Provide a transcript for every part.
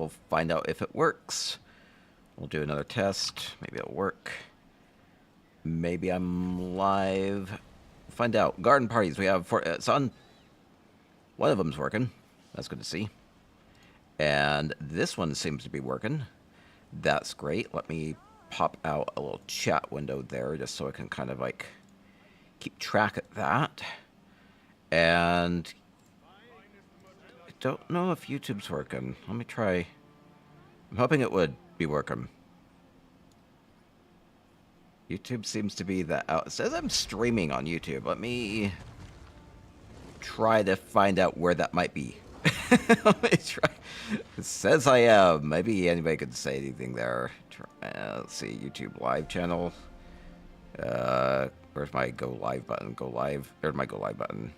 we'll find out if it works. We'll do another test. Maybe it'll work. Maybe I'm live. We'll find out. Garden parties. We have it's on. One of them's working. That's good to see. And this one seems to be working. That's great. Let me pop out a little chat window there just so I can kind of like keep track of that. And I don't know if YouTube's working. Let me try. I'm hoping it would be working. YouTube seems to be the out. It says I'm streaming on YouTube. Let me try to find out where that might be. Let me try. It says I am. Maybe anybody could say anything there. Let's see. YouTube live channel. Where's my go live button? Go live. There's my go live button.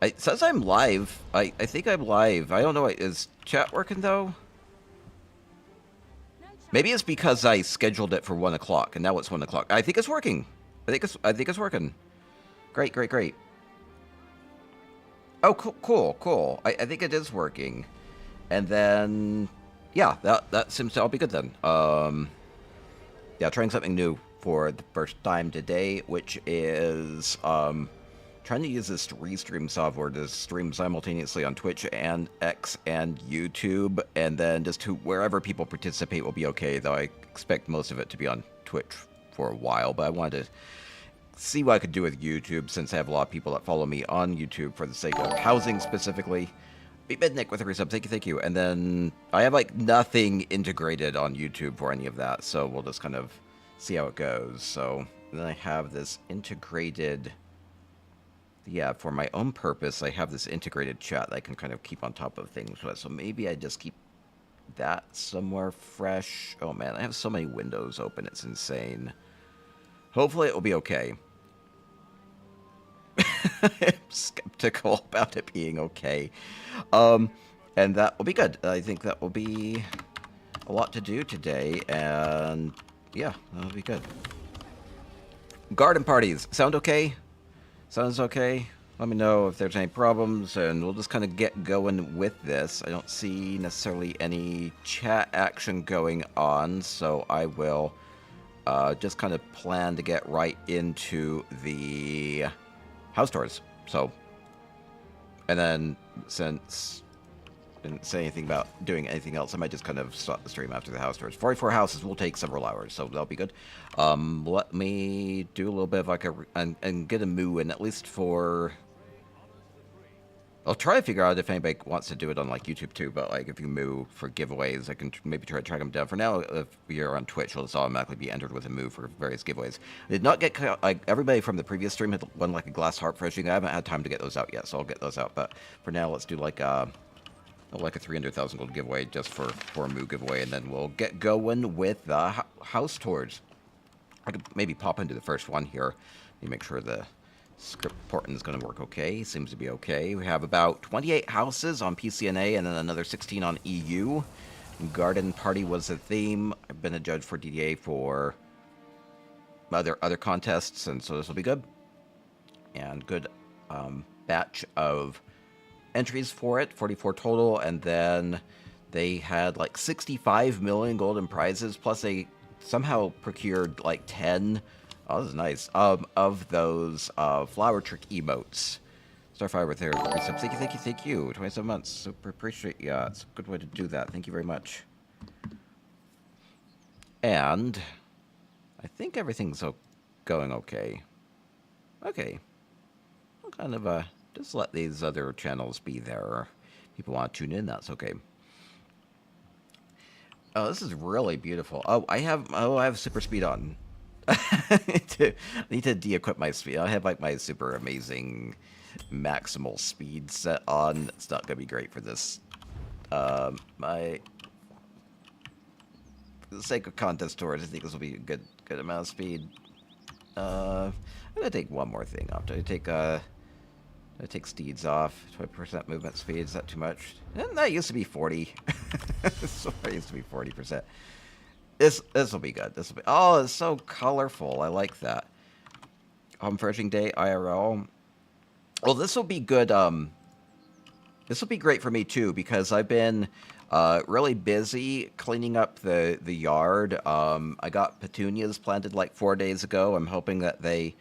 It says I'm live. I think I'm live. I don't know. Is chat working though? Maybe it's because I scheduled it for 1 o'clock and now it's 1 o'clock. I think it's working. I think it's working. Great, great, great. Oh, cool. I think it is working. And then, yeah, that seems to all be good then. Yeah, trying something new for the first time today, which is trying to use this restream software to stream simultaneously on Twitch and X and YouTube, and then just to wherever people participate will be okay, though I expect most of it to be on Twitch for a while, but I wanted to see what I could do with YouTube, since I have a lot of people that follow me on YouTube for the sake of housing specifically. Beat Midnick with a resub, thank you. And then I have like nothing integrated on YouTube for any of that, so we'll just kind of see how it goes. So then I have this integrated, yeah, for my own purpose, I have this integrated chat that I can kind of keep on top of things with. So maybe I just keep that somewhere fresh. Oh man, I have so many windows open, it's insane. Hopefully it will be okay. I'm skeptical about it being okay. And that will be good. I think that will be a lot to do today, and yeah, that'll be good. Garden parties. Sound okay? Sounds okay? Let me know if there's any problems, and we'll just kind of get going with this. I don't see necessarily any chat action going on, so I will just kind of plan to get right into the house tours. So, and then since I didn't say anything about doing anything else, I might just kind of stop the stream after the house tours. 44 houses will take several hours, so that'll be good. Let me do a little bit of like and get a moo in, at least for... I'll try to figure out if anybody wants to do it on like YouTube too, but like if you moo for giveaways, I can maybe try to track them down. For now, if you're on Twitch, it'll just automatically be entered with a moo for various giveaways. I did not get, like, everybody from the previous stream had won like a glass heart for fishing. I haven't had time to get those out yet, so I'll get those out. But for now, let's do like a 300,000 gold giveaway just for a moo giveaway, and then we'll get going with the house tours. I could maybe pop into the first one here. Let me make sure the script porting is going to work okay. Seems to be okay. We have about 28 houses on PCNA and then another 16 on EU. Garden party was the theme. I've been a judge for DDA for other contests, and so this will be good. And good batch of entries for it, 44 total, and then they had like 65 million golden prizes, plus they somehow procured like 10. Oh, this is nice. Of those flower trick emotes. Starfire with their resub. Thank you. 27 months. Super appreciate you. It's a good way to do that. Thank you very much. And I think everything's going okay. Okay. I'll kind of just let these other channels be there. People want to tune in, that's okay. Oh, this is really beautiful. I have super speed on. I need to de-equip my speed. I have like my super amazing maximal speed set on. It's not gonna be great for this. For the sake of contest tours, I think this will be a good amount of speed. I'm gonna take one more thing off. I take steeds off. 20% movement speed. Is that too much? And that used to be 40. So it used to be 40%. This will be good. This will be. Oh, it's so colorful. I like that. Home furnishing day IRL. Well, this will be good. This will be great for me too, because I've been Really busy cleaning up the yard. I got petunias planted like 4 days ago. I'm hoping that they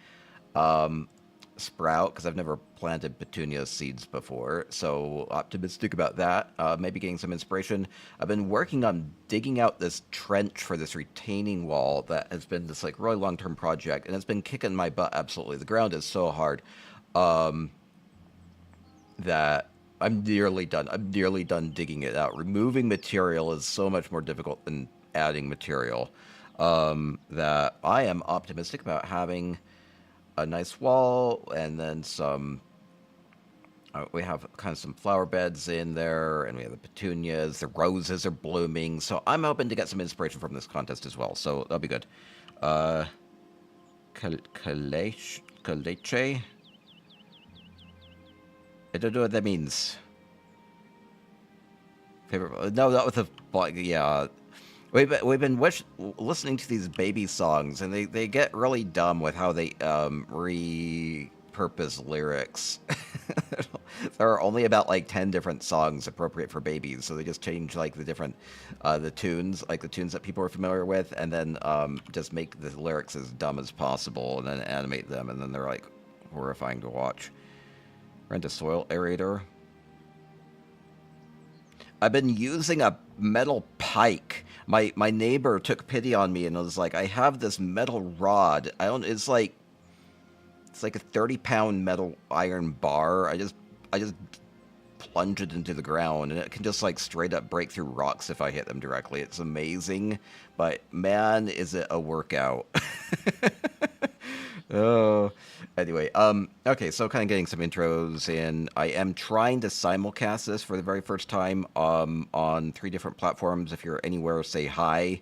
um, sprout because I've never planted petunia seeds before. So optimistic about that. Maybe getting some inspiration. I've been working on digging out this trench for this retaining wall that has been this like really long-term project, and it's been kicking my butt absolutely. The ground is so hard. Um, that I'm nearly done. I'm nearly done digging it out. Removing material is so much more difficult than adding material. That I am optimistic about having a nice wall and then some. We have kind of some flower beds in there, and we have the petunias. The roses are blooming, so I'm hoping to get some inspiration from this contest as well. So that'll be good. Uh, Kaleche? I don't know what that means. Favorite? No, not with the yeah. We've been listening to these baby songs, and they get really dumb with how they repurpose lyrics. There are only about like 10 different songs appropriate for babies, so they just change like the different the tunes, like the tunes that people are familiar with, and then just make the lyrics as dumb as possible, and then animate them, and then they're like horrifying to watch. Rent a soil aerator. I've been using a metal pike. My neighbor took pity on me and was like, I have this metal rod. It's like a 30-pound metal iron bar. I just plunge it into the ground, and it can just like straight up break through rocks if I hit them directly. It's amazing, but man, is it a workout. Oh, anyway, okay, so kind of getting some intros in. I am trying to simulcast this for the very first time, on 3 different platforms. If you're anywhere, say hi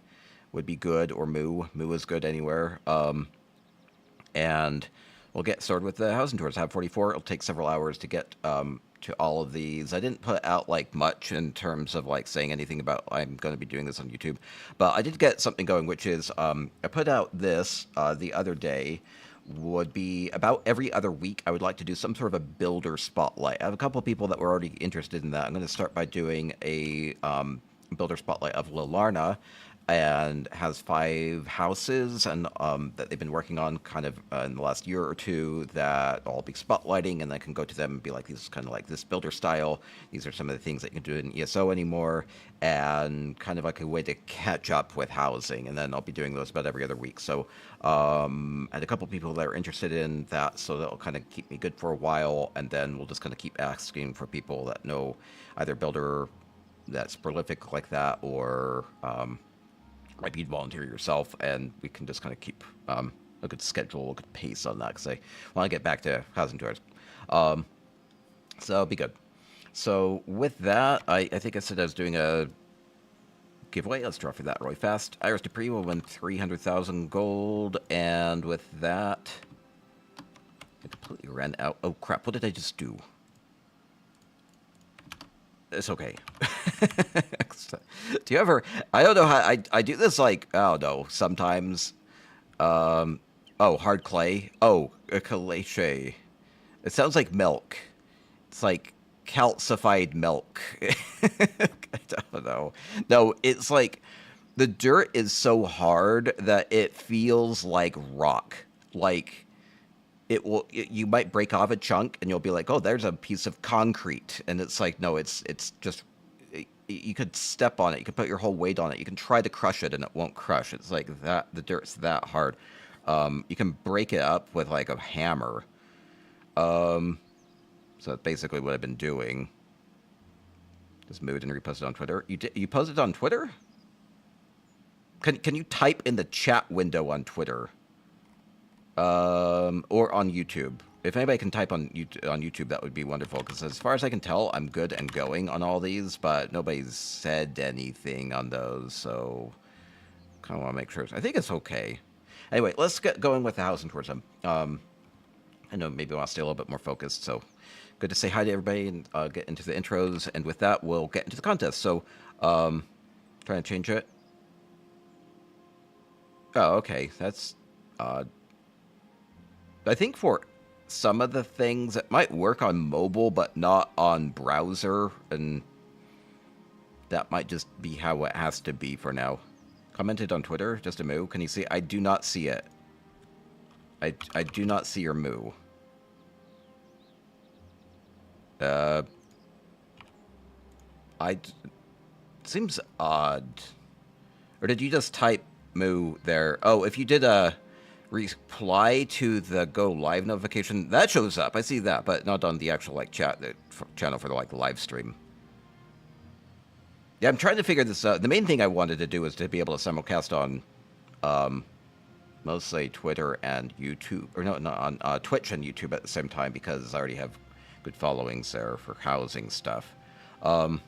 would be good, or moo. Moo is good anywhere. And we'll get started with the housing tours. I have 44. It'll take several hours to get, to all of these. I didn't put out like much in terms of like saying anything about I'm going to be doing this on YouTube, but I did get something going, which is, I put out this, the other day. Would be about every other week. I would like to do some sort of a builder spotlight. I have a couple of people that were already interested in that. I'm going to start by doing a builder spotlight of Lilarna, and has 5 houses and that they've been working on kind of in the last year or two that I'll be spotlighting, and I can go to them and be like, this is kind of like this builder style. These are some of the things that you can do in ESO anymore, and kind of like a way to catch up with housing. And then I'll be doing those about every other week. So I had a couple people that are interested in that, so that'll kind of keep me good for a while, and then we'll just kind of keep asking for people that know either builder that's prolific like that, or maybe you'd volunteer yourself, and we can just kind of keep a good schedule, a good pace on that, because I want to get back to housing tours. So it'll be good. So with that, I think I said I was doing a giveaway. Let's draw for that really fast. Iris Dupree will win 300,000 gold, and with that, I completely ran out. Oh crap, what did I just do? It's okay. Do you ever... I don't know how... I do this, like, I don't know, sometimes. Oh, hard clay. Oh, a calache. It sounds like milk. It's like calcified milk. I don't know. No, it's like... The dirt is so hard that it feels like rock. Like... you might break off a chunk and you'll be like, oh, there's a piece of concrete. And it's like, no, it's just, you could step on it. You could put your whole weight on it. You can try to crush it and it won't crush. It's like that. The dirt's that hard. You can break it up with like a hammer. So that's basically what I've been doing. Just moved and reposted on Twitter. You posted on Twitter? Can you type in the chat window on Twitter? Or on YouTube. If anybody can type on YouTube, that would be wonderful, because as far as I can tell, I'm good and going on all these, but nobody's said anything on those, so kind of want to make sure. I think it's okay. Anyway, let's get going with the housing towards them. I know maybe I want to stay a little bit more focused, so good to say hi to everybody and get into the intros, and with that, we'll get into the contest. So, trying to change it. Oh, okay, that's odd. I think for some of the things, it might work on mobile, but not on browser, and that might just be how it has to be for now. Commented on Twitter, just a moo. Can you see? I do not see it. I do not see your moo. Seems odd. Or did you just type moo there? Oh, if you did a reply to the go live notification, that shows up. I see that, but not on the actual like channel for the like live stream. Yeah, I'm trying to figure this out. The main thing I wanted to do was to be able to simulcast on mostly Twitter and YouTube, or no, on Twitch and YouTube at the same time, because I already have good followings there for housing stuff. And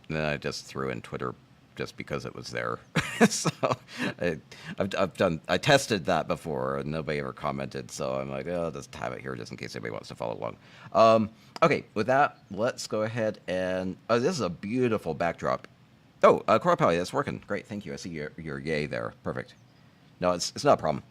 then I just threw in Twitter just because it was there. So I tested that before and nobody ever commented, so I'm like, oh, I'll just have it here just in case anybody wants to follow along. Okay, with that, let's go ahead and this is a beautiful backdrop. Oh, Coral Pally, that's working. Great, thank you. I see your yay there. Perfect. No, it's not a problem.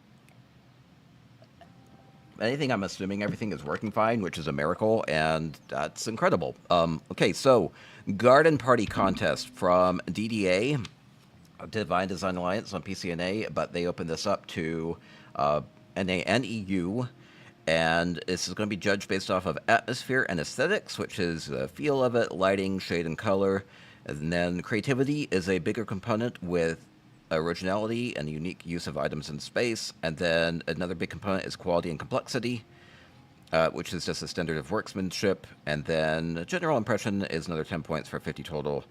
Anything, I'm assuming everything is working fine, which is a miracle, and that's incredible. Okay, so Garden Party Contest from DDA, Divine Design Alliance on PCNA, but they opened this up to NA and EU, and this is going to be judged based off of atmosphere and aesthetics, which is the feel of it, lighting, shade, and color. And then creativity is a bigger component with originality and unique use of items in space. And then another big component is quality and complexity, which is just a standard of workmanship. And then general impression is another 10 points for 50 total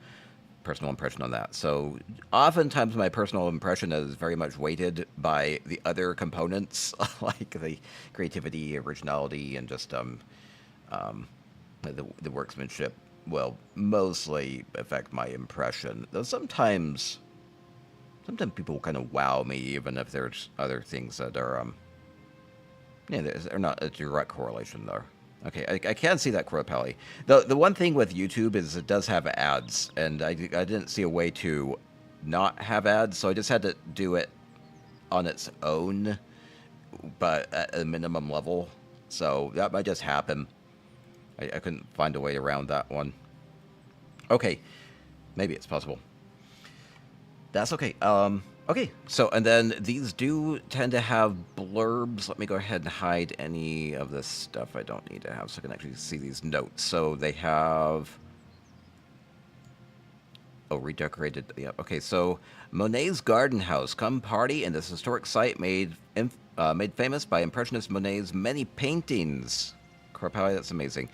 personal impression on that. So oftentimes my personal impression is very much weighted by the other components, like the creativity, originality, and just the workmanship will mostly affect my impression. Though sometimes people kind of wow me, even if there's other things that are, they're not a direct correlation there. Okay, I can see that, Coropelli. The one thing with YouTube is it does have ads, and I didn't see a way to not have ads, so I just had to do it on its own, but at a minimum level. So that might just happen. I couldn't find a way around that one. Okay, maybe it's possible. That's okay. Okay, so, and then these do tend to have blurbs. Let me go ahead and hide any of this stuff I don't need to have so I can actually see these notes. So they have... Oh, redecorated. Yeah, okay, so Monet's Garden House. Come party in this historic site made famous by Impressionist Monet's many paintings. Corpali, that's amazing.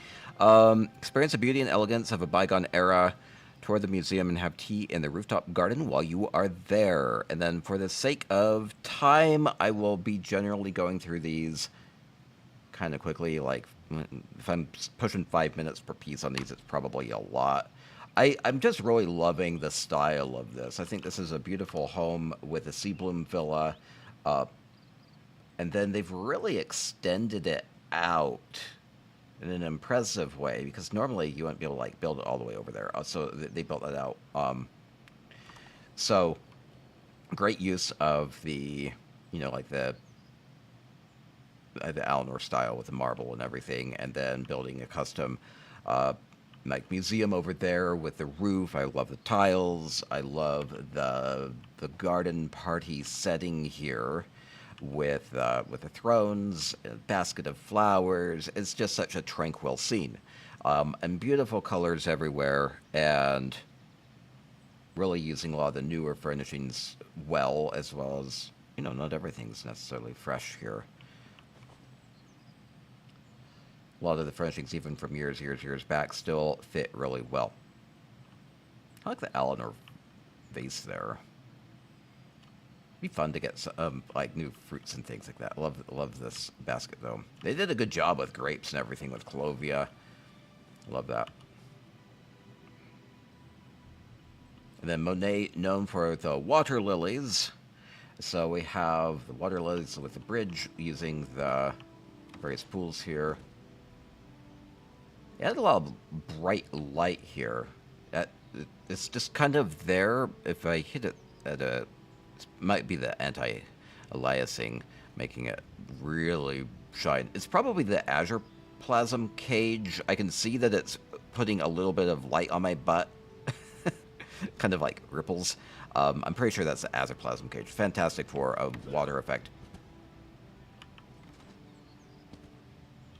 Experience the beauty and elegance of a bygone era. Tour the museum and have tea in the rooftop garden while you are there. And then for the sake of time, I will be generally going through these kind of quickly. Like, if I'm pushing 5 minutes per piece on these, it's probably a lot. I'm just really loving the style of this. I think this is a beautiful home with a seabloom villa. And then they've really extended it out in an impressive way, because normally you wouldn't be able to like build it all the way over there. So they built that out. So great use of the, like the Eleanor style with the marble and everything, and then building a custom like museum over there with the roof. I love the tiles. I love the garden party setting here. With the thrones, a basket of flowers. It's just such a tranquil scene. And beautiful colors everywhere, and really using a lot of the newer furnishings well as, not everything's necessarily fresh here. A lot of the furnishings, even from years back, still fit really well. I like the Eleanor vase there. Be fun to get some, like new fruits and things like that. Love this basket though. They did a good job with grapes and everything with Clovia. Love that. And then Monet, known for the water lilies. So we have the water lilies with the bridge using the various pools here. It had a lot of bright light here. It's just kind of there. If I hit it at a... might be the anti-aliasing making it really shine. It's probably the azure plasm cage. I can see that it's putting a little bit of light on my butt kind of like ripples. I'm pretty sure that's the azoplasm cage. Fantastic for a water effect.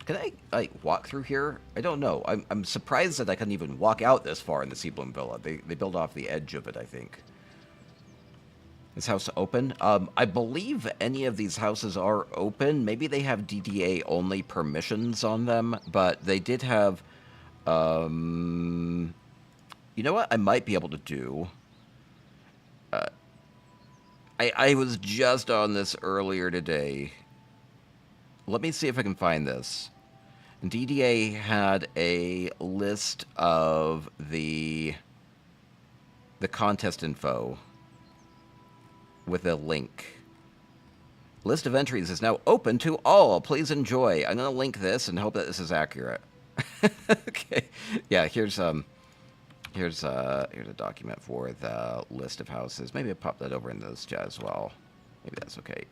Can I, like, walk through here? I don't know. I'm surprised that I couldn't even walk out this far in the seabloom villa. They build off the edge of it, I think. Is house open? I believe any of these houses are open. Maybe they have DDA only permissions on them, but they did have, you know what I might be able to do? I was just on this earlier today. Let me see if I can find this. DDA had a list of the contest info with a link. List of entries is now open to all. Please enjoy. I'm going to link this and hope that this is accurate. Okay. Yeah, here's a document for the list of houses. Maybe I'll pop that over in this chat as well. Maybe that's okay.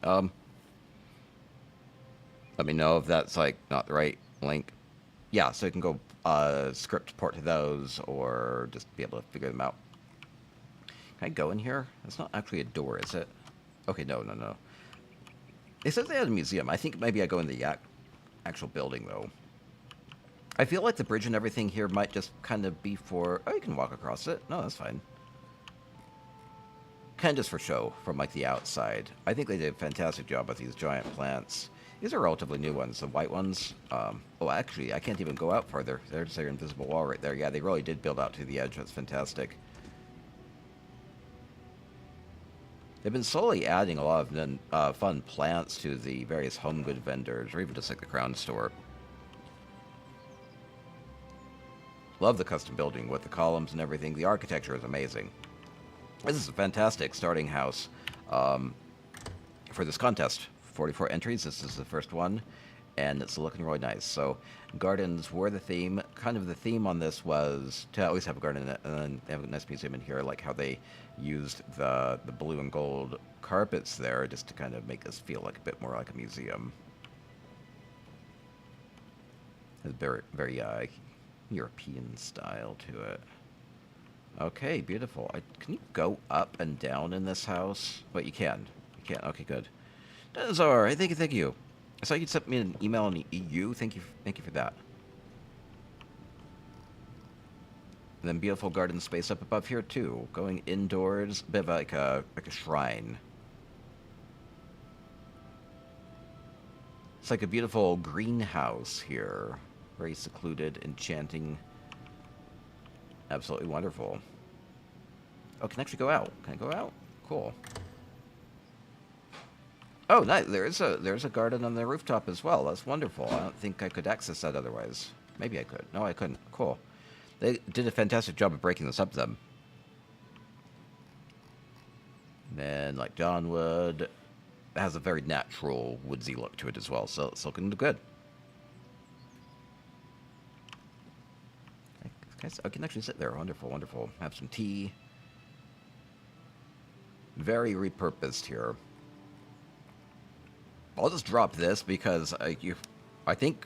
Let me know if that's, like, not the right link. Yeah, so you can go script port to those or just be able to figure them out. Can I go in here? It's not actually a door, is it? Okay, no. It says they had a museum. I think maybe I go in the actual building, though. I feel like the bridge and everything here might just kind of be for... Oh, you can walk across it. No, that's fine. Kind of just for show from, like, the outside. I think they did a fantastic job with these giant plants. These are relatively new ones, the white ones. Oh, actually, I can't even go out further. There's their invisible wall right there. Yeah, they really did build out to the edge. That's fantastic. They've been slowly adding a lot of fun plants to the various home good vendors, or even just like the Crown Store. Love the custom building with the columns and everything. The architecture is amazing. This is a fantastic starting house for this contest. 44 entries. This is the first one, and it's looking really nice. So gardens were the theme. Kind of the theme on this was to always have a garden in it, and then they have a nice museum in here, like how they used the blue and gold carpets there just to kind of make this feel like a bit more like a museum. It's very, very European style to it. Okay, beautiful. Can you go up and down in this house? Wait, you can. You can. Okay, good. Dinosaur, hey, thank you. I saw you sent me an email on the EU. Thank you for that. And then beautiful garden space up above here too. Going indoors, a bit of like a shrine. It's like a beautiful greenhouse here. Very secluded, enchanting. Absolutely wonderful. Oh, can I actually go out? Can I go out? Cool. Oh, nice. There's a garden on the rooftop as well. That's wonderful. I don't think I could access that otherwise. Maybe I could. No, I couldn't. Cool. They did a fantastic job of breaking this up to them. And then, like, Dawnwood, it has a very natural woodsy look to it as well, so it's looking good. I can actually sit there. Wonderful, wonderful. Have some tea. Very repurposed here. I'll just drop this because I think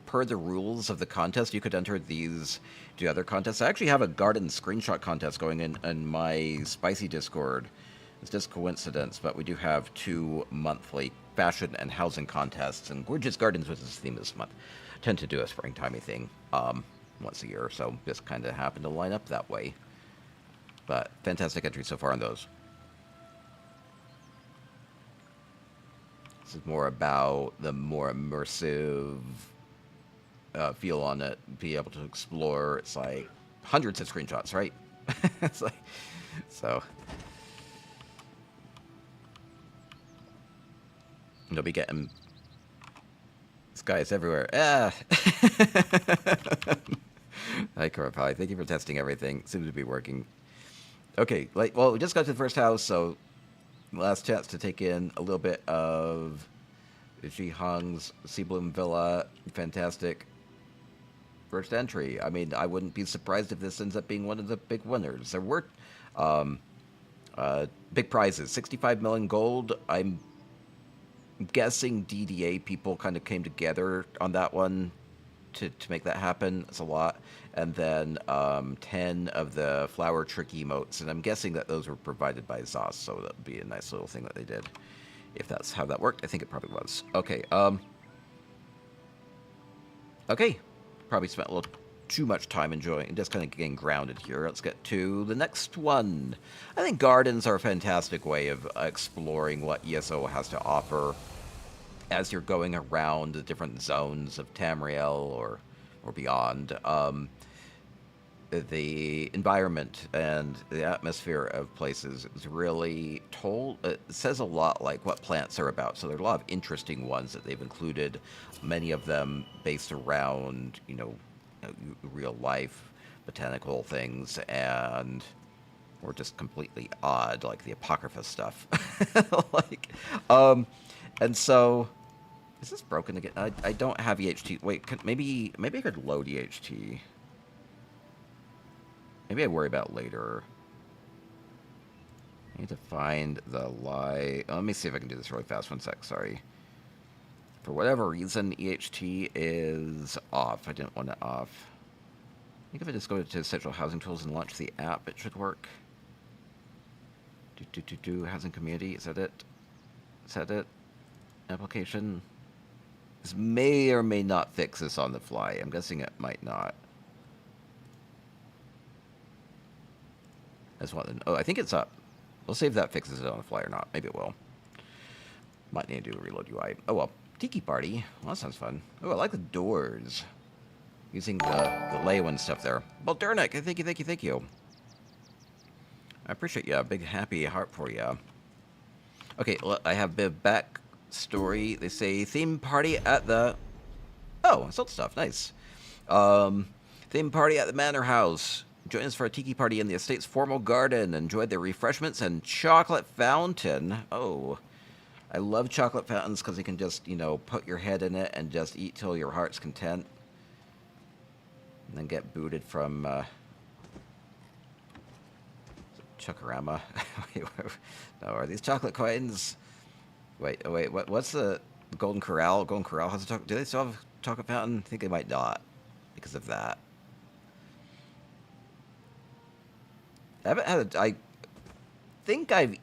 per the rules of the contest, you could enter these to other contests. I actually have a garden screenshot contest going in my Spicy Discord. It's just coincidence, but we do have 2 monthly fashion and housing contests, and Gorgeous Gardens, which is the theme this month, tend to do a springtimey thing once a year or so. Just kind of happened to line up that way. But fantastic entries so far on those. This is more about the more immersive feel on it, be able to explore. It's like hundreds of screenshots, right? It's like, so you'll be getting skies everywhere. Ah. Hi, Karapai. Thank you for testing everything. Seems to be working. Okay, well, we just got to the first house, so last chance to take in a little bit of Jihang's Seabloom Villa. Fantastic first entry. I mean, I wouldn't be surprised if this ends up being one of the big winners. There were big prizes. 65 million gold. I'm guessing DDA people kind of came together on that one to make that happen. It's a lot. And then 10 of the flower trick emotes, and I'm guessing that those were provided by Zos, so that would be a nice little thing that they did. If that's how that worked, I think it probably was. Okay, okay. Probably spent a little too much time enjoying, just kind of getting grounded here. Let's get to the next one. I think gardens are a fantastic way of exploring what ESO has to offer as you're going around the different zones of Tamriel or beyond. The environment and the atmosphere of places is really it says a lot like what plants are about. So there are a lot of interesting ones that they've included, many of them based around, real life botanical things, and or just completely odd, like the Apocrypha stuff. And so, is this broken again? I don't have EHT. Wait, maybe I could load EHT. Maybe I worry about later. I need to find the lie. Let me see if I can do this really fast. 1 sec, sorry. For whatever reason, EHT is off. I didn't want it off. I think if I just go to Central Housing Tools and launch the app, it should work. Housing community, is that it? Is that it? Application. This may or may not fix this on the fly. I'm guessing it might not. I just want to, oh, I think it's up. We'll see if that fixes it on the fly or not. Maybe it will. Might need to do a reload UI. Oh well. Tiki party. Well, that sounds fun. Oh, I like the doors. Using the Leywin stuff there. Well, Dernick, thank you. I appreciate you. Big happy heart for you. Okay, I have a bit of backstory. They say theme party at the... Oh, sold stuff. Nice. Theme party at the manor house. Join us for a tiki party in the estate's formal garden. Enjoy the refreshments and chocolate fountain. Oh, I love chocolate fountains because you can just, put your head in it and just eat till your heart's content. And then get booted from Chuckarama. No, are these chocolate coins? Wait, what's the Golden Corral? Golden Corral has a chocolate... Do they still have a chocolate fountain? I think they might not because of that. I think I've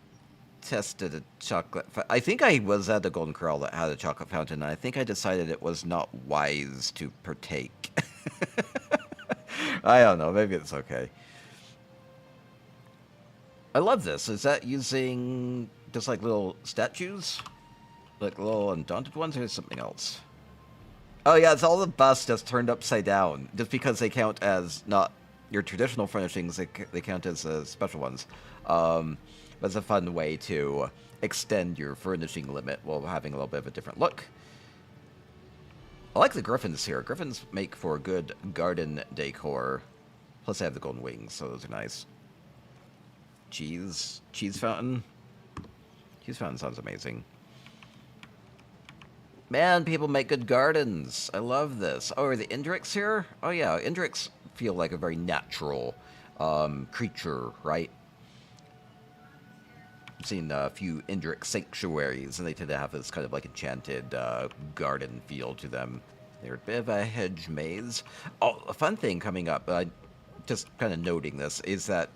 tested a chocolate... I think I was at the Golden Corral that had a chocolate fountain, and I think I decided it was not wise to partake. I don't know. Maybe it's okay. I love this. Is that using just like little statues? Like little undaunted ones, or is something else? Oh yeah, it's all the busts just turned upside down. Just because they count as not... your traditional furnishings, they count as special ones. That's a fun way to extend your furnishing limit while having a little bit of a different look. I like the griffins here. Griffins make for good garden decor. Plus they have the golden wings, so those are nice. Cheese fountain. Cheese fountain sounds amazing. Man, people make good gardens. I love this. Oh, are the Indrics here? Oh yeah, Indrics feel like a very natural creature, right? I've seen a few Indric sanctuaries, and they tend to have this kind of like enchanted garden feel to them. They're a bit of a hedge maze. Oh, a fun thing coming up, just kind of noting this, is that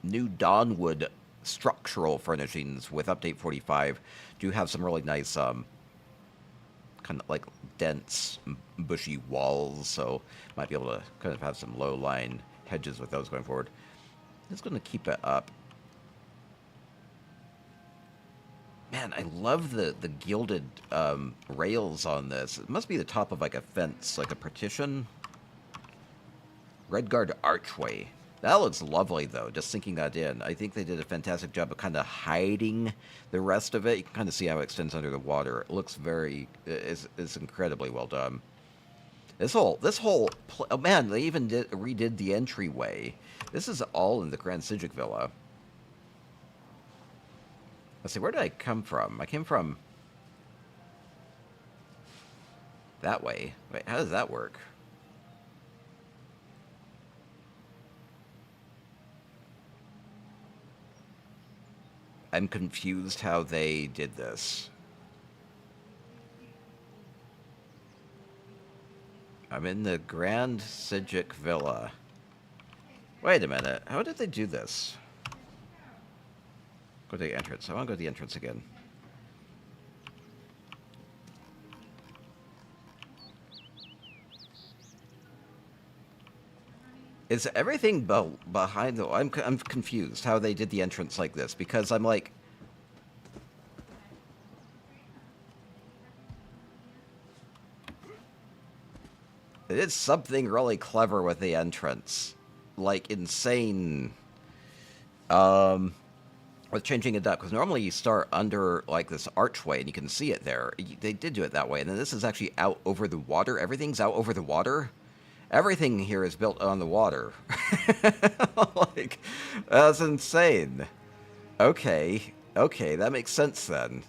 new Dawnwood structural furnishings with Update 45 do have some really nice kind of like dense, bushy walls, so might be able to kind of have some low-lying hedges with those going forward. I'm just going to keep it up. Man, I love the gilded rails on this. It must be the top of like a fence, like a partition. Redguard archway. That looks lovely, though, just sinking that in. I think they did a fantastic job of kind of hiding the rest of it. You can kind of see how it extends under the water. It looks it's incredibly well done. Oh man, they even redid the entryway. This is all in the Grand Sijic Villa. Let's see, where did I come from? I came from that way. Wait, how does that work? I'm confused how they did this. I'm in the Grand Sijic Villa. Wait a minute. How did they do this? Go to the entrance. I want to go to the entrance again. Is everything behind the... I'm confused how they did the entrance like this, because I'm like... It is something really clever with the entrance. Like, insane. With changing it up, because normally you start under, like, this archway, and you can see it there. They did do it that way, and then this is actually out over the water. Everything's out over the water. Everything here is built on the water. Like, that's insane. Okay, that makes sense then.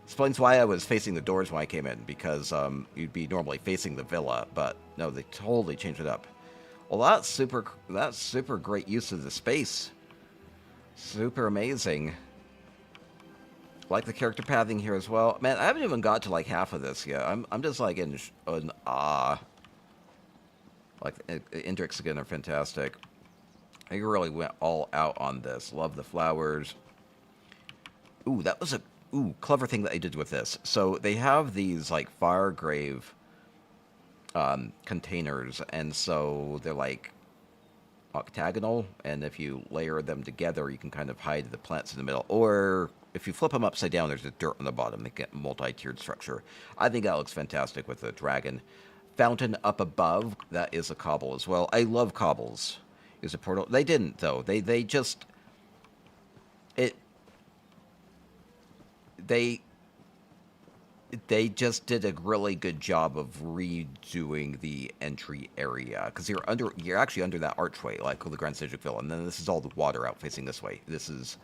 Explains why I was facing the doors when I came in, because you'd be normally facing the villa, but no, they totally changed it up. Well, that's super great use of the space. Super amazing. Like the character pathing here as well. Man, I haven't even got to like half of this yet. I'm just like in awe. Like, Indrics again are fantastic. I really went all out on this. Love the flowers. Ooh, that was a clever thing that they did with this. So they have these like fire grave containers, and so they're like octagonal, and if you layer them together, you can kind of hide the plants in the middle. Or if you flip them upside down, there's the dirt on the bottom. They get multi-tiered structure. I think that looks fantastic with the dragon. Fountain up above, that is a cobble as well. I love cobbles. Is a portal. They didn't though. They just they just did a really good job of redoing the entry area, because you're actually under that archway, like the Grand Sijic Villa, and then this is all the water out facing this way. This is,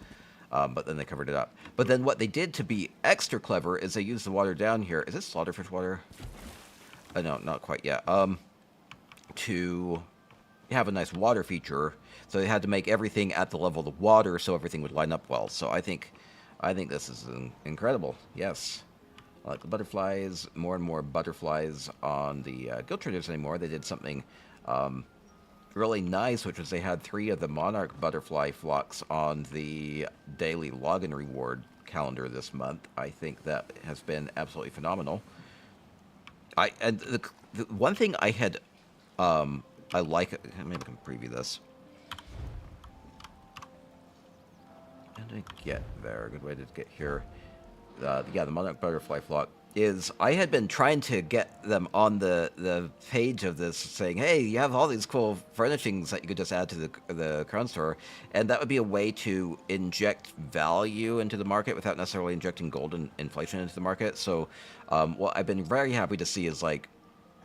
but then they covered it up. But then what they did to be extra clever is they used the water down here. Is this slaughterfish water? No, not quite yet. To have a nice water feature, so they had to make everything at the level of the water so everything would line up well. So I think this is incredible. Yes. I like the butterflies, more and more butterflies on the guild traders anymore. They did something really nice, which was they had 3 of the monarch butterfly flocks on the daily login reward calendar this month. I think that has been absolutely phenomenal. And the one thing I had, I like, maybe I can preview this. How did I get there? Good way to get here. Yeah, the monarch butterfly flock is, I had been trying to get them on the page of this, saying, hey, you have all these cool furnishings that you could just add to the crown store, and that would be a way to inject value into the market without necessarily injecting gold and inflation into the market. So what I've been very happy to see is like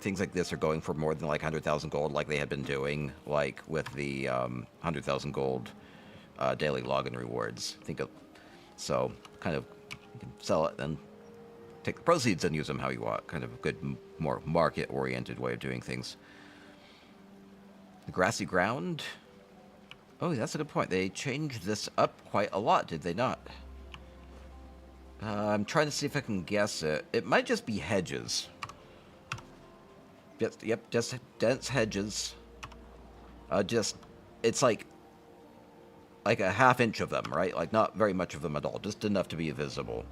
things like this are going for more than like 100,000 gold, like they had been doing, like with the 100,000 gold daily login rewards. So kind of you can sell it, then take the proceeds and use them how you want. Kind of a good, more market-oriented way of doing things. The grassy ground. Oh, that's a good point. They changed this up quite a lot, did they not? I'm trying to see if I can guess it. It might just be hedges. Yep, just dense hedges. It's like a half-inch of them, right? Like, not very much of them at all, just enough to be visible.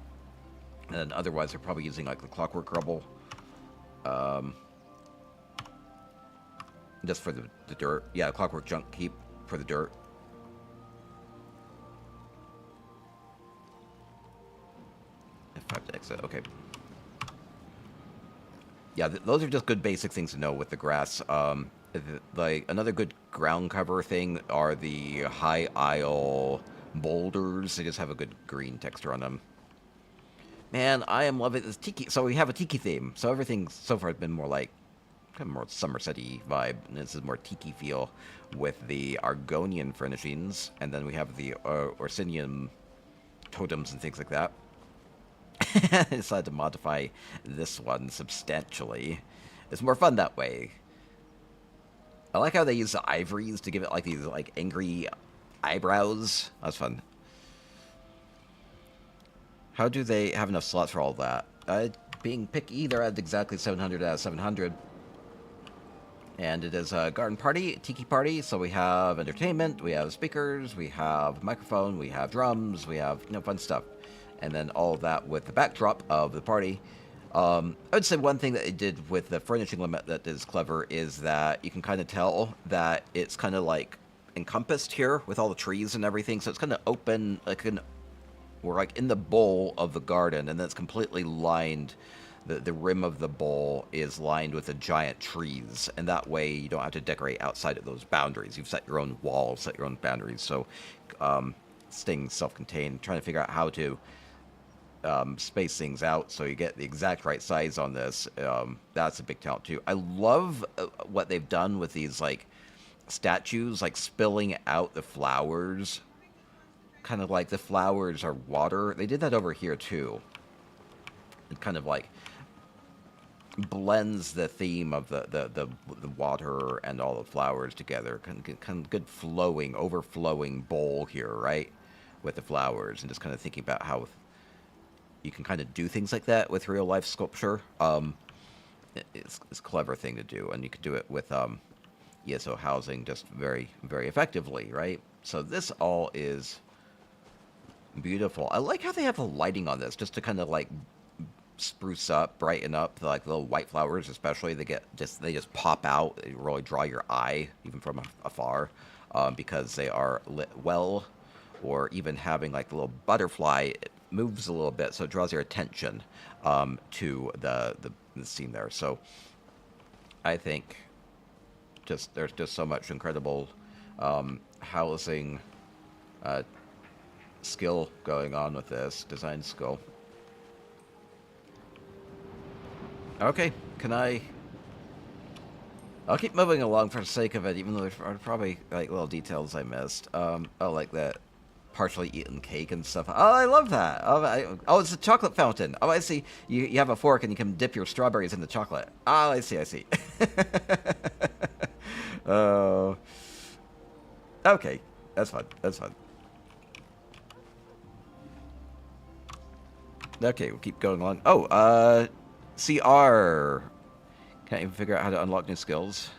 And then otherwise, they're probably using, like, the clockwork rubble. Just for the dirt. Yeah, clockwork junk heap for the dirt. F5 to exit, okay. Yeah, those are just good basic things to know with the grass. Like, another good ground cover thing are the high isle boulders. They just have a good green texture on them. Man, I am loving this Tiki. So we have a Tiki theme. So everything so far has been more like, kind of more Somerset-y vibe. And this is more Tiki feel with the Argonian furnishings. And then we have the Orsinian totems and things like that. I decided to modify this one substantially. It's more fun that way. I like how they use the ivories to give it like these like angry eyebrows. That's fun. How do they have enough slots for all that? Being picky, they're at exactly 700 out of 700. And it is a garden party, tiki party. So we have entertainment, we have speakers, we have microphone, we have drums, we have fun stuff, and then all of that with the backdrop of the party. I would say one thing that it did with the furnishing limit that is clever is that you can kind of tell that it's kind of like encompassed here with all the trees and everything. So it's kind of open, like we're like in the bowl of the garden, and then it's completely lined. The rim of the bowl is lined with the giant trees, and that way you don't have to decorate outside of those boundaries. You've set your own walls, set your own boundaries. So staying self-contained, trying to figure out how to space things out so you get the exact right size on this. That's a big talent too. I love what they've done with these like statues, like spilling out the flowers, kind of like the flowers are water. They did that over here too. It kind of like blends the theme of the water and all the flowers together. Kind of good flowing, overflowing bowl here, right? With the flowers, and just kind of thinking about how you can kind of do things like that with real life sculpture. It's a clever thing to do, and you can do it with ESO housing just very, very effectively, right? So this all is beautiful. I like how they have the lighting on this, just to kind of like spruce up, brighten up, like little white flowers especially. They just pop out. They really draw your eye even from afar, because they are lit well. Or even having like the little butterfly, it moves a little bit, so it draws your attention to the scene there. So I think there's just so much incredible housing skill going on with this design skill. Okay, I'll keep moving along for the sake of it, even though there are probably like little details I missed. Oh, like that partially eaten cake and stuff. Oh, I love that. Oh, it's a chocolate fountain. Oh, I see. You have a fork and you can dip your strawberries in the chocolate. Oh, I see. Oh. Okay, that's fun. Okay, we'll keep going along. Oh, CR. Can't even figure out how to unlock new skills.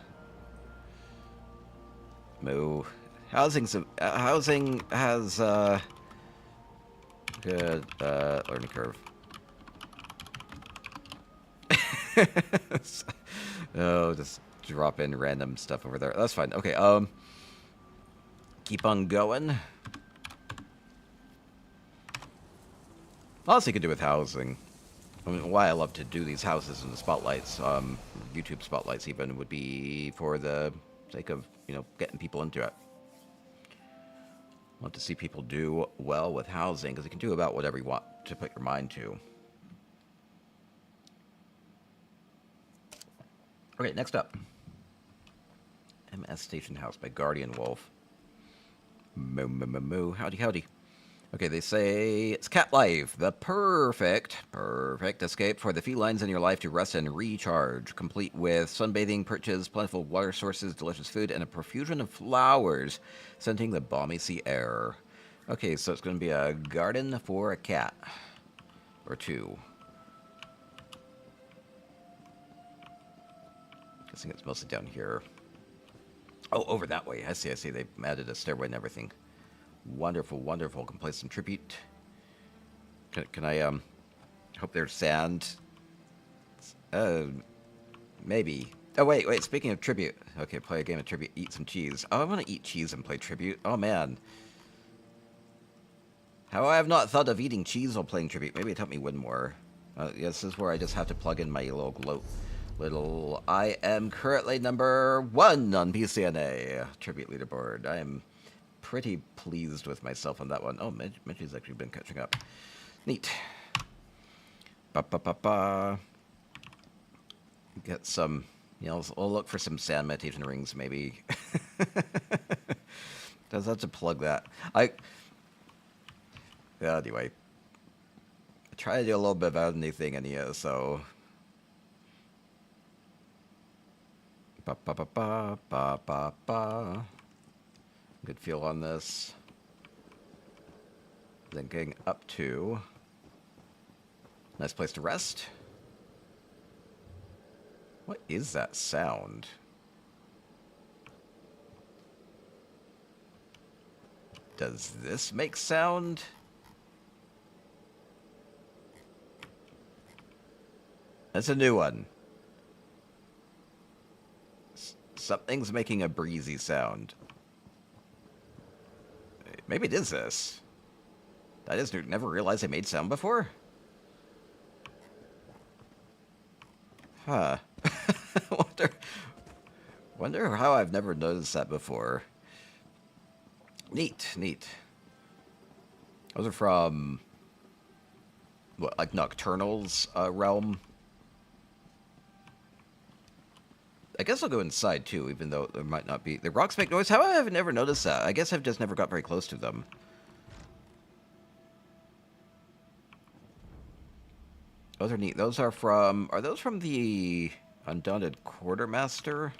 Moo. Housing has good learning curve. Oh, just drop in random stuff over there. That's fine. Okay, keep on going. Lots you could do with housing. I mean, why I love to do these houses and the spotlights, YouTube spotlights even, would be for the sake of, getting people into it. I want to see people do well with housing, because you can do about whatever you want to put your mind to. Okay, next up. MS Station House by Guardian Wolf. Moo. Howdy. Okay, they say it's cat life, the perfect escape for the felines in your life to rest and recharge, complete with sunbathing perches, plentiful water sources, delicious food, and a profusion of flowers scenting the balmy sea air. Okay, so it's going to be a garden for a cat. Or two. Guessing it's mostly down here. Oh, over that way. I see. They've added a stairway and everything. Wonderful. Can play some tribute. Can I, hope there's sand? Maybe. Oh, wait, speaking of tribute. Okay, play a game of tribute, eat some cheese. Oh, I want to eat cheese and play tribute. Oh, man. How I have not thought of eating cheese while playing tribute. Maybe it helped me win more. Yeah, this is where I just have to plug in my little... I am currently number 1 on PCNA tribute leaderboard. I am pretty pleased with myself on that one. Oh, Mitchie's actually been catching up. Neat. Get some, we'll look for some sand meditation rings, maybe. Does have to plug that. Anyway. I try to do a little bit of anything in ESO. Good feel on this. Then getting up to nice place to rest. What is that sound? Does this make sound? That's a new one. Something's making a breezy sound. Maybe it is this. I just never realized I made sound before. Huh. Wonder how I've never noticed that before. Neat, neat. Those are from, what, like Nocturnal's realm? I guess I'll go inside too, even though there might not be. The rocks make noise? How have I never noticed that? I guess I've just never got very close to them. Those are neat. Those are from... Are those from the Undaunted Quartermaster?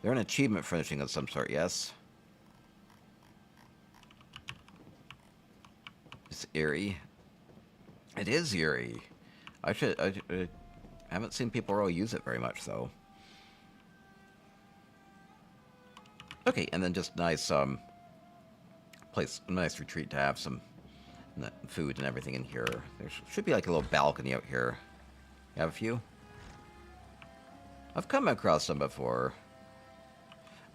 They're an achievement finishing of some sort, yes? It's eerie. It is eerie. I haven't seen people really use it very much, though. Okay, and then just nice, nice retreat to have some food and everything in here. There should be like a little balcony out here. You have a few? I've come across them before.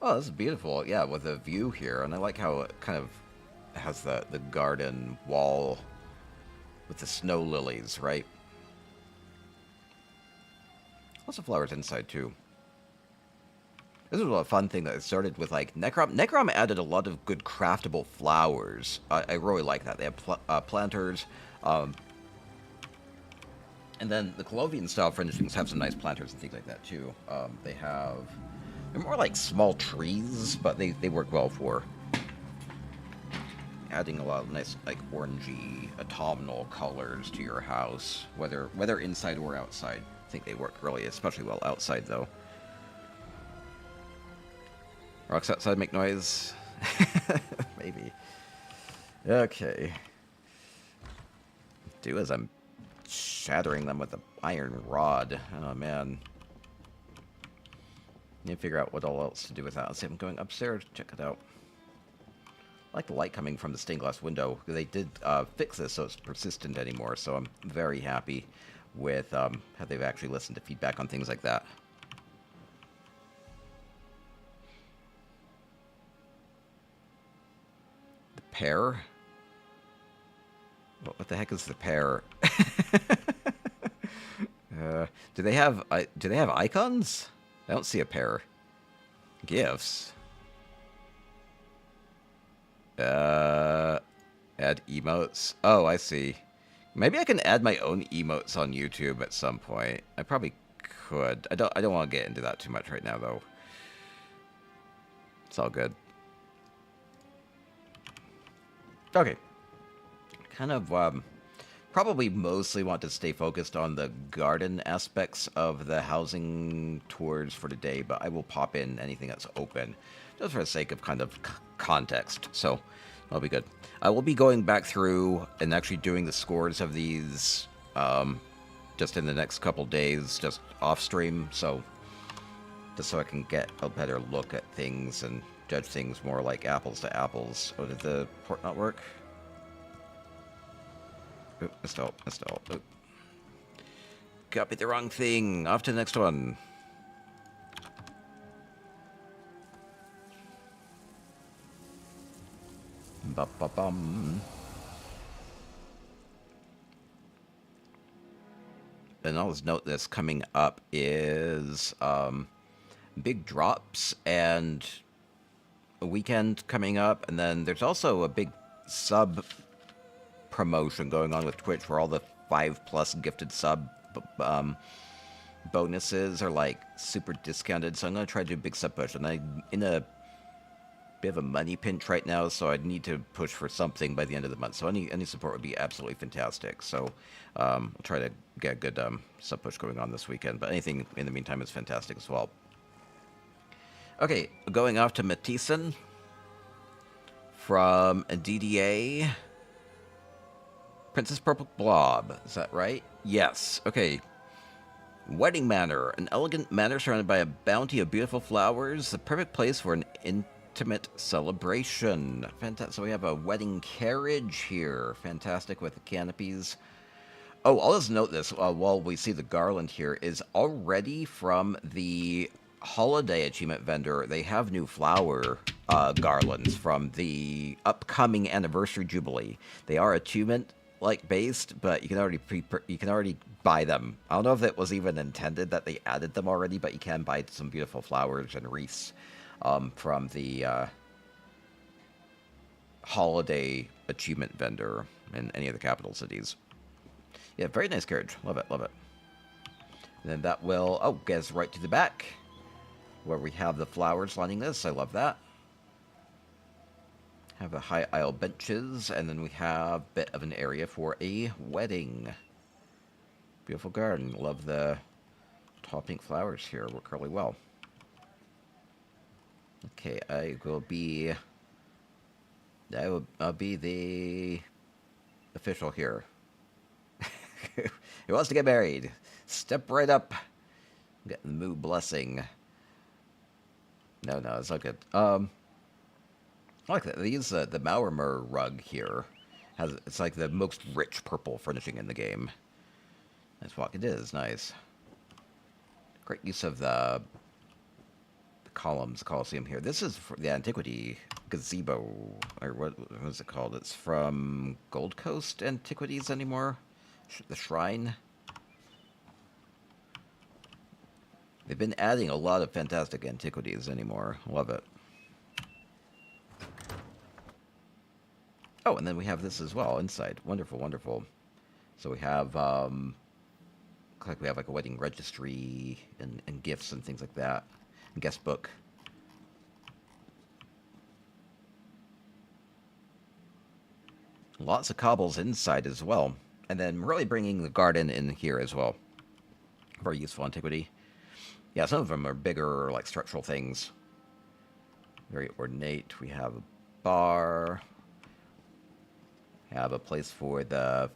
Oh, this is beautiful. Yeah, with a view here, and I like how it kind of has the garden wall with the snow lilies, right? Lots of flowers inside, too. This was a fun thing that I started with, like, Necrom. Necrom added a lot of good craftable flowers. I really like that. They have planters. And then the Colovian-style furnishings have some nice planters and things like that, too. They're more like small trees, but they work well for adding a lot of nice, like, orangey, autumnal colors to your house, whether inside or outside. I think they work really especially well outside, though. Rocks outside make noise? Maybe. Okay. Do as I'm shattering them with an iron rod. Oh, man. Need to figure out what all else to do with that. Let's see, I'm going upstairs. Check it out. I like the light coming from the stained glass window. They did fix this so it's persistent anymore, so I'm very happy with how they've actually listened to feedback on things like that. The pear? What the heck is the pear? Do they have icons? I don't see a pear. Gifts. Add emotes. Oh, I see. Maybe I can add my own emotes on YouTube at some point. I probably could. I don't want to get into that too much right now, though. It's all good. Okay. Kind of, probably mostly want to stay focused on the garden aspects of the housing tours for today, but I will pop in anything that's open, just for the sake of kind of context. So, that'll be good. I will be going back through and actually doing the scores of these just in the next couple days, just off stream, so just so I can get a better look at things and judge things more like apples to apples. Oh, did the port not work? Oh, missed out. Oh. Copied the wrong thing. Off to the next one. Ba-ba-bum. And I'll just note this coming up is big drops and a weekend coming up, and then there's also a big sub promotion going on with Twitch where all the 5+ gifted sub bonuses are like super discounted, so I'm going to try to do a big sub push, and I'm in a bit of a money pinch right now, so I need to push for something by the end of the month, so any support would be absolutely fantastic. So I'll try to get a good sub push going on this weekend, but anything in the meantime is fantastic as well. Okay, going off to Matheson from DDA. Princess Purple Blob, is that right? Yes. Okay. Wedding Manor, an elegant manor surrounded by a bounty of beautiful flowers, the perfect place for an ultimate celebration. Fantastic. So we have a wedding carriage here. Fantastic with the canopies. Oh, I'll just note this while we see the garland here is already from the holiday achievement vendor. They have new flower garlands from the upcoming anniversary jubilee. They are achievement like based, but you can already buy them. I don't know if it was even intended that they added them already, but you can buy some beautiful flowers and wreaths from the holiday achievement vendor in any of the capital cities. Yeah, very nice carriage. Love it, love it. And then that will, get us right to the back, where we have the flowers lining this. I love that. Have the high aisle benches, and then we have a bit of an area for a wedding. Beautiful garden. Love the tall pink flowers here. Work really well. Okay, I'll be the official here. Who wants to get married? Step right up. Get the moo blessing. No, it's not good. I like that. They use the Maurimer rug here. It's like the most rich purple furnishing in the game. That's what it is. Nice. Great use of the columns, Colosseum here. This is for the Antiquity Gazebo, or what is it called? It's from Gold Coast Antiquities anymore? The Shrine. They've been adding a lot of fantastic antiquities anymore. Love it. Oh, and then we have this as well inside. Wonderful, wonderful. So we have, looks like we have like a wedding registry and gifts and things like that. And guest book. Lots of cobbles inside as well. And then really bringing the garden in here as well. Very useful antiquity. Yeah, some of them are bigger, like structural things. Very ornate. We have a bar. Have a place for the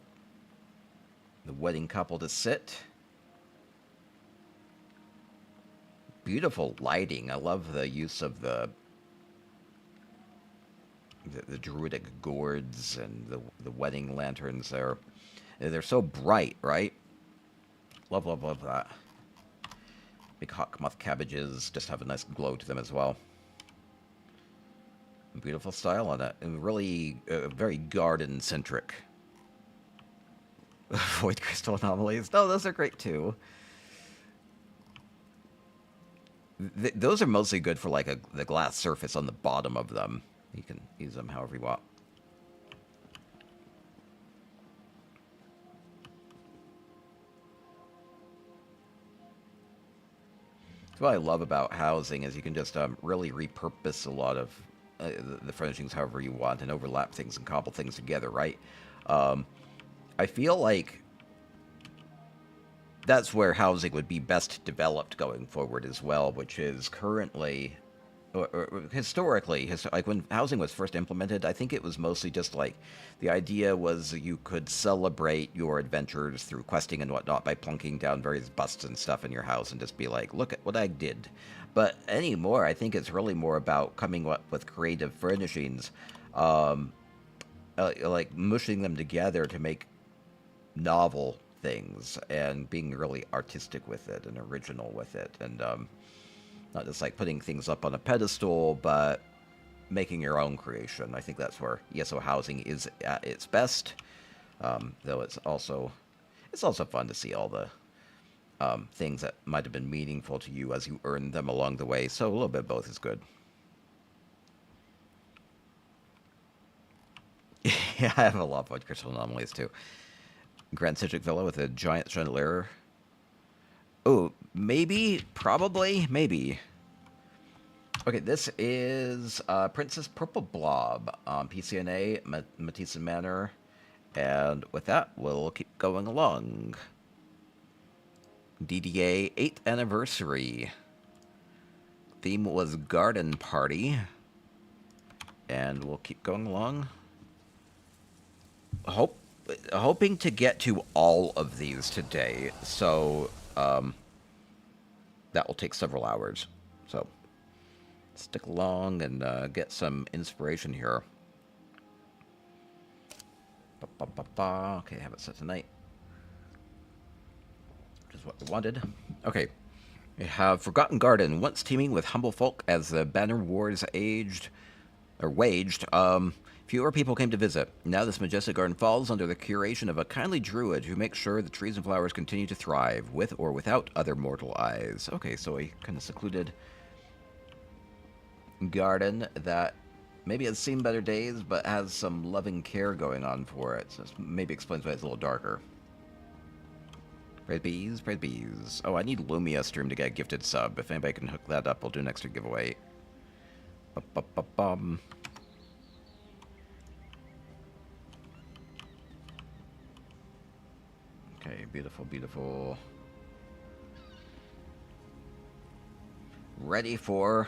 wedding couple to sit. Beautiful lighting. I love the use of the druidic gourds and the wedding lanterns there. They're so bright, right? Love, love, love that. Big hawkmoth cabbages just have a nice glow to them as well. Beautiful style on it, and really very garden-centric. Void crystal anomalies. No, those are great too. Those are mostly good for like the glass surface on the bottom of them. You can use them however you want. That's what I love about housing is you can just really repurpose a lot of the furnishings however you want and overlap things and cobble things together, right? I feel like that's where housing would be best developed going forward as well, which is currently, or historically, like when housing was first implemented, I think it was mostly just like the idea was you could celebrate your adventures through questing and whatnot by plunking down various busts and stuff in your house and just be like, look at what I did. But anymore, I think it's really more about coming up with creative furnishings, like mushing them together to make novel things and being really artistic with it and original with it, and not just like putting things up on a pedestal, but making your own creation. I think that's where ESO housing is at its best. Though it's also fun to see all the things that might have been meaningful to you as you earn them along the way. So a little bit of both is good. Yeah, I have a lot of Void Crystal anomalies too. Grand Citric Villa with a giant chandelier. Oh, maybe, probably, maybe. Okay, this is Princess Purple Blob on PCNA, Matisse Manor. And with that, we'll keep going along. DDA 8th anniversary. Theme was Garden Party. And we'll keep going along. Hoping to get to all of these today, so that will take several hours. So stick along and get some inspiration here. Okay, have it set tonight. Which is what we wanted. Okay. We have Forgotten Garden, once teeming with humble folk as the Banner Wars waged. Fewer people came to visit. Now this majestic garden falls under the curation of a kindly druid who makes sure the trees and flowers continue to thrive, with or without other mortal eyes. Okay, so a kind of secluded garden that maybe has seen better days, but has some loving care going on for it. So this maybe explains why it's a little darker. Praise bees, praise bees. Oh, I need Lumia stream to get a gifted sub. If anybody can hook that up, we'll do an extra giveaway. Ba-ba-ba-bum. Okay, beautiful, beautiful. Ready for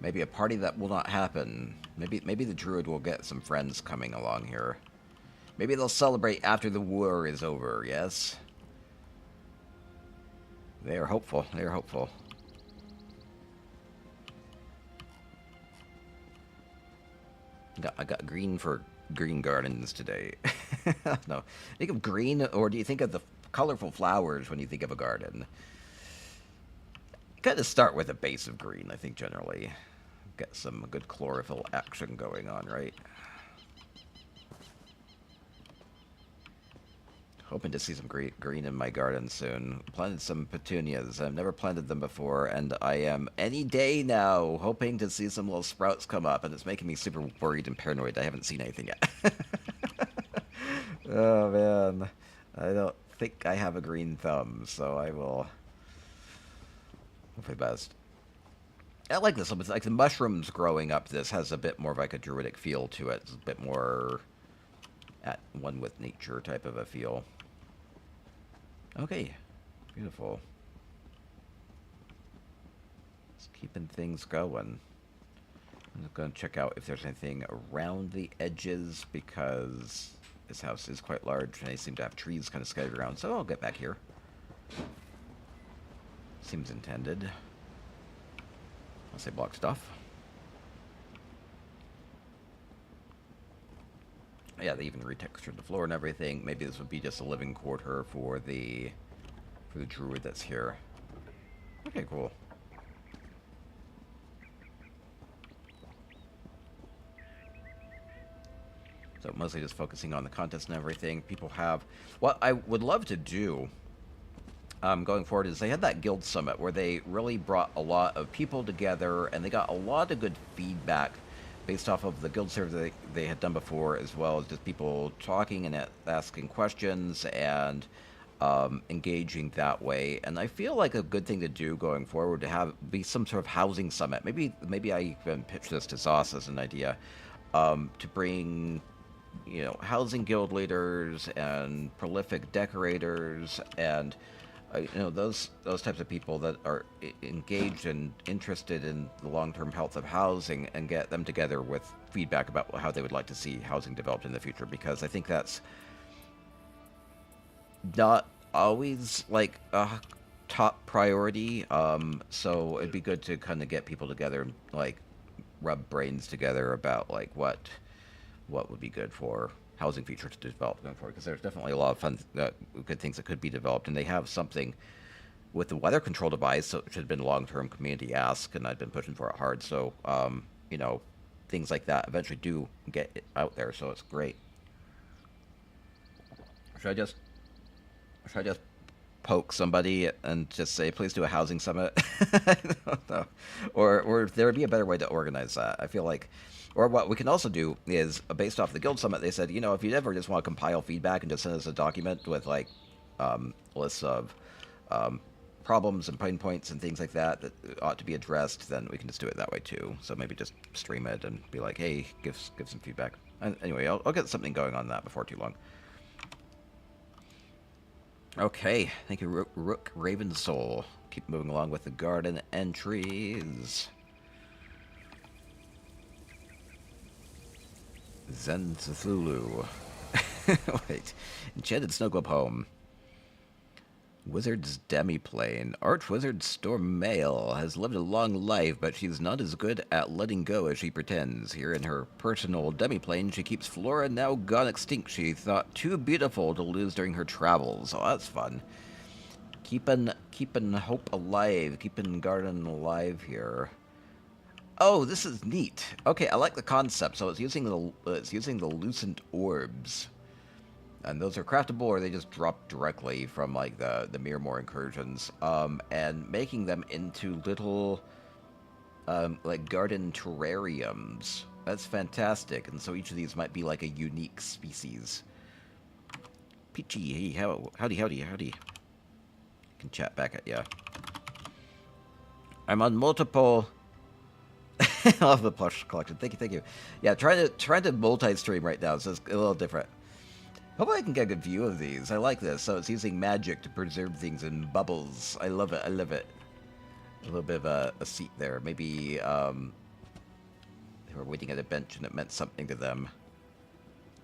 maybe a party that will not happen. Maybe the druid will get some friends coming along here. Maybe they'll celebrate after the war is over, yes? They are hopeful. They are hopeful. I got green for green gardens today. No. Think of green, or do you think of the colorful flowers when you think of a garden? You gotta start with a base of green, I think, generally. Get some good chlorophyll action going on, right? Hoping to see some green in my garden soon. Planted some petunias. I've never planted them before, and I am any day now hoping to see some little sprouts come up, and it's making me super worried and paranoid. I haven't seen anything yet. Oh, man. I don't think I have a green thumb, so I will hope for the best. I like this one. It's like the mushrooms growing up. This has a bit more of like a druidic feel to it. It's a bit more at one with nature type of a feel. Okay, beautiful. Just keeping things going. I'm just going to check out if there's anything around the edges, because this house is quite large and they seem to have trees kind of scattered around, so I'll get back here. Seems intended. I'll say block stuff. Yeah, they even retextured the floor and everything. Maybe this would be just a living quarter for the druid that's here. Okay, cool. So mostly just focusing on the contest and everything. People have... What I would love to do going forward is they had that guild summit where they really brought a lot of people together and they got a lot of good feedback based off of the guild survey they had done before, as well as just people talking and asking questions and engaging that way. And I feel like a good thing to do going forward to be some sort of housing summit. Maybe I even pitch this to Sauce as an idea, to bring, you know, housing guild leaders and prolific decorators and you know, those types of people that are engaged and interested in the long-term health of housing, and get them together with feedback about how they would like to see housing developed in the future, because I think that's not always like a top priority. So it'd be good to kind of get people together and like rub brains together about like what would be good for housing features to develop going forward, because there's definitely a lot of fun, good things that could be developed, and they have something with the weather control device, so it should have been long-term community ask, and I've been pushing for it hard. So, you know, things like that eventually do get it out there, so it's great. Should I just poke somebody and just say, please do a housing summit? I don't know. Or there would be a better way to organize that. I feel like... Or what we can also do is, based off the Guild Summit, they said, you know, if you ever just want to compile feedback and just send us a document with, like, lists of problems and pain points and things like that that ought to be addressed, then we can just do it that way, too. So maybe just stream it and be like, hey, give some feedback. And anyway, I'll get something going on that before too long. Okay, thank you, Rook Raven Soul. Keep moving along with the garden entries. Zen Cthulhu. Wait. Enchanted Snow Globe Home. Wizard's demiplane. Archwizard Storm Mail has lived a long life, but she's not as good at letting go as she pretends. Here in her personal demiplane, she keeps Flora, now gone extinct, she thought too beautiful to lose during her travels. Oh, that's fun. Keeping hope alive, keeping garden alive here. Oh, this is neat. Okay, I like the concept. So it's using the lucent orbs. And those are craftable, or they just drop directly from like the Miramore incursions, and making them into little like garden terrariums. That's fantastic. And so each of these might be like a unique species. Peachy, hey, howdy. I can chat back at ya. I'm on multiple. I love the plush collection. Thank you. Yeah, trying to multi-stream right now, so it's a little different. Hopefully I can get a good view of these. I like this. So it's using magic to preserve things in bubbles. I love it. A little bit of a seat there. Maybe they were waiting at a bench and it meant something to them.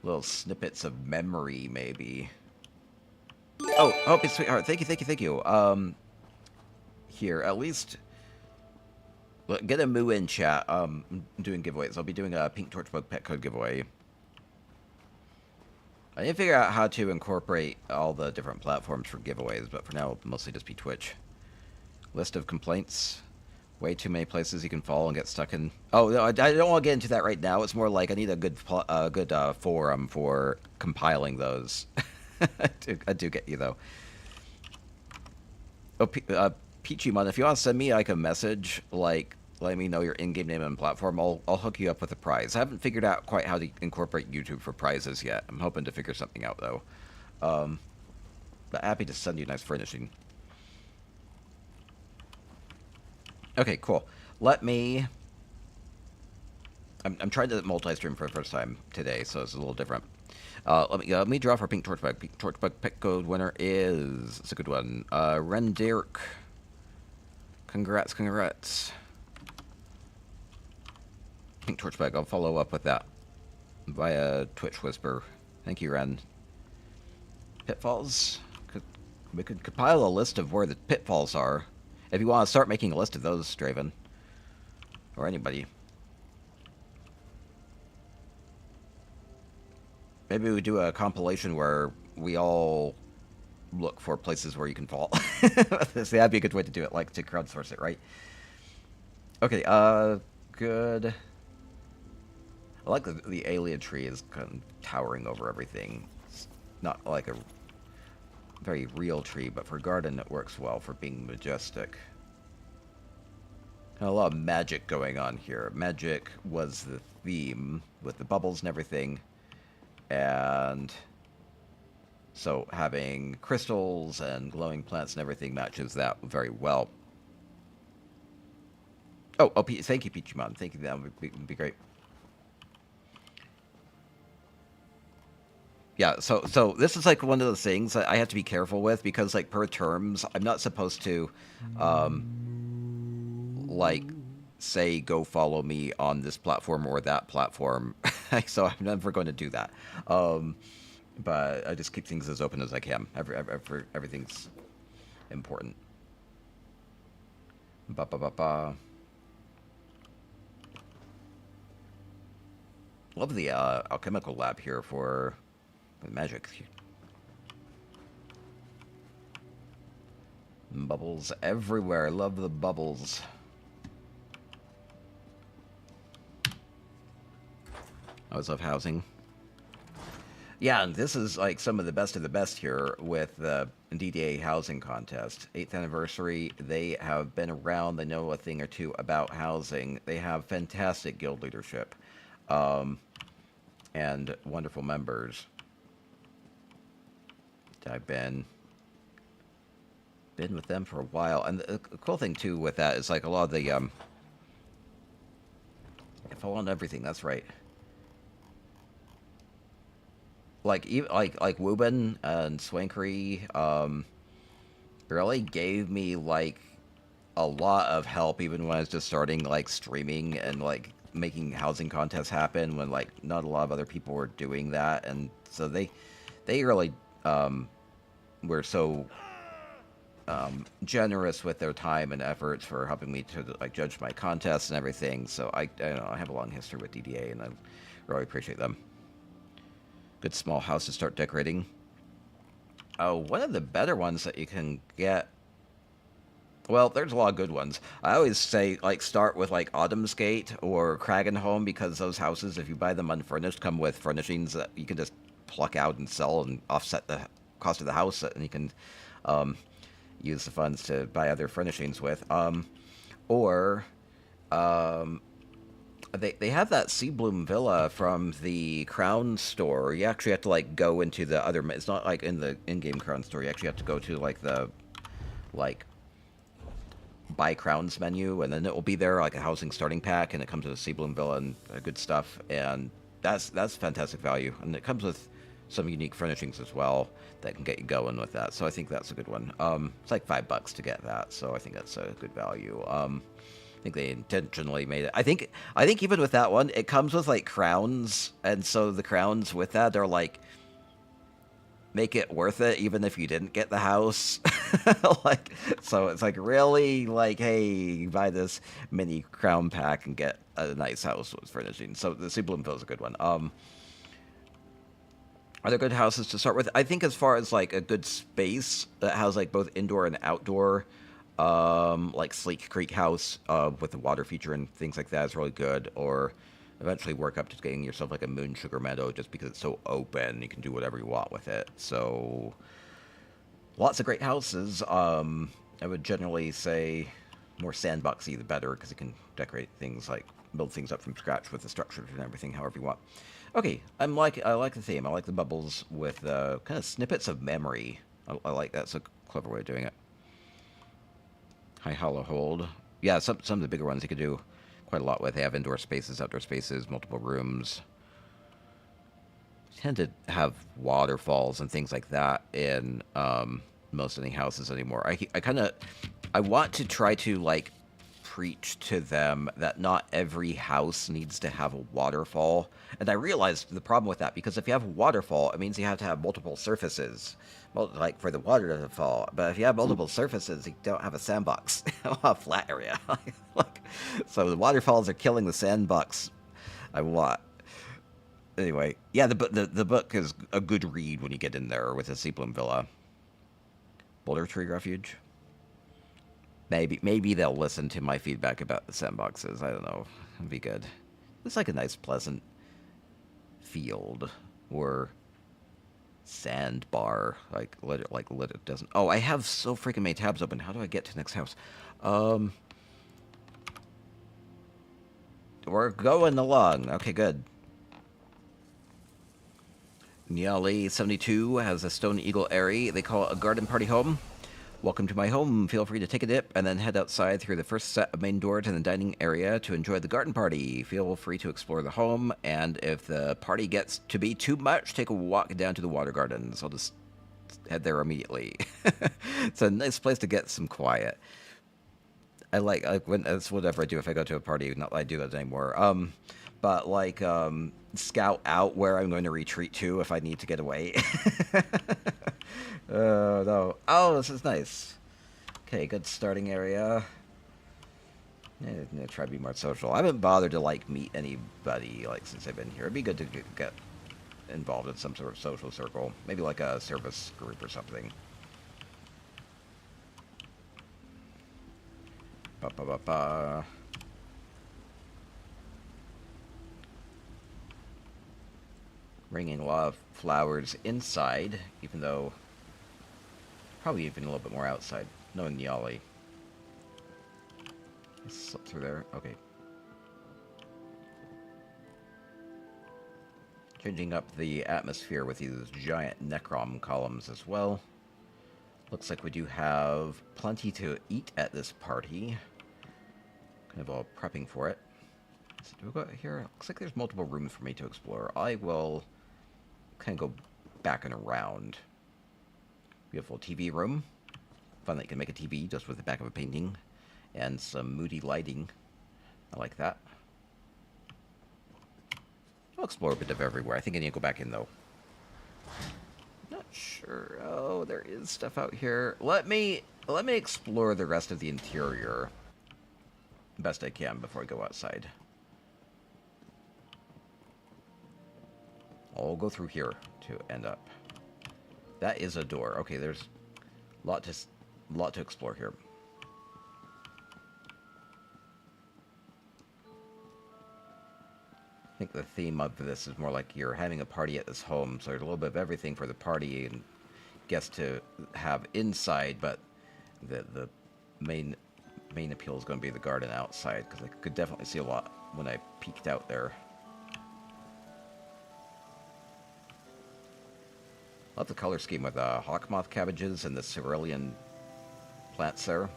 Little snippets of memory, maybe. Oh, Hope it's sweetheart. Thank you. Here, at least get a moo in chat. I'm doing giveaways. I'll be doing a Pink Torchbug pet code giveaway. I need to figure out how to incorporate all the different platforms for giveaways, but for now, it'll mostly just be Twitch. List of complaints. Way too many places you can fall and get stuck in. Oh, no, I don't want to get into that right now. It's more like I need a good forum for compiling those. I do get you, though. Oh, Peachymon, if you want to send me like a message, like, let me know your in-game name and platform, I'll hook you up with a prize. I haven't figured out quite how to incorporate YouTube for prizes yet. I'm hoping to figure something out, though. But happy to send you nice furnishing. Okay, cool. Let me... I'm trying to multi-stream for the first time today, so it's a little different. Let me draw for Pink Torchbug. Pink Torchbug pet code winner is... It's a good one. Rendirk. Congrats. Pink Torchbug, I'll follow up with that via Twitch Whisper. Thank you, Ren. Pitfalls? We could compile a list of where the pitfalls are. If you want to start making a list of those, Straven. Or anybody. Maybe we do a compilation where we all look for places where you can fall. See, that'd be a good way to do it, like to crowdsource it, right? Okay, good. I like the alien tree is kind of towering over everything. It's not like a very real tree, but for garden it works well for being majestic. And a lot of magic going on here. Magic was the theme with the bubbles and everything. And so having crystals and glowing plants and everything matches that very well. Oh, thank you, Peachymon. Thank you. That would be great. Yeah, so this is like one of those things that I have to be careful with because, like, per terms, I'm not supposed to, like, say, go follow me on this platform or that platform. So I'm never going to do that. But I just keep things as open as I can. Everything's important. Love the alchemical lab here for magic. Bubbles everywhere. Love the bubbles. I always love housing. Yeah, and this is like some of the best here with the DDA housing contest. 8th anniversary. They have been around. They know a thing or two about housing. They have fantastic guild leadership. And wonderful members. I've been with them for a while, and the cool thing too with that is like a lot of the I fall on everything. That's right. Like Wooben and Swankery, really gave me like a lot of help even when I was just starting like streaming and like making housing contests happen when like not a lot of other people were doing that, and so they really were so generous with their time and efforts for helping me to like judge my contests and everything. So I don't know, I have a long history with DDA, and I really appreciate them. Good small house to start decorating. Oh, one of the better ones that you can get. Well, there's a lot of good ones. I always say, like, start with, like, Autumn's Gate or Kragenholm, because those houses, if you buy them unfurnished, come with furnishings that you can just pluck out and sell and offset the cost of the house, and you can use the funds to buy other furnishings with. Or they have that Seabloom Villa from the Crown store. You actually have to, like, go into the other... It's not, like, in the in-game Crown store. You actually have to go to, like, the... like... buy crowns menu, and then it will be there like a housing starting pack, and it comes with a Seabloom Villa and good stuff, and that's fantastic value, and it comes with some unique furnishings as well that can get you going with that. So I think that's a good one. It's like $5 to get that, so I think that's a good value. I think they intentionally made it. I think even with that one, it comes with like crowns, and so the crowns with that are like make it worth it even if you didn't get the house. Like, so it's like really like, hey, you buy this mini crown pack and get a nice house with furnishing. So the Sea Bloomville is a good one. Are there good houses to start with? I think as far as like a good space that has like both indoor and outdoor, like Sleek Creek House with the water feature and things like that is really good. Or eventually work up to getting yourself like a Moon Sugar Meadow, just because it's so open, you can do whatever you want with it. So lots of great houses. I would generally say more sandboxy the better, because you can decorate things, like build things up from scratch with the structures and everything however you want. Okay, I like the theme. I like the bubbles with kind of snippets of memory. I like that's a clever way of doing it. High Hollow Hold. Yeah, some of the bigger ones you could do quite a lot with. They have indoor spaces, outdoor spaces, multiple rooms. Tend to have waterfalls and things like that in most any houses anymore. I want to try to like preach to them that not every house needs to have a waterfall. And I realized the problem with that, because if you have a waterfall, it means you have to have multiple surfaces, like for the water to fall. But if you have multiple surfaces, you don't have a sandbox, a flat area. Like, so the waterfalls are killing the sandbox I want. Anyway, yeah, the book is a good read when you get in there with the Seabloom Villa. Boulder Tree Refuge. Maybe they'll listen to my feedback about the sandboxes. I don't know. It'd be good. It's like a nice, pleasant field or sandbar. Like it doesn't. Oh, I have so freaking many tabs open. How do I get to the next house? We're going along. Okay, good. Nyali 72 has a Stone Eagle Aerie. They call it a garden party home. Welcome to my home. Feel free to take a dip and then head outside through the first set of main doors in the dining area to enjoy the garden party. Feel free to explore the home, and if the party gets to be too much, take a walk down to the water gardens. I'll just head there immediately. It's a nice place to get some quiet. I like when that's whatever I do if I go to a party. Not that I do that anymore. But like scout out where I'm going to retreat to if I need to get away. No. Oh, this is nice. Okay, good starting area. Yeah, try to be more social. I haven't bothered to like meet anybody like since I've been here. It'd be good to get involved in some sort of social circle, maybe like a service group or something. Ba-ba-ba-ba. Bringing a lot of flowers inside, even though probably even a little bit more outside. Knowing Nyali. Slip through there. Okay. Changing up the atmosphere with these giant Necrom columns as well. Looks like we do have plenty to eat at this party. Kind of all prepping for it. So do we go here? Looks like there's multiple rooms for me to explore. I will kind of go back and around. Beautiful TV room. Fun that you can make a TV just with the back of a painting. And some moody lighting. I like that. I'll explore a bit of everywhere. I think I need to go back in, though. Not sure. Oh, there is stuff out here. Let me let me explore the rest of the interior best I can before I go outside. I'll go through here to end up. That is a door. Okay, there's a lot to explore here. I think the theme of this is more like you're having a party at this home, so there's a little bit of everything for the party and guests to have inside, but the main appeal is going to be the garden outside, because I could definitely see a lot when I peeked out there. Love the color scheme with the hawkmoth cabbages and the cerulean plants there.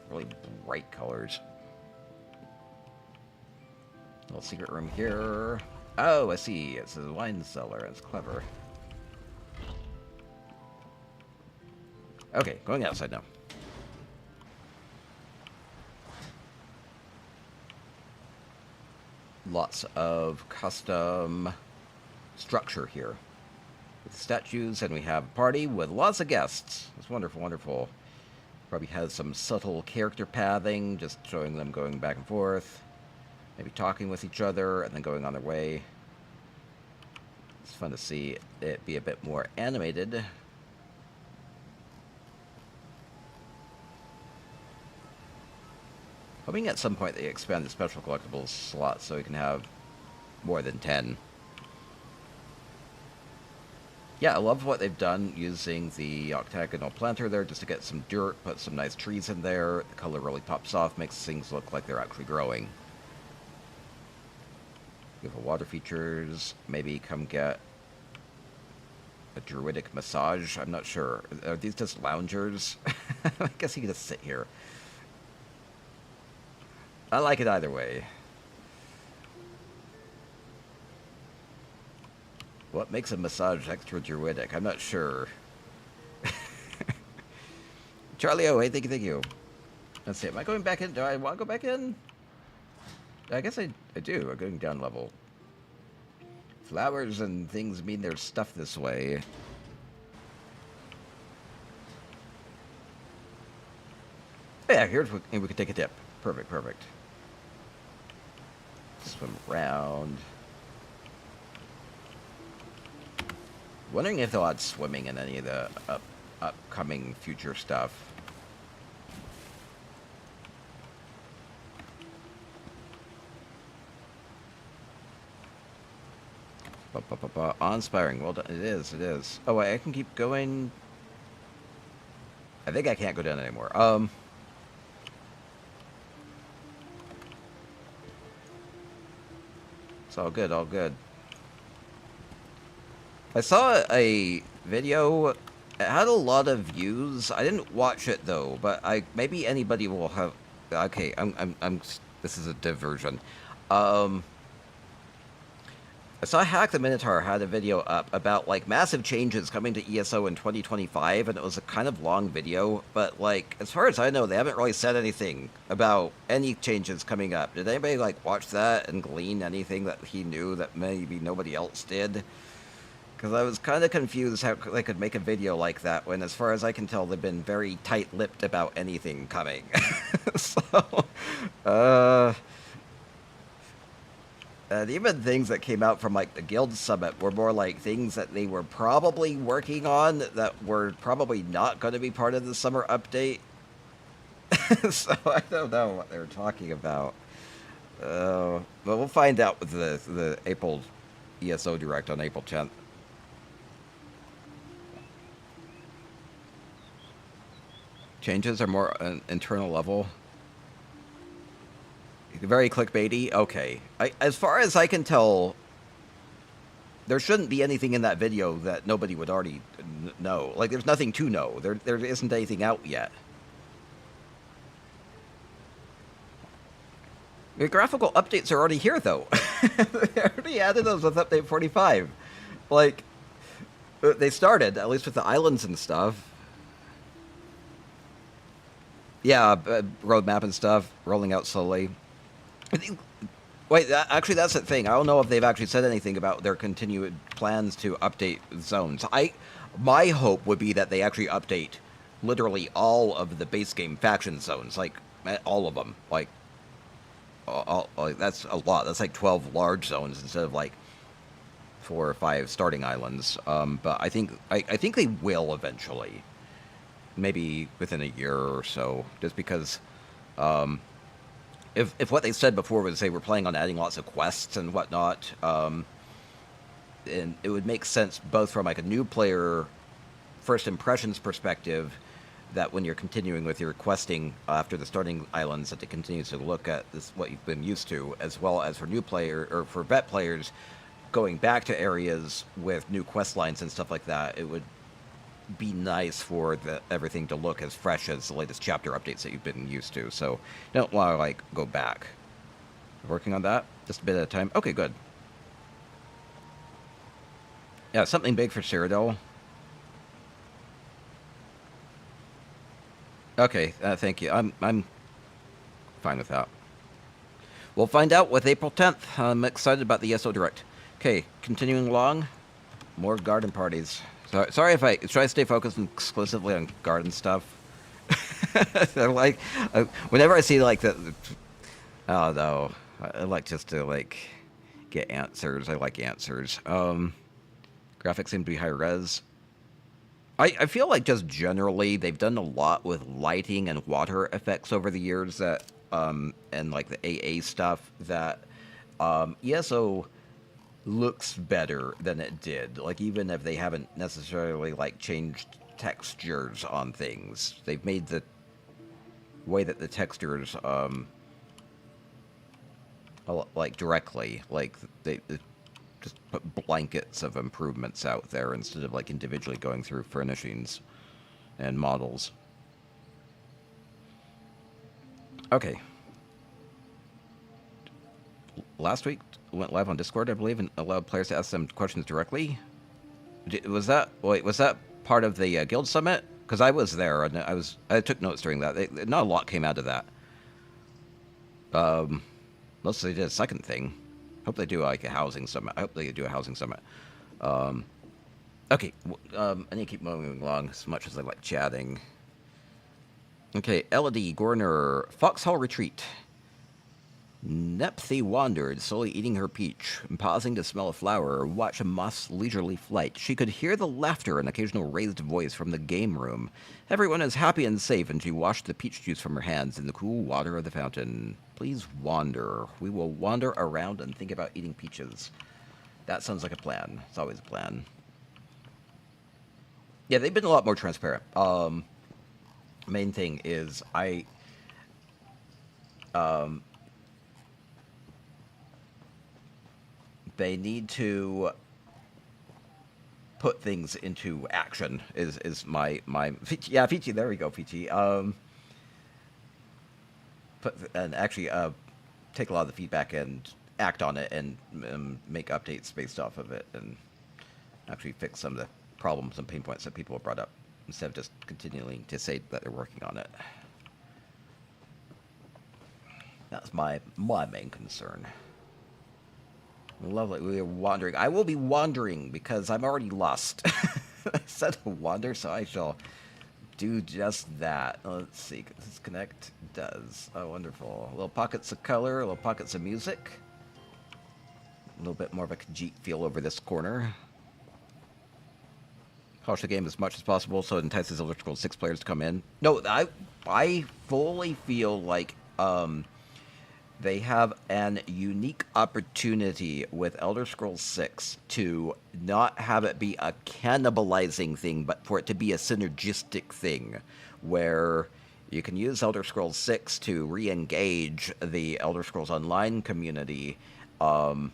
Really bright colors. Little secret room here. Oh, I see. It's a wine cellar. It's clever. Okay, going outside now. Lots of custom structure here with statues, and we have a party with lots of guests. It's wonderful, wonderful. Probably has some subtle character pathing, just showing them going back and forth, maybe talking with each other, and then going on their way. It's fun to see it be a bit more animated. Hoping at some point they expand the special collectibles slot so we can have more than 10. Yeah, I love what they've done using the octagonal planter there just to get some dirt, put some nice trees in there. The color really pops off, makes things look like they're actually growing. Beautiful water features. Maybe come get a druidic massage. I'm not sure. Are these just loungers? I guess you can just sit here. I like it either way. What makes a massage extra druidic? I'm not sure. Charlie, oh, hey, thank you. Let's see, am I going back in? Do I want to go back in? I guess I do. I'm going down level. Flowers and things mean there's stuff this way. Yeah, here's what, and we can take a dip. Perfect, perfect. Swim around. Wondering if they'll add swimming in any of the upcoming future stuff. Awe-inspiring. Well done. It is, it is. Oh, wait, I can keep going. I think I can't go down anymore. It's all good, all good. I saw a video. It had a lot of views. I didn't watch it though, but maybe anybody will have. Okay, this is a diversion. I saw Hack the Minotaur had a video up about like massive changes coming to ESO in 2025, and it was a kind of long video. But like, as far as I know, they haven't really said anything about any changes coming up. Did anybody like watch that and glean anything that he knew that maybe nobody else did? Because I was kind of confused how they could make a video like that when, as far as I can tell, they've been very tight-lipped about anything coming. Even things that came out from, like, the Guild Summit were more like things that they were probably working on that were probably not going to be part of the summer update. So I don't know what they were talking about. But we'll find out with the April ESO Direct on April 10th. Changes are more internal level. Very clickbaity. Okay. As far as I can tell, there shouldn't be anything in that video that nobody would already know. Like, there's nothing to know. There isn't anything out yet. The graphical updates are already here, though. They already added those with update 45. Like, they started, at least with the islands and stuff. Yeah, roadmap and stuff, rolling out slowly. I think, wait, actually, that's the thing. I don't know if they've actually said anything about their continued plans to update zones. My hope would be that they actually update literally all of the base game faction zones, like all of them. Like that's a lot. That's like 12 large zones instead of like 4 or 5 starting islands. But I think they will eventually, maybe within a year or so, just because if what they said before was they were planning on adding lots of quests and whatnot, and it would make sense both from like a new player first impressions perspective, that when you're continuing with your questing after the starting islands, that it continues to look at this what you've been used to, as well as for new player or for vet players going back to areas with new quest lines and stuff like that. It would be nice for everything to look as fresh as the latest chapter updates that you've been used to. So don't want to like go back. Working on that just a bit at a time. Okay, good. Yeah, something big for Cyrodiil. Okay, thank you. I'm fine with that. We'll find out with April 10th. I'm excited about the ESO Direct. Okay, continuing along. More garden parties. Sorry if I try to stay focused exclusively on garden stuff. Like, whenever I see like that, oh no, I like just to like get answers. I like answers. Graphics seem to be high res. I feel like just generally they've done a lot with lighting and water effects over the years that and like the AA stuff that ESO looks better than it did. Like even if they haven't necessarily like changed textures on things, they've made the way that the textures like directly like they just put blankets of improvements out there instead of like individually going through furnishings and models. Okay. Last week went live on Discord, I believe, and allowed players to ask them questions directly. Was that part of the guild summit? Because I was there and I took notes during that. Not a lot came out of that. Unless they did a second thing. Hope they do like a housing summit. I hope they do a housing summit. Okay, I need to keep moving along as much as I like chatting. Okay, Elodie Gorner, Foxhall Retreat. Nepthy wandered, slowly eating her peach, and pausing to smell a flower or watch a moth's leisurely flight. She could hear the laughter and occasional raised voice from the game room. Everyone is happy and safe, and she washed the peach juice from her hands in the cool water of the fountain. Please wander. We will wander around and think about eating peaches. That sounds like a plan. It's always a plan. Yeah, they've been a lot more transparent. Main thing is they need to put things into action is my yeah, Peachy, there we go, Peachy. Actually take a lot of the feedback and act on it and make updates based off of it and actually fix some of the problems and pain points that people have brought up instead of just continuing to say that they're working on it. That's my main concern. Lovely. We are wandering. I will be wandering because I'm already lost. I said to wander, so I shall do just that. Let's see. This connect does. Oh, wonderful. Little pockets of color, little pockets of music. A little bit more of a Khajiit feel over this corner. Polish the game as much as possible so it entices Elder Scrolls 6 players to come in. No, I fully feel like they have an unique opportunity with Elder Scrolls 6 to not have it be a cannibalizing thing, but for it to be a synergistic thing, where you can use Elder Scrolls 6 to re-engage the Elder Scrolls Online community, and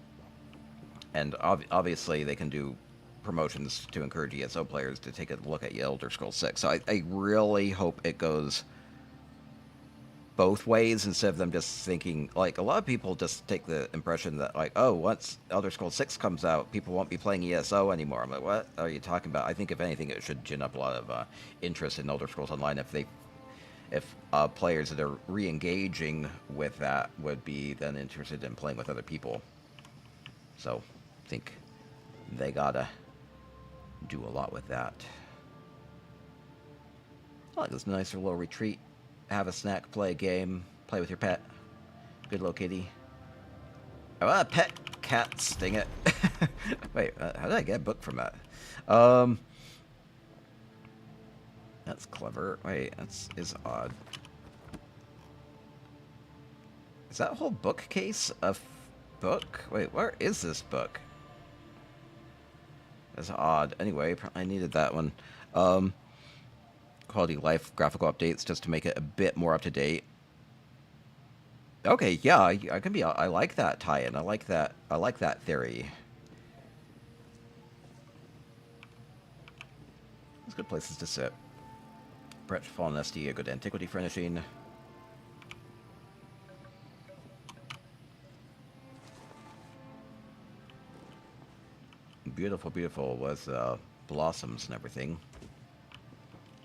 obviously they can do promotions to encourage ESO players to take a look at Elder Scrolls 6. So I really hope it goes both ways instead of them just thinking, like, a lot of people just take the impression that, like, oh, once Elder Scrolls 6 comes out, people won't be playing ESO anymore. I'm like, what are you talking about? I think, if anything, it should gin up a lot of interest in Elder Scrolls Online if players that are re-engaging with that would be then interested in playing with other people. So, I think they gotta do a lot with that. I like this nice little retreat. Have a snack, play a game, play with your pet. Good little kitty. I want a pet cat, sting it. Wait, how did I get a book from that? That's clever. Wait, is odd. Is that whole bookcase a book? Wait, where is this book? That's odd. Anyway, I needed that one. Quality of life graphical updates just to make it a bit more up to date. Okay, yeah, I can be. I like that tie-in. I like that. I like that theory. There's good places to sit. Perhaps fallen SD, a good antiquity furnishing. Beautiful, beautiful with blossoms and everything.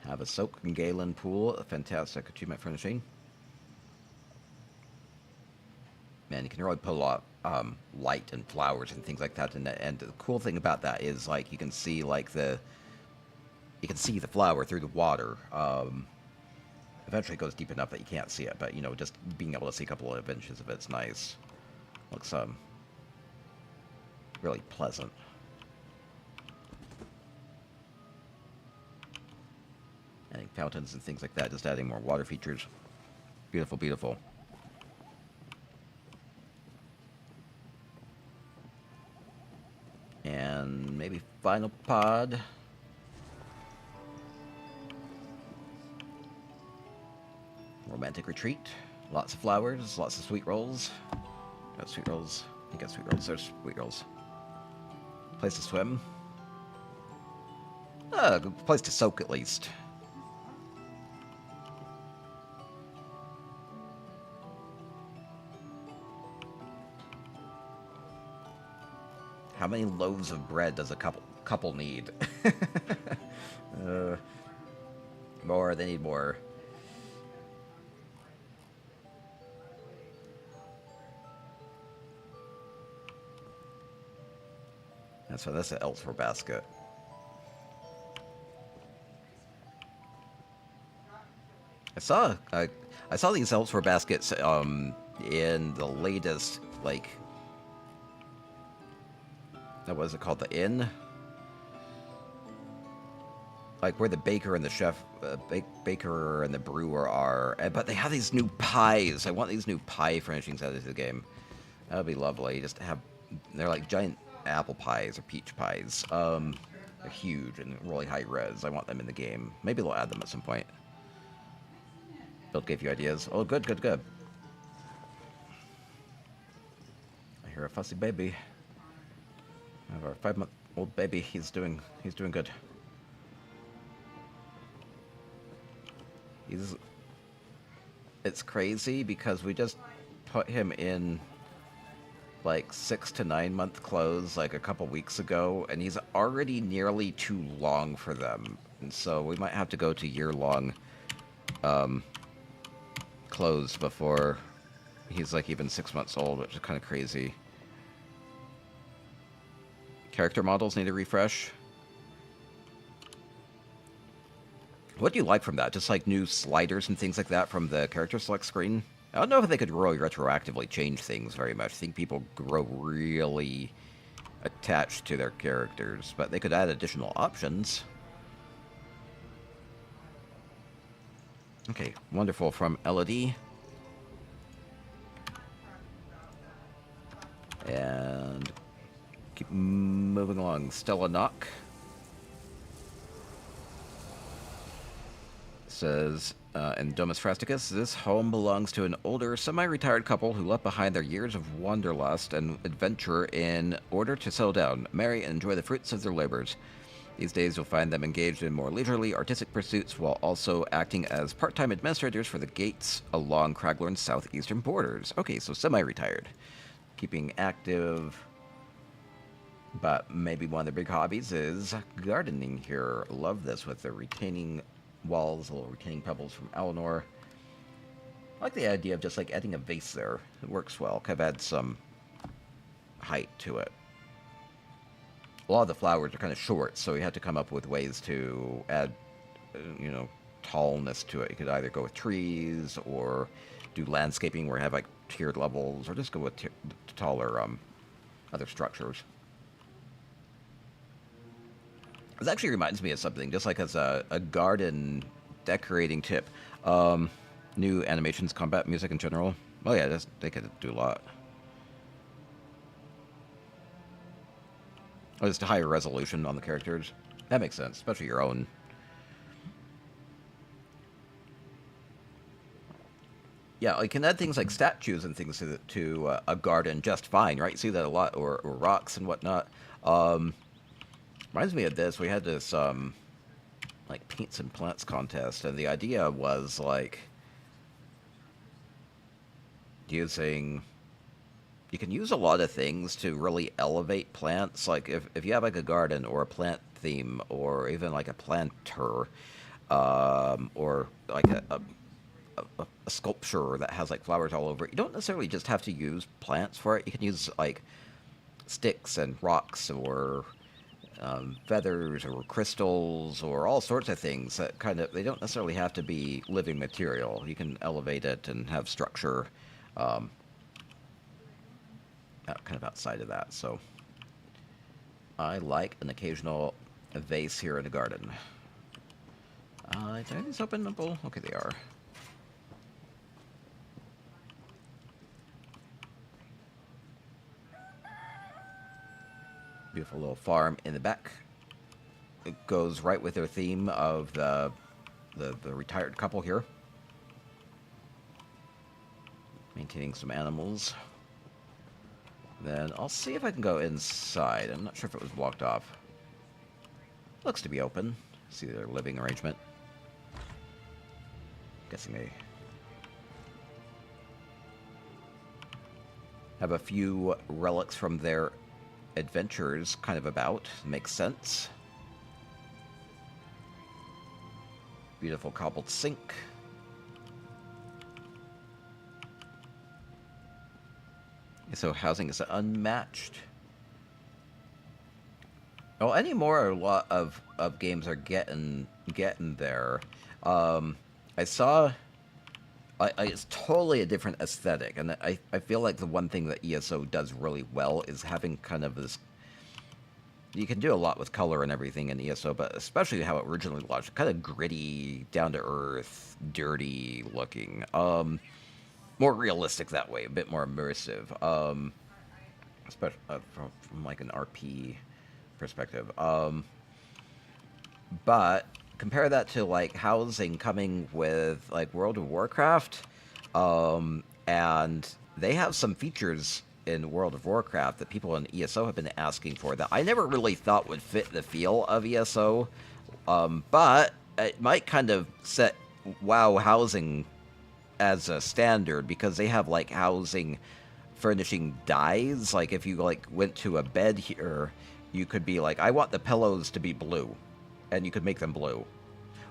Have a soak and Galen pool, a fantastic achievement furnishing. Man, you can really put a lot light and flowers and things like that. And the cool thing about that is like you can see like the flower through the water. Eventually it goes deep enough that you can't see it, but you know, just being able to see a couple of inches of it's nice. Looks really pleasant. Adding fountains and things like that, just adding more water features. Beautiful, beautiful. And maybe final pod. Romantic retreat. Lots of flowers, lots of sweet rolls. Got sweet rolls. You got sweet rolls. There's sweet rolls. Place to swim. A good place to soak at least. How many loaves of bread does a couple need? More. They need more. That's an elsewhere basket. I saw these elsewhere baskets in the latest like. What was it called? The inn? Like where the baker and the chef, baker and the brewer are. But they have these new pies. I want these new pie furnishings added to the game. That would be lovely. Just to have, they're like giant apple pies or peach pies. They're huge and really high res. I want them in the game. Maybe they'll add them at some point. Bill gave you ideas. Oh, good, good, good. I hear a fussy baby. I have our 5-month-old baby. He's doing good. It's crazy because we just put him in like 6 to 9 month clothes like a couple weeks ago, and he's already nearly too long for them. And so we might have to go to year-long clothes before he's like even 6 months old, which is kind of crazy. Character models need a refresh. What do you like from that? Just like new sliders and things like that from the character select screen? I don't know if they could really retroactively change things very much. I think people grow really attached to their characters, but they could add additional options. Okay, wonderful from Elodie. And keep moving along. Stella Knock says, in Domus Frasticus, this home belongs to an older, semi-retired couple who left behind their years of wanderlust and adventure in order to settle down, marry, and enjoy the fruits of their labors. These days you'll find them engaged in more leisurely, artistic pursuits while also acting as part-time administrators for the gates along Craglorn's southeastern borders. Okay, so semi-retired. Keeping active, but maybe one of their big hobbies is gardening here. Love this with the retaining walls, little retaining pebbles from Eleanor. I like the idea of just like adding a vase there. It works well. Kind of add some height to it. a lot of the flowers are kind of short, so we had to come up with ways to add, you know, tallness to it. You could either go with trees or do landscaping where you have like tiered levels, or just go with taller other structures. This actually reminds me of something, just like as a garden decorating tip. New animations, combat music in general. Oh yeah, they could do a lot. Oh, just a higher resolution on the characters. That makes sense, especially your own. Yeah, you can add things like statues and things to a garden just fine, right? You see that a lot, or rocks and whatnot. Reminds me of this. We had this like paints and plants contest, and the idea was like using. You can use a lot of things to really elevate plants. Like if you have like a garden or a plant theme, or even like a planter, or like a sculpture that has like flowers all over it. You don't necessarily just have to use plants for it. You can use like sticks and rocks, or feathers, or crystals, or all sorts of things that kind of, they don't necessarily have to be living material. You can elevate it and have structure kind of outside of that. So I like an occasional vase here in the garden. Are these openable? Okay, they are. Beautiful little farm in the back. It goes right with their theme of the retired couple here. Maintaining some animals. Then I'll see if I can go inside. I'm not sure if it was blocked off. Looks to be open. See their living arrangement. Guessing they have a few relics from their adventures kind of about. Makes sense. Beautiful cobbled sink. So housing is unmatched. Oh, anymore, a lot of games are getting there. I saw... it's totally a different aesthetic, and I feel like the one thing that ESO does really well is having kind of this... You can do a lot with color and everything in ESO, but especially how it originally launched. Kind of gritty, down-to-earth, dirty looking. More realistic that way, a bit more immersive. Especially from like an RP perspective. But compare that to like housing coming with like World of Warcraft, and they have some features in World of Warcraft that people in ESO have been asking for that I never really thought would fit the feel of ESO, but it might kind of set WoW housing as a standard, because they have like housing furnishing dyes. Like if you like went to a bed here, you could be like, I want the pillows to be blue, and you could make them blue.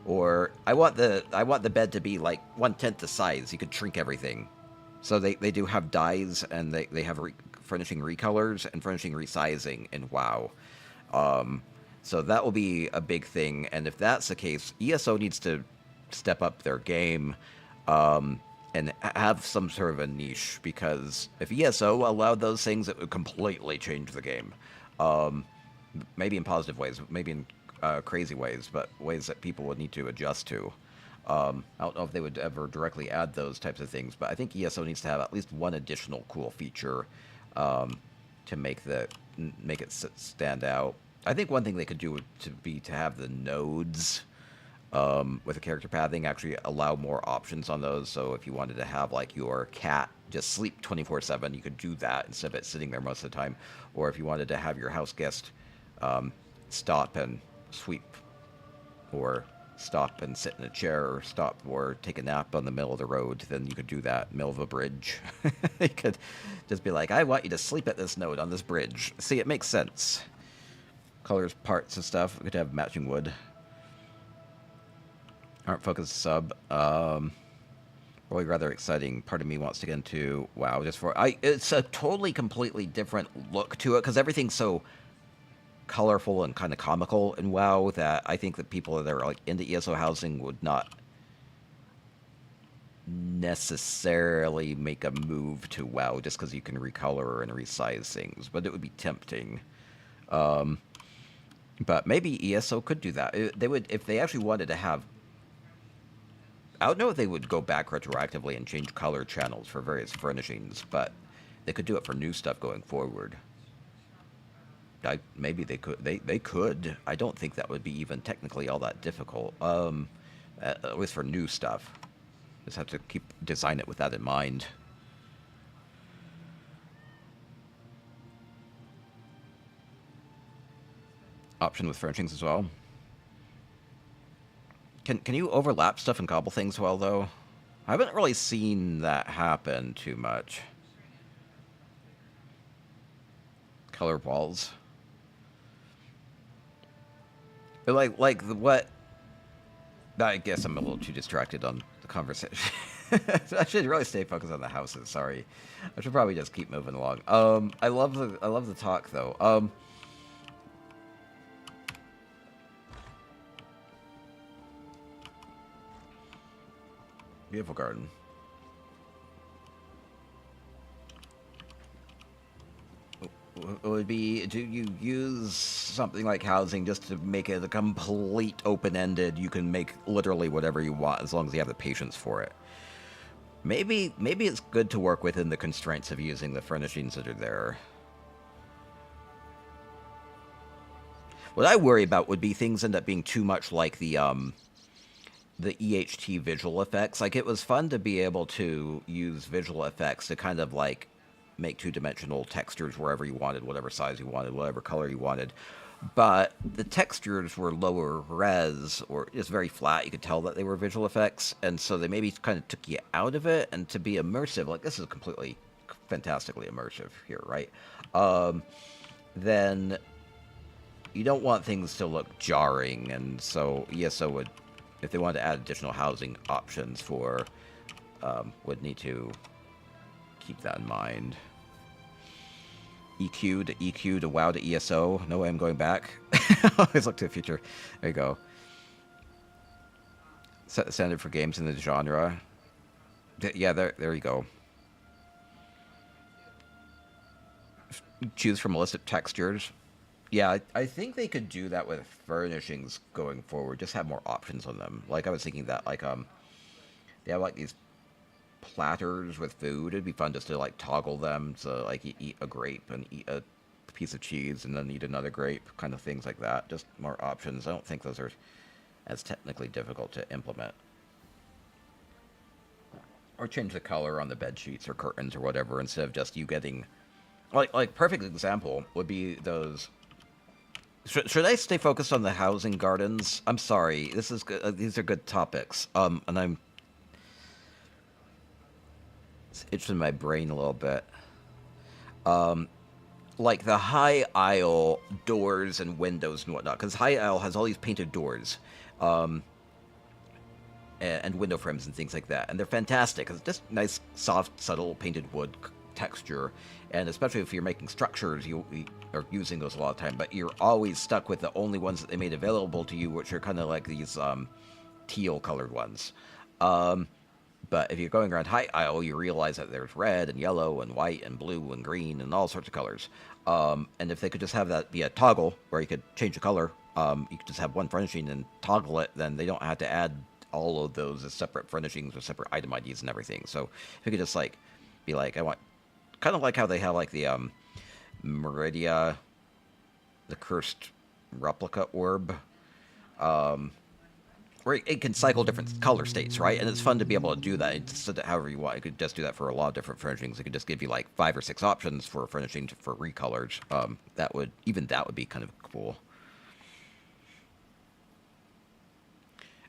Or I want the bed to be like 1/10 the size. You could shrink everything. So they do have dyes, and they have furnishing recolors and furnishing resizing in WoW. So that will be a big thing. And if that's the case, ESO needs to step up their game and have some sort of a niche, because if ESO allowed those things, it would completely change the game. Maybe in positive ways, maybe in crazy ways, but ways that people would need to adjust to. I don't know if they would ever directly add those types of things, but I think ESO needs to have at least one additional cool feature to make it stand out. I think one thing they could do would to have the nodes with the character pathing actually allow more options on those. So if you wanted to have like your cat just sleep 24/7, you could do that instead of it sitting there most of the time. Or if you wanted to have your house guest stop and sweep, or stop and sit in a chair, or stop or take a nap on the middle of the road, then you could do that middle of a bridge. You could just be like, I want you to sleep at this node on this bridge. See, it makes sense. Colors, parts, and stuff. We could have matching wood. Aren't focused sub. Really rather exciting. Part of me wants to get into WoW just for... it's a totally, completely different look to it, because everything's so colorful and kind of comical in WoW that I think that people that are like into ESO housing would not necessarily make a move to WoW just because you can recolor and resize things, but it would be tempting. But maybe ESO could do that. They would, if they actually wanted to have. I don't know if they would go back retroactively and change color channels for various furnishings, but they could do it for new stuff going forward. Maybe they could. They could. I don't think that would be even technically all that difficult. At least for new stuff. Just have to design it with that in mind. Option with furnishings as well. Can you overlap stuff and cobble things well, though? I haven't really seen that happen too much. Color walls. Like what? I guess I'm a little too distracted on the conversation. I should really stay focused on the houses. Sorry, I should probably just keep moving along. I love the talk though. Beautiful garden. Would be, do you use something like housing just to make it a complete open-ended, you can make literally whatever you want as long as you have the patience for it? Maybe it's good to work within the constraints of using the furnishings that are there. What I worry about would be things end up being too much like the EHT visual effects. Like, it was fun to be able to use visual effects to kind of like make two-dimensional textures wherever you wanted, whatever size you wanted, whatever color you wanted. But the textures were lower res, or just very flat. You could tell that they were visual effects, and so they maybe kind of took you out of it. And to be immersive, like this is completely, fantastically immersive here, right? Then you don't want things to look jarring, and so ESO would, if they wanted to add additional housing options for, would need to keep that in mind. EQ to WoW to ESO. No way I'm going back. Always look to the future. There you go. Set the standard for games in the genre. Yeah, there you go. Choose from a list of textures. Yeah, I think they could do that with furnishings going forward. Just have more options on them. Like, I was thinking that, like, they have, like, these platters with food. It'd be fun just to, like, toggle them. So, like, you eat a grape and eat a piece of cheese and then eat another grape. Kind of things like that. Just more options. I don't think those are as technically difficult to implement. Or change the color on the bed sheets or curtains or whatever instead of just you getting... Like perfect example would be those... Should I stay focused on the housing gardens? I'm sorry. This is good. These are good topics. And I'm... It's itching my brain a little bit. Like the high aisle doors and windows and whatnot. Because high aisle has all these painted doors. And window frames and things like that. And they're fantastic. It's just nice, soft, subtle painted wood texture. And especially if you're making structures, you are using those a lot of time. But you're always stuck with the only ones that they made available to you, which are kind of like these teal colored ones. But if you're going around high aisle, you realize that there's red and yellow and white and blue and green and all sorts of colors. And if they could just have that be a toggle where you could change the color, you could just have one furnishing and toggle it, then they don't have to add all of those as separate furnishings with separate item IDs and everything. So if you could just like be like, I want, kind of like how they have like the Meridia, the cursed replica orb, where it can cycle different color states, right? And it's fun to be able to do that. It's just however you want. You could just do that for a lot of different furnishings. It could just give you like 5 or 6 options for furnishing for recolors. That would be kind of cool.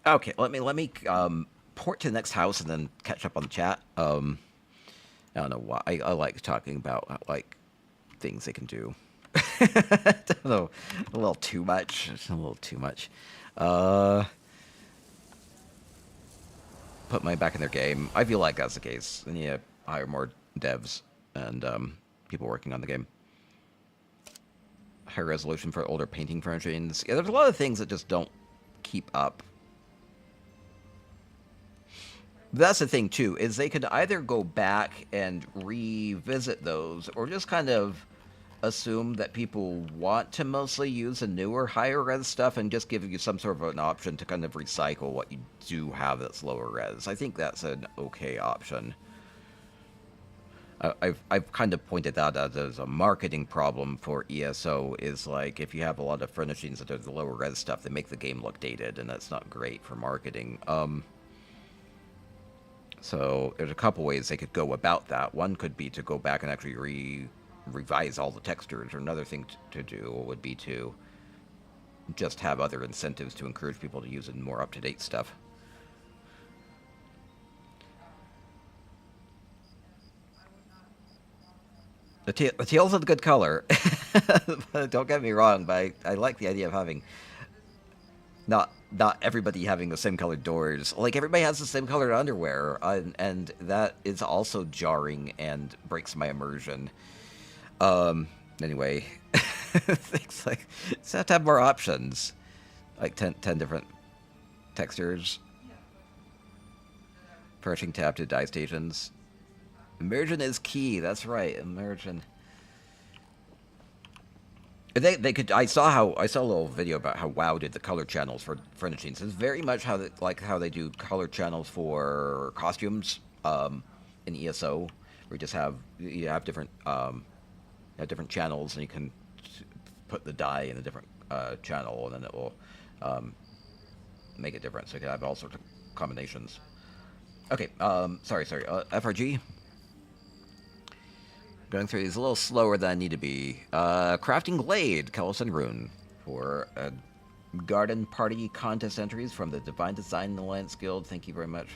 Okay, let me port to the next house and then catch up on the chat. I don't know why I like talking about like things they can do. I don't know, a little too much. It's a little too much. Put money back in their game. I feel like that's the case. They need to hire more devs and people working on the game. high resolution for older painting furnishings. Yeah, there's a lot of things that just don't keep up. That's the thing too, is they could either go back and revisit those, or just kind of assume that people want to mostly use the newer, higher res stuff and just give you some sort of an option to kind of recycle what you do have that's lower res. I think that's an okay option. I've kind of pointed that out as a marketing problem for ESO, is like if you have a lot of furnishings that are the lower res stuff, they make the game look dated, and that's not great for marketing. So there's a couple ways they could go about that. One could be to go back and actually revise all the textures, or another thing to do would be to just have other incentives to encourage people to use more up-to-date stuff. The teal's a good color. Don't get me wrong, but I like the idea of having not everybody having the same colored doors. Like, everybody has the same colored underwear, and that is also jarring and breaks my immersion. Anyway, things like, just have to have more options. Like 10 different textures. Furnishing tab to dye stations. Immersion is key, that's right, immersion. They could. I saw a little video about how WoW did the color channels for furnishings. It's very much how they do color channels for costumes in ESO. Where you have different channels, and you can put the dye in a different channel, and then it will make it different. So you can have all sorts of combinations. Okay. Sorry. FRG. Going through these a little slower than I need to be. Crafting Glade, Kellison Rune, for garden party contest entries from the Divine Design Alliance Guild. Thank you very much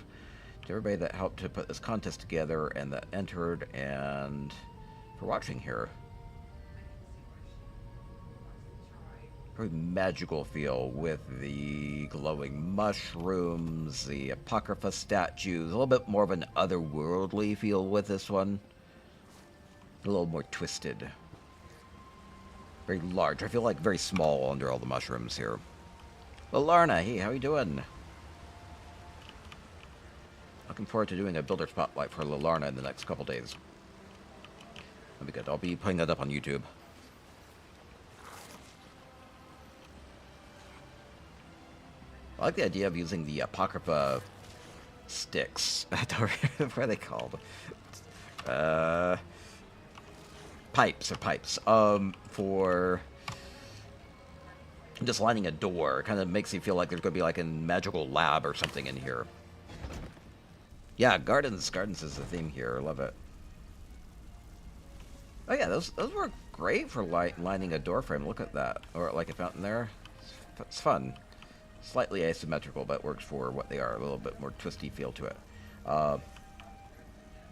to everybody that helped to put this contest together and that entered, and for watching here. Very magical feel with the glowing mushrooms, the Apocrypha statues, a little bit more of an otherworldly feel with this one. A little more twisted. Very large. I feel like very small under all the mushrooms here. Well, Larna, hey, how you doing? Looking forward to doing a builder spotlight for Lilarna in the next couple days. That'll be good. I'll be putting that up on YouTube. I like the idea of using the Apocrypha sticks. What are they called? Pipes for just lining a door. It kind of makes you feel like there's going to be like a magical lab or something in here. Yeah, gardens is the theme here. I love it. Oh yeah, those work great for lining a door frame. Look at that. Or like a fountain there. It's fun. Slightly asymmetrical, but works for what they are. A little bit more twisty feel to it.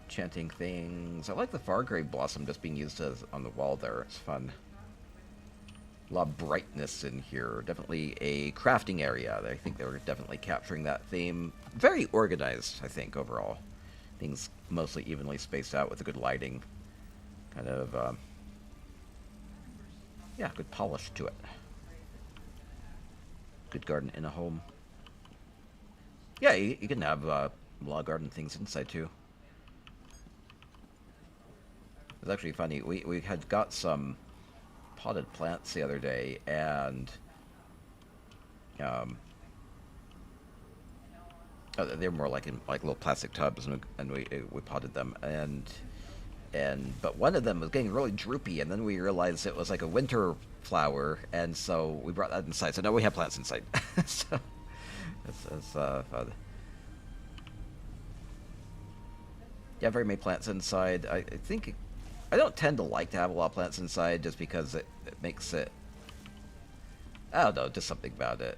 Chanting things. I like the Fargrave Blossom just being used on the wall there. It's fun. A lot of brightness in here. Definitely a crafting area. I think they were definitely capturing that theme. Very organized, I think, overall. Things mostly evenly spaced out with a good lighting. Kind of, yeah, good polish to it. Good garden in a home. Yeah, you can have a lot of garden things inside, too. It's actually funny. We had got some potted plants the other day, and they were more like in little plastic tubs, and we potted them, but one of them was getting really droopy, and then we realized it was like a winter flower, and so we brought that inside. So now we have plants inside. So it's fun. Yeah, very many plants inside. I think. I don't tend to like to have a lot of plants inside just because it makes it... I don't know, just something about it.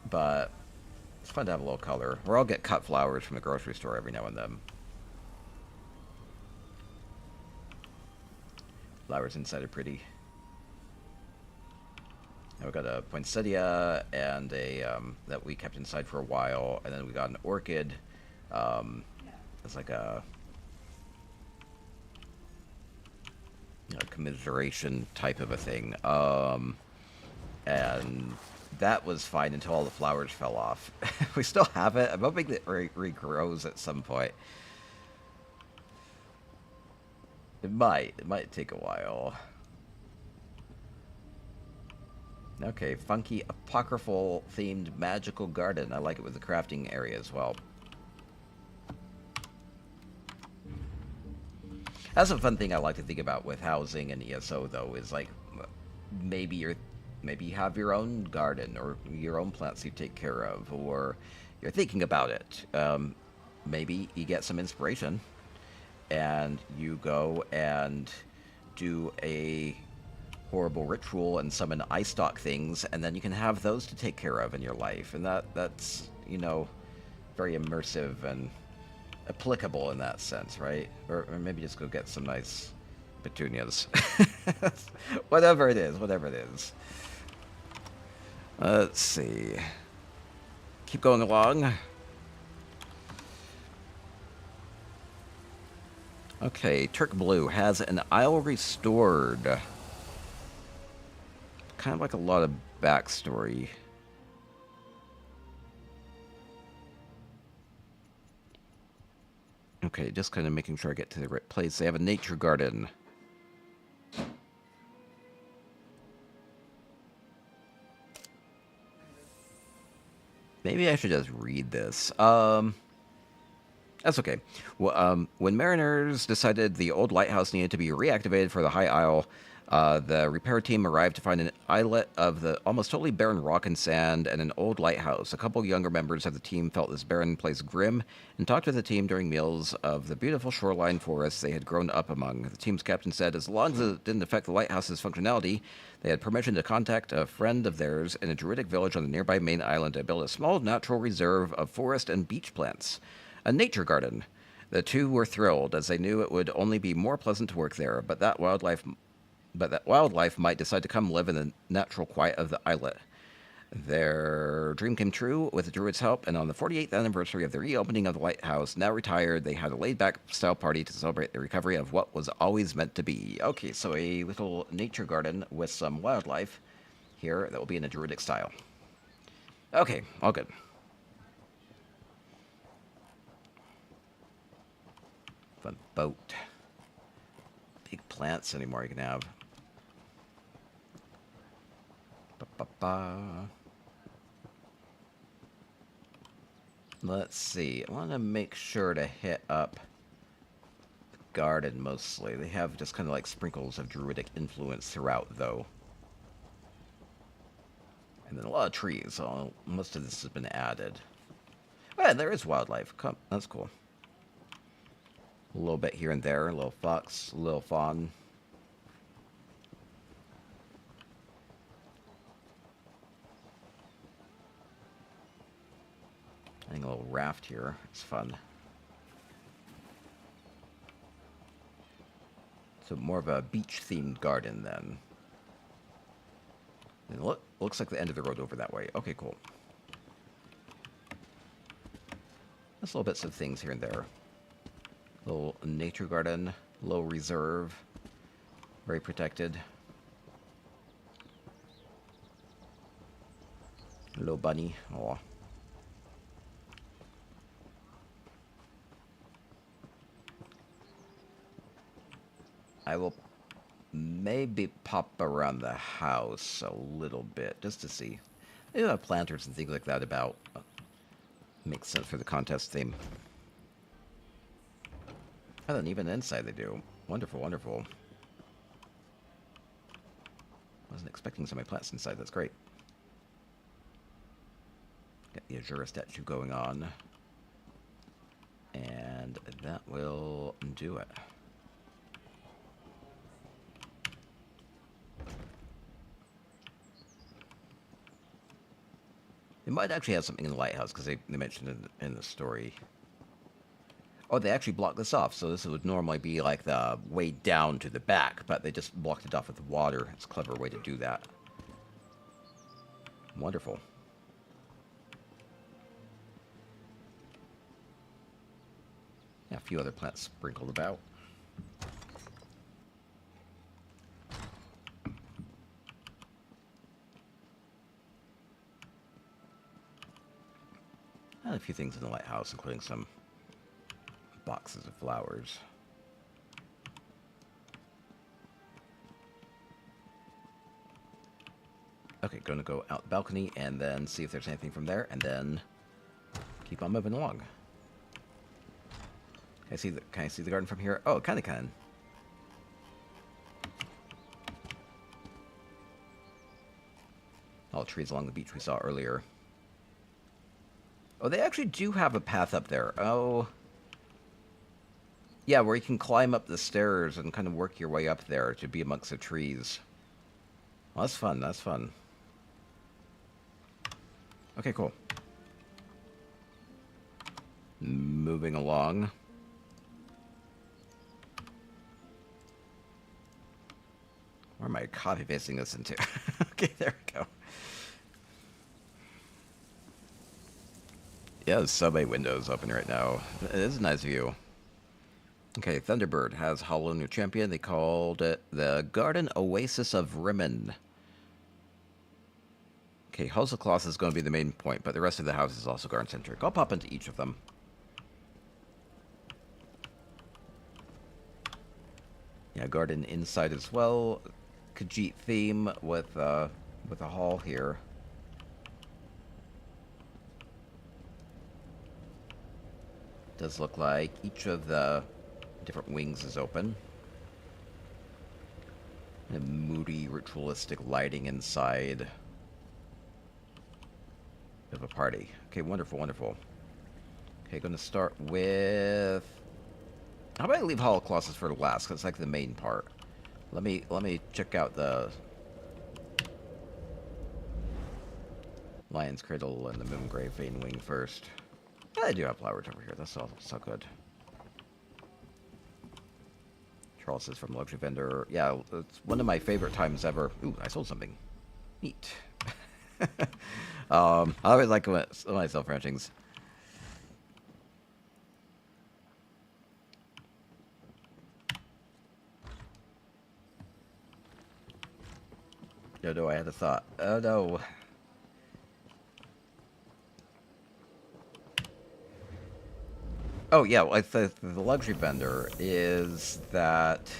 But it's fun to have a little color. Or I'll get cut flowers from the grocery store every now and then. Flowers inside are pretty. Now we got a poinsettia and a that we kept inside for a while, and then we got an orchid. It's like a... commiseration type of a thing. And that was fine until all the flowers fell off. We still have it. I'm hoping that it regrows at some point. It might. It might take a while. Okay, funky, apocryphal themed magical garden. I like it with the crafting area as well. That's a fun thing I like to think about with housing and ESO though, is like maybe you have your own garden or your own plants you take care of, or you're thinking about it. Maybe you get some inspiration and you go and do a horrible ritual and summon ice stock things, and then you can have those to take care of in your life, and that's, you know, very immersive and applicable in that sense, right? Or maybe just go get some nice petunias. Whatever it is, whatever it is. Let's see. Keep going along. Okay, Turk Blue has an isle restored. Kind of like a lot of backstory. Okay, just kind of making sure I get to the right place. They have a nature garden. Maybe I should just read this. That's okay. Well, when mariners decided the old lighthouse needed to be reactivated for the High Isle, the repair team arrived to find an islet of the almost totally barren rock and sand and an old lighthouse. A couple younger members of the team felt this barren place grim and talked to the team during meals of the beautiful shoreline forests they had grown up among. The team's captain said as long as it didn't affect the lighthouse's functionality, they had permission to contact a friend of theirs in a druidic village on the nearby main island to build a small natural reserve of forest and beach plants. A nature garden. The two were thrilled, as they knew it would only be more pleasant to work there, but that wildlife might decide to come live in the natural quiet of the islet. Their dream came true with the druid's help, and on the 48th anniversary of the reopening of the lighthouse, now retired, they had a laid-back style party to celebrate the recovery of what was always meant to be. Okay, so a little nature garden with some wildlife here that will be in a druidic style. Okay, all good. Fun boat. Big plants anymore you can have. Ba-ba-ba. Let's see. I want to make sure to hit up the garden mostly. They have just kind of like sprinkles of druidic influence throughout, though. And then a lot of trees. So most of this has been added. Oh, yeah, there is wildlife. Come, that's cool. A little bit here and there. A little fox, a little fawn. I think a little raft here. It's fun. So more of a beach-themed garden then. And looks like the end of the road over that way. Okay, cool. Just little bits of things here and there. Little nature garden, little reserve, very protected. Little bunny, aw. I will maybe pop around the house a little bit, just to see. They do have planters and things like that about. Makes sense for the contest theme. Oh, and even inside they do. Wonderful, wonderful. Wasn't expecting so many plants inside, that's great. Got the Azura statue going on. And that will do it. They might actually have something in the lighthouse, because they mentioned it in the story. Oh, they actually blocked this off, so this would normally be like the way down to the back, but they just blocked it off with water. It's a clever way to do that. Wonderful. Yeah, a few other plants sprinkled about. a few things in the lighthouse, including some boxes of flowers. Okay, going to go out the balcony and then see if there's anything from there, and then keep on moving along. Can I see the garden from here? Oh, kind of can. All the trees along the beach we saw earlier. Oh, they actually do have a path up there. Oh. Yeah, where you can climb up the stairs and kind of work your way up there to be amongst the trees. Well, that's fun, that's fun. Okay, cool. Moving along. Where am I copy pasting this into? Okay, there we go. Yeah, there's so many windows open right now. It is a nice view. Okay, Thunderbird has Hollow New Champion. They called it the Garden Oasis of Rimmon. Okay, House of Claws is going to be the main point, but the rest of the house is also garden-centric. I'll pop into each of them. Yeah, garden inside as well. Khajiit theme with a hall here. Does look like each of the different wings is open. And moody, ritualistic lighting inside of a party. Okay, wonderful, wonderful. Okay, gonna start with... How about I leave Hall of Colossus for last? Cause it's like the main part. Let me check out the Lion's Cradle and the Moongrave Vein Wing first. I do have flowers over here. That's all so good. Charles is from Luxury Vendor. Yeah, it's one of my favorite times ever. Ooh, I sold something. Neat. I always like when I sell furnishings. No, I had a thought. Oh, no. Oh, yeah, like the luxury vendor is that...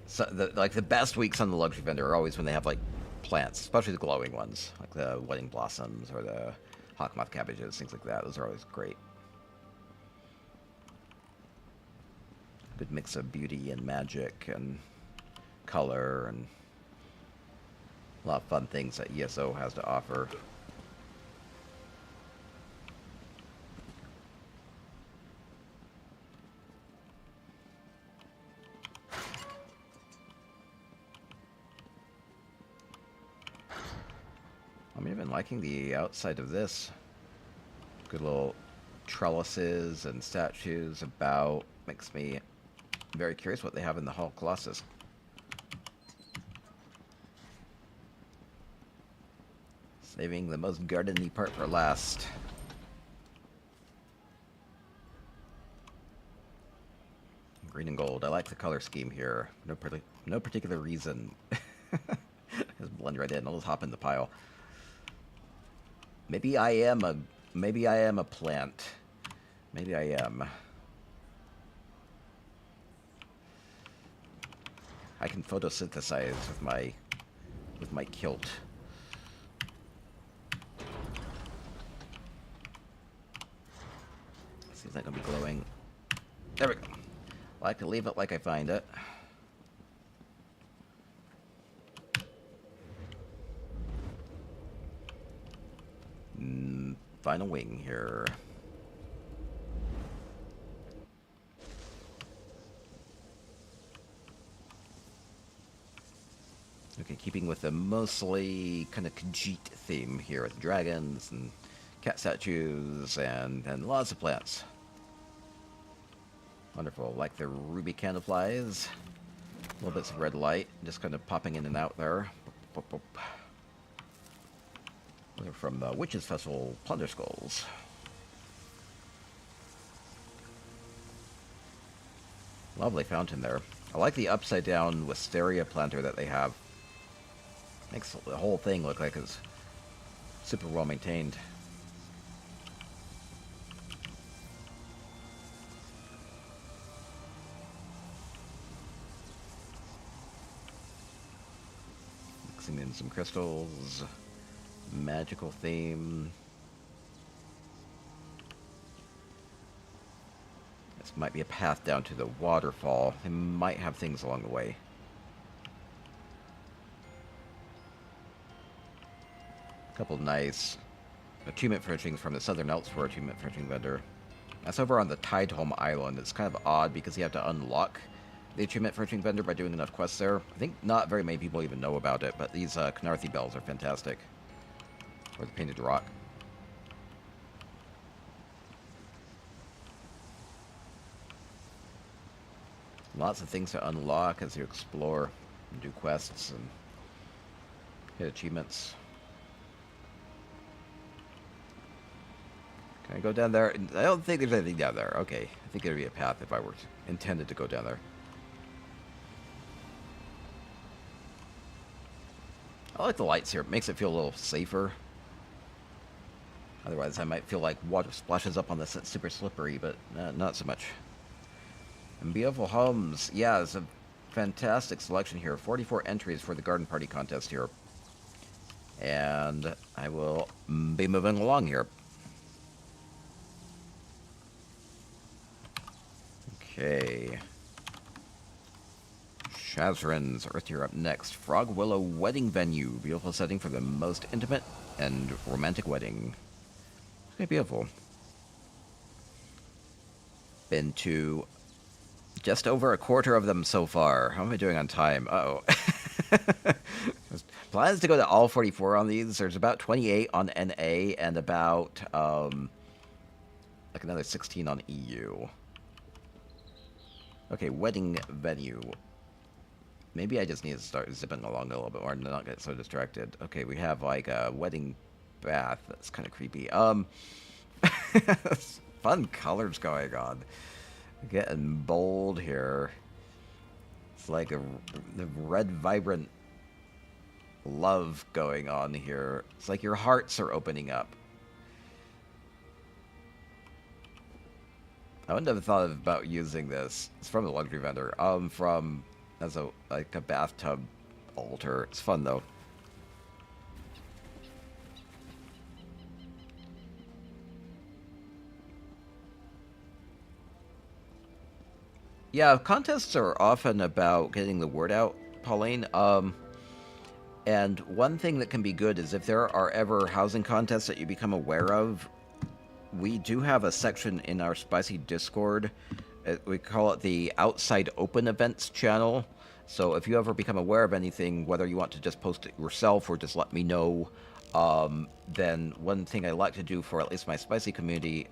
So like the best weeks on the luxury vendor are always when they have like plants, especially the glowing ones, like the wedding blossoms or the hawkmoth cabbages, things like that. Those are always great. Good mix of beauty and magic and color and a lot of fun things that ESO has to offer. I'm even liking the outside of this. Good little trellises and statues about. Makes me very curious what they have in the Hall of Colossus. Saving the most garden-y part for last. Green and gold. I like the color scheme here. No particular reason. Just blend right in. I'll just hop in the pile. Maybe I am a plant. Maybe I am. I can photosynthesize with my kilt. Seems like I'm gonna be glowing. There we go. I like to leave it like I find it. Final wing here. Okay, keeping with the mostly kind of Khajiit theme here with dragons and cat statues and lots of plants. Wonderful, like the ruby candleflies. Little bits of red light, just kind of popping in and out there. Boop, boop, boop. They're from the Witches Festival Plunder Skulls. Lovely fountain there. I like the upside down wisteria planter that they have. Makes the whole thing look like it's super well maintained. Mixing in some crystals. Magical theme. This might be a path down to the waterfall. They might have things along the way. A couple nice attunement furnishings from the Southern Elsewhere attunement furnishing vendor. That's over on the Tidehome Island. It's kind of odd because you have to unlock the attunement furnishing vendor by doing enough quests there. I think not very many people even know about it, but these Knarthy bells are fantastic. Or the Painted Rock. Lots of things to unlock as you explore and do quests and hit achievements. Can I go down there? I don't think there's anything down there. Okay. I think there'd be a path if I were intended to go down there. I like the lights here. It makes it feel a little safer. Otherwise, I might feel like water splashes up on this. It's super slippery, but not so much. And beautiful homes. Yeah, it's a fantastic selection here. 44 entries for the garden party contest here. And I will be moving along here. Okay. Shazrin's Earth here up next. Frog Willow Wedding Venue. Beautiful setting for the most intimate and romantic wedding. It's gonna be beautiful. Been to just over a quarter of them so far. How am I doing on time? Uh-oh. Plans to go to all 44 on these. There's about 28 on NA and about like another 16 on EU. Okay, wedding venue. Maybe I just need to start zipping along a little bit more and not get so distracted. Okay, we have like a wedding bath. That's kind of creepy. Fun colors going on. Getting bold here. It's like the red, vibrant love going on here. It's like your hearts are opening up. I wouldn't have thought about using this. It's from the luxury vendor. From as a like a bathtub altar. It's fun though. Yeah, contests are often about getting the word out, Pauline. And one thing that can be good is if there are ever housing contests that you become aware of, we do have a section in our Spicy Discord. We call it the Outside Open Events channel. So if you ever become aware of anything, whether you want to just post it yourself or just let me know, then one thing I like to do for at least my Spicy community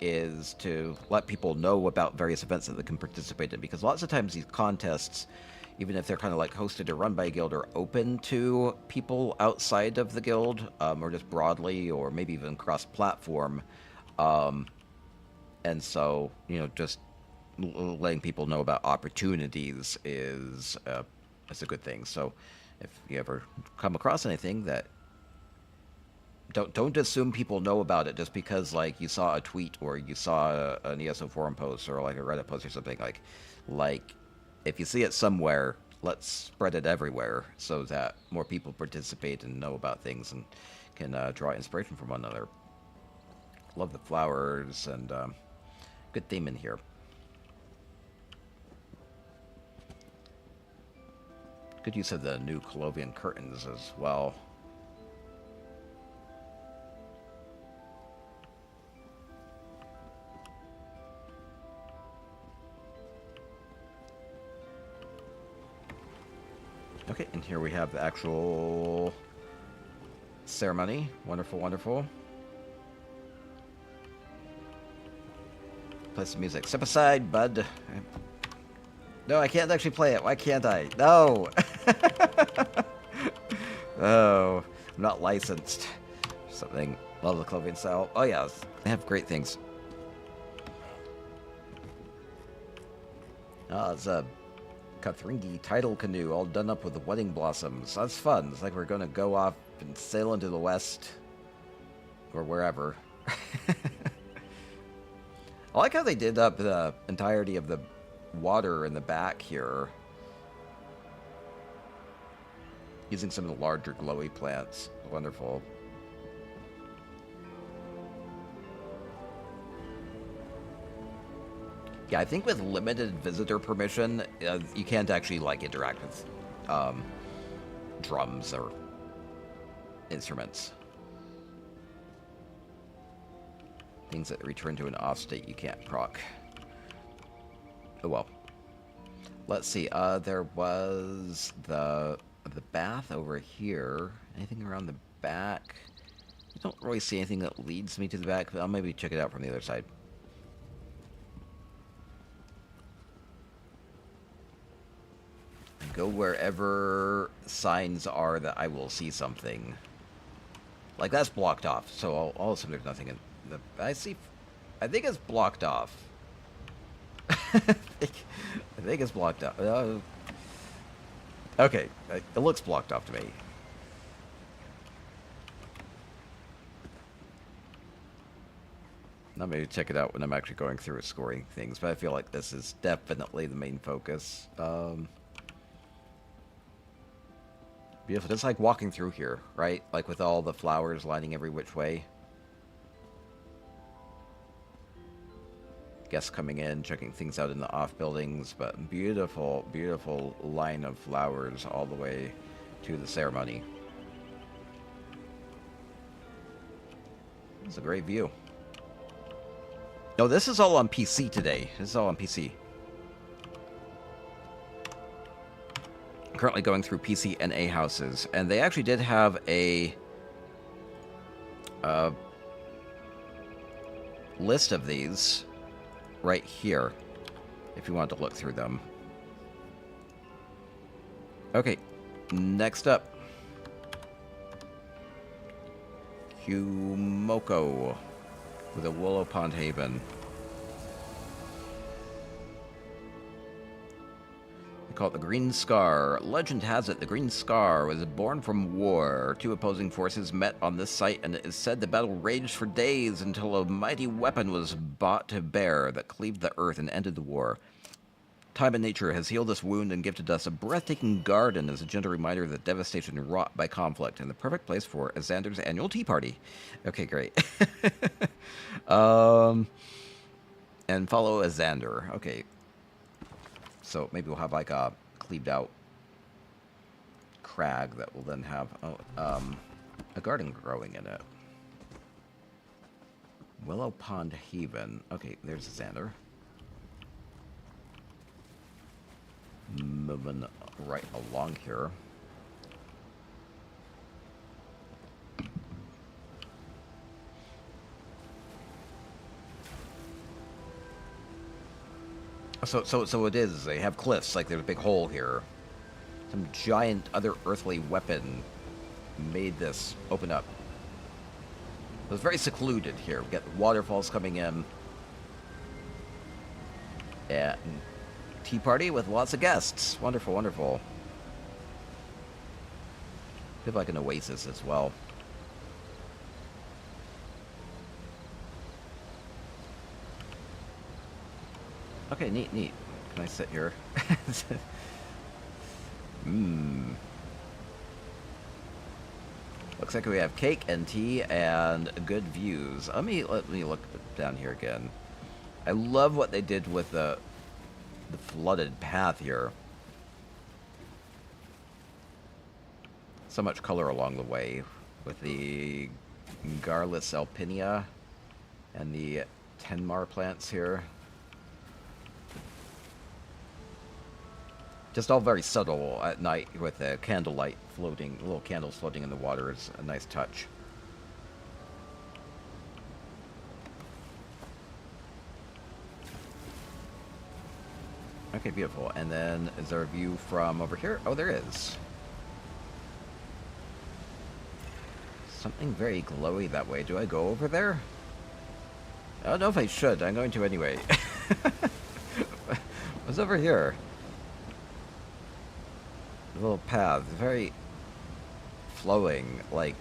is to let people know about various events that they can participate in. Because lots of times these contests, even if they're kind of like hosted or run by a guild, are open to people outside of the guild, or just broadly, or maybe even cross-platform. And so, you know, just letting people know about opportunities is a good thing. So if you ever come across anything that don't assume people know about it just because like you saw a tweet or you saw an ESO forum post or like a Reddit post or something. Like if you see it somewhere, let's spread it everywhere so that more people participate and know about things and can draw inspiration from one another. Love the flowers and good theme in here. Good use of the new Colovian curtains as well. Okay, and here we have the actual ceremony. Wonderful, wonderful. Play some music. Step aside, bud. No, I can't actually play it. Why can't I? No! Oh, I'm not licensed. Something. Love the Clovian style. Oh, yeah, they have great things. Oh, it's a Kathringi tidal canoe all done up with the wedding blossoms. That's fun. It's like we're going to go off and sail into the west. Or wherever. I like how they did up the entirety of the water in the back here. Using some of the larger glowy plants. Wonderful. Yeah, I think with limited visitor permission, you can't actually, like, interact with drums or instruments. Things that return to an off state you can't proc. Oh well. Let's see, there was the bath over here. Anything around the back? I don't really see anything that leads me to the back, but I'll maybe check it out from the other side. Go wherever signs are that I will see something. Like, that's blocked off, so I'll assume there's nothing in the... I think it's blocked off. I think it's blocked off. Okay, it looks blocked off to me. I'll maybe check it out when I'm actually going through scoring things, but I feel like this is definitely the main focus. Beautiful. Just like walking through here, right? Like with all the flowers lining every which way. Guests coming in, checking things out in the off buildings, but beautiful, beautiful line of flowers all the way to the ceremony. It's a great view. No, this is all on PC today. This is all on PC. Currently going through PC and A houses, and they actually did have a list of these right here, if you wanted to look through them. Okay, next up, Humoko with a Willow Pond Haven. Called the Green Scar. Legend has it the Green Scar was born from war. Two opposing forces met on this site, and it is said the battle raged for days until a mighty weapon was brought to bear that cleaved the earth and ended the war. Time and nature has healed this wound and gifted us a breathtaking garden as a gentle reminder of the devastation wrought by conflict, and the perfect place for Xander's annual tea party. Okay, great. And follow Xander. Okay. So maybe we'll have like a cleaved out crag that will then have a garden growing in it. Willow Pond Haven. Okay, there's Xander. Moving right along here. So it is. They have cliffs. Like there's a big hole here. Some giant other earthly weapon made this open up. It was very secluded here. We got waterfalls coming in. And tea party with lots of guests. Wonderful, wonderful. Feel like an oasis as well. Okay, neat, neat. Can I sit here? Looks like we have cake and tea and good views. Let me look down here again. I love what they did with the flooded path here. So much color along the way with the Garlus alpinia and the Tenmar plants here. Just all very subtle at night with the candlelight floating, little candles floating in the water is a nice touch. Okay, beautiful. And then is there a view from over here? Oh, there is. Something very glowy that way. Do I go over there? I don't know if I should. I'm going to anyway. What's over here? A little path, very flowing, like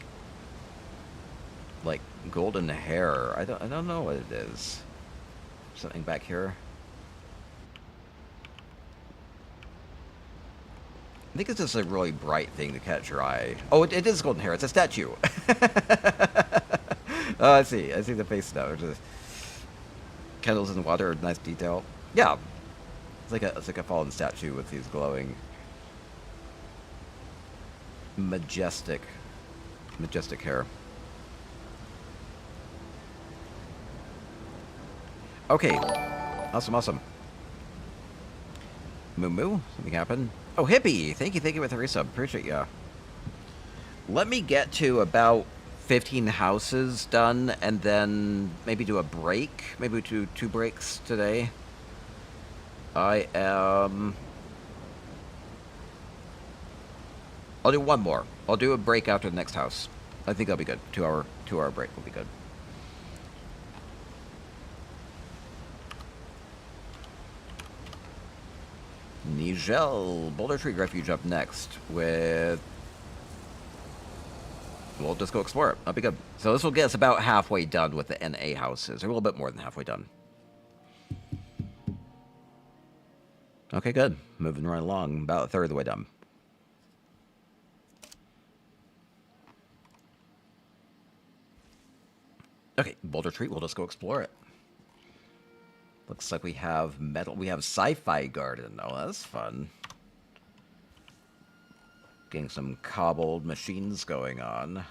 golden hair. I don't know what it is. Something back here. I think it's just a really bright thing to catch your eye. Oh, it is golden hair. It's a statue. Oh, I see. I see the face now. Just candles in the water, nice detail. Yeah, it's like a fallen statue with these glowing, majestic hair. Okay, awesome. Moo, something happened. Oh, Hippie, thank you with the resub. Appreciate ya. Let me get to about 15 houses done, and then maybe do a break. Maybe do 2 breaks today. I'll do 1 more. I'll do a break after the next house. I think that'll be good. 2-hour break will be good. Nigel, Boulder Tree Refuge up next with... We'll just go explore it. That'll be good. So this will get us about halfway done with the NA houses. Or a little bit more than halfway done. Okay, good. Moving right along. About a third of the way done. Okay, Boulder Tree. We'll just go explore it. Looks like we have metal. We have sci-fi garden. Oh, that's fun. Getting some cobbled machines going on.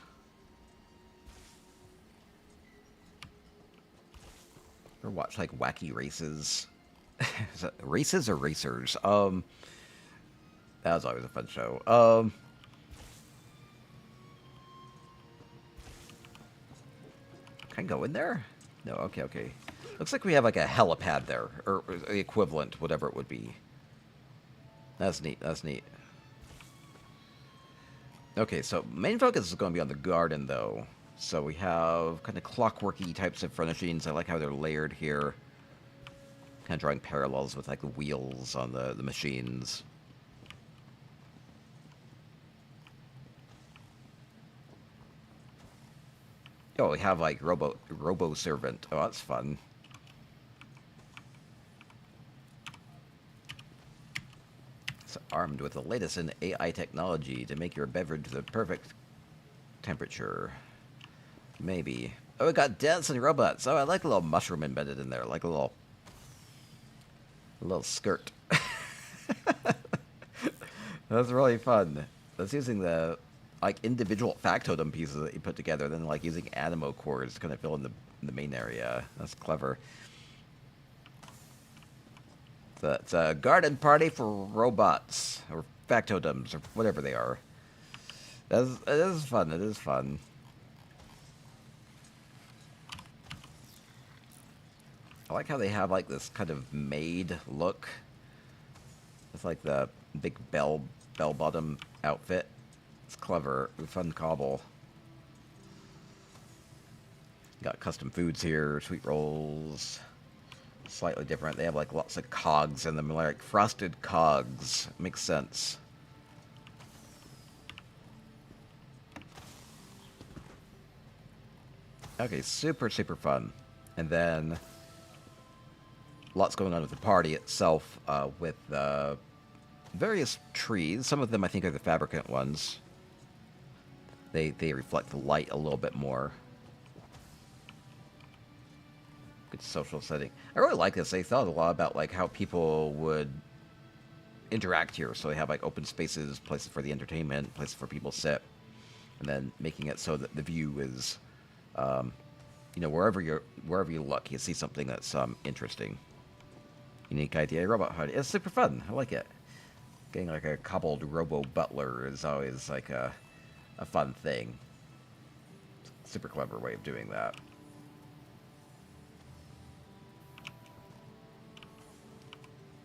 Or watch like wacky races. Is that races or racers? That was always a fun show. Can I go in there? No. Okay. Looks like we have like a helipad there, or the equivalent, whatever it would be. That's neat. Okay, so main focus is going to be on the garden, though. So we have kind of clockworky types of furnishings. I like how they're layered here. Kind of drawing parallels with like the wheels on the machines. Oh, we have like robo servant. Oh, that's fun. It's armed with the latest in AI technology to make your beverage the perfect temperature. Maybe. Oh, we got dancing robots. Oh, I like a little mushroom embedded in there, like a little skirt. That's really fun. That's using the like individual factotum pieces that you put together, then like using animo cores to kind of fill in the main area. That's clever. So it's a garden party for robots or factotums or whatever they are. It is fun. I like how they have like this kind of maid look. It's like the big bell-bottom outfit. It's clever, fun cobble. Got custom foods here, sweet rolls. Slightly different. They have like lots of cogs in them, like frosted cogs. Makes sense. Okay, super fun. And then lots going on with the party itself, with various trees. Some of them I think are the fabricant ones. They reflect the light a little bit more. Good social setting. I really like this. They thought a lot about like how people would interact here. So they have like open spaces, places for the entertainment, places for people to sit, and then making it so that the view is, you know, wherever you look, you see something that's interesting. Unique idea, robot hut. It's super fun. I like it. Getting like a cobbled robo butler is always like a fun thing. Super clever way of doing that.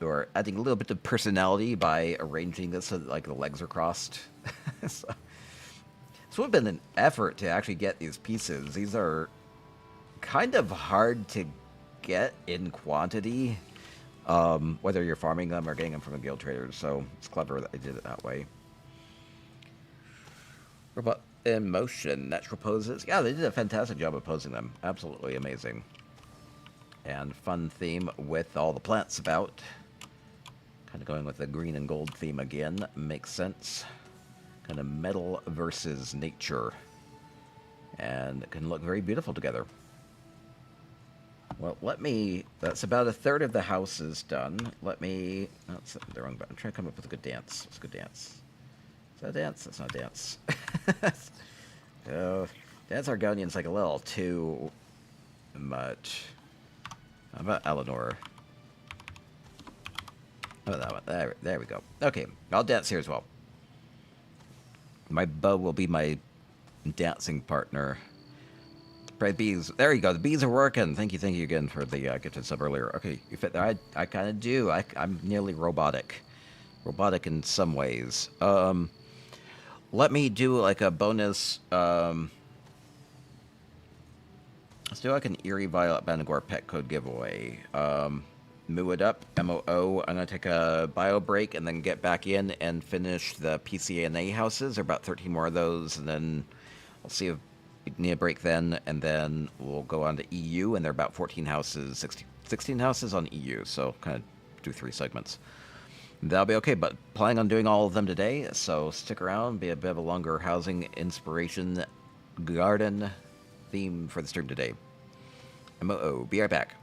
Or adding a little bit of personality by arranging this so that like the legs are crossed. So, it's would have been an effort to actually get these pieces. These are kind of hard to get in quantity, whether you're farming them or getting them from the guild traders. So it's clever that they did it that way. Robot in motion, natural poses. Yeah, they did a fantastic job of posing them. Absolutely amazing. And fun theme with all the plants about. Kind of going with the green and gold theme again. Makes sense. Kind of metal versus nature. And it can look very beautiful together. Well, that's about a third of the house is done. That's the wrong button. I'm trying to come up with a good dance. What's a good dance? Is that a dance? That's not a dance. Oh, Dance Argonian's like a little too much. How about Eleanor? How about that one? There we go. Okay, I'll dance here as well. My bow will be my dancing partner. Right, bees. There you go. The bees are working. Thank you again for the gifted sub earlier. Okay, you fit there. I kind of do. I'm nearly robotic. Robotic in some ways. Let me do like a bonus. Let's do like an Eerie Violet Banagor pet code giveaway. Moo it up. MOO. I'm going to take a bio break and then get back in and finish the PCNA houses. There are about 13 more of those, and then I'll see if need a break then, and then we'll go on to EU, and there are about 14 houses, 16 houses on EU, so kind of do 3 segments. That'll be okay, but planning on doing all of them today, so stick around, be a bit of a longer housing inspiration garden theme for the stream today. MOO, be right back.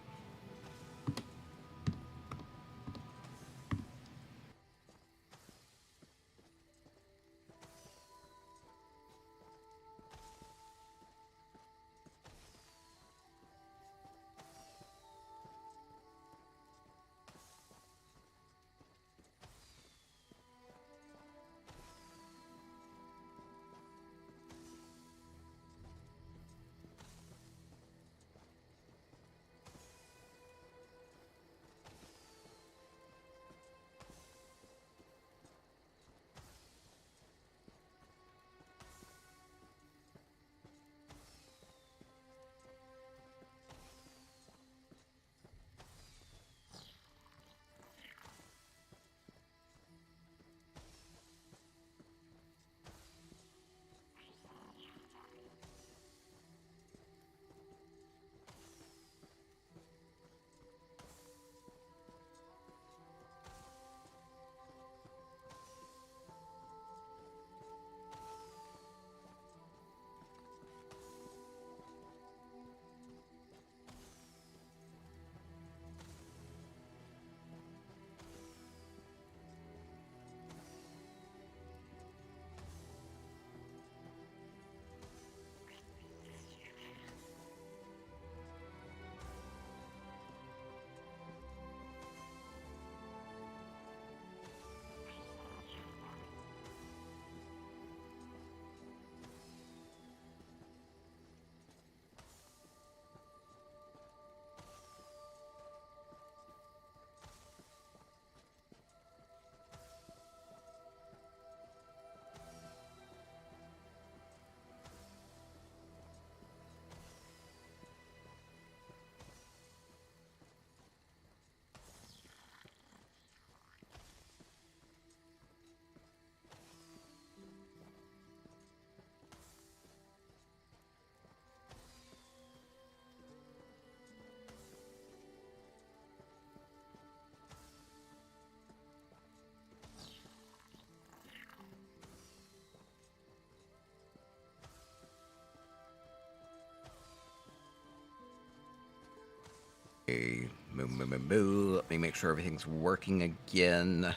Okay, moo. Let me make sure everything's working again.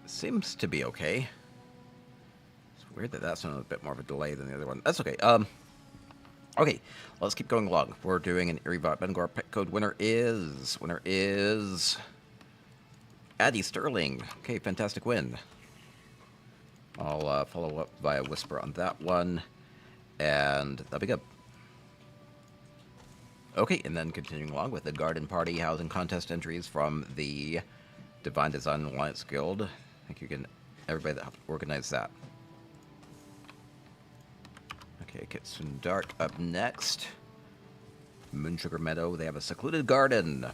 Seems to be okay. It's weird that that's on a bit more of a delay than the other one. That's okay. Okay, let's keep going along. We're doing an Erie Bengor pet code. Winner is Addie Sterling. Okay, fantastic win. I'll follow up via whisper on that one, and that'll be good. Okay, and then continuing along with the Garden Party Housing Contest entries from the Divine Design Alliance Guild. Thank you again, everybody that helped organize that. Okay, Kitsun Dart up next. Moonsugar Meadow, they have a secluded garden.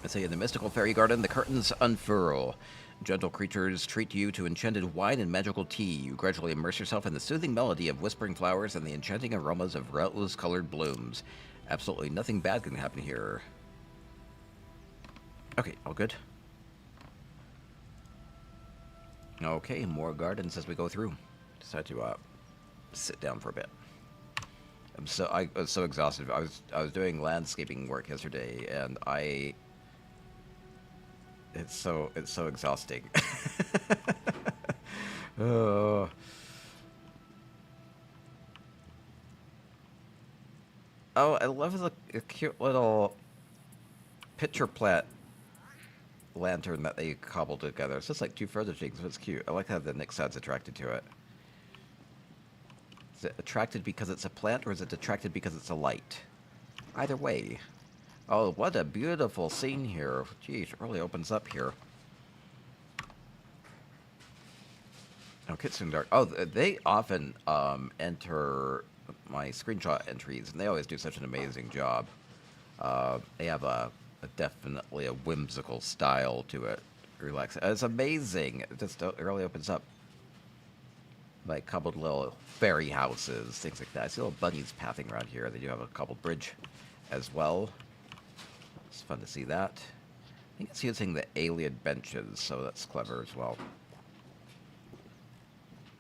I say in the mystical fairy garden, the curtains unfurl. Gentle creatures treat you to enchanted wine and magical tea. You gradually immerse yourself in the soothing melody of whispering flowers and the enchanting aromas of rose-colored blooms. Absolutely nothing bad can happen here. Okay, all good. Okay, more gardens as we go through. Decide to sit down for a bit. I was so exhausted. I was doing landscaping work yesterday, and it's so exhausting. Oh. Oh, I love the cute little pitcher plant lantern that they cobbled together. It's just like two further things, but it's cute. I like how the Nixad's attracted to it. Is it attracted because it's a plant, or is it attracted because it's a light? Either way. Oh, what a beautiful scene here. Geez, it really opens up here. Oh, Kitsune Dark. Oh, they often enter my screenshot entries, and they always do such an amazing job. They have definitely a whimsical style to it. Relax. It's amazing. It just really opens up. Like cobbled little fairy houses, things like that. I see little bunnies pathing around here. They do have a cobbled bridge as well. It's fun to see that. I think it's using the alien benches, so that's clever as well.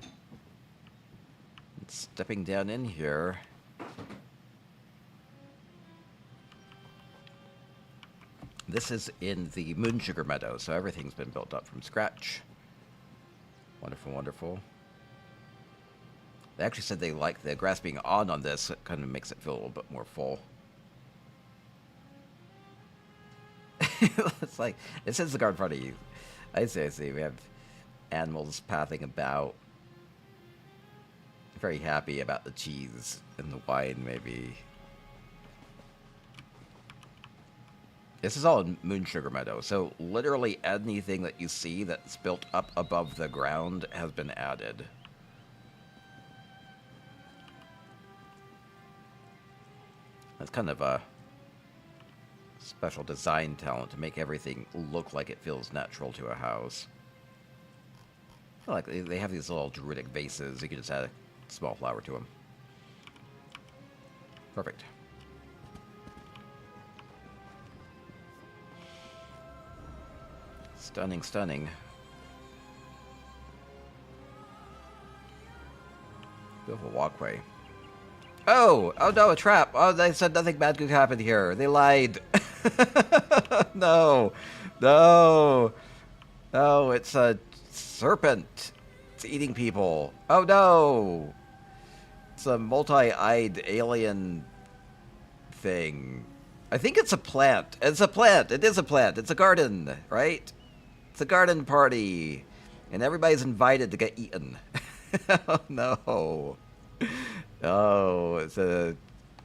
And stepping down in here. This is in the Moon Sugar Meadow, so everything's been built up from scratch. Wonderful, wonderful. They actually said they like the grass being on this. It kind of makes it feel a little bit more full. It's like, it says the garden in front of you. I see. We have animals pathing about. Very happy about the cheese and the wine, maybe. This is all in Moon Sugar Meadow, so literally anything that you see that's built up above the ground has been added. That's kind of a special design talent to make everything look like it feels natural to a house. I feel like they have these little druidic vases. You can just add a small flower to them. Perfect. Stunning, stunning. Beautiful walkway. Oh no, a trap. Oh, they said nothing bad could happen here. They lied. No, it's a serpent. It's eating people. Oh no, it's a multi-eyed alien thing. I think it's a plant. It's a plant. It is a plant. It's a garden, right? It's a garden party, and everybody's invited to get eaten. Oh no. Oh, it's a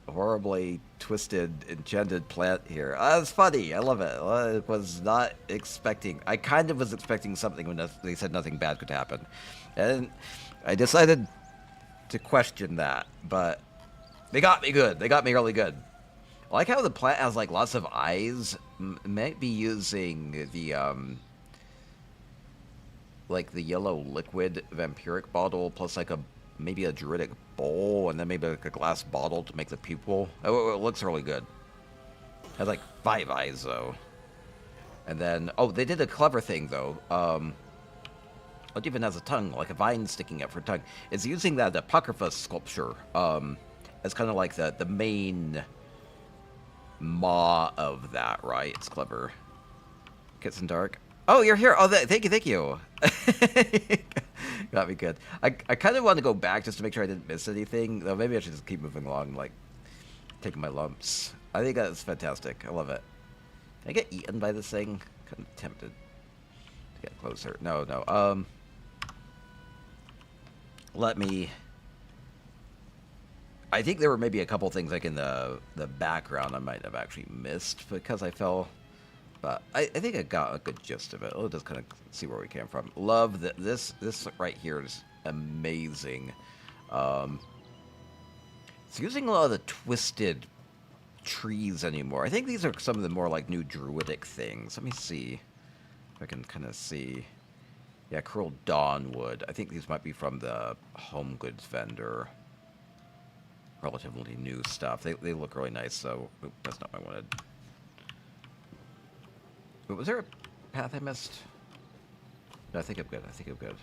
horribly twisted, enchanted plant here. It's funny. I love it. I was not expecting... I kind of was expecting something when they said nothing bad could happen. And I decided to question that, but they got me good. They got me really good. I like how the plant has, like, lots of eyes. Might be using the, like, the yellow liquid vampiric bottle, plus, like, maybe a druidic bowl, and then maybe like a glass bottle to make the pupil. Oh, it looks really good. It has like 5 eyes though. And then, oh, they did a clever thing though. It even has a tongue, like a vine sticking up for a tongue. It's using that apocrypha sculpture as kind of like the main maw of that, right? It's clever. Kitsune Dark. Oh, you're here. Oh, thank you. Got me good. I kind of want to go back just to make sure I didn't miss anything. Though maybe I should just keep moving along, like, taking my lumps. I think that's fantastic. I love it. Can I get eaten by this thing? Kind of tempted to get closer. No. Let me... I think there were maybe a couple things, like, in the background I might have actually missed because I fell... But I think I got a good gist of it. We'll just kind of see where we came from. Love that this right here is amazing. It's using a lot of the twisted trees anymore. I think these are some of the more like new druidic things. Let me see if I can kind of see. Yeah, curled dawnwood. I think these might be from the home goods vendor. Relatively new stuff. They look really nice, so... Oop, that's not what I wanted. Was there a path I missed? No, I think I'm good. I think I'm good.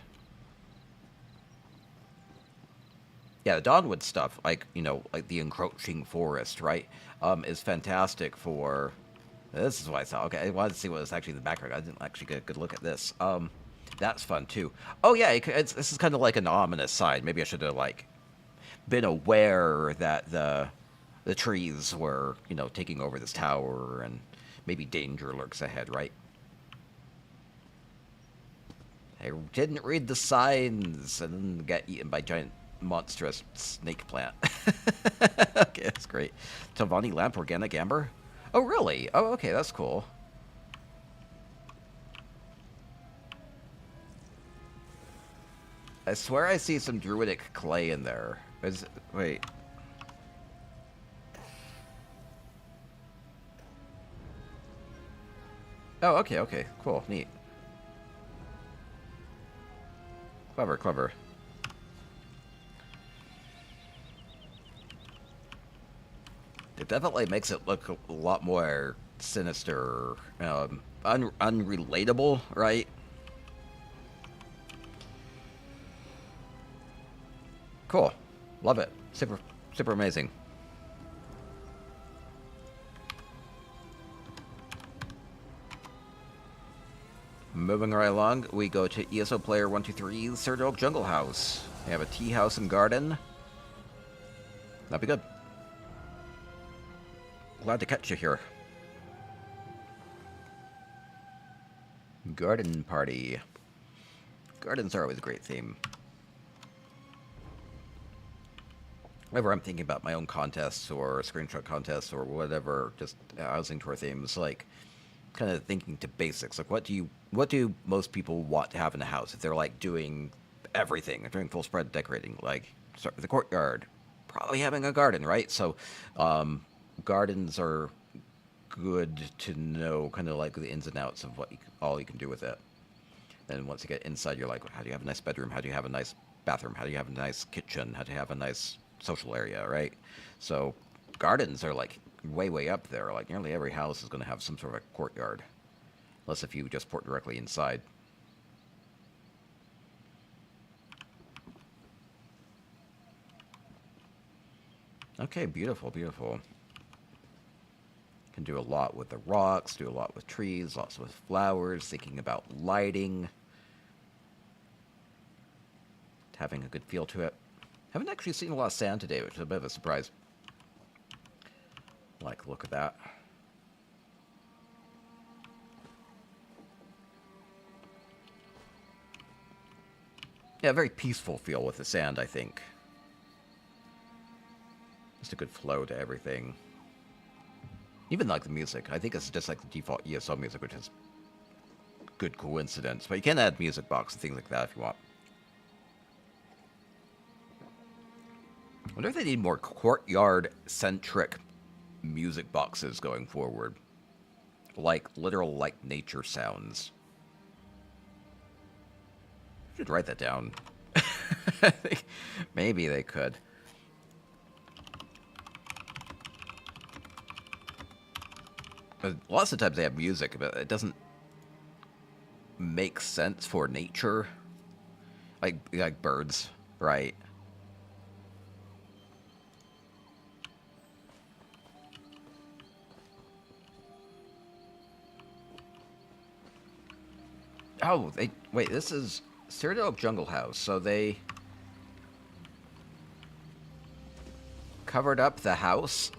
Yeah, the Dawnwood stuff, like, you know, like the encroaching forest, right, is fantastic for... This is what I saw. Okay, I wanted to see what was actually in the background. I didn't actually get a good look at this. That's fun, too. Oh, yeah, this is kind of like an ominous sign. Maybe I should have, like, been aware that the trees were, you know, taking over this tower, and maybe danger lurks ahead, right? I didn't read the signs and got eaten by giant monstrous snake plant. Okay, that's great. Tavani lamp, organic amber? Oh, really? Oh, okay, that's cool. I swear I see some druidic clay in there. Wait. Oh, okay, cool, neat. Clever, clever. It definitely makes it look a lot more sinister, unrelatable, right? Cool. Love it. Super, super amazing. Moving right along, we go to ESO player 123's Third Oak Jungle House. We have a tea house and garden. That'd be good. Glad to catch you here. Garden party. Gardens are always a great theme. Whenever I'm thinking about my own contests or screenshot contests or whatever, just housing tour themes, like kind of thinking to basics. Like, what do most people want to have in a house if they're like doing everything? They're doing full spread decorating. Like, start with the courtyard, probably having a garden, right? So, gardens are good to know, kind of like the ins and outs of what all you can do with it. Then once you get inside, you're like, how do you have a nice bedroom? How do you have a nice bathroom? How do you have a nice kitchen? How do you have a nice social area, right? So gardens are like way up there. Like nearly every house is going to have some sort of a courtyard, unless if you just port directly inside. Okay, beautiful, beautiful. Can do a lot with the rocks, do a lot with trees, lots with flowers, thinking about lighting, having a good feel to it. Haven't actually seen a lot of sand today, which is a bit of a surprise. Like, look at that. Yeah, very peaceful feel with the sand, I think. Just a good flow to everything. Even like the music. I think it's just like the default ESO music, which is good coincidence. But you can add music box and things like that if you want. I wonder if they need more courtyard-centric music boxes going forward. Like, literal, like, nature sounds. I should write that down. I think maybe they could. But lots of times they have music, but it doesn't make sense for nature. Like birds, right? Oh, wait, this is Third Oak Jungle House, so they covered up the house.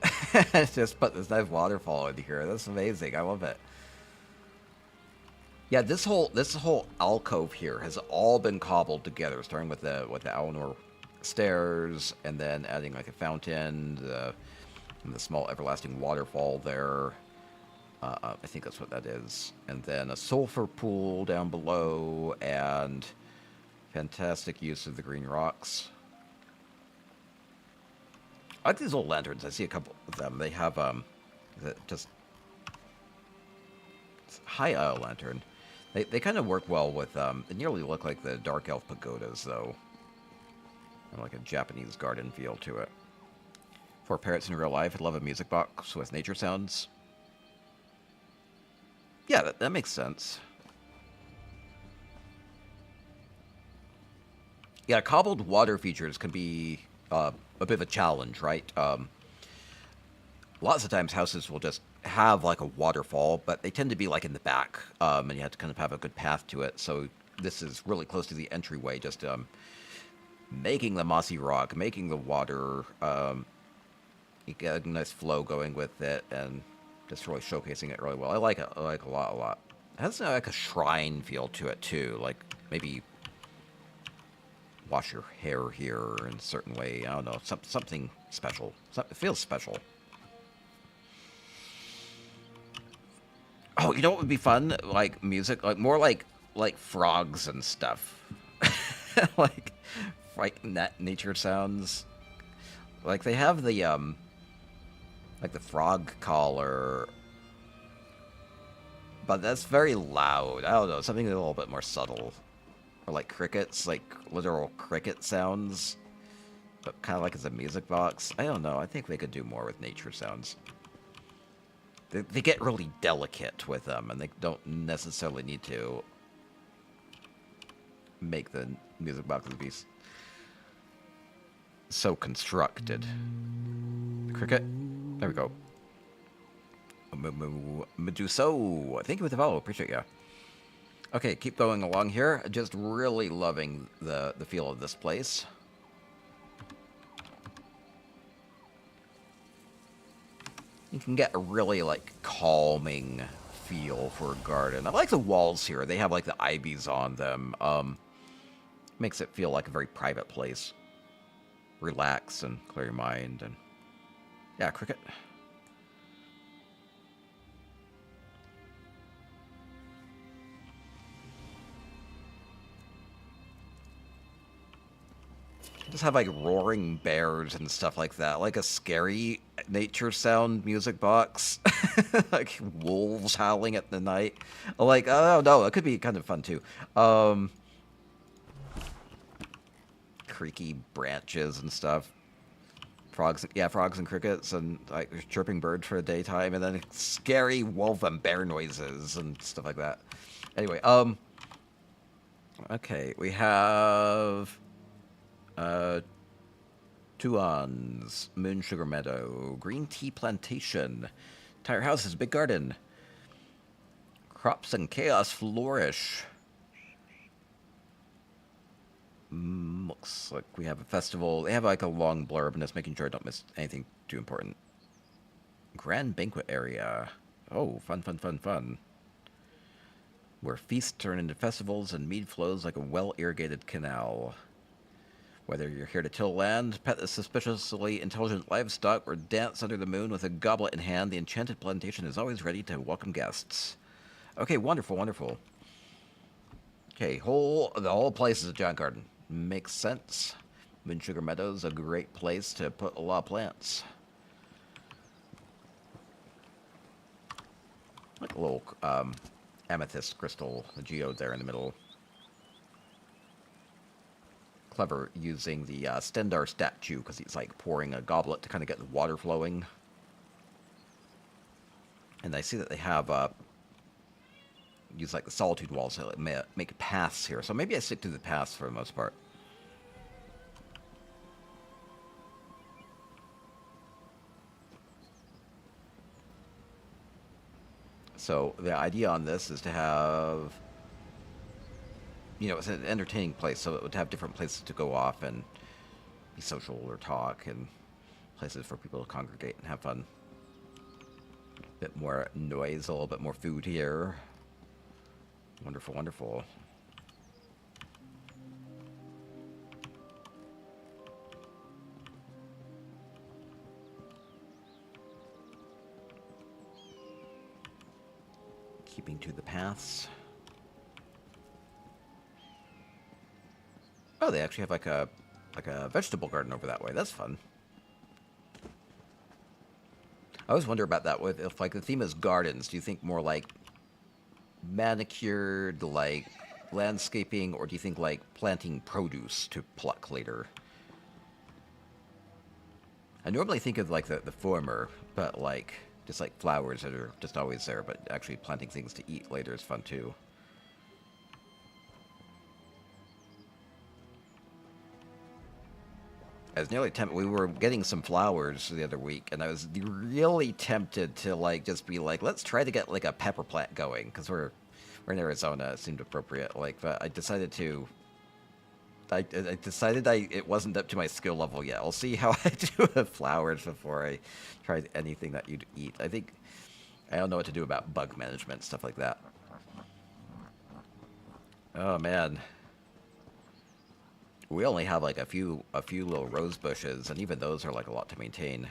Just put this nice waterfall in here. That's amazing. I love it. Yeah, this whole alcove here has all been cobbled together, starting with the Eleanor stairs, and then adding like a fountain, and the small everlasting waterfall there. I think that's what that is. And then a sulfur pool down below, and fantastic use of the green rocks. I like these little lanterns. I see a couple of them. They have, just... high aisle lantern. They kind of work well with, they nearly look like the Dark Elf pagodas, though. And like a Japanese garden feel to it. For parrots in real life, I'd love a music box with nature sounds. Yeah, that makes sense. Yeah, cobbled water features can be a bit of a challenge, right? Lots of times houses will just have like a waterfall, but they tend to be like in the back, and you have to kind of have a good path to it. So this is really close to the entryway, just making the mossy rock, making the water, you get a nice flow going with it, and just really showcasing it really well. I like it. I like it a lot, a lot. It has like a shrine feel to it too, like maybe wash your hair here in a certain way. I don't know, something special. It feels special. Oh, you know what would be fun? Like music, like more like frogs and stuff, like nature sounds. Like they have the like the frog caller, but that's very loud. I don't know, something a little bit more subtle, or like crickets, like literal cricket sounds, but kind of like as a music box. I don't know. I think they could do more with nature sounds. They get really delicate with them, and they don't necessarily need to make the music boxes be so constructed. Cricket? There we go. Meduso! Thank you for the follow, appreciate ya. Okay, keep going along here. Just really loving the feel of this place. You can get a really, like, calming feel for a garden. I like the walls here. They have, like, the ivies on them. Makes it feel like a very private place. Relax and clear your mind. And yeah, cricket. Just have, like, roaring bears and stuff like that. Like a scary nature sound music box. Like wolves howling at the night. Like, oh no, it could be kind of fun too. Creaky branches and stuff. Frogs, yeah, frogs and crickets and like chirping birds for the daytime, and then scary wolf and bear noises and stuff like that. Anyway, okay, we have Tuans, Moon Sugar Meadow, Green Tea Plantation, Tire Houses, Big Garden, Crops and Chaos Flourish. Looks like we have a festival. They have like a long blurb, and just making sure I don't miss anything too important. Grand Banquet Area. Oh, fun, fun, fun, fun. Where feasts turn into festivals and mead flows like a well-irrigated canal. Whether you're here to till land, pet the suspiciously intelligent livestock, or dance under the moon with a goblet in hand, the enchanted plantation is always ready to welcome guests. Okay, wonderful, wonderful. Okay, the whole place is a giant garden. Makes sense. Moon Sugar Meadows, a great place to put a lot of plants. Like a little amethyst crystal, a geode there in the middle. Clever using the Stendar statue, because he's like pouring a goblet to kind of get the water flowing. And I see that they have use like the solitude walls to make paths here. So maybe I stick to the paths for the most part. So the idea on this is to have, you know, it's an entertaining place, so it would have different places to go off and be social or talk, and places for people to congregate and have fun. A bit more noise, a little bit more food here. Wonderful, wonderful. Keeping to the paths. Oh, they actually have like a vegetable garden over that way. That's fun. I always wonder about that. If like the theme is gardens, do you think more like manicured, like landscaping, or do you think like planting produce to pluck later? I normally think of like the former, but like Just like flowers that are just always there, but actually planting things to eat later is fun too. I was nearly tempted. We were getting some flowers the other week, and I was really tempted to like just be like, let's try to get like a pepper plant going because we're in Arizona. It seemed appropriate. Like, but I decided to. I decided it wasn't up to my skill level yet. I'll see how I do with flowers before I try anything that you'd eat. I think I don't know what to do about bug management, stuff like that. Oh man. We only have like a few little rose bushes, and even those are like a lot to maintain.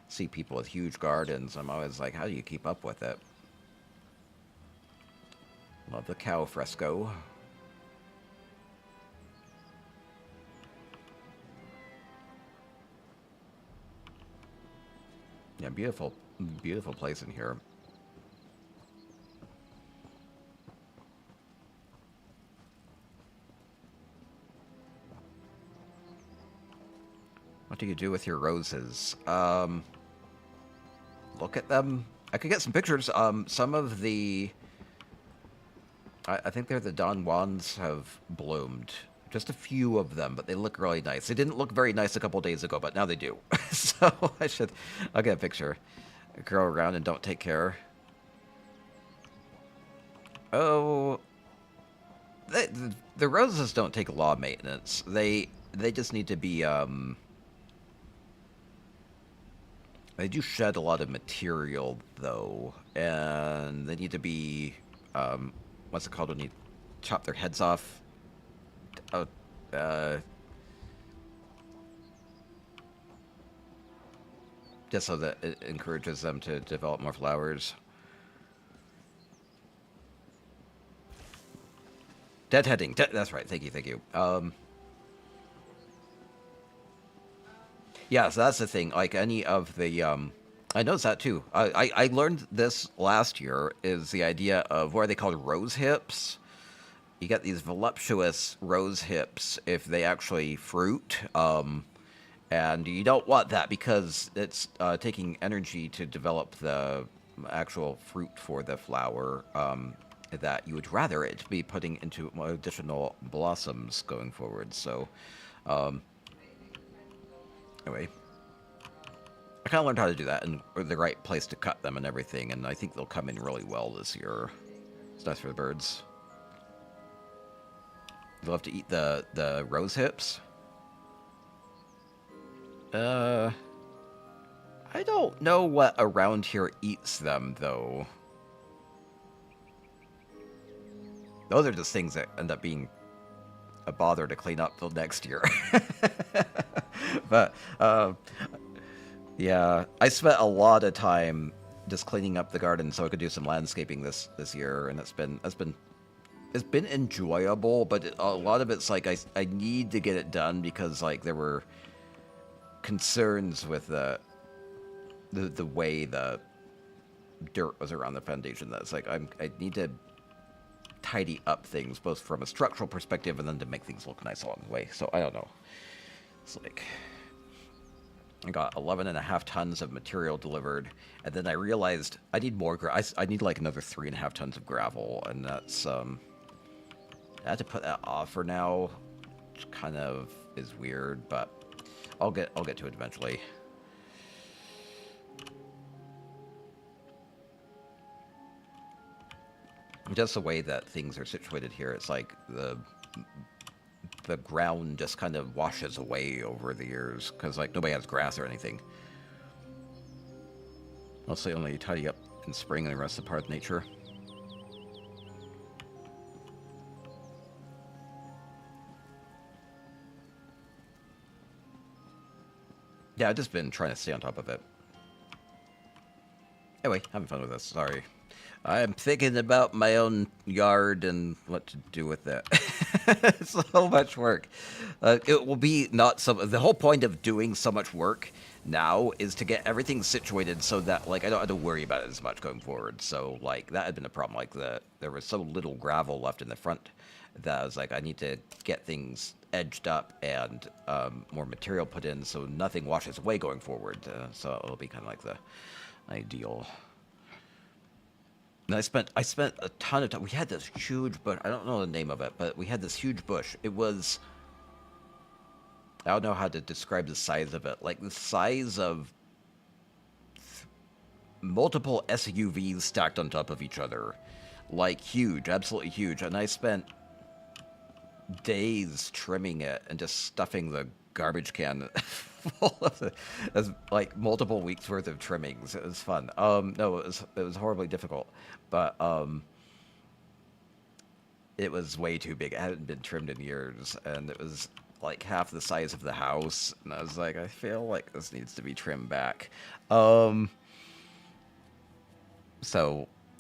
See people with huge gardens. I'm always like, how do you keep up with it? Love the cow fresco. Yeah, beautiful, beautiful place in here. What do you do with your roses? Look at them. I could get some pictures. Some of the... I think they're the Don Juans have bloomed. Just a few of them, but they look really nice. They didn't look very nice a couple days ago, but now they do. So I'll get a picture. Grow around and don't take care. Oh... The roses don't take a lot of maintenance. They just need to be, They do shed a lot of material, though, and they need to be, what's it called when you chop their heads off? Oh, just so that it encourages them to develop more flowers. Deadheading, that's right, thank you. Yeah, so that's the thing. Like any of the, I noticed that too. I learned this last year. Is the idea of what are they called, rose hips? You get these voluptuous rose hips if they actually fruit, and you don't want that because it's taking energy to develop the actual fruit for the flower. That you would rather it be putting into additional blossoms going forward. So. Anyway, I kind of learned how to do that and the right place to cut them and everything, and I think they'll come in really well this year. It's nice for the birds. They love to eat the rose hips. I don't know what around here eats them, though. Those are just things that end up being a bother to clean up till next year. But yeah, I spent a lot of time just cleaning up the garden so I could do some landscaping this year, and it's been enjoyable. But a lot of it's like I need to get it done because like there were concerns with the way the dirt was around the foundation. That's like I need to tidy up things both from a structural perspective and then to make things look nice along the way. So I don't know. It's like I got 11.5 tons of material delivered, and then I realized I need more. I need like another 3.5 tons of gravel, and that's I had to put that off for now, which kind of is weird, but I'll get to it eventually. Just the way that things are situated here, it's like the ground just kind of washes away over the years because like nobody has grass or anything. Mostly only tidy up in spring and the rest of the part of nature. Yeah, I've just been trying to stay on top of it. Anyway, having fun with this. Sorry. I'm thinking about my own yard and what to do with it. It's so much work. It will be not some. The whole point of doing so much work now is to get everything situated so that like I don't have to worry about it as much going forward. So like that had been a problem. Like there was so little gravel left in the front that I was like I need to get things edged up and more material put in so nothing washes away going forward. So it'll be kind of like the ideal. And I spent a ton of time. We had this huge bush. I don't know the name of it, but we had this huge bush. It was, I don't know how to describe the size of it. Like the size of multiple SUVs stacked on top of each other. Like huge, absolutely huge. And I spent days trimming it and just stuffing the garbage can full of it, as like multiple weeks worth of trimmings. It was fun. No, it was horribly difficult, but it was way too big. It hadn't been trimmed in years, and it was like half the size of the house. And I was like, I feel like this needs to be trimmed back. So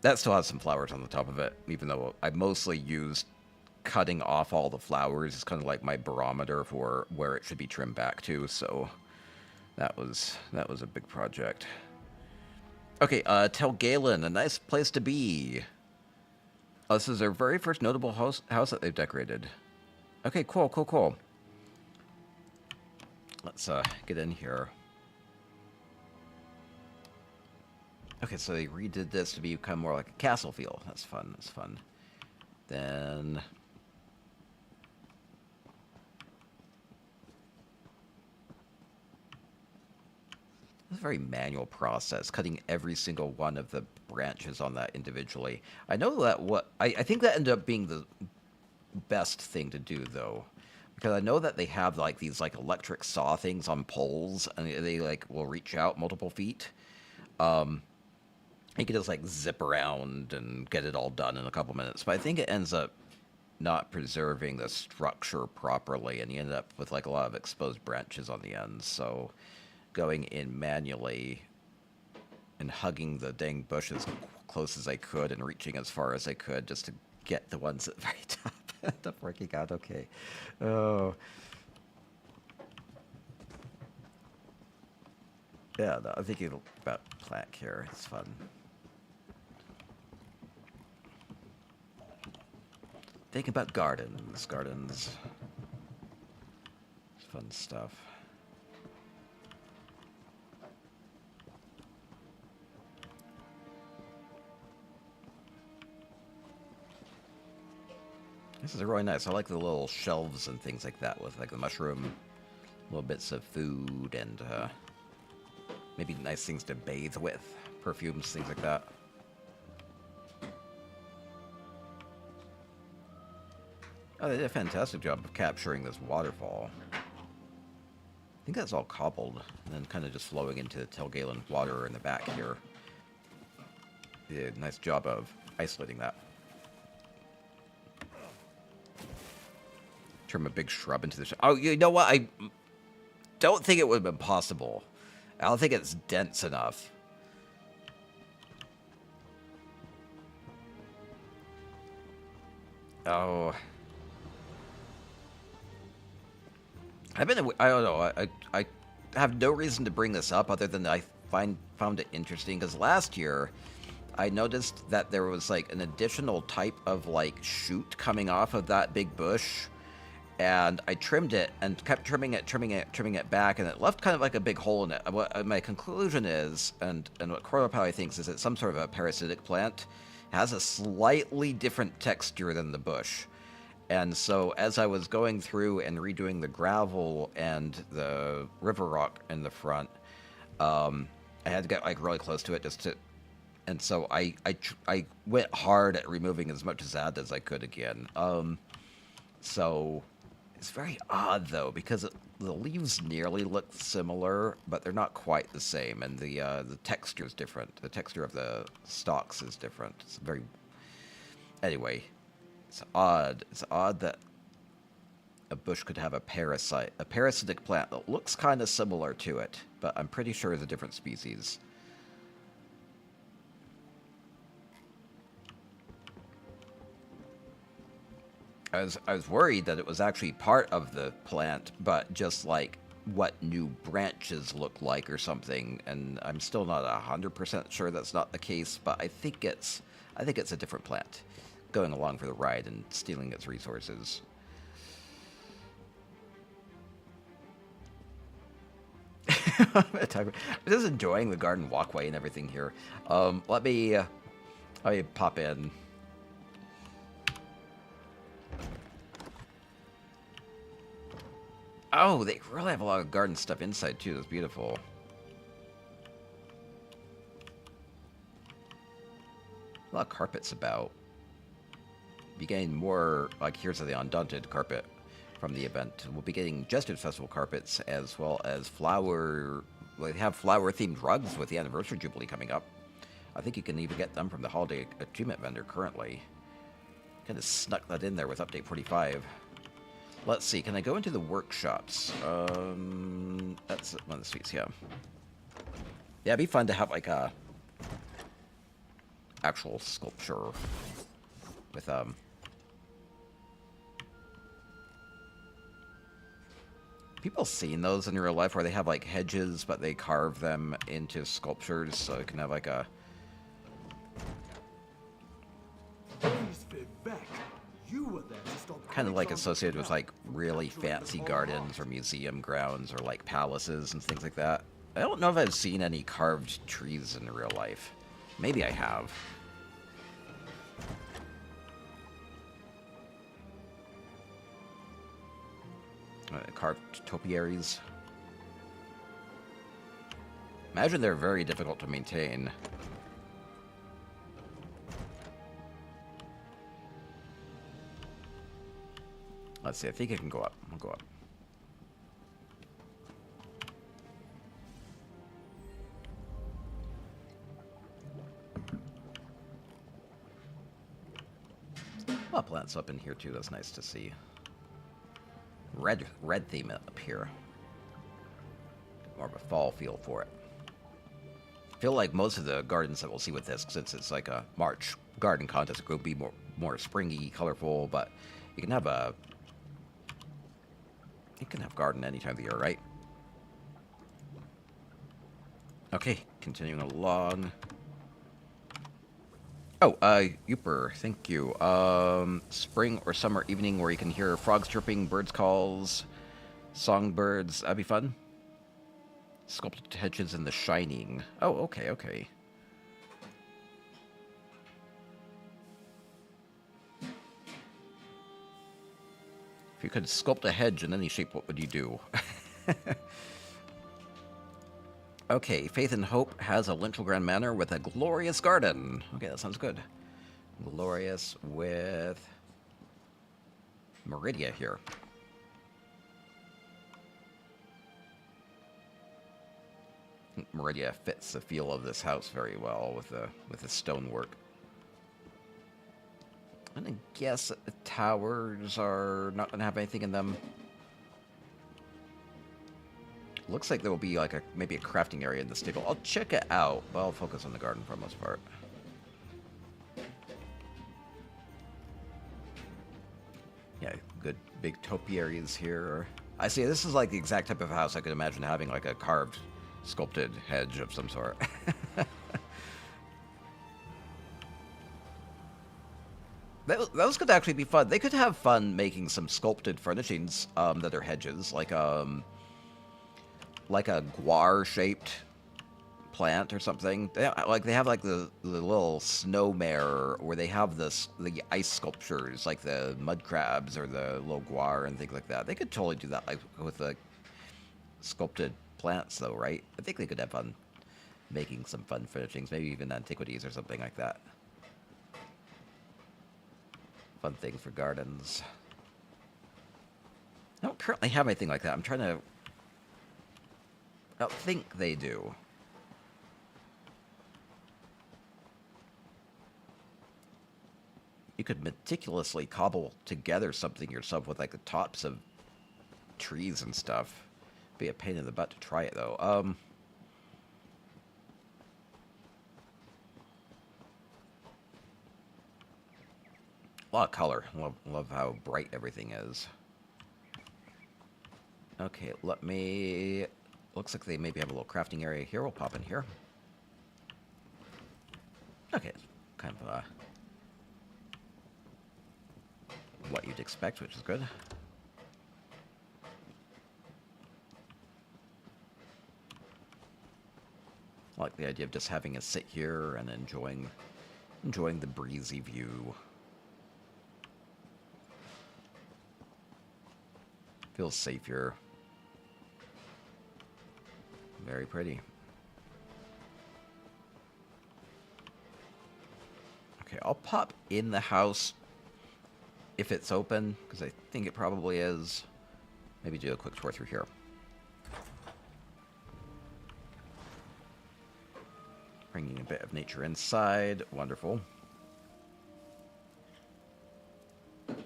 that still has some flowers on the top of it, even though I mostly used cutting off all the flowers is kind of like my barometer for where it should be trimmed back to. So that was a big project. Okay, Tell Galen, a nice place to be. Oh, this is their very first notable house that they've decorated. Okay, cool. Let's get in here. Okay, so they redid this to become more like a castle feel. That's fun. Then it's a very manual process, cutting every single one of the branches on that individually. I know that I think that ended up being the best thing to do, though, because I know that they have like these like electric saw things on poles, and they like will reach out multiple feet. You can just like zip around and get it all done in a couple minutes, but I think it ends up not preserving the structure properly, and you end up with like a lot of exposed branches on the ends. So going in manually and hugging the dang bush as close as I could and reaching as far as I could just to get the ones at the very top end up working out okay. Oh. Yeah, no, I'm thinking about plant care. It's fun. Think about gardens. It's fun stuff. This is really nice. I like the little shelves and things like that with like the mushroom, little bits of food, and maybe nice things to bathe with, perfumes, things like that. Oh, they did a fantastic job of capturing this waterfall. I think that's all cobbled, and then kind of just flowing into the Tell Galen water in the back here. They did a nice job of isolating that. Trim a big shrub into the... Oh, you know what? I don't think it would have been possible. I don't think it's dense enough. Oh... I don't know. I have no reason to bring this up other than I found it interesting because last year I noticed that there was like an additional type of like shoot coming off of that big bush, and I trimmed it and kept trimming it back, and it left kind of like a big hole in it. What my conclusion is, and what Corlopally thinks, is it's some sort of a parasitic plant. It has a slightly different texture than the bush. And so as I was going through and redoing the gravel and the river rock in the front, I had to get like really close to it just to, and so I went hard at removing as much of that as I could again. So it's very odd though, because the leaves nearly look similar, but they're not quite the same, and the texture is different. The texture of the stalks is different. It's very... Anyway, it's odd. It's odd that a bush could have a parasitic plant that looks kind of similar to it, but I'm pretty sure it's a different species. I was worried that it was actually part of the plant, but just like what new branches look like or something, and I'm still not 100% sure that's not the case, but I think it's a different plant going along for the ride and stealing its resources. I'm just enjoying the garden walkway and everything here. Let me pop in. Oh, they really have a lot of garden stuff inside too. That's beautiful. A lot of carpets about. Be getting more, like, here's the Undaunted carpet from the event. We'll be getting Jested Festival carpets as well as flower. They have flower-themed rugs with the Anniversary Jubilee coming up. I think you can even get them from the Holiday Achievement vendor currently. Kind of snuck that in there with Update 45. Let's see, can I go into the workshops? That's one of the suites, yeah. Yeah, it'd be fun to have, like, a actual sculpture with, people seen those in real life where they have, like, hedges, but they carve them into sculptures, so it can have, like, a... kind of, like, associated with, like, really fancy gardens or museum grounds or, like, palaces and things like that. I don't know if I've seen any carved trees in real life. Maybe I have. Carved topiaries. Imagine they're very difficult to maintain. Let's see, I think it can go up. I'll go up. A lot of plants up in here too, that's nice to see. Red theme up here. More of a fall feel for it. I feel like most of the gardens that we'll see with this, since it's like a March garden contest, will be more springy, colorful, but you can have a... You can have garden any time of the year, right? Okay, continuing along. Oh, Youper, thank you. Spring or summer evening where you can hear frogs chirping, birds calls, songbirds. That'd be fun. Sculpted hedges in the shining. Oh, okay, okay. If you could sculpt a hedge in any shape, what would you do? Okay, Faith and Hope has a Lintel Grand Manor with a glorious garden. Okay, that sounds good. Glorious with Meridia here. Meridia fits the feel of this house very well with the stonework. I'm gonna guess that the towers are not gonna have anything in them. Looks like there will be like maybe a crafting area in the stable. I'll check it out, but I'll focus on the garden for the most part. Yeah, good big topiaries here. I see, this is like the exact type of house I could imagine having, like a carved, sculpted hedge of some sort. Those could actually be fun. They could have fun making some sculpted furnishings that are hedges, like a guar-shaped plant or something. They have like the little snow mare where they have the ice sculptures, like the mud crabs or the little guar and things like that. They could totally do that, like with the sculpted plants, though, right? I think they could have fun making some fun furnishings, maybe even antiquities or something like that. Fun things for gardens. I don't currently have anything like that. I'm trying to... I don't think they do. You could meticulously cobble together something yourself with like the tops of trees and stuff. Be a pain in the butt to try it though. A lot of color. Love how bright everything is. Okay, let me... Looks like they maybe have a little crafting area here. We'll pop in here. Okay, kind of what you'd expect, which is good. I like the idea of just having a sit here and enjoying the breezy view. Feels safe here. Very pretty. Okay, I'll pop in the house if it's open, because I think it probably is. Maybe do a quick tour through here. Bringing a bit of nature inside. Wonderful. Bit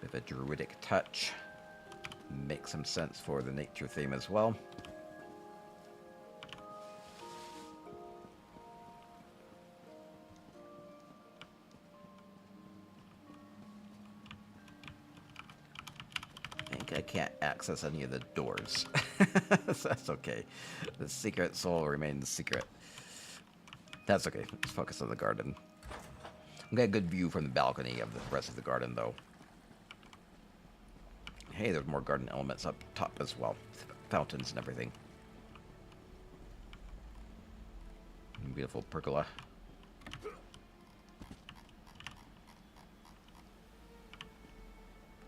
of a druidic touch. Makes some sense for the nature theme as well. I can't access any of the doors. That's okay. The secret soul remains secret. That's okay. Let's focus on the garden. I got a good view from the balcony of the rest of the garden, though. Hey, there's more garden elements up top as well. Fountains and everything. Beautiful pergola.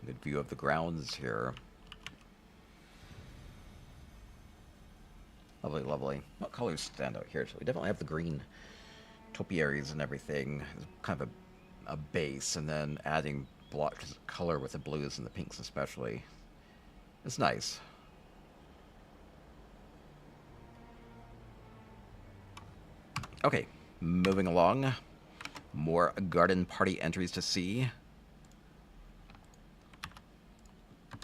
Good view of the grounds here. Lovely, lovely. What colors stand out here? So we definitely have the green topiaries and everything. It's kind of a base, and then adding blocks of color with the blues and the pinks especially. It's nice. Okay, moving along. More garden party entries to see.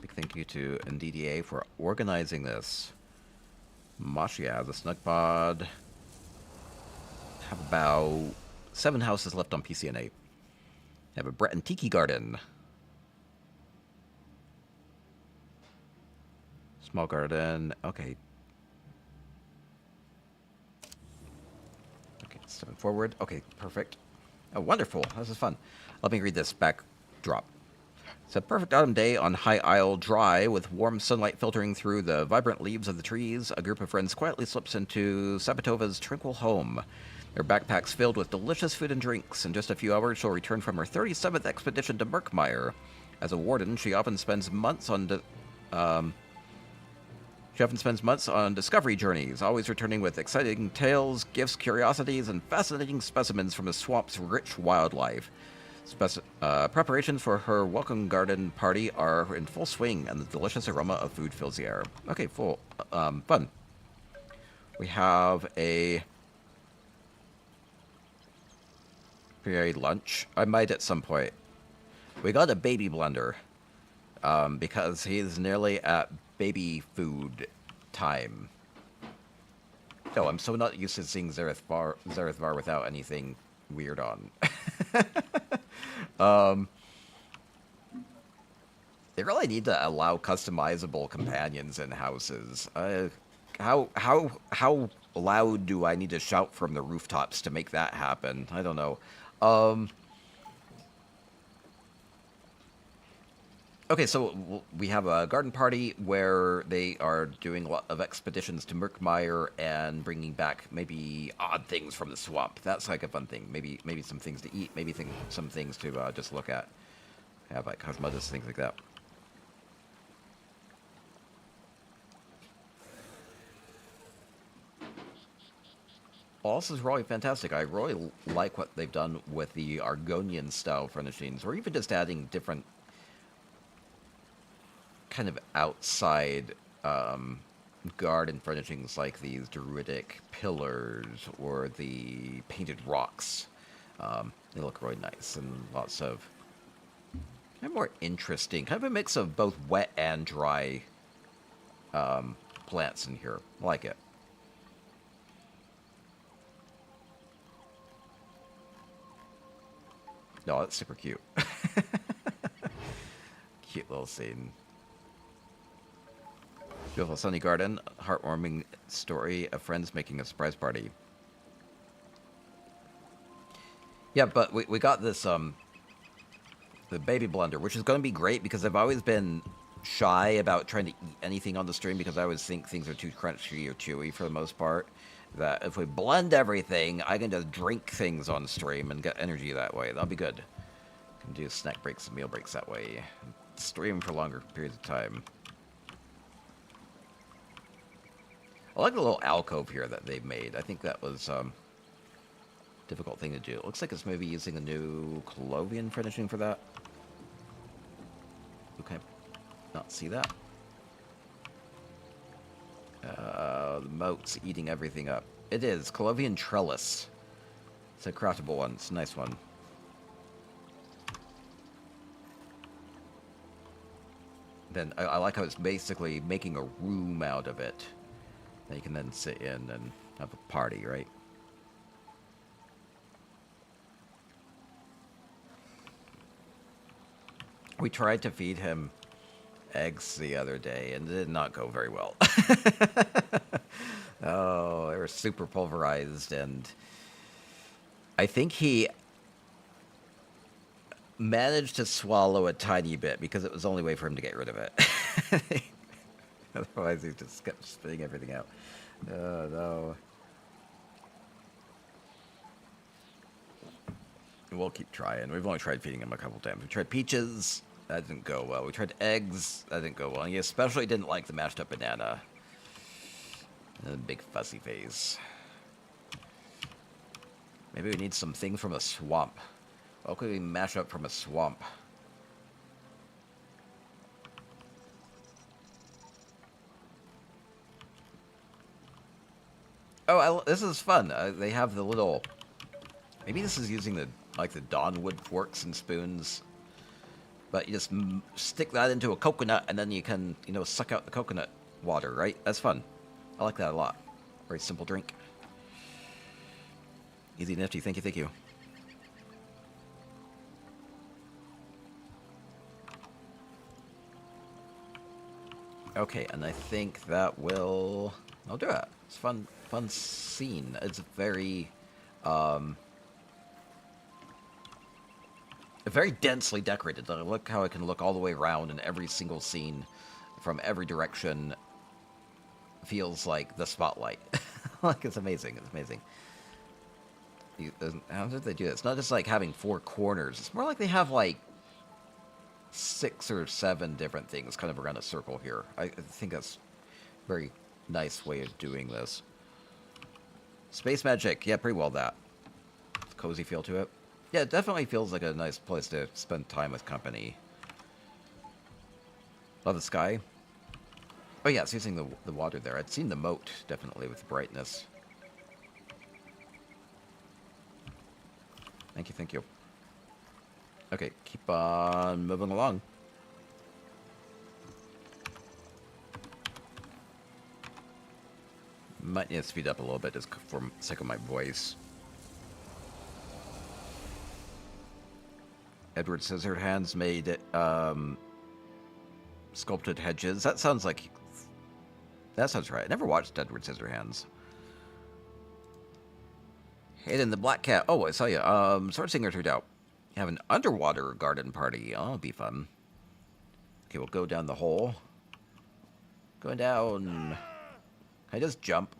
Big thank you to NDDA for organizing this. Mashia, the Snug Pod. Have about 7 houses left on PCNA. Have a Brett and Tiki garden. Small garden. Okay. Okay, stepping forward. Okay, perfect. Oh, wonderful. This is fun. Let me read this backdrop. It's a perfect autumn day on High Isle Dry, with warm sunlight filtering through the vibrant leaves of the trees. A group of friends quietly slips into Sabatova's tranquil home, their backpacks filled with delicious food and drinks. In just a few hours, she'll return from her 37th expedition to Murkmire. As a warden, she often spends months on discovery journeys, always returning with exciting tales, gifts, curiosities, and fascinating specimens from the swamp's rich wildlife. Preparations for her welcome garden party are in full swing, and the delicious aroma of food fills the air. Okay, fun. We have a pre lunch. I might at some point. We got a baby blender, because he's nearly at baby food time. No, I'm so not used to seeing Zareth Var without anything weird on. They really need to allow customizable companions in houses. How loud do I need to shout from the rooftops to make that happen? I don't know. Okay, so we have a garden party where they are doing a lot of expeditions to Murkmire and bringing back maybe odd things from the swamp. That's like a fun thing. Maybe some things to eat. Maybe some things to just look at. Have like cosmetics, things like that. Well, this is really fantastic. I really like what they've done with the Argonian style furnishings, or even just adding different kind of outside garden furnishings like these druidic pillars or the painted rocks. They look really nice, and lots of kind of more interesting, kind of a mix of both wet and dry plants in here. I like it. No, that's super cute. Cute little scene. Beautiful sunny garden, heartwarming story of friends making a surprise party. Yeah, but we got this, the baby blender, which is going to be great because I've always been shy about trying to eat anything on the stream because I always think things are too crunchy or chewy for the most part. That if we blend everything, I can just drink things on stream and get energy that way. That'll be good. Can do snack breaks and meal breaks that way. Stream for longer periods of time. I like the little alcove here that they've made. I think that was difficult thing to do. It looks like it's maybe using a new Colovian finishing for that. Okay. Not see that. The moat's eating everything up. It is. Colovian trellis. It's a craftable one. It's a nice one. Then I like how it's basically making a room out of it that you can then sit in and have a party, right? We tried to feed him eggs the other day and it did not go very well. Oh, they were super pulverized, and I think he managed to swallow a tiny bit because it was the only way for him to get rid of it. Otherwise, he just kept spitting everything out. Oh, no. We'll keep trying. We've only tried feeding him a couple times. We tried peaches. That didn't go well. We tried eggs. That didn't go well. And he especially didn't like the mashed up banana. And a big fussy face. Maybe we need some things from a swamp. What could we mash up from a swamp? Oh, this is fun. They have the little... Maybe this is using the the Dawnwood forks and spoons. But you just stick that into a coconut, and then you can, suck out the coconut water, right? That's fun. I like that a lot. Very simple drink. Easy nifty. Thank you, thank you. Okay, and I think that will... I'll do it. It's fun scene. It's very densely decorated. Look how I can look all the way around, and every single scene from every direction feels like the spotlight. Like, it's amazing. It's amazing. How did they do this? It's not just like having 4 corners. It's more like they have 6 or 7 different things kind of around a circle here. I think that's a very nice way of doing this. Space magic. Yeah, pretty well that. Cozy feel to it. Yeah, it definitely feels like a nice place to spend time with company. Love the sky. Oh yeah, it's using the water there. I'd seen the moat, definitely, with the brightness. Thank you, thank you. Okay, keep on moving along. Might need to speed up a little bit just for the sake of my voice. Edward Scissorhands made sculpted hedges. That sounds like... That sounds right. I never watched Edward Scissorhands. Hayden the Black Cat. Oh, I saw you. Sword Singer turned out. You have an underwater garden party. Oh, it'll be fun. Okay, we'll go down the hole. Going down. Can I just jump?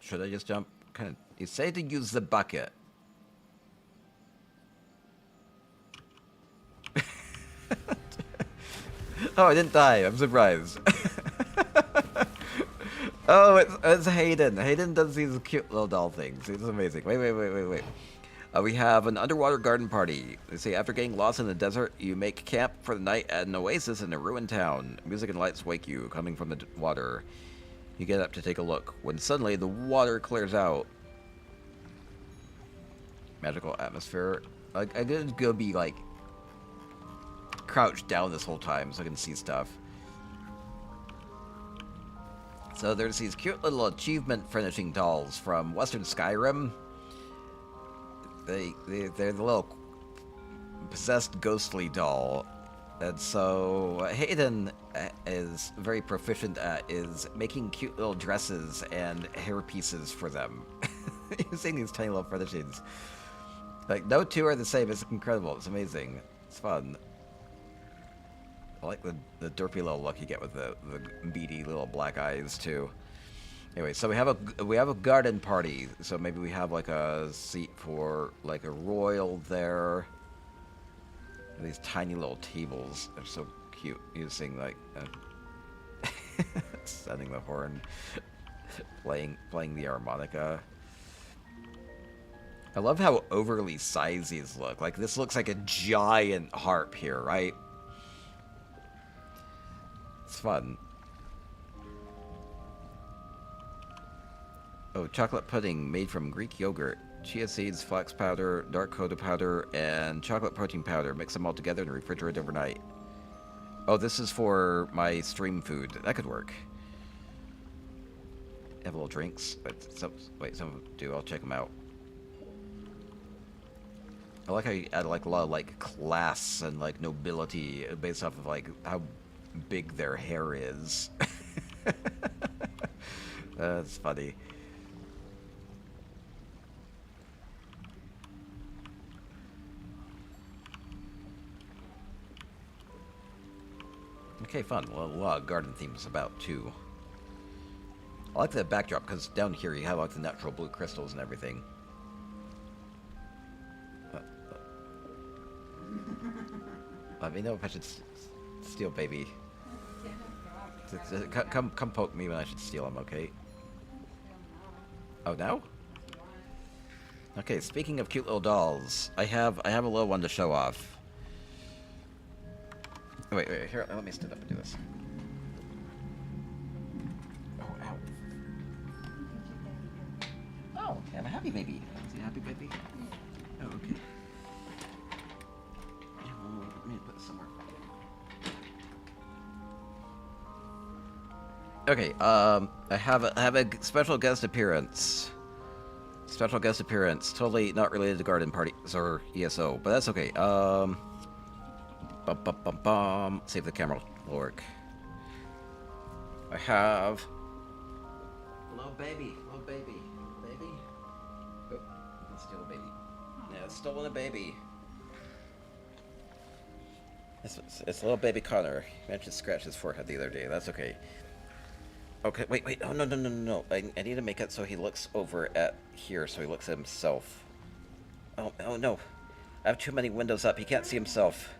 Should I just jump? Kind of. You say to use the bucket. Oh, I didn't die. I'm surprised. Oh, it's Hayden. Hayden does these cute little doll things. It's amazing. Wait. We have an underwater garden party. They say after getting lost in the desert, you make camp for the night at an oasis in a ruined town. Music and lights wake you, coming from the water. You get up to take a look, when suddenly the water clears out. Magical atmosphere. I did go be crouched down this whole time so I can see stuff. So there's these cute little achievement finishing dolls from Western Skyrim. They're the little possessed ghostly doll. And so Hayden is very proficient at is making cute little dresses and hair pieces for them. Using these tiny little finishings. No two are the same. It's incredible. It's amazing. It's fun. I like the derpy little look you get with the beady little black eyes too. Anyway, so we have a garden party. So maybe we have like a seat for like a royal there. These tiny little tables. They're so cute. Using like sounding the horn, playing the harmonica. I love how overly sized these look. Like this looks like a giant harp here, right? It's fun. Oh, chocolate pudding made from Greek yogurt, chia seeds, flax powder, dark cocoa powder, and chocolate protein powder. Mix them all together and refrigerate overnight. Oh, this is for my stream food. That could work. Have little drinks. Wait, some do. I'll check them out. I like how you add like a lot of like class and like nobility based off of like how big their hair is. That's funny. Okay, fun. Well, a lot of garden themes about too. I like the backdrop because down here you have like the natural blue crystals and everything. Let me know if I should steal baby. Come poke me when I should steal him, okay? Oh, now? Okay, speaking of cute little dolls, I have a little one to show off. Wait, here, let me stand up and do this. Oh, ow. Oh, I'm a happy baby. Is he a happy baby? Oh, okay. Let me put this somewhere. Okay, I have a special guest appearance. Special guest appearance. Totally not related to garden parties or ESO, but that's okay. See if the camera will work. I have... Little baby. Oh, let's steal a baby. Yeah, it's stolen a baby. It's little baby Connor. He managed to scratch his forehead the other day. That's okay. Okay, wait. Oh, no. I need to make it so he looks over at here, so he looks at himself. Oh no. I have too many windows up. He can't see himself.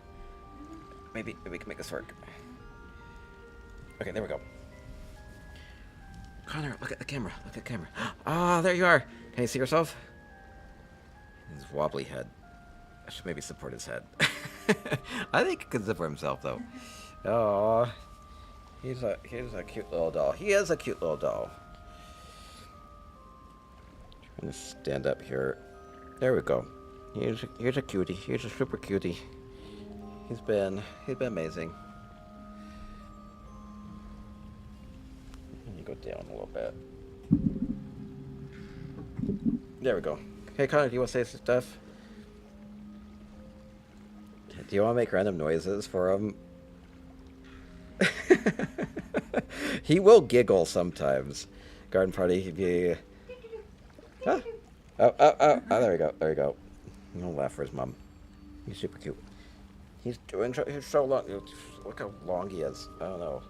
Maybe we can make this work. Okay, there we go. Connor, look at the camera. Ah, there you are. Can you see yourself? His wobbly head. I should maybe support his head. I think he can support himself, though. Oh, he's a cute little doll. He is a cute little doll. I'm gonna stand up here. There we go. Here's a cutie. Here's a super cutie. He's been amazing. Let me go down a little bit. There we go. Hey, Connor, do you want to say some stuff? Do you want to make random noises for him? He will giggle sometimes. Garden party, he'd be... Ah. Oh, there we go. He'll laugh for his mom. He's super cute. He's so long. Look how long he is. I don't know.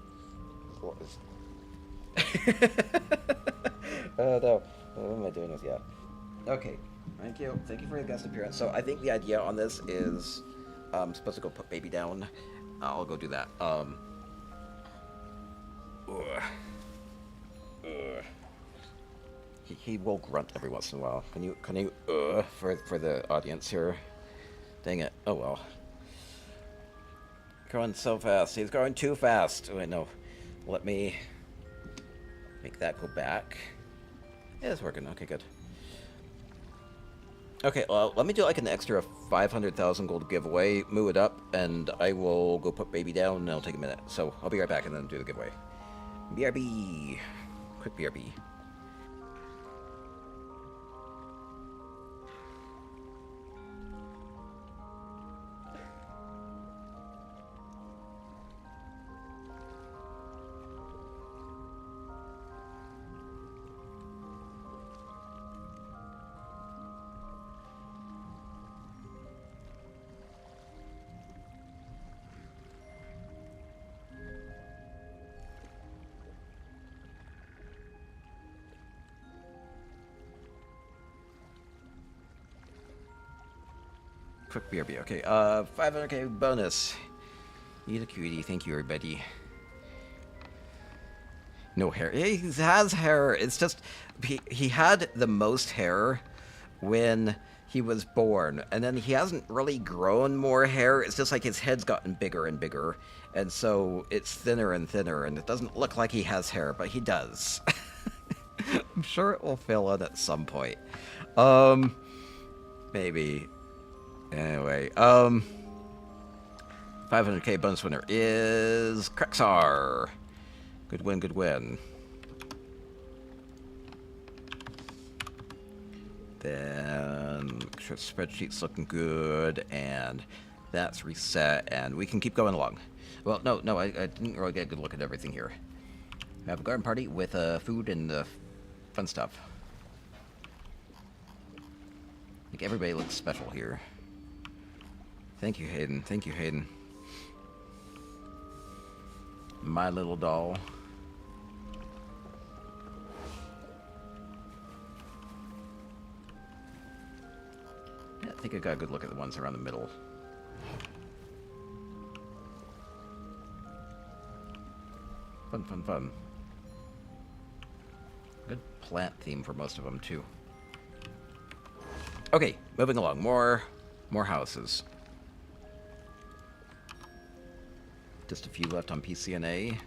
Oh no. What am I doing with you? Okay. Thank you for your guest appearance. So I think the idea on this is I'm supposed to go put baby down. I'll go do that. He will grunt every once in a while. Can you for the audience here? Dang it. Oh well. Going so fast. He's going too fast. Oh, wait, no. Let me make that go back. Yeah, it's working. Okay, good. Okay, well, let me do like an extra 500,000 gold giveaway, move it up, and I will go put baby down, and it'll take a minute. So I'll be right back and then do the giveaway. BRB. Quick BRB. quick BRB. Okay, 500k bonus. Eat a cutie. Thank you, everybody. No hair. He has hair. It's just he had the most hair when he was born, and then he hasn't really grown more hair. It's just like his head's gotten bigger and bigger, and so it's thinner and thinner, and it doesn't look like he has hair, but he does. I'm sure it will fill in at some point. Maybe. Anyway, 500k bonus winner is Krexar. Good win, good win. Then make sure the spreadsheet's looking good, and that's reset, and we can keep going along. Well, no, I didn't really get a good look at everything here. We have a garden party with food and fun stuff. I think everybody looks special here. Thank you, Hayden. Thank you, Hayden. My little doll. Yeah, I think I got a good look at the ones around the middle. Fun, fun, fun. Good plant theme for most of them, too. Okay, moving along. More houses. Just a few left on PCNA.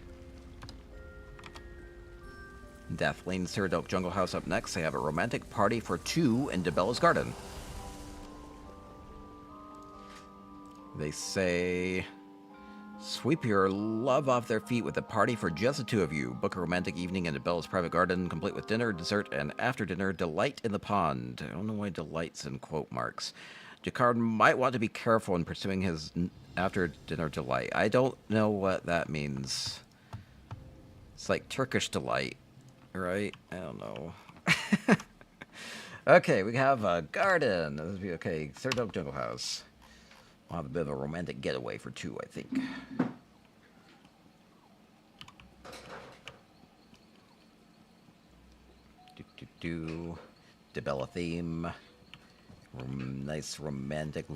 Deathlane Third Oak Jungle House up next. They have a romantic party for two in DeBella's garden. They say, sweep your love off their feet with a party for just the two of you. Book a romantic evening in DeBella's private garden, complete with dinner, dessert, and after dinner, delight in the pond. I don't know why delight's in quote marks. Jacquard might want to be careful in pursuing his after-dinner delight. I don't know what that means. It's like Turkish delight, right? I don't know. Okay, we have a garden. This would be okay. Third Oak Jungle House. We'll have a bit of a romantic getaway for two, I think. DeBella theme. Nice romantic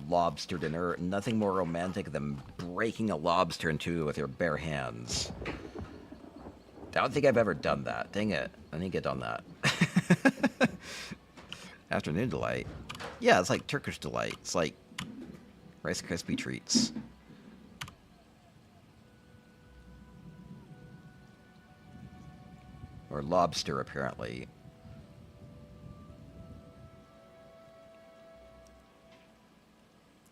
lobster dinner. Nothing more romantic than breaking a lobster in two with your bare hands. I don't think I've ever done that. Dang it. I need to get on that. Afternoon delight. Yeah, it's like Turkish delight. It's like Rice Krispie treats. Or lobster, apparently.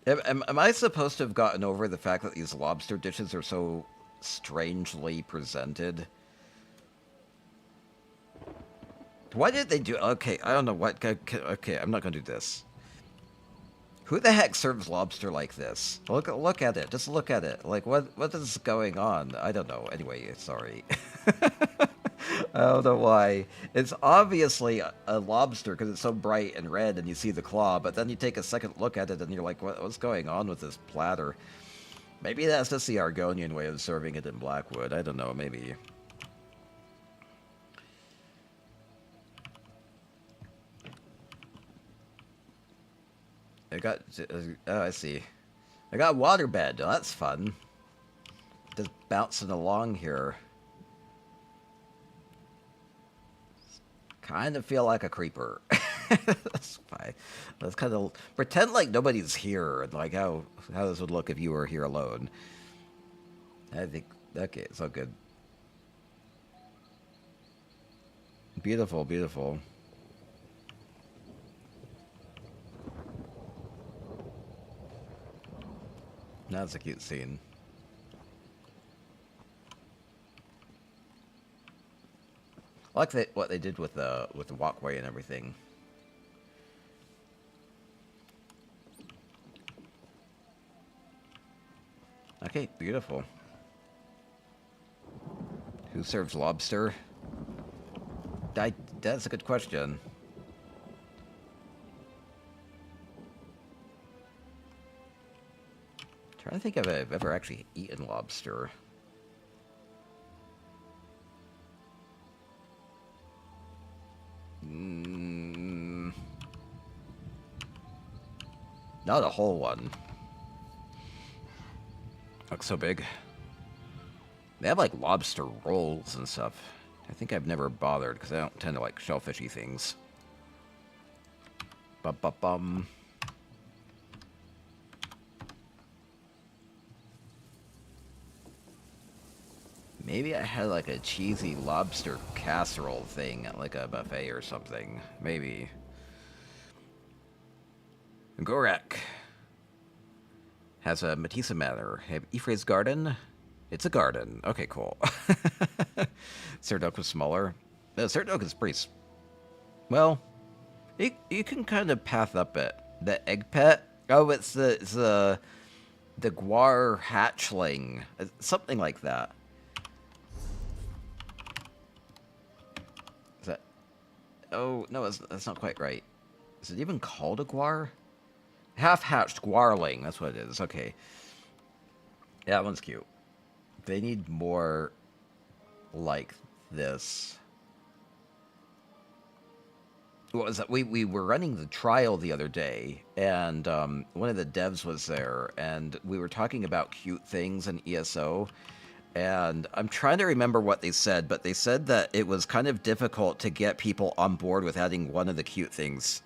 Am I supposed to have gotten over the fact that these lobster dishes are so strangely presented? Why did they do... Okay, I don't know what... Okay, I'm not going to do this. Who the heck serves lobster like this? Look at it. Just look at it. Like, what is going on? I don't know. Anyway, sorry. I don't know why. It's obviously a lobster because it's so bright and red and you see the claw, but then you take a second look at it and you're like, what's going on with this platter? Maybe that's just the Argonian way of serving it in Blackwood. I don't know, maybe. Oh, I see. I got a waterbed. Oh, that's fun. Just bouncing along here. Kind of feel like a creeper. That's fine. Let's kind of pretend like nobody's here and like how this would look if you were here alone. I think, okay, it's all good. Beautiful, beautiful. That's a cute scene. I like what they did with the walkway and everything. Okay, beautiful. Who serves lobster? That's a good question. Trying to think if I've ever actually eaten lobster. Not a whole one. Looks so big. They have like lobster rolls and stuff. I think I've never bothered because I don't tend to like shellfishy things. Bum. Maybe I had like a cheesy lobster casserole thing at like a buffet or something. Maybe. Gorak has a Matissa Manor. Have Ephraim's Garden. It's a garden. Okay, cool. Cerdok was smaller. No, Cerdok is pretty... Well, you can kind of path up it. The egg pet? Oh, it's the guar hatchling. Something like that. Is that... Oh, no, that's not quite right. Is it even called a guar? Half-hatched guarling. That's what it is. Okay. Yeah, that one's cute. They need more like this. What was that? We were running the trial the other day, and one of the devs was there, and we were talking about cute things in ESO, and I'm trying to remember what they said, but they said that it was kind of difficult to get people on board with adding one of the cute things.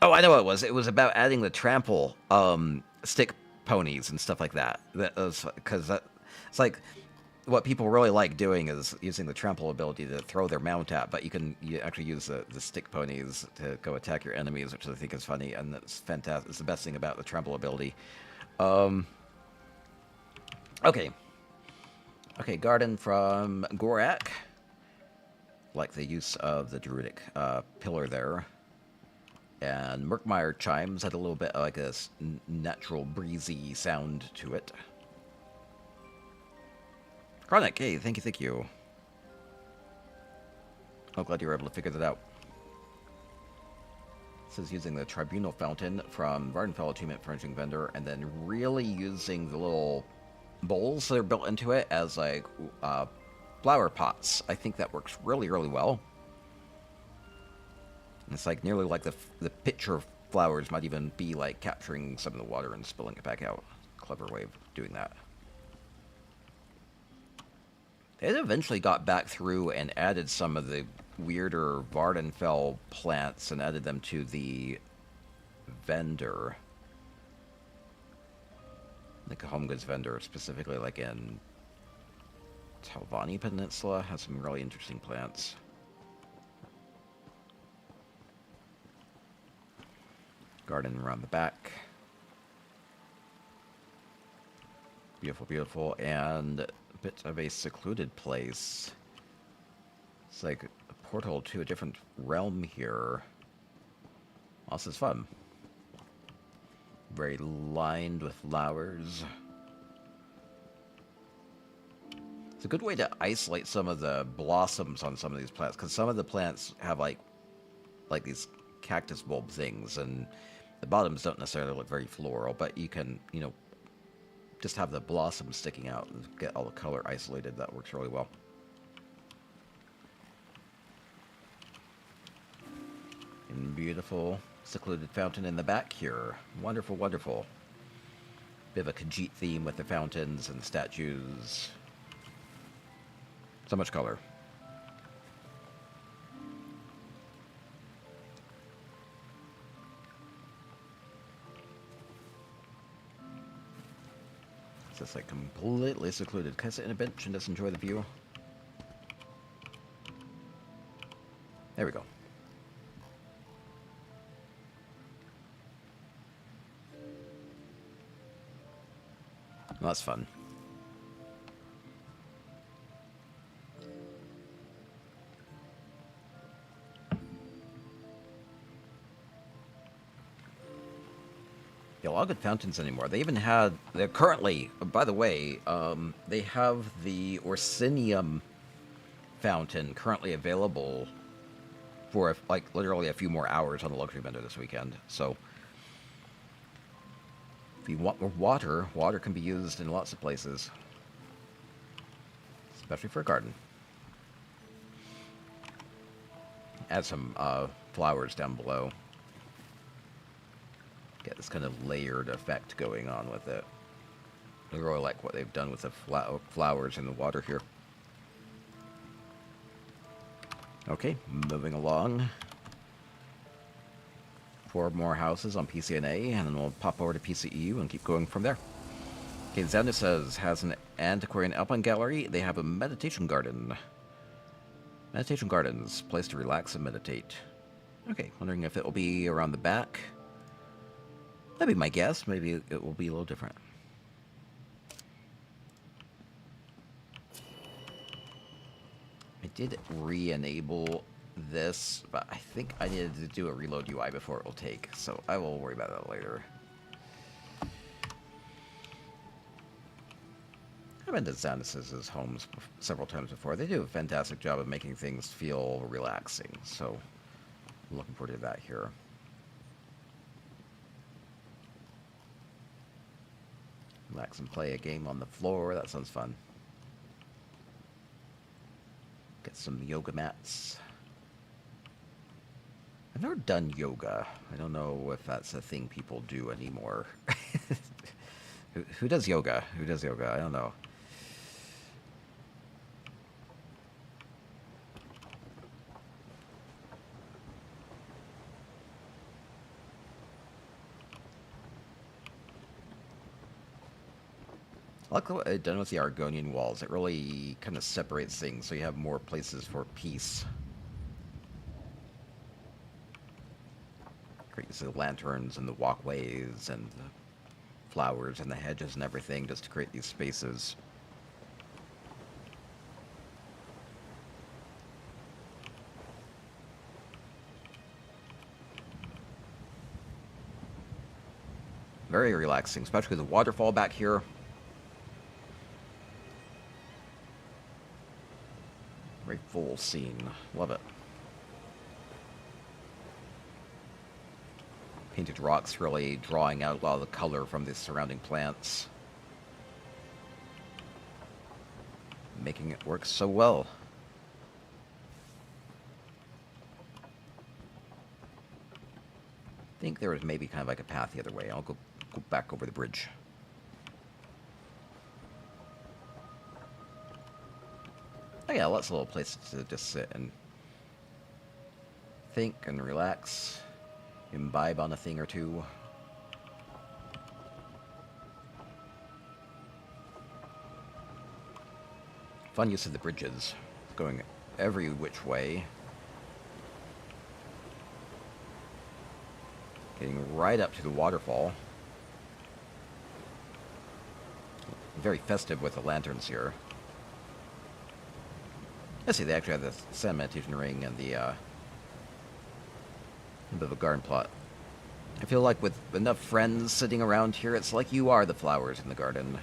Oh, I know what it was. It was about adding the trample stick ponies and stuff like that. That was because it's like what people really like doing is using the trample ability to throw their mount at, but you actually use the stick ponies to go attack your enemies, which I think is funny, and that's fantastic. It's the best thing about the trample ability. Okay, garden from Gorak. Like the use of the druidic pillar there. And Murkmire chimes had a little bit like a natural breezy sound to it. Chronic, hey, thank you. Oh, glad you were able to figure that out. This is using the Tribunal Fountain from Vardenfell Achievement Furnishing Vendor, and then really using the little bowls that are built into it as like flower pots. I think that works really, really well. It's like nearly like the pitcher flowers might even be like capturing some of the water and spilling it back out. Clever way of doing that. They eventually got back through and added some of the weirder Vardenfell plants and added them to the vendor. Like a home goods vendor, specifically like in Talvani Peninsula, has some really interesting plants. Garden around the back. Beautiful, beautiful, and a bit of a secluded place. It's like a portal to a different realm here. Oh, this is fun. Very lined with flowers. It's a good way to isolate some of the blossoms on some of these plants, because some of the plants have like these cactus bulb things, and the bottoms don't necessarily look very floral, but you can, just have the blossoms sticking out and get all the color isolated. That works really well. And beautiful secluded fountain in the back here. Wonderful, wonderful. Bit of a Khajiit theme with the fountains and the statues. So much color. Just like completely secluded. Can I sit in a bench and just enjoy the view? There we go. Well, that's fun. Yeah, a lot of good fountains anymore. They even had, they're currently, by the way, they have the Orsinium fountain currently available for like literally a few more hours on the luxury vendor this weekend. So if you want more water, water can be used in lots of places, especially for a garden. Add some flowers down below. Get this kind of layered effect going on with it. I really like what they've done with the flowers in the water here. Okay, moving along. 4 more houses on PCNA, and then we'll pop over to PCEU and keep going from there. Okay, Xander says, has an antiquarian alpine gallery. They have a meditation garden. Meditation gardens, place to relax and meditate. Okay, wondering if it will be around the back. That'd be my guess. Maybe it will be a little different. I did re-enable this, but I think I needed to do a reload UI before it will take, so I will worry about that later. I've been to Xanis's homes several times before. They do a fantastic job of making things feel relaxing, so I'm looking forward to that here. Relax and play a game on the floor. That sounds fun. Get some yoga mats. I've never done yoga. I don't know if that's a thing people do anymore. Who does yoga? Who does yoga? I don't know. I like what they've done with the Argonian walls. It really kind of separates things, so you have more places for peace. Great use of the lanterns and the walkways and the flowers and the hedges and everything just to create these spaces. Very relaxing, especially the waterfall back here. Very full scene. Love it. Painted rocks really drawing out a lot of the color from the surrounding plants. Making it work so well. I think there was maybe kind of like a path the other way. I'll go back over the bridge. Oh yeah, lots of little places to just sit and think and relax, imbibe on a thing or two. Fun use of the bridges, going every which way. Getting right up to the waterfall. Very festive with the lanterns here. I see they actually have the sand meditation ring and the a bit of a garden plot. I feel like with enough friends sitting around here, it's like you are the flowers in the garden.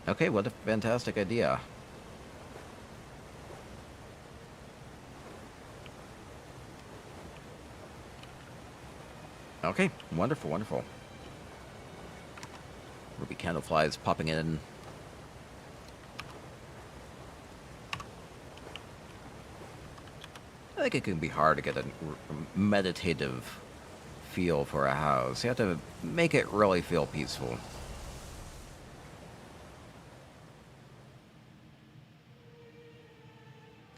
Okay, what a fantastic idea. Okay, wonderful, wonderful. Ruby candleflies popping in. I think it can be hard to get a meditative feel for a house. You have to make it really feel peaceful.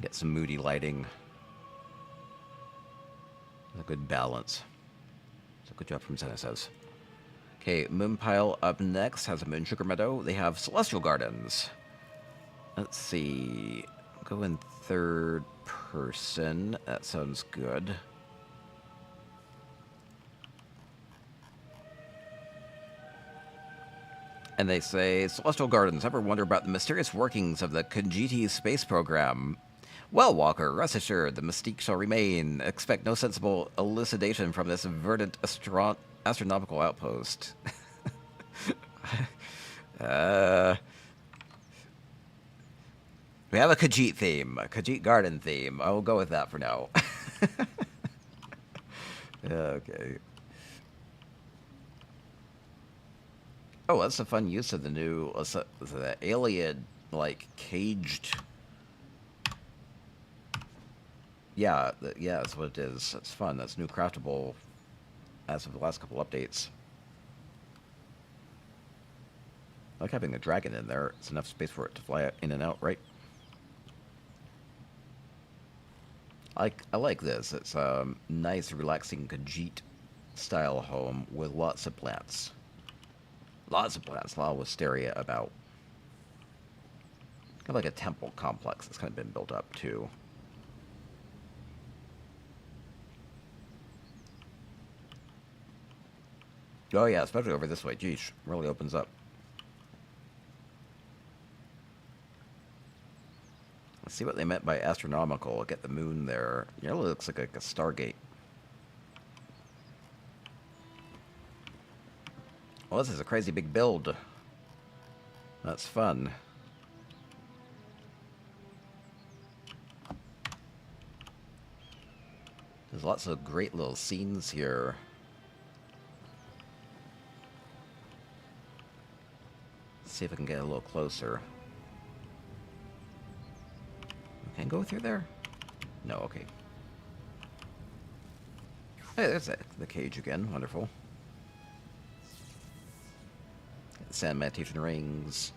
Get some moody lighting. A good balance. So good job from Senna says. Okay, Moonpile up next has a Moon Sugar Meadow. They have Celestial Gardens. Let's see. Go in third person. That sounds good. And they say, Celestial Gardens, ever wonder about the mysterious workings of the Khajiit space program? Well, Walker, rest assured, the mystique shall remain. Expect no sensible elucidation from this verdant astronomical outpost. We have a Khajiit theme, a Khajiit garden theme. I will go with that for now. Okay. Oh, that's a fun use of the new the alien like, caged... Yeah, yeah, that's what it is. That's fun. That's new craftable as of the last couple updates. I like having a dragon in there. It's enough space for it to fly in and out, right? I like this. It's a nice, relaxing Khajiit style home with lots of plants. Lots of plants, a lot of wisteria about. Kind of like a temple complex that's kind of been built up, too. Oh yeah, especially over this way. Geesh, really opens up. Let's see what they meant by astronomical. Get the moon there. It really looks like a Stargate. Well, this is a crazy big build. That's fun. There's lots of great little scenes here. Let's see if I can get a little closer. Can I go through there? No, okay. Hey, there's the cage again. Wonderful. Sand meditation rings.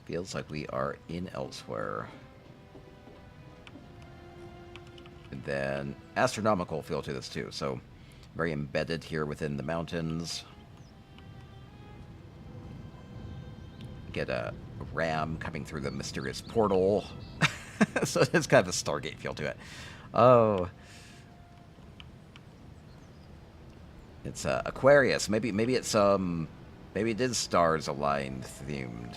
Feels like we are in elsewhere. And then astronomical feel to this too. So very embedded here within the mountains. Get a ram coming through the mysterious portal. So it's kind of a Stargate feel to it. Oh. It's Aquarius. Maybe it's maybe it is stars aligned themed.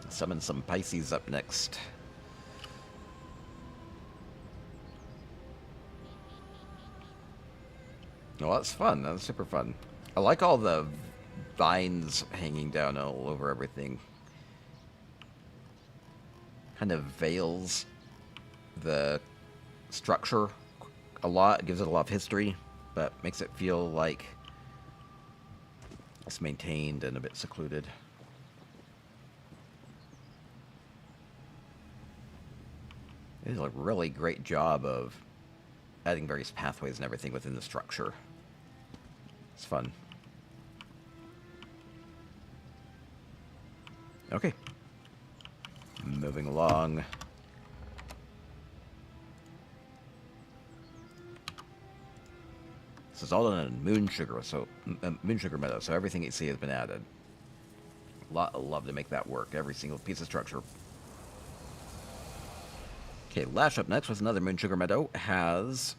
Summon some Pisces up next. Well, that's fun. That's super fun. I like all the vines hanging down all over everything. Kind of veils the structure a lot. It gives it a lot of history, but makes it feel like it's maintained and a bit secluded. They did a really great job of adding various pathways and everything within the structure. It's fun. Okay. Moving along. This is all done in moon sugar meadow, so everything you see has been added. Lot of love to make that work. Every single piece of structure. Okay, Lash up next with another moon sugar meadow. Has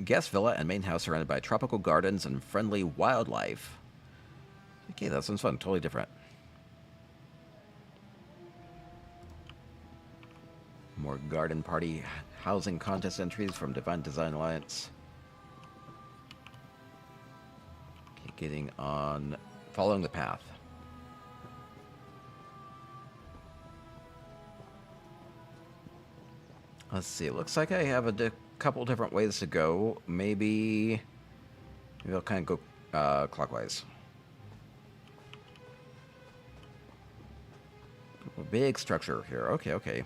guest villa and main house surrounded by tropical gardens and friendly wildlife. Okay, that sounds fun. Totally different. More garden party housing contest entries from Divine Design Alliance. Okay, getting on, following the path. Let's see. It looks like I have a couple different ways to go. Maybe I'll kind of go clockwise. A big structure here. Okay, okay.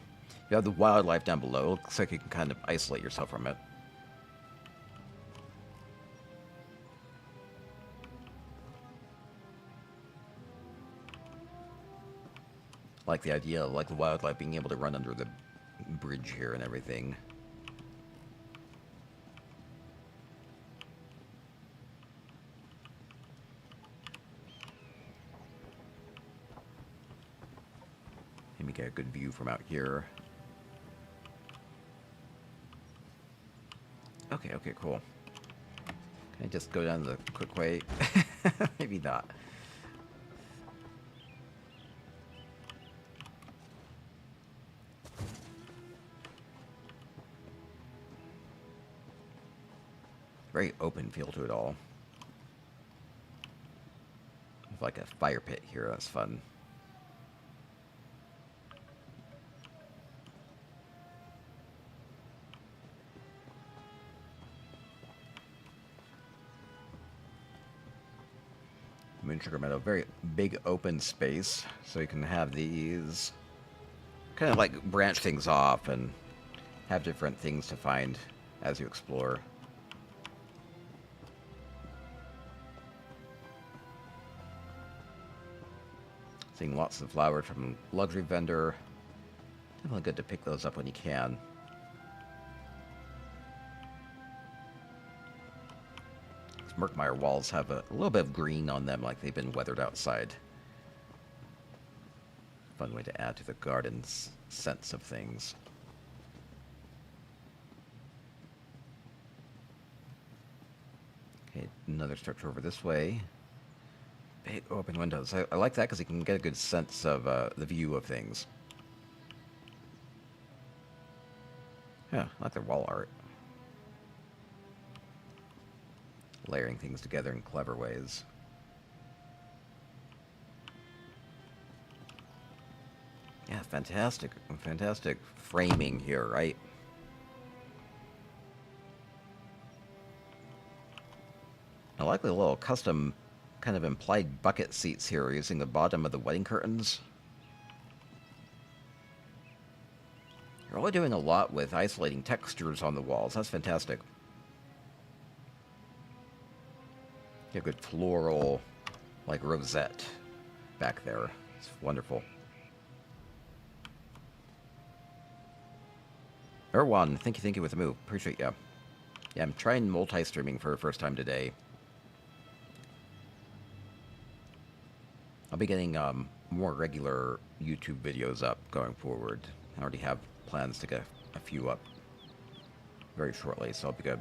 You have the wildlife down below. Looks like you can kind of isolate yourself from it. Like the idea of like the wildlife being able to run under the bridge here and everything. Maybe get a good view from out here. Okay, okay, cool. Can I just go down the quick way? Maybe not. Very open feel to it all. It's like a fire pit here. That's fun. in Sugar Meadow, very big open space, so you can have these kind of like branch things off and have different things to find as you explore. Seeing lots of flowers from luxury vendor. Definitely good to pick those up when you can. These Merkmeyer walls have a little bit of green on them, like they've been weathered outside. Fun way to add to the garden's sense of things. Okay, another structure over this way. Big open windows. I like that because you can get a good sense of the view of things. Yeah, I like their wall art. Layering things together in clever ways. Yeah, fantastic framing here, right? I like the little custom kind of implied bucket seats here using the bottom of the wedding curtains. You're really doing a lot with isolating textures on the walls. That's fantastic. You have a good floral, like rosette back there. It's wonderful. Erwan, thank you with the move. Appreciate ya. Yeah, I'm trying multi-streaming for the first time today. I'll be getting more regular YouTube videos up going forward. I already have plans to get a few up very shortly, so I'll be good.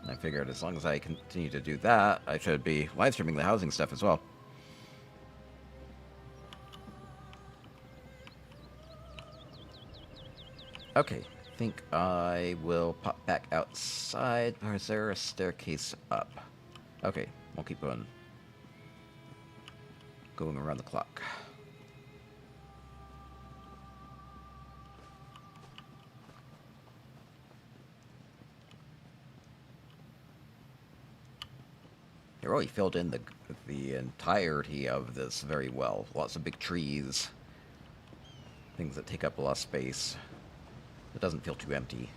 I figured as long as I continue to do that, I should be live streaming the housing stuff as well. Okay, I think I will pop back outside. Or is there a staircase up? Okay, we'll keep going. Going around the clock. They really filled in the entirety of this very well. Lots of big trees. Things that take up a lot of space. It doesn't feel too empty.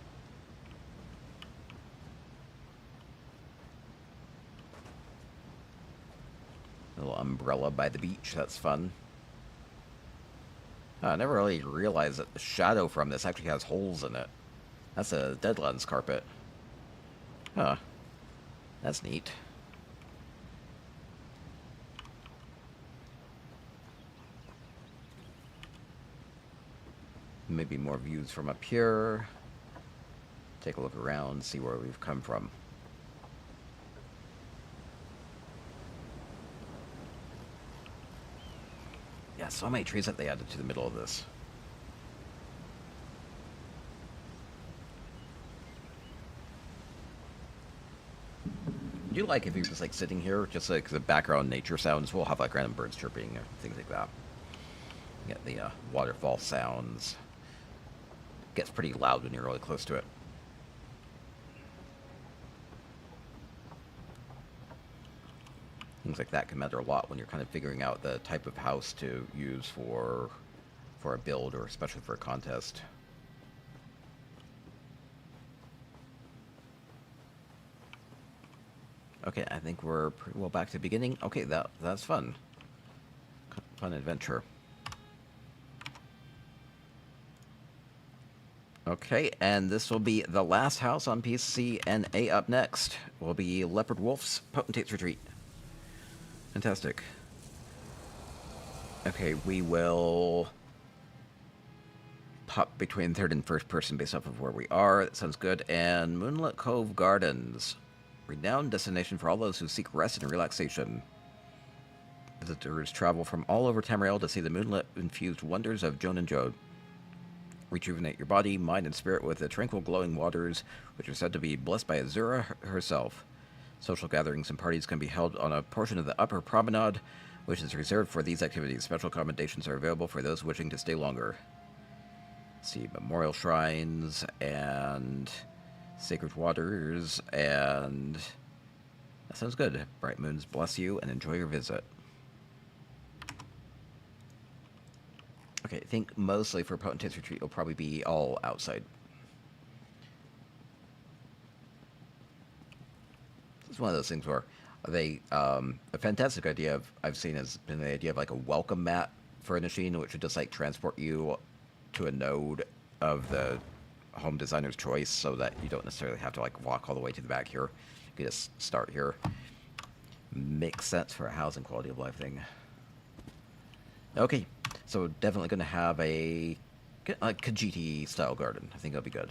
A little umbrella by the beach, that's fun. Oh, I never really realized that the shadow from this actually has holes in it. That's a Deadlands carpet. Huh. That's neat. Maybe more views from up here. Take a look around, see where we've come from. Yeah, so many trees that they added to the middle of this. Do you like if you're just like sitting here, just like the background nature sounds? We'll have like random birds chirping or things like that. You get the waterfall sounds. Gets pretty loud when you're really close to it. Things like that can matter a lot when you're kind of figuring out the type of house to use for a build, or especially for a contest. Okay, I think we're pretty well back to the beginning. Okay, that's fun. Fun adventure. Okay, and this will be the last house on PC, and up next will be Leopard Wolf's Potentate's Retreat. Fantastic. Okay, we will pop between third and first person based off of where we are. That sounds good. And Moonlit Cove Gardens. Renowned destination for all those who seek rest and relaxation. Visitors travel from all over Tamriel to see the moonlit-infused wonders of Joan and Jode. Rejuvenate your body, mind, and spirit with the tranquil glowing waters, which are said to be blessed by Azura herself. Social gatherings and parties can be held on a portion of the upper promenade, which is reserved for these activities. Special accommodations are available for those wishing to stay longer. Let's see, memorial shrines and sacred waters and That sounds good. Bright moons bless you and enjoy your visit. Okay, I think mostly for Potentate's Retreat, it'll probably be all outside. It's one of those things where they, a fantastic idea I've seen has been the idea of like a welcome mat furnishing, which would just like transport you to a node of the home designer's choice so that you don't necessarily have to like walk all the way to the back here. You can just start here. Makes sense for a housing quality of life thing. Okay, so definitely going to have a Khajiit style garden. I think that'll be good.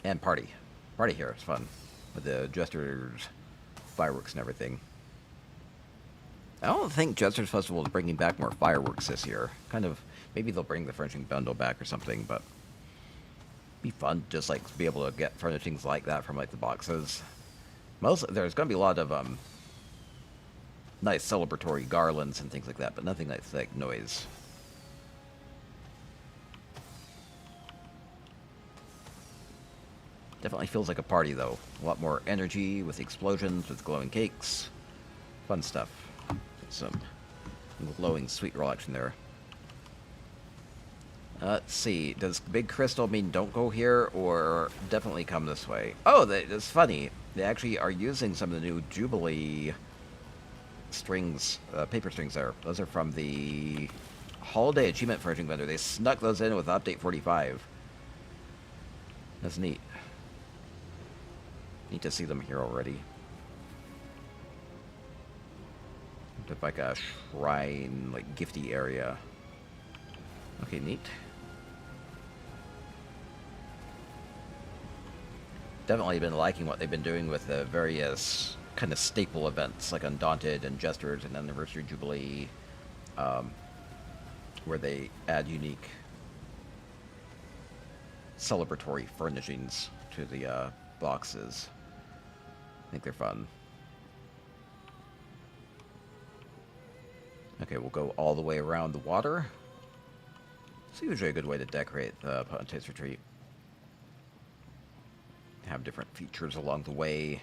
And party. Party here is fun. With the Jester's fireworks and everything. I don't think Jester's Festival is bringing back more fireworks this year. Kind of, maybe they'll bring the furnishing bundle back or something, but be fun just like to be able to get furnishings like that from like the boxes. There's going to be a lot of nice celebratory garlands and things like that, but nothing that's like noise. Definitely feels like a party though. A lot more energy with explosions, with glowing cakes. Fun stuff. Some glowing sweet roll action there. Let's see. Does big crystal mean don't go here or definitely come this way? Oh, that's funny. They actually are using some of the new Jubilee strings, paper strings there. Those are from the Holiday Achievement Furnishing Vendor. They snuck those in with Update 45. That's neat. Need to see them here already. Look like a shrine, like gifty area. Okay, neat. Definitely been liking what they've been doing with the various kind of staple events like Undaunted and Jesters and Anniversary Jubilee, where they add unique celebratory furnishings to the boxes. I think they're fun. Okay, we'll go all the way around the water. It's usually a good way to decorate the Potentate's Retreat. Have different features along the way,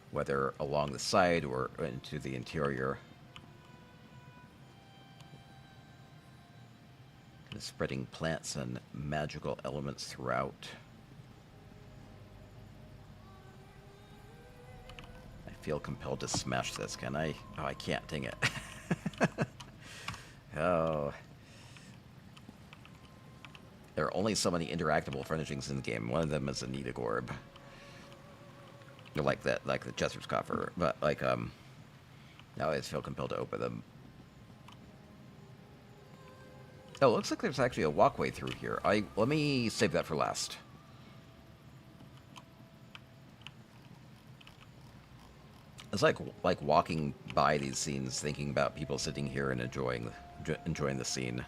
whether along the side or into the interior. Kind of spreading plants and magical elements throughout. I feel compelled to smash this, can I? Oh, I can't, dang it. Oh. There are only so many interactable furnishings in the game. One of them is a Nita Gorb. They're like that, like the Jester's Coffer. But, like, I always feel compelled to open them. Oh, it looks like there's actually a walkway through here. Let me save that for last. It's like walking by these scenes, thinking about people sitting here and enjoying the scene.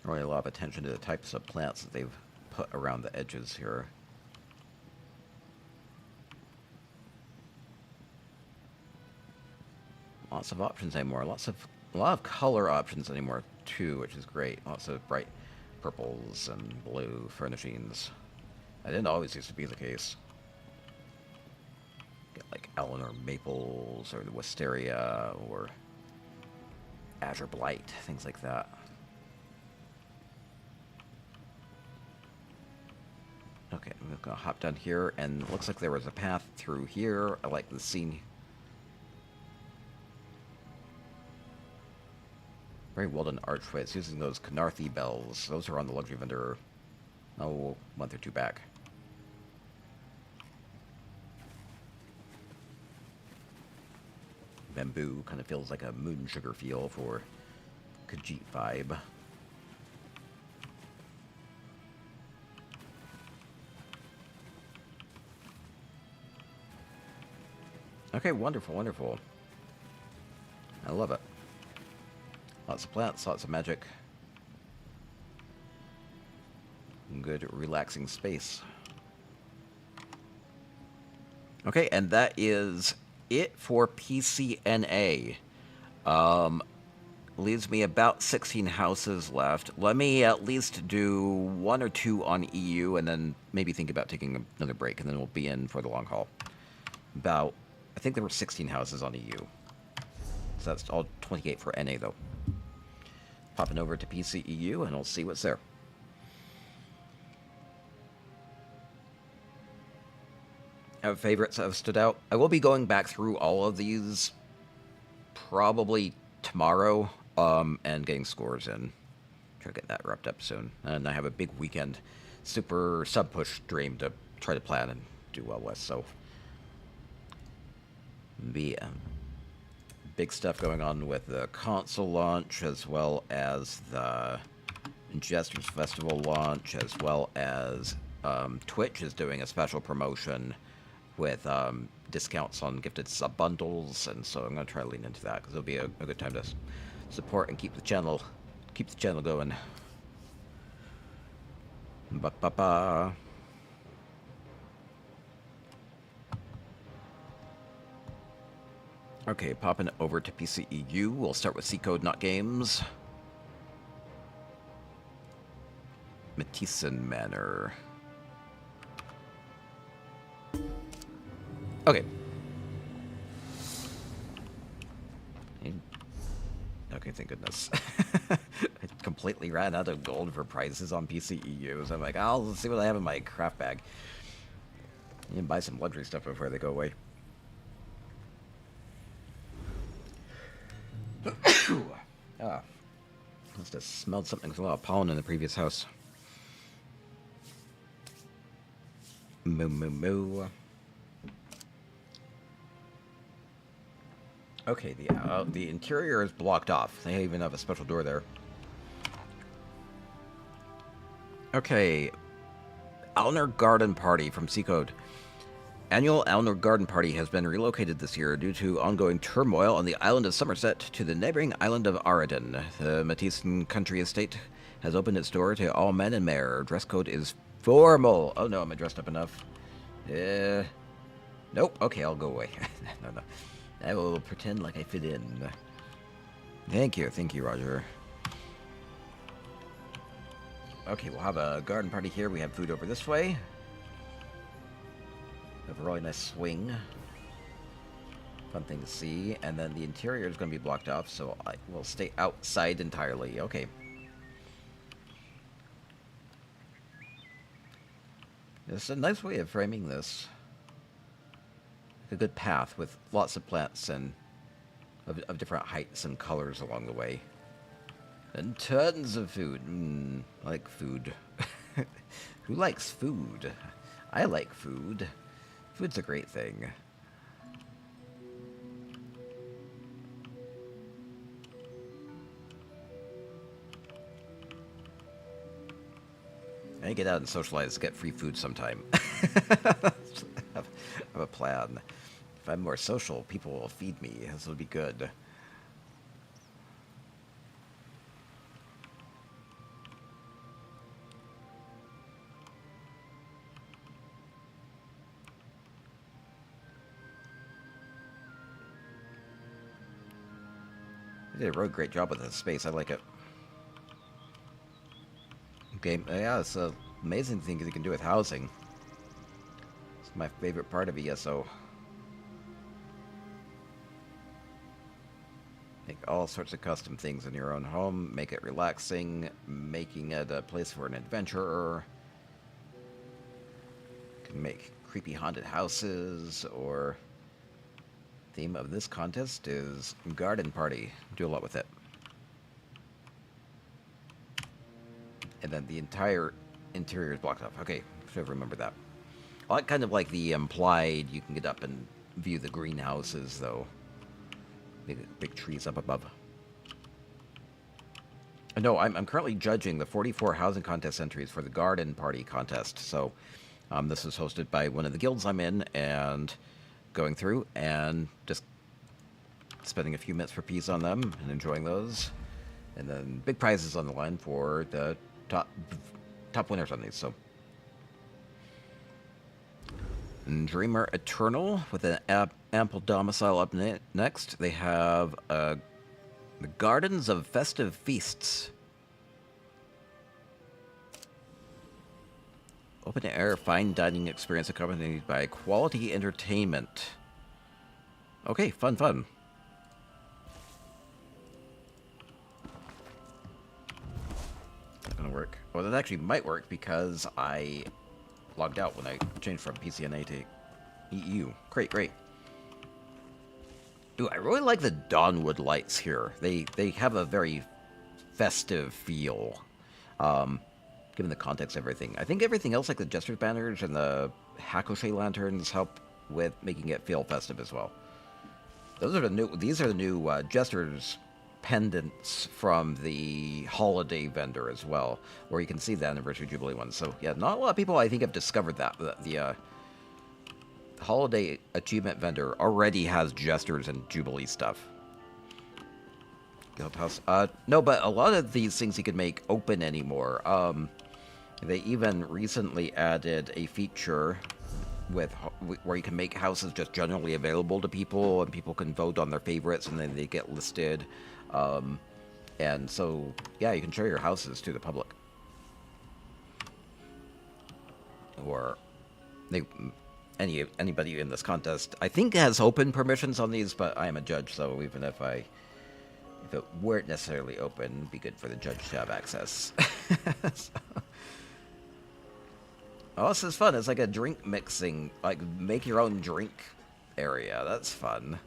Really a lot of attention to the types of plants that they've put around the edges here. Lots of options anymore. A lot of color options anymore too, which is great. Lots of bright purples and blue furnishings. That didn't always used to be the case. Get like Eleanor Maples or the Wisteria or Azure Blight, things like that. Okay, I'm gonna hop down here, and it looks like there was a path through here. I like the scene. Very well done archway. It's using those Canarthi bells. Those are on the luxury vendor, a month or two back. Bamboo kind of feels like a moon sugar feel for Khajiit vibe. Okay, wonderful, wonderful. I love it. Lots of plants, lots of magic. Good, relaxing space. Okay, and that is it for PCNA. Leaves me about 16 houses left. Let me at least do 1 or 2 on EU, and then maybe think about taking another break, and then we'll be in for the long haul. I think there were 16 houses on EU. So that's all 28 for NA, though. Popping over to PCEU, and we'll see what's there. Have favorites that have stood out? I will be going back through all of these probably tomorrow, and getting scores in. Try to get that wrapped up soon. And I have a big weekend super sub-push stream to try to plan and do well with, so... big stuff going on with the console launch, as well as the Jesters Festival launch, as well as Twitch is doing a special promotion with discounts on gifted sub bundles, and so I'm going to try to lean into that because it'll be a good time to support and keep the channel going. Ba-ba-ba. Okay, popping over to PCEU. We'll start with C Code, not games. Matison Manor. Okay. Okay, thank goodness. I completely ran out of gold for prizes on PCEU, so I'm like, I'll see what I have in my craft bag. You can buy some luxury stuff before they go away. Ah, must have smelled something with a lot of pollen in the previous house. Moo moo moo. Okay, the interior is blocked off. They even have a special door there. Okay, Alner Garden Party from C Code. Annual Alner Garden Party has been relocated this year due to ongoing turmoil on the island of Somerset to the neighboring island of Arden. The Matison Country Estate has opened its door to all men and mare. Dress code is formal. Oh no, am I dressed up enough? Nope. Okay, I'll go away. No. I will pretend like I fit in. Thank you, Roger. Okay, we'll have a garden party here. We have food over this way. We have a really nice swing. Fun thing to see. And then the interior is going to be blocked off, so I will stay outside entirely. Okay. It's a nice way of framing this. A good path with lots of plants and of different heights and colors along the way. And tons of food. I like food. Who likes food? I like food. Food's a great thing. I get out and socialize, get free food sometime. Have a plan. If I'm more social, people will feed me. This will be good. They did a really great job with this space. I like it. Okay, yeah, it's an amazing thing you can do with housing. It's my favorite part of ESO. Make all sorts of custom things in your own home, make it relaxing, making it a place for an adventurer. You can make creepy haunted houses, or theme of this contest is garden party. Do a lot with it. And then the entire interior is blocked off. Okay, should remember that. I like kind of like the implied you can get up and view the greenhouses, though. Big trees up above. No, I'm currently judging the 44 housing contest entries for the garden party contest. So this is hosted by one of the guilds I'm in, and going through and just spending a few minutes for peace on them and enjoying those. And then big prizes on the line for the top winners on these. So And Dreamer Eternal with an ample domicile up next. They have the Gardens of Festive Feasts. Open air fine dining experience accompanied by quality entertainment. Okay, fun. Not gonna work. Well, that actually might work because I logged out when I changed from PCNA to EU. Great. Ooh, I really like the Dawnwood lights here. They have a very festive feel. Given the context of everything. I think everything else, like the Jester's banners and the Hakoshe lanterns, help with making it feel festive as well. These are the new Jester's pendants from the holiday vendor as well, where you can see the Anniversary Jubilee ones. So yeah, not a lot of people I think have discovered that. The holiday achievement vendor already has Jester's and Jubilee stuff. Guildhouse. No, but a lot of these things you can make open anymore. They even recently added a feature where you can make houses just generally available to people, and people can vote on their favorites, and then they get listed. And so, yeah, you can share your houses to the public. Or anybody in this contest, I think, has open permissions on these, but I am a judge, so even if it weren't necessarily open, it'd be good for the judge to have access. So. Oh, this is fun. It's like a drink mixing, like make your own drink area. That's fun.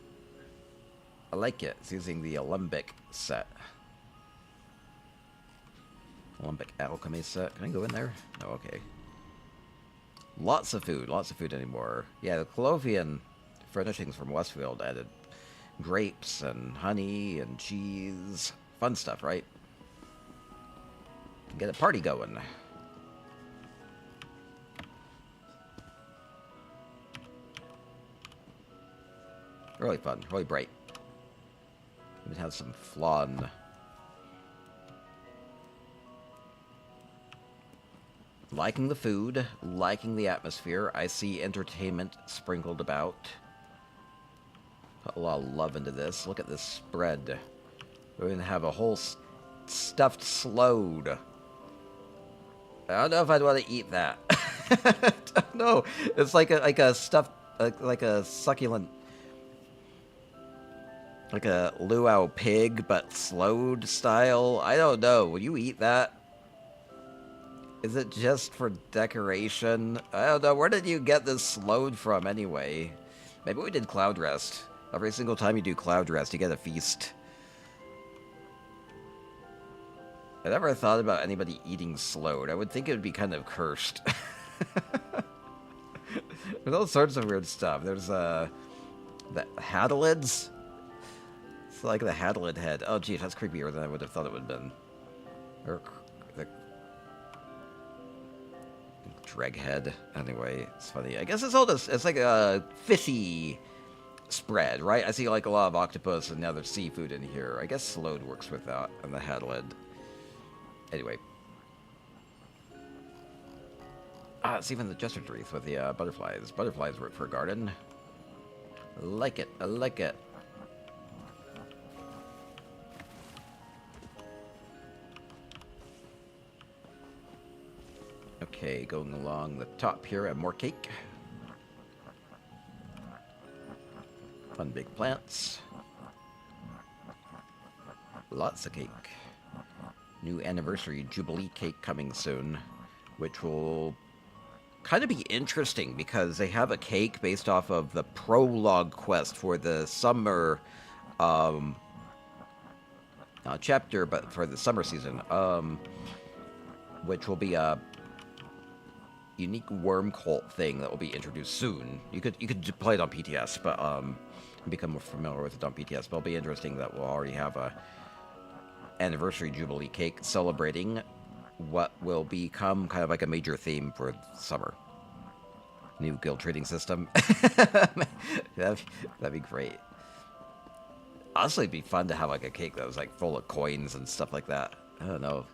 I like it. It's using the Alembic set. Alembic alchemy set. Can I go in there? No, okay. Lots of food anymore. Yeah, the Colovian furnishings from Westfield added grapes and honey and cheese. Fun stuff, right? Get a party going. Really fun, really bright. Even have some flan. Liking the food, liking the atmosphere. I see entertainment sprinkled about. Put a lot of love into this. Look at this spread. We're going to have a whole stuffed sload. I don't know if I'd want to eat that. I don't know. It's like a stuffed, like a succulent, like a luau pig, but slowed style. I don't know. Would you eat that? Is it just for decoration? I don't know. Where did you get this slowed from anyway? Maybe we did Cloud Rest. Every single time you do Cloud Rest, you get a feast. I never thought about anybody eating slowed. I would think it would be kind of cursed. There's all sorts of weird stuff. There's the Hadalids. It's like the Hadalid head. Oh, geez, that's creepier than I would have thought it would have been. Or the Dreg head. Anyway, it's funny. I guess it's all just, it's like a fishy spread, right? I see like a lot of octopus and now there's seafood in here. I guess slowed works with that and the Hadalid. Anyway. Ah, it's even the Jester's wreath with the butterflies. Butterflies work for a garden. I like it. I like it. Okay, going along the top here, I have more cake. Fun big plants. Lots of cake. New anniversary Jubilee cake coming soon, which will kind of be interesting because they have a cake based off of the prologue quest for the summer chapter, but for the summer season, which will be a unique worm cult thing that will be introduced soon. You could play it on PTS, but become more familiar with it on PTS. But it'll be interesting that we'll already have a anniversary Jubilee cake celebrating what will become kind of like a major theme for summer. New guild trading system. that'd be great. Honestly, it'd be fun to have like a cake that was like full of coins and stuff like that. I don't know.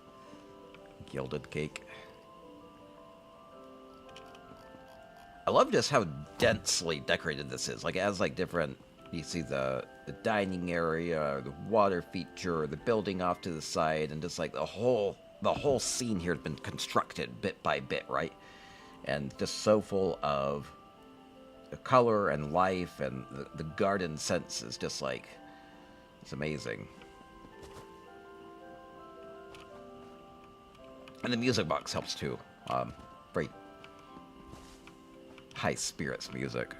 Gilded cake. I love just how densely decorated this is. Like, it has, like, different... You see the dining area, the water feature, the building off to the side, and just, like, the whole scene here has been constructed bit by bit, right? And just so full of the color and life, and the garden sense is just, like... It's amazing. And the music box helps, too. Very high spirits music.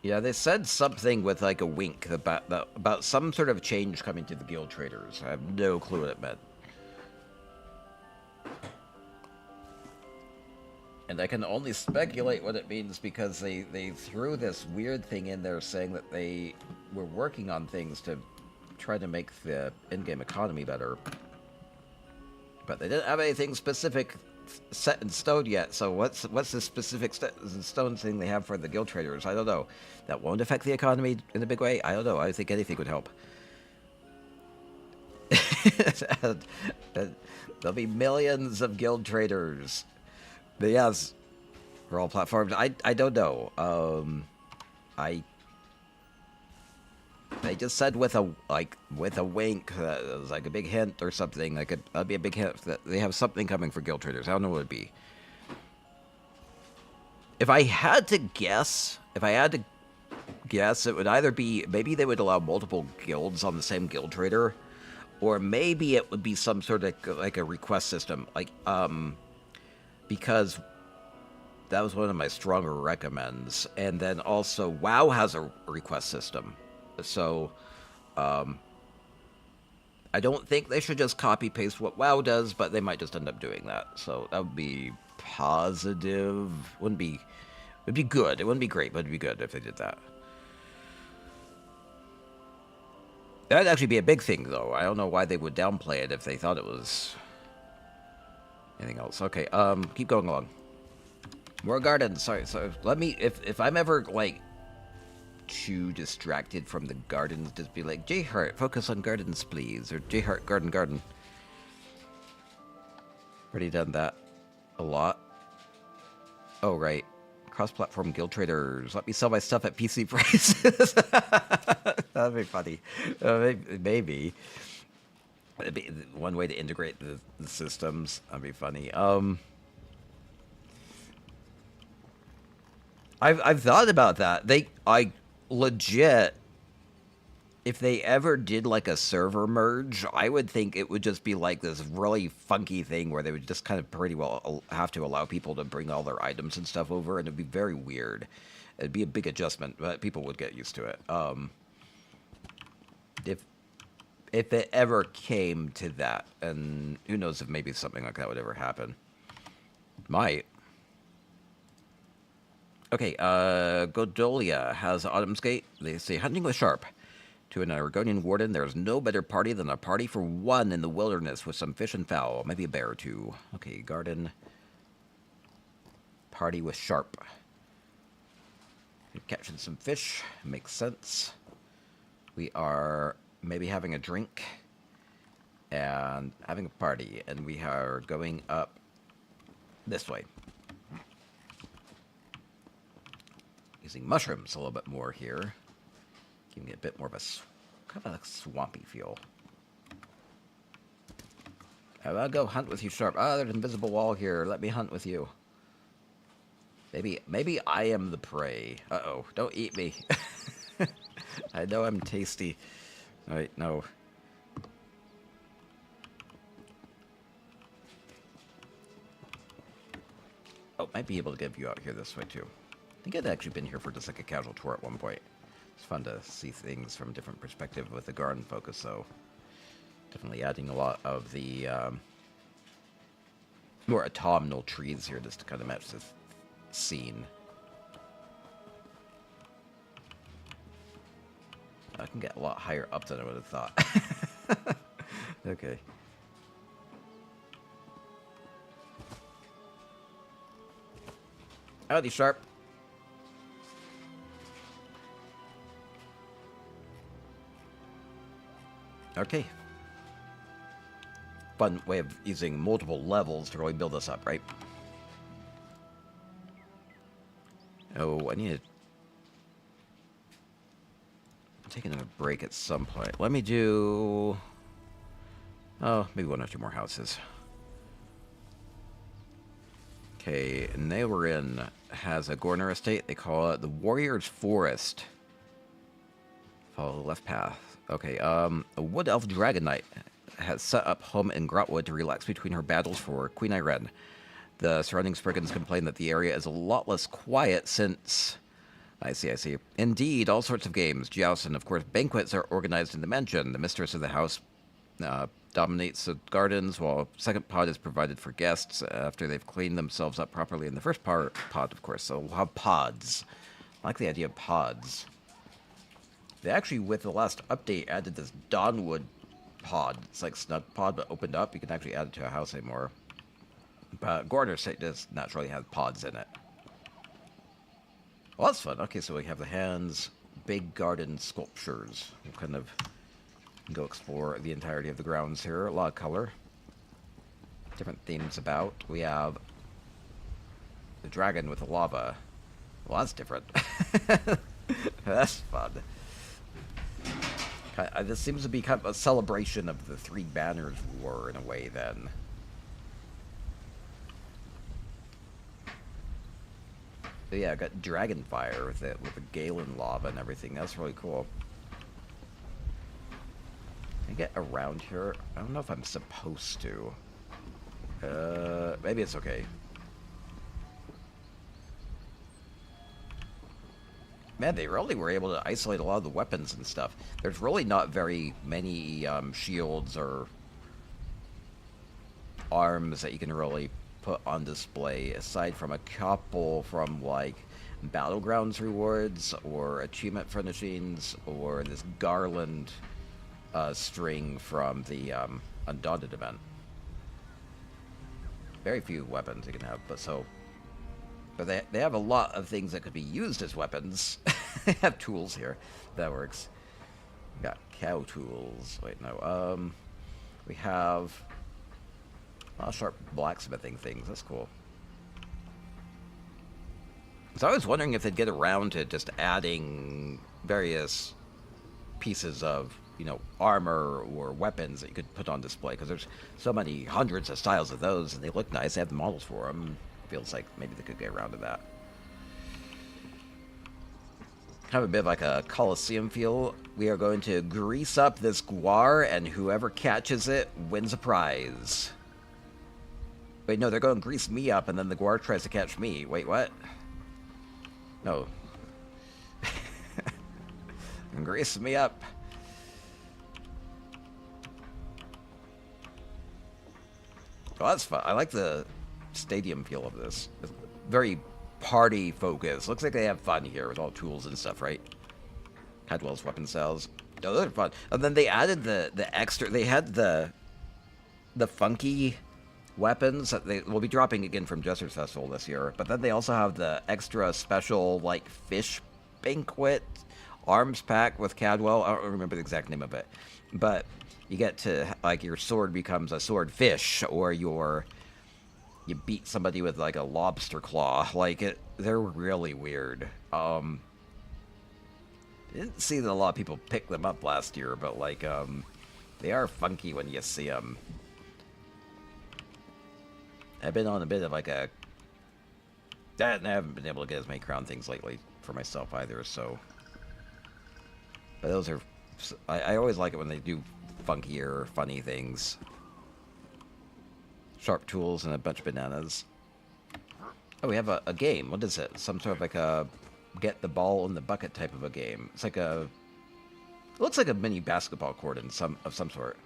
Yeah, they said something with like a wink about some sort of change coming to the guild traders. I have no clue what it meant. And I can only speculate what it means because they threw this weird thing in there saying that they were working on things to try to make the in-game economy better. But they didn't have anything specific set in stone yet, so what's the specific in stone thing they have for the guild traders? I don't know. That won't affect the economy in a big way? I don't know. I think anything would help. There'll be millions of guild traders. But yes, for all platforms. I don't know. They just said with a wink, it was like a big hint or something. That'd be a big hint that they have something coming for guild traders. I don't know what it'd be. If I had to guess, it would either be maybe they would allow multiple guilds on the same guild trader, or maybe it would be some sort of like a request system, because that was one of my stronger recommends. And then also WoW has a request system. So, I don't think they should just copy-paste what WoW does, but they might just end up doing that. So, that would be positive. It'd be good. It wouldn't be great, but it'd be good if they did that. That'd actually be a big thing, though. I don't know why they would downplay it if they thought it was anything else. Okay, keep going along. More gardens. Sorry, so let me... If I'm ever, like... too distracted from the gardens, just be like, JHart, focus on gardens, please. Or JHart, garden. Already done that a lot. Oh, right. Cross-platform guild traders. Let me sell my stuff at PC prices. That'd be funny. Maybe. It'd be one way to integrate the systems. That'd be funny. I've thought about that. Legit, if they ever did like a server merge, I would think it would just be like this really funky thing where they would just kind of pretty well have to allow people to bring all their items and stuff over, and it'd be very weird. It'd be a big adjustment, but people would get used to it. If it ever came to that, and who knows if maybe something like that would ever happen. Might. Okay, Godolia has Autumn's Gate. They say, hunting with Sharp. To an Argonian warden, there is no better party than a party for one in the wilderness with some fish and fowl. Maybe a bear or two. Okay, garden. Party with Sharp. Catching some fish. Makes sense. We are maybe having a drink. And having a party. And we are going up this way. Using mushrooms a little bit more here. Giving it a bit more of a kind of a swampy feel. I'll go hunt with you, Sharp. Ah, there's an invisible wall here. Let me hunt with you. Maybe I am the prey. Uh-oh, don't eat me. I know I'm tasty. Alright, no. Oh, might be able to get you out here this way, too. I think I'd actually been here for just like a casual tour at one point. It's fun to see things from a different perspective with the garden focus, so definitely adding a lot of the more autumnal trees here just to kind of match this scene. I can get a lot higher up than I would have thought. Okay. Howdy, Sharp. Okay. fun way of using multiple levels to really build this up, right? Oh, I need to... I'm taking a break at some point. Let me do... Oh, maybe one or two more houses. Okay, Nailorin has a Gorner estate. They call it the Warrior's Forest. Follow the left path. Okay, a Wood Elf Dragon Knight has set up home in Grotwood to relax between her battles for Queen Irene. The surrounding Spriggans complain that the area is a lot less quiet since... I see. Indeed, all sorts of games, jousts, and of course banquets are organized in the mansion. The mistress of the house dominates the gardens, while a second pod is provided for guests after they've cleaned themselves up properly in the first pod, of course. So we'll have pods. I like the idea of pods. They actually, with the last update, added this Dawnwood pod. It's like Snug Pod, but opened up. You can actually add it to a house anymore. But Gorner State does naturally have pods in it. Well, that's fun. Okay, so we have the hands, big garden sculptures. We'll kind of go explore the entirety of the grounds here. A lot of color. Different themes about. We have the dragon with the lava. Well, that's different. That's fun. This seems to be kind of a celebration of the Three Banners War in a way, then. But yeah, I got Dragonfire with it, with the Galen lava and everything. That's really cool. Can I get around here? I don't know if I'm supposed to. Maybe it's okay. Man, they really were able to isolate a lot of the weapons and stuff. There's really not very many shields or arms that you can really put on display, aside from a couple from, like, Battlegrounds rewards, or achievement furnishings, or this garland string from the Undaunted event. Very few weapons you can have, but they have a lot of things that could be used as weapons. They have tools here. That works. We got cow tools. Wait, no. We have a lot of sharp blacksmithing things. That's cool. So I was wondering if they'd get around to just adding various pieces of, you know, armor or weapons that you could put on display, because there's so many hundreds of styles of those, and they look nice. They have the models for them. Feels like maybe they could get around to that. Have a bit of like a Colosseum feel. We are going to grease up this guar, and whoever catches it wins a prize. Wait, no, they're going to grease me up, and then the guar tries to catch me. Wait, what? No. Grease me up. Oh, that's fun. I like the stadium feel of this. It's very party focused. Looks like they have fun here with all tools and stuff, right? Cadwell's weapon cells. Oh, those are fun. And then they added the extra. They had the funky weapons that they will be dropping again from Jester's Festival this year. But then they also have the extra special, like, fish banquet arms pack with Cadwell. I don't remember the exact name of it, but you get to, like, your sword becomes a swordfish, or you beat somebody with, like, a lobster claw. Like, they're really weird. Didn't see that a lot of people picked them up last year, but, like, they are funky when you see them. I've been on a bit of, like, I haven't been able to get as many crown things lately for myself either, so. But those are, I always like it when they do funkier, funny things. Sharp tools and a bunch of bananas. Oh, we have a game. What is it? Some sort of like a get the ball in the bucket type of a game. It's like a... It looks like a mini basketball court of some sort.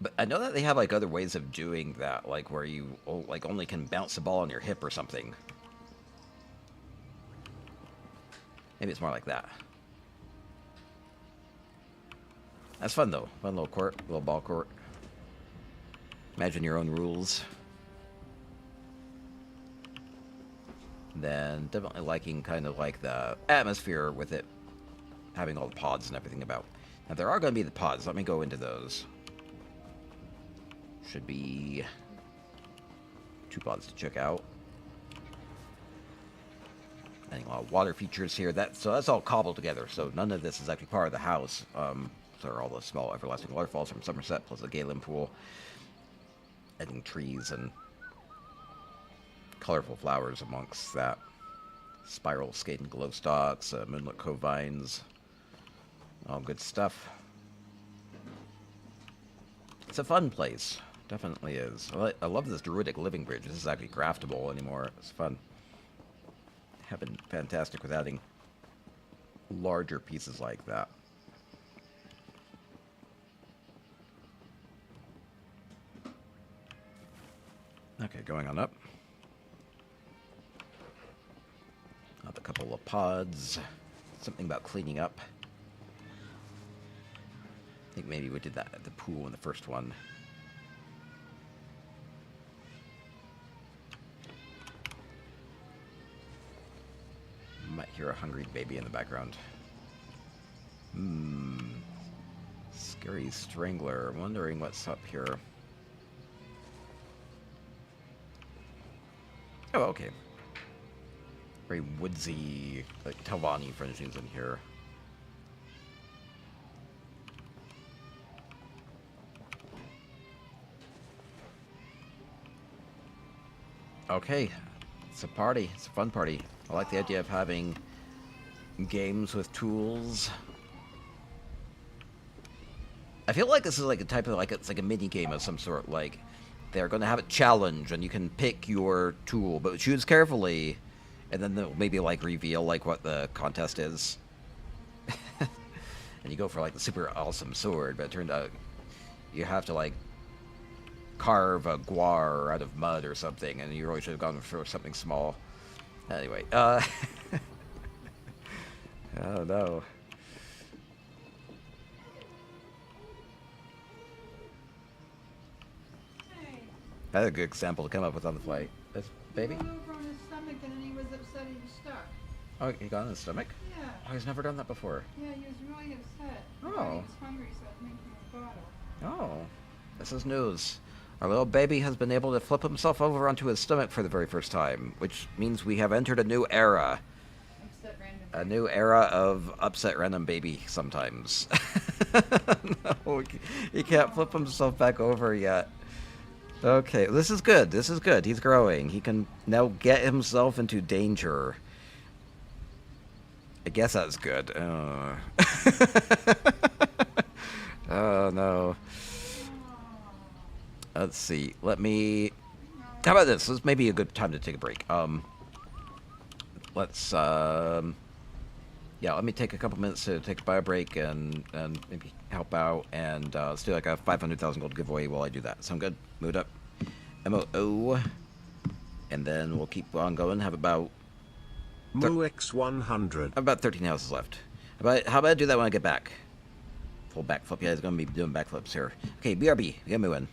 But I know that they have, like, other ways of doing that, like where you, like, only can bounce the ball on your hip or something. Maybe it's more like that. That's fun, though. Fun little court, little ball court. Imagine your own rules. Then definitely liking kind of like the atmosphere with it having all the pods and everything about. Now, there are going to be the pods. Let me go into those. Should be 2 pods to check out. Adding a lot of water features here. So that's all cobbled together. So none of this is actually part of the house. So are all the small everlasting waterfalls from Somerset, plus the Galen pool. Adding trees and colorful flowers amongst that. Spiral skating glow stalks, moonlit cove vines. All good stuff. It's a fun place. Definitely is. I love this druidic living bridge. This is actually craftable anymore. It's fun. Have been fantastic with adding larger pieces like that. Okay, going on up. Up a couple of pods. Something about cleaning up. I think maybe we did that at the pool in the first one. Might hear a hungry baby in the background. Scary strangler. Wondering what's up here. Oh, okay. Very woodsy, like Talvani furnishings in here. Okay, it's a party. It's a fun party. I like the idea of having games with tools. I feel like this is like a type of it's like a mini game of some sort. Like they're going to have a challenge, and you can pick your tool, but choose carefully, and then they'll maybe like reveal like what the contest is. And you go for like the super awesome sword, but it turned out you have to like carve a guar out of mud or something, and you really should have gone for something small. Anyway, oh no. Hey. That's a good example to come up with on the flight. This baby? He rolled over on his stomach and then he was upset he was stuck. Oh, he got on his stomach? Yeah. Oh, he's never done that before. Yeah, he was really upset. He Oh. thought he was hungry, so I was making him a bottle. Oh, this is news. Our little baby has been able to flip himself over onto his stomach for the very first time, which means we have entered a new era. Upset random. A new era of upset random baby sometimes. No, he can't flip himself back over yet. Okay, this is good. This is good. He's growing. He can now get himself into danger. I guess that's good. Oh, no. Let's see. Let me... How about this? This is maybe a good time to take a break. Let's... Yeah, let me take a couple minutes to take a bio break and maybe help out. And let's do like a 500,000 gold giveaway while I do that. Sound good? Mood up. MOO. And then we'll keep on going. Have about... MooX100. About 13 houses left. How about I do that when I get back? Full backflip. Yeah, he's going to be doing backflips here. Okay, BRB. Get moving.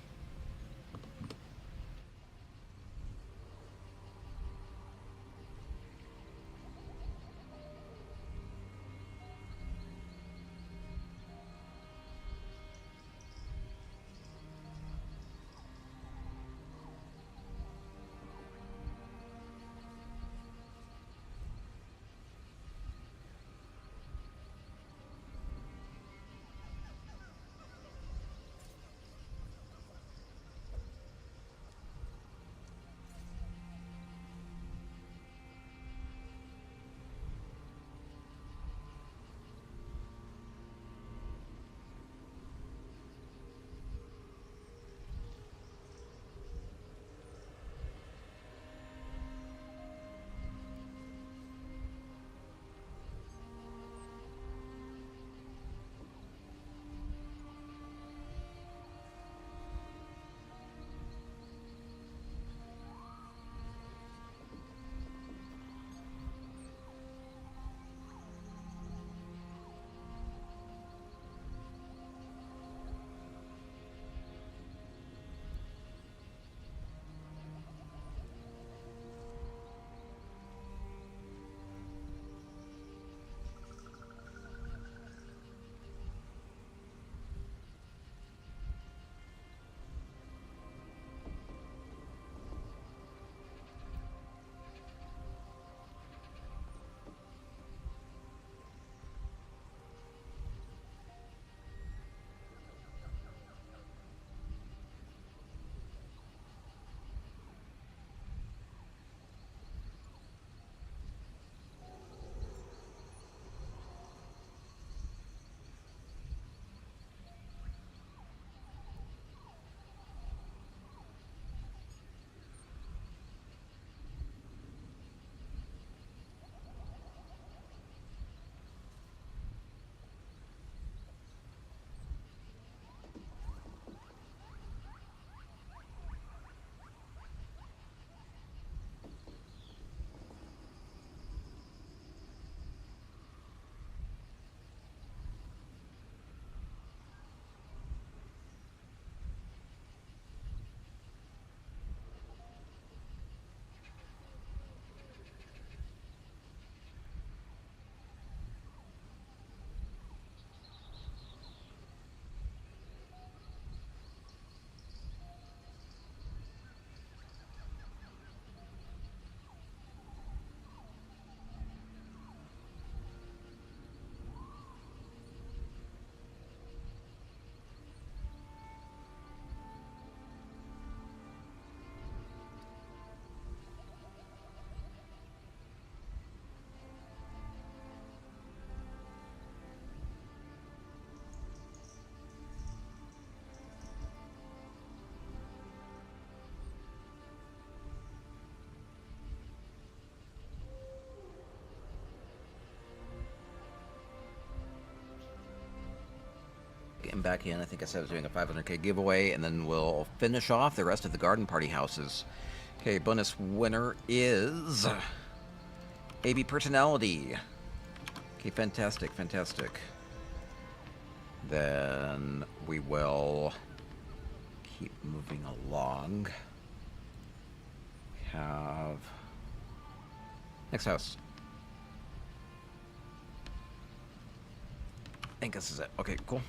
Getting back in, I think I said I was doing a 500k giveaway, and then we'll finish off the rest of the garden party houses. Okay, bonus winner is AB Personality. Okay, fantastic, fantastic. Then we will keep moving along. We have next house. I think this is it. Okay, cool.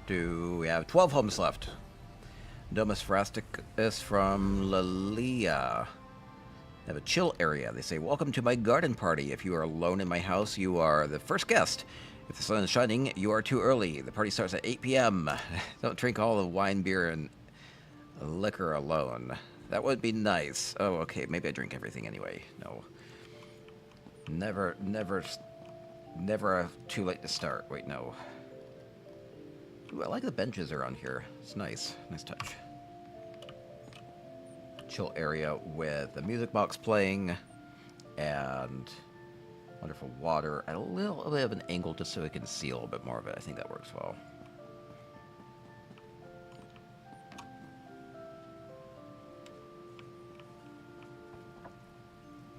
We have 12 homes left. Domus Frasticus from Lalia. They have a chill area. They say, welcome to my garden party. If you are alone in my house, you are the first guest. If the sun is shining, you are too early. The party starts at 8 p.m. Don't drink all the wine, beer, and liquor alone. That would be nice. Oh, okay. Maybe I drink everything anyway. No. Never too late to start. Wait, no. Ooh, I like the benches around here. It's nice. Nice touch. Chill area with a music box playing and wonderful water at a little bit of an angle just so we can see a little bit more of it. I think that works well.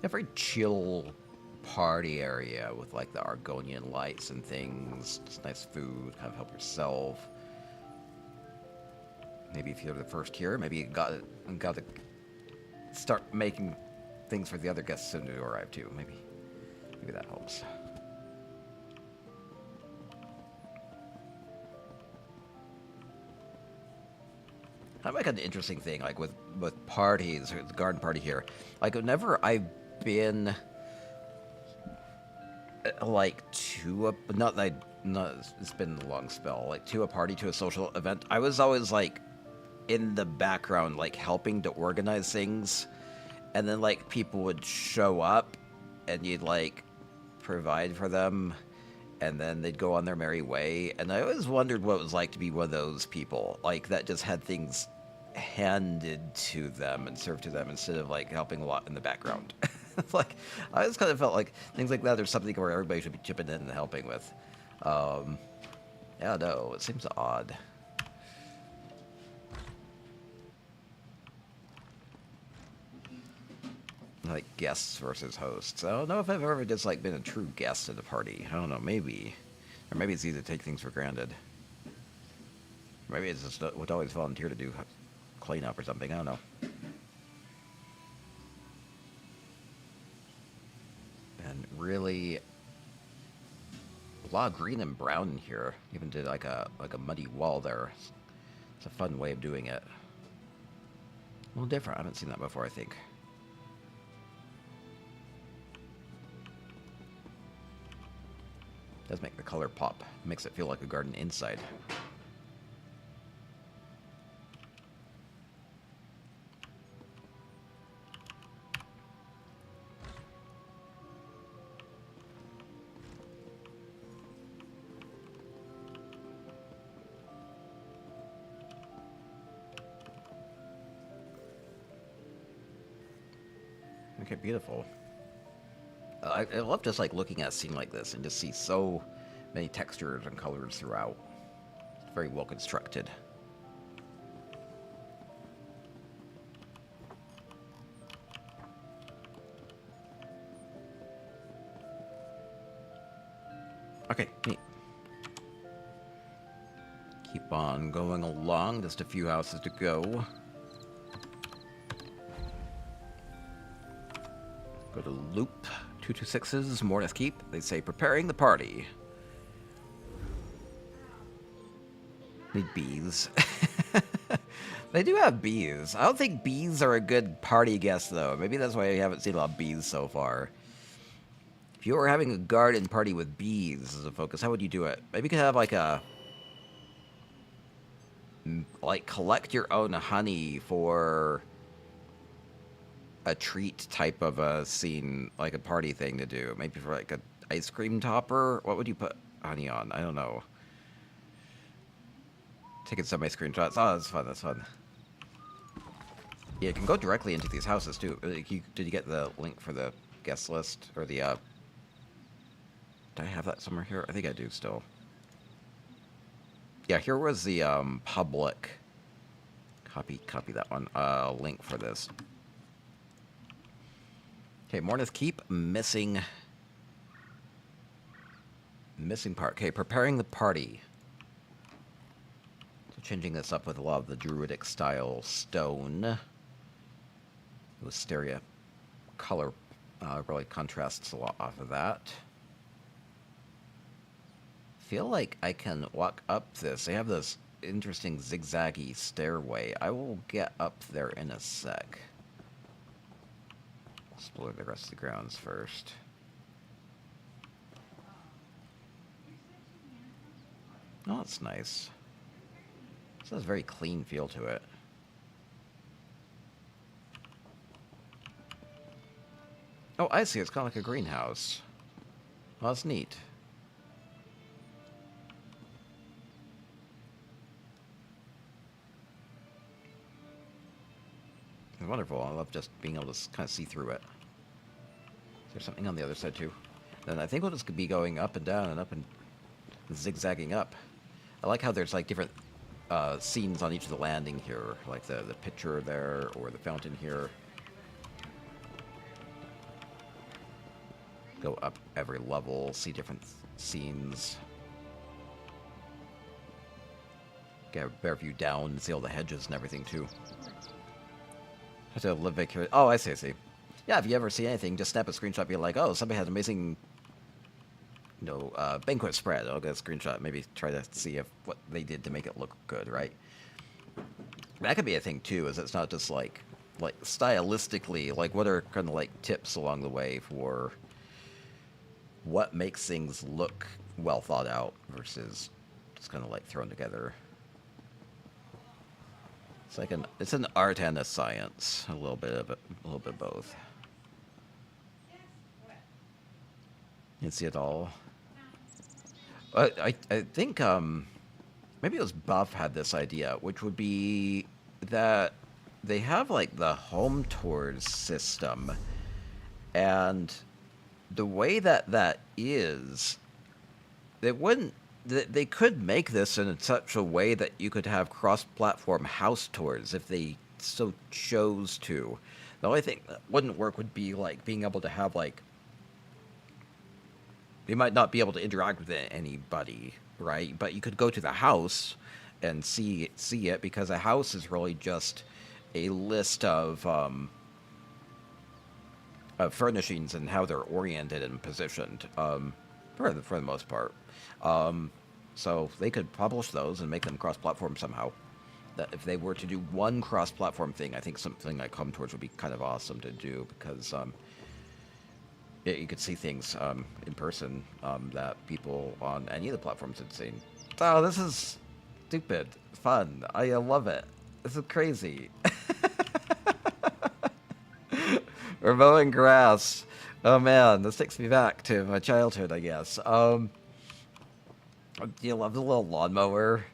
A very chill party area with like the Argonian lights and things. Just nice food, kind of help yourself. Maybe if you're the first here, maybe you got to start making things for the other guests soon to arrive too. Maybe that helps. That might be an interesting thing, like with parties, or the garden party here. Like whenever I've been like it's been a long spell, like to a party, to a social event, I was always like in the background, like helping to organize things, and then like people would show up and you'd like provide for them, and then they'd go on their merry way. And I always wondered what it was like to be one of those people, like that just had things handed to them and served to them instead of like helping a lot in the background. Like I always kind of felt like things like that are something where everybody should be chipping in and helping with. Yeah, no, it seems odd. Like guests versus hosts. I don't know if I've ever just like been a true guest at a party. I don't know, maybe. Or maybe it's easy to take things for granted. Maybe it's just would always volunteer to do cleanup or something. I don't know. And really, a lot of green and brown in here. Even did like a muddy wall there. It's a fun way of doing it. A little different. I haven't seen that before, I think. Does make the color pop. Makes it feel like a garden inside. Okay, beautiful. I love just like looking at a scene like this and just see so many textures and colors throughout. It's very well constructed. Okay, neat. Keep on going along. Just a few houses to go. Go to Loop 226's Mortis Keep. They say preparing the party. Need bees. They do have bees. I don't think bees are a good party guest though. Maybe that's why I haven't seen a lot of bees so far. If you were having a garden party with bees as a focus, how would you do it? Maybe you could have like a collect your own honey for a treat type of a scene, like a party thing to do. Maybe for like an ice cream topper. What would you put honey on? I don't know. Taking some ice cream shots. Oh, that's fun. That's fun. Yeah, you can go directly into these houses too. Did you get the link for the guest list or the Do I have that somewhere here? I think I do still. Yeah, here was the public. Copy that one. Link for this. Okay, Mornith Keep, missing part. Okay, preparing the party. So changing this up with a lot of the druidic style stone. Wisteria color really contrasts a lot off of that. Feel like I can walk up this. They have this interesting zigzaggy stairway. I will get up there in a sec. Explore the rest of the grounds first. Oh, that's nice. This has a very clean feel to it. Oh, I see. It's kind of like a greenhouse. Well, that's neat. Wonderful. I love just being able to kind of see through it. Is there something on the other side, too? Then I think we'll just be going up and down and up and zigzagging up. I like how there's, like, different scenes on each of the landing here. Like the pitcher there, or the fountain here. Go up every level, see different scenes. Get a better view down and see all the hedges and everything, too. Have to live vicarious. Oh, I see. Yeah, if you ever see anything, just snap a screenshot. Be like, oh, somebody had an amazing, banquet spread. I'll get a screenshot. Maybe try to see what they did to make it look good, right? That could be a thing too. Is it's not just like stylistically, like what are kind of like tips along the way for what makes things look well thought out versus just kind of like thrown together. It's an art and a science, a little bit of both. You see it all. I think maybe it was Buff had this idea, which would be that they have like the home tours system, and the way that is, they could make this in such a way that you could have cross-platform house tours if they so chose to. The only thing that wouldn't work would be like being able to have like, they might not be able to interact with anybody, right? But you could go to the house and see it, because a house is really just a list of furnishings and how they're oriented and positioned, for the most part. So they could publish those and make them cross-platform somehow. That if they were to do one cross-platform thing, I think something like Home Tours would be kind of awesome to do, because you could see things in person that people on any of the platforms had seen. Oh, this is stupid fun. I love it. This is crazy. We're mowing grass. Oh man, this takes me back to my childhood, I guess. Do you love the little lawnmower?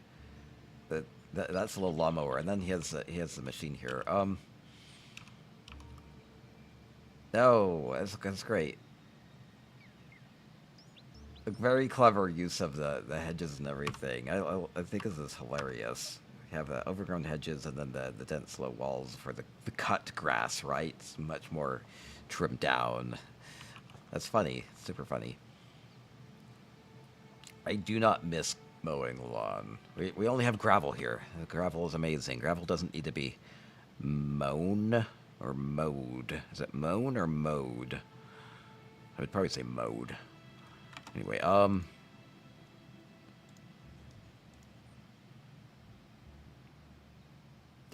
That's a little lawnmower, and then he has the machine here. No, that's great. A very clever use of the hedges and everything. I think this is hilarious. We have overgrown hedges and then the dense low walls for the cut grass, right? It's much more trimmed down. That's funny. Super funny. I do not miss mowing the lawn. We only have gravel here. The gravel is amazing. Gravel doesn't need to be mown or mowed. Is it mown or mowed? I would probably say mowed. Anyway, I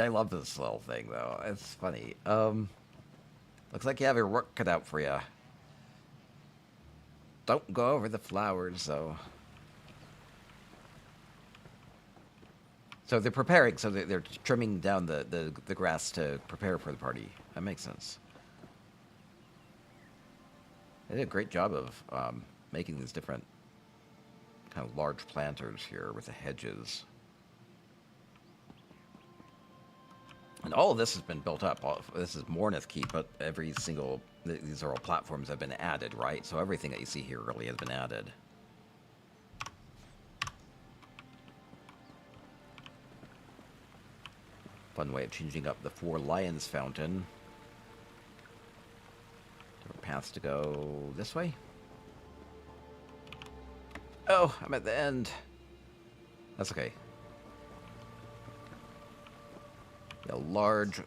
love this little thing, though. It's funny. Looks like you have your work cut out for you. Don't go over the flowers, though. So they're preparing, so they're trimming down the grass to prepare for the party. That makes sense. They did a great job of making these different kind of large planters here with the hedges. And all of this has been built up. This is Mornith Keep, but every single... These are all platforms that have been added, right? So everything that you see here really has been added. Fun way of changing up the Four Lions Fountain. There are paths to go this way. Oh, I'm at the end. That's okay. A large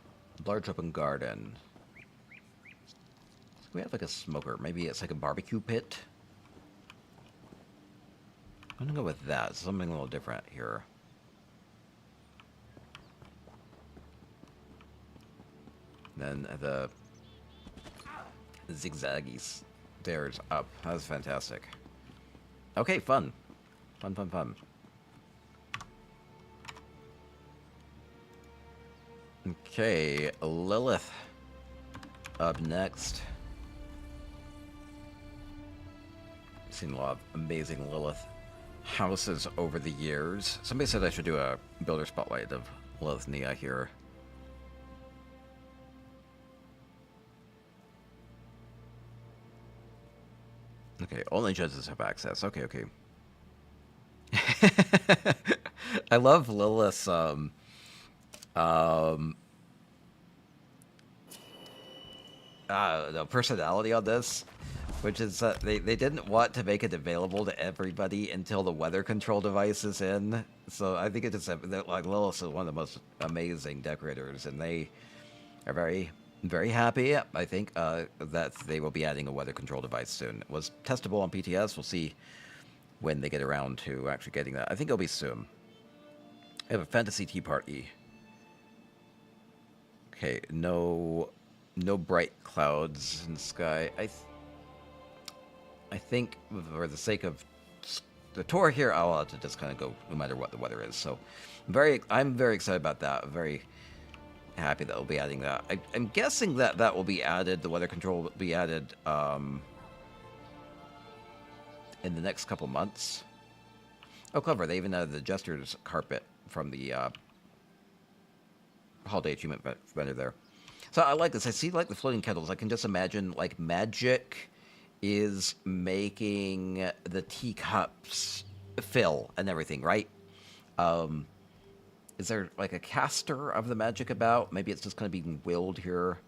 open garden. We have like a smoker. Maybe it's like a barbecue pit. I'm gonna go with that. Something a little different here. Then the zigzaggy stairs up. That was fantastic. Okay, fun. Fun. Okay, Lilith up next. I've seen a lot of amazing Lilith houses over the years. Somebody said I should do a builder spotlight of Lilith Nia here. Okay, only judges have access. Okay. I love Lilith's the personality on this, which is that they didn't want to make it available to everybody until the weather control device is in. So I think it just like Lilith is one of the most amazing decorators, and they are very happy. I think that they will be adding a weather control device soon. It was testable on PTS. We'll see when they get around to actually getting that. I think it'll be soon. I have a fantasy tea party. Okay, no bright clouds in the sky. I think for the sake of the tour here, I'll have to just kind of go no matter what the weather is. So I'm very excited about that. I'm very happy that we'll be adding that. I'm guessing that will be added, the weather control will be added in the next couple months. Oh, clever. They even added the Jester's carpet from the holiday achievement vendor there. So I like this. I see like the floating kettles. I can just imagine like magic is making the teacups fill and everything, right? Is there like a caster of the magic about? Maybe it's just kind of being willed here.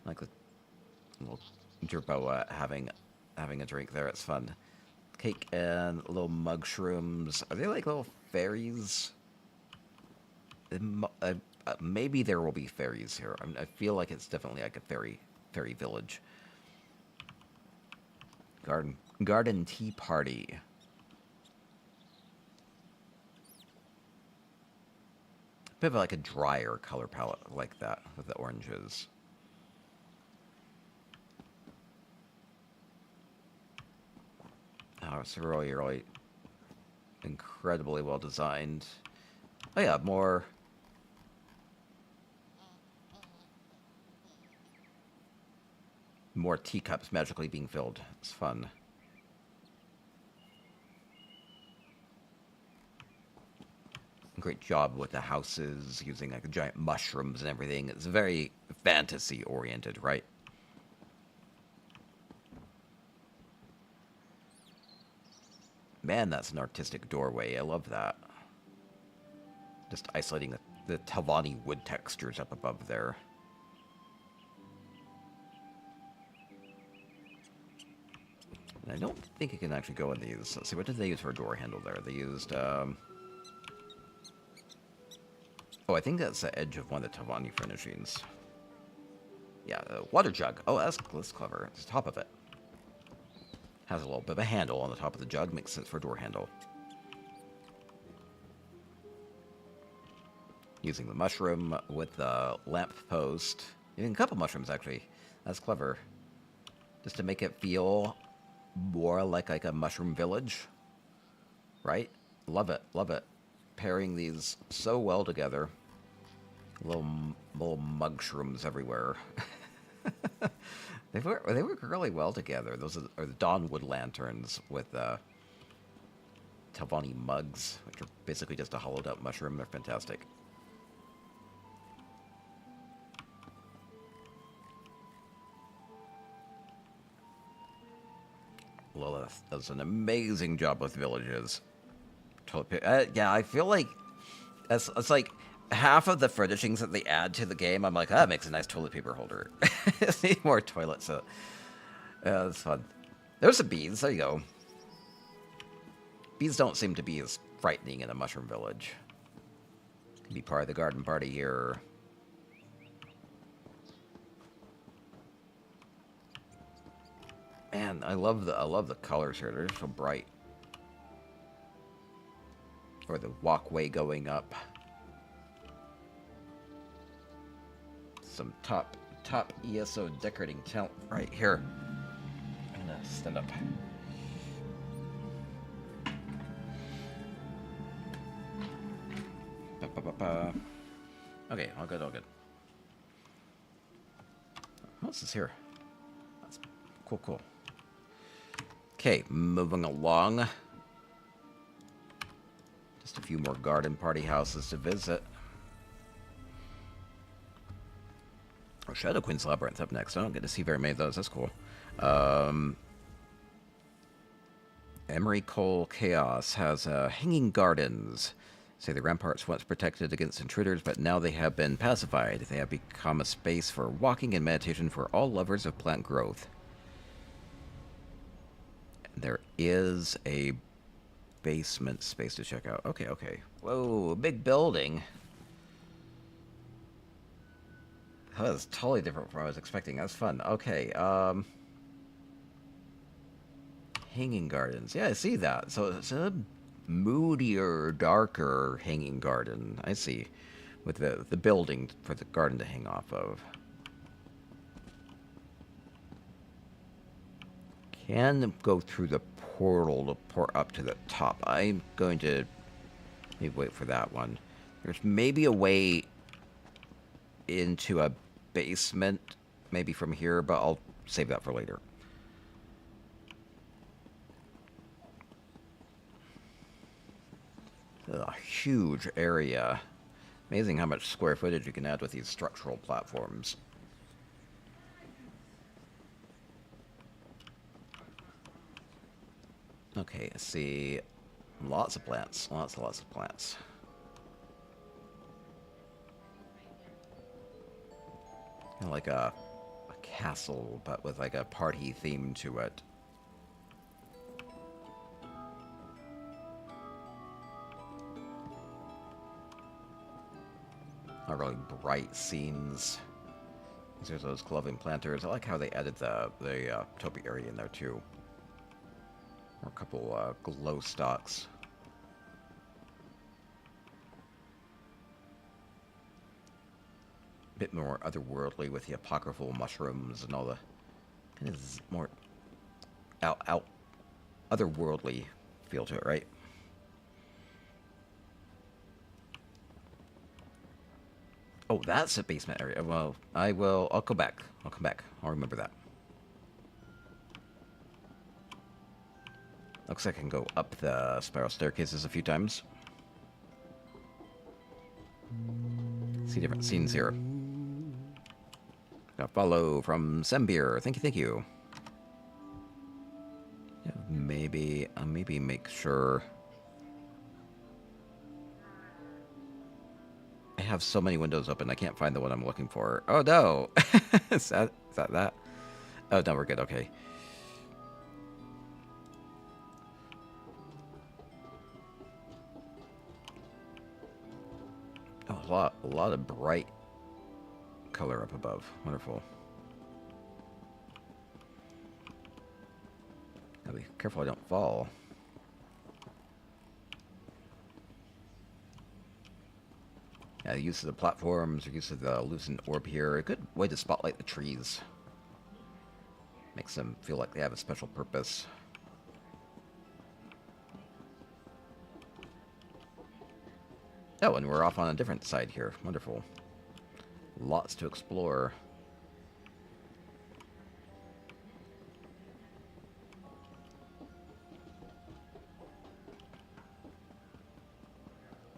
Like the little Jerboa having a drink there. It's fun. Cake and little mugshrooms. Are they like little fairies? Maybe there will be fairies here. I feel like it's definitely like a fairy village. Garden tea party. Bit of like a drier color palette like that with the oranges. Oh, it's really incredibly well designed. Oh yeah, more teacups magically being filled. It's fun. Great job with the houses, using like giant mushrooms and everything. It's very fantasy oriented, right? Man, that's an artistic doorway. I love that. Just isolating the Talvani wood textures up above there. And I don't think you can actually go in these. Let's see, what did they use for a door handle there? They used, oh, I think that's the edge of one of the Talvani furnishings. Yeah, a water jug. Oh, that's clever. It's the top of it. Has a little bit of a handle on the top of the jug. Makes sense for a door handle. Using the mushroom with the lamp post. Using a couple mushrooms, actually. That's clever. Just to make it feel more like a mushroom village. Right? Love it. Love it. Pairing these so well together. Little mugshrooms everywhere. They work really well together. Those are the Dawnwood lanterns with Talvani mugs, which are basically just a hollowed out mushroom. They're fantastic. Lilith does an amazing job with villages. Yeah, I feel like it's like half of the furnishings that they add to the game. I'm like, that makes a nice toilet paper holder. Need more toilets. So, yeah, that's fun. There's some bees. There you go. Bees don't seem to be as frightening in a mushroom village. Can be part of the garden party here. Man, I love the colors here. They're so bright. Or the walkway going up. Some top ESO decorating talent right here. I'm gonna stand up. Okay, all good, all good. What's this here? That's cool, cool. Okay, moving along. Just a few more garden party houses to visit. Oh, Shadow Queen's Labyrinth up next. I don't get to see very many of those. That's cool. Emery Cole Chaos has hanging gardens. Say the ramparts once protected against intruders, but now they have been pacified. They have become a space for walking and meditation for all lovers of plant growth. There is a basement space to check out. Okay, okay. Whoa, a big building. That was totally different from what I was expecting. That's fun. Okay, hanging gardens. Yeah, I see that. So it's a moodier, darker hanging garden. I see. With the building for the garden to hang off of. Can go through the portal to port up to the top. I'm going to maybe wait for that one. There's maybe a way into a basement, maybe from here, but I'll save that for later. A huge area. Amazing how much square footage you can add with these structural platforms. Okay, I see lots of plants. Lots of plants. Kind of like a castle, but with like a party theme to it. Not really bright scenes. There's those cloven planters. I like how they added the topiary in there too. Or a couple glow stalks. A bit more otherworldly with the apocryphal mushrooms and all the kind of more out otherworldly feel to it, right? Oh, that's a basement area. Well, I'll go back. I'll come back. I'll remember that. Looks like I can go up the spiral staircases a few times. See different scenes here. Got follow from Sembir. Thank you, thank you. Yeah, maybe make sure. I have so many windows open, I can't find the one I'm looking for. Oh no! Is that? Oh no, we're good. Okay. Oh, a lot of bright color up above. Wonderful. Gotta be careful I don't fall. Yeah, the use of the platforms, the use of the lucent orb here. A good way to spotlight the trees. Makes them feel like they have a special purpose. Oh, and we're off on a different side here. Wonderful. Lots to explore.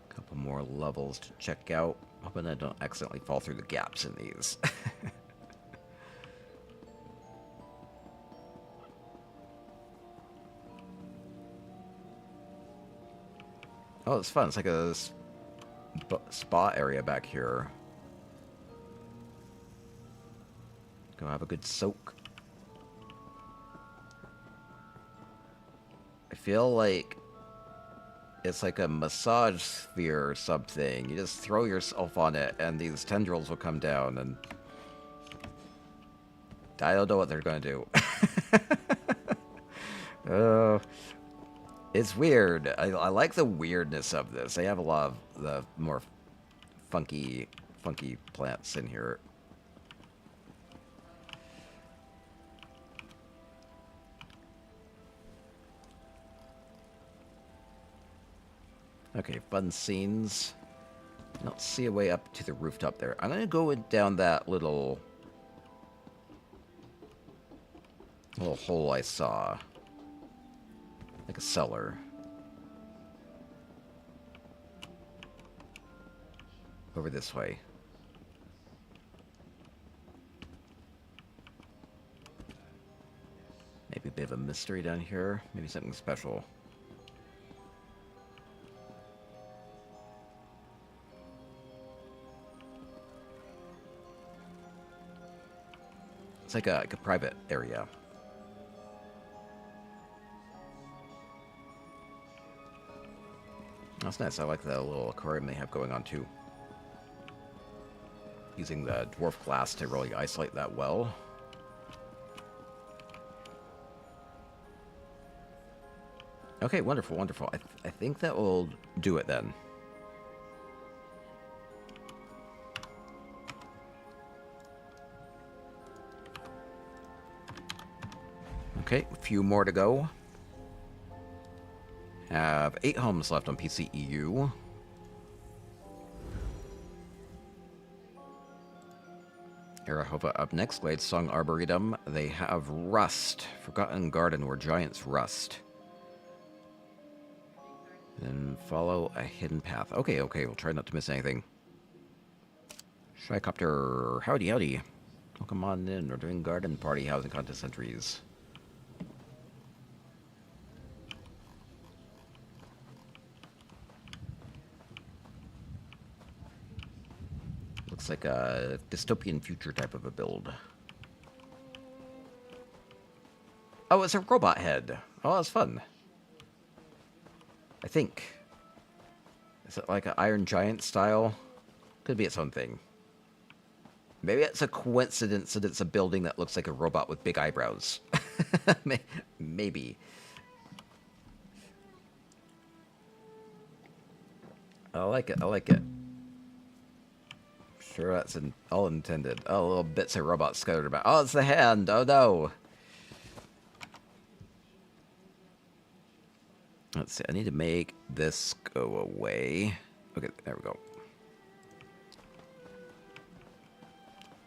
Couple more levels to check out. Hoping I don't accidentally fall through the gaps in these. Oh, it's fun. It's like a spa area back here. Go have a good soak. I feel like it's like a massage sphere or something. You just throw yourself on it, and these tendrils will come down, and I don't know what they're going to do. It's weird. I like the weirdness of this. They have a lot of the more funky plants in here. Okay, fun scenes. I don't see a way up to the rooftop there. I'm going to go down that little hole I saw. Like a cellar. Over this way. Maybe a bit of a mystery down here. Maybe something special. It's like a private area. That's nice. I like the little aquarium they have going on too. Using the dwarf glass to really isolate that well. Okay, wonderful, wonderful. I think that will do it then. Okay, a few more to go. Have 8 homes left on PCEU. Arahova up next. Glade Song Arboretum. They have Rust. Forgotten Garden where giants rust. Then follow a hidden path. Okay, we'll try not to miss anything. Shycopter. Howdy, howdy. Welcome on in. We're doing garden party housing contest entries. Looks like a dystopian future type of a build. Oh, it's a robot head. Oh, that's fun. I think. Is it like an Iron Giant style? Could be its own thing. Maybe it's a coincidence that it's a building that looks like a robot with big eyebrows. Maybe. I like it. I like it. Sure, that's all intended. Oh, little bits of robots scattered about. Oh, it's the hand. Oh, no. Let's see. I need to make this go away. Okay, there we go.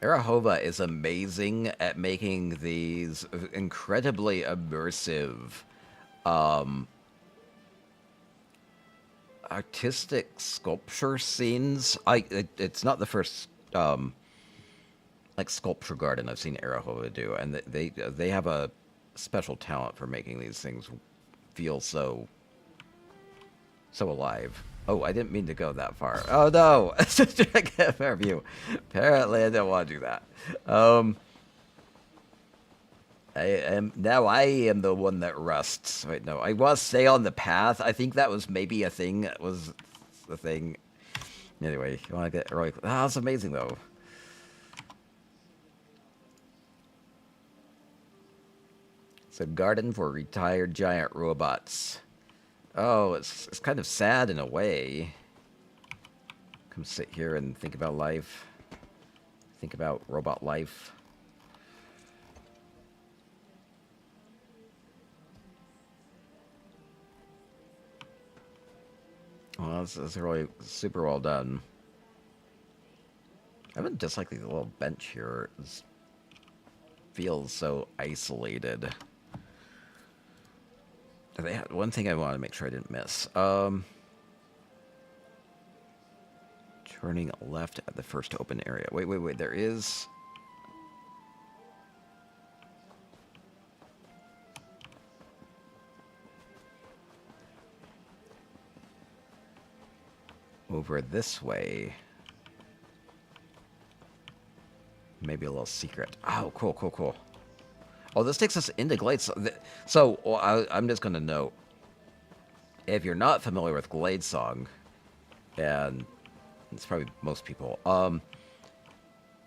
Arahova is amazing at making these incredibly immersive, artistic sculpture scenes. It's not the first like sculpture garden I've seen Arahova do, and they have a special talent for making these things feel so alive. Oh, I didn't mean to go that far. Oh no! Just trying to get a fair view. Apparently, I didn't want to do that. I am the one that rusts. Wait, no, I want to stay on the path. I think that was maybe a thing. That was the thing. Anyway, you want to get early? Ah, that's amazing though. It's a garden for retired giant robots. Oh, it's kind of sad in a way. Come sit here and think about life. Think about robot life. Well, that's really super well done. I would dislike the little bench here. It feels so isolated. One thing I want to make sure I didn't miss. Turning left at the first open area. Wait. There is... over this way. Maybe a little secret. Oh, cool, cool, cool. Oh, this takes us into Glade. So I'm just going to note, if you're not familiar with Glade Song, and it's probably most people,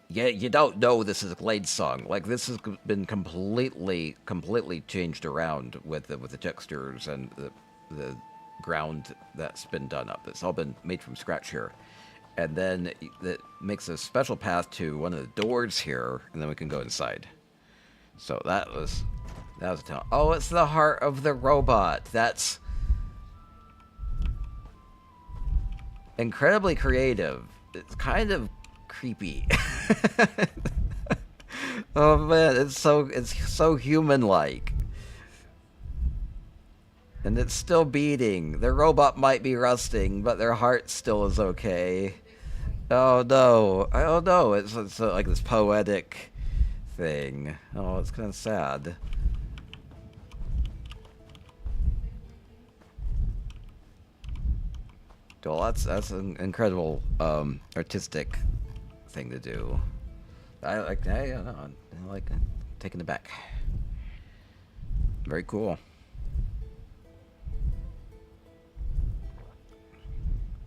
yeah, you don't know this is a Glade Song. Like, this has been completely changed around with the textures and the ground that's been done up. It's all been made from scratch here. And then it makes a special path to one of the doors here, and then we can go inside. So that was a tell. Oh, it's the heart of the robot. That's incredibly creative. It's kind of creepy. Oh man, it's so human-like. And it's still beating. Their robot might be rusting, but their heart still is okay. Oh no. Oh no. It's like this poetic thing. Oh, it's kind of sad. Well, that's an incredible artistic thing to do. I like taking it back. Very cool.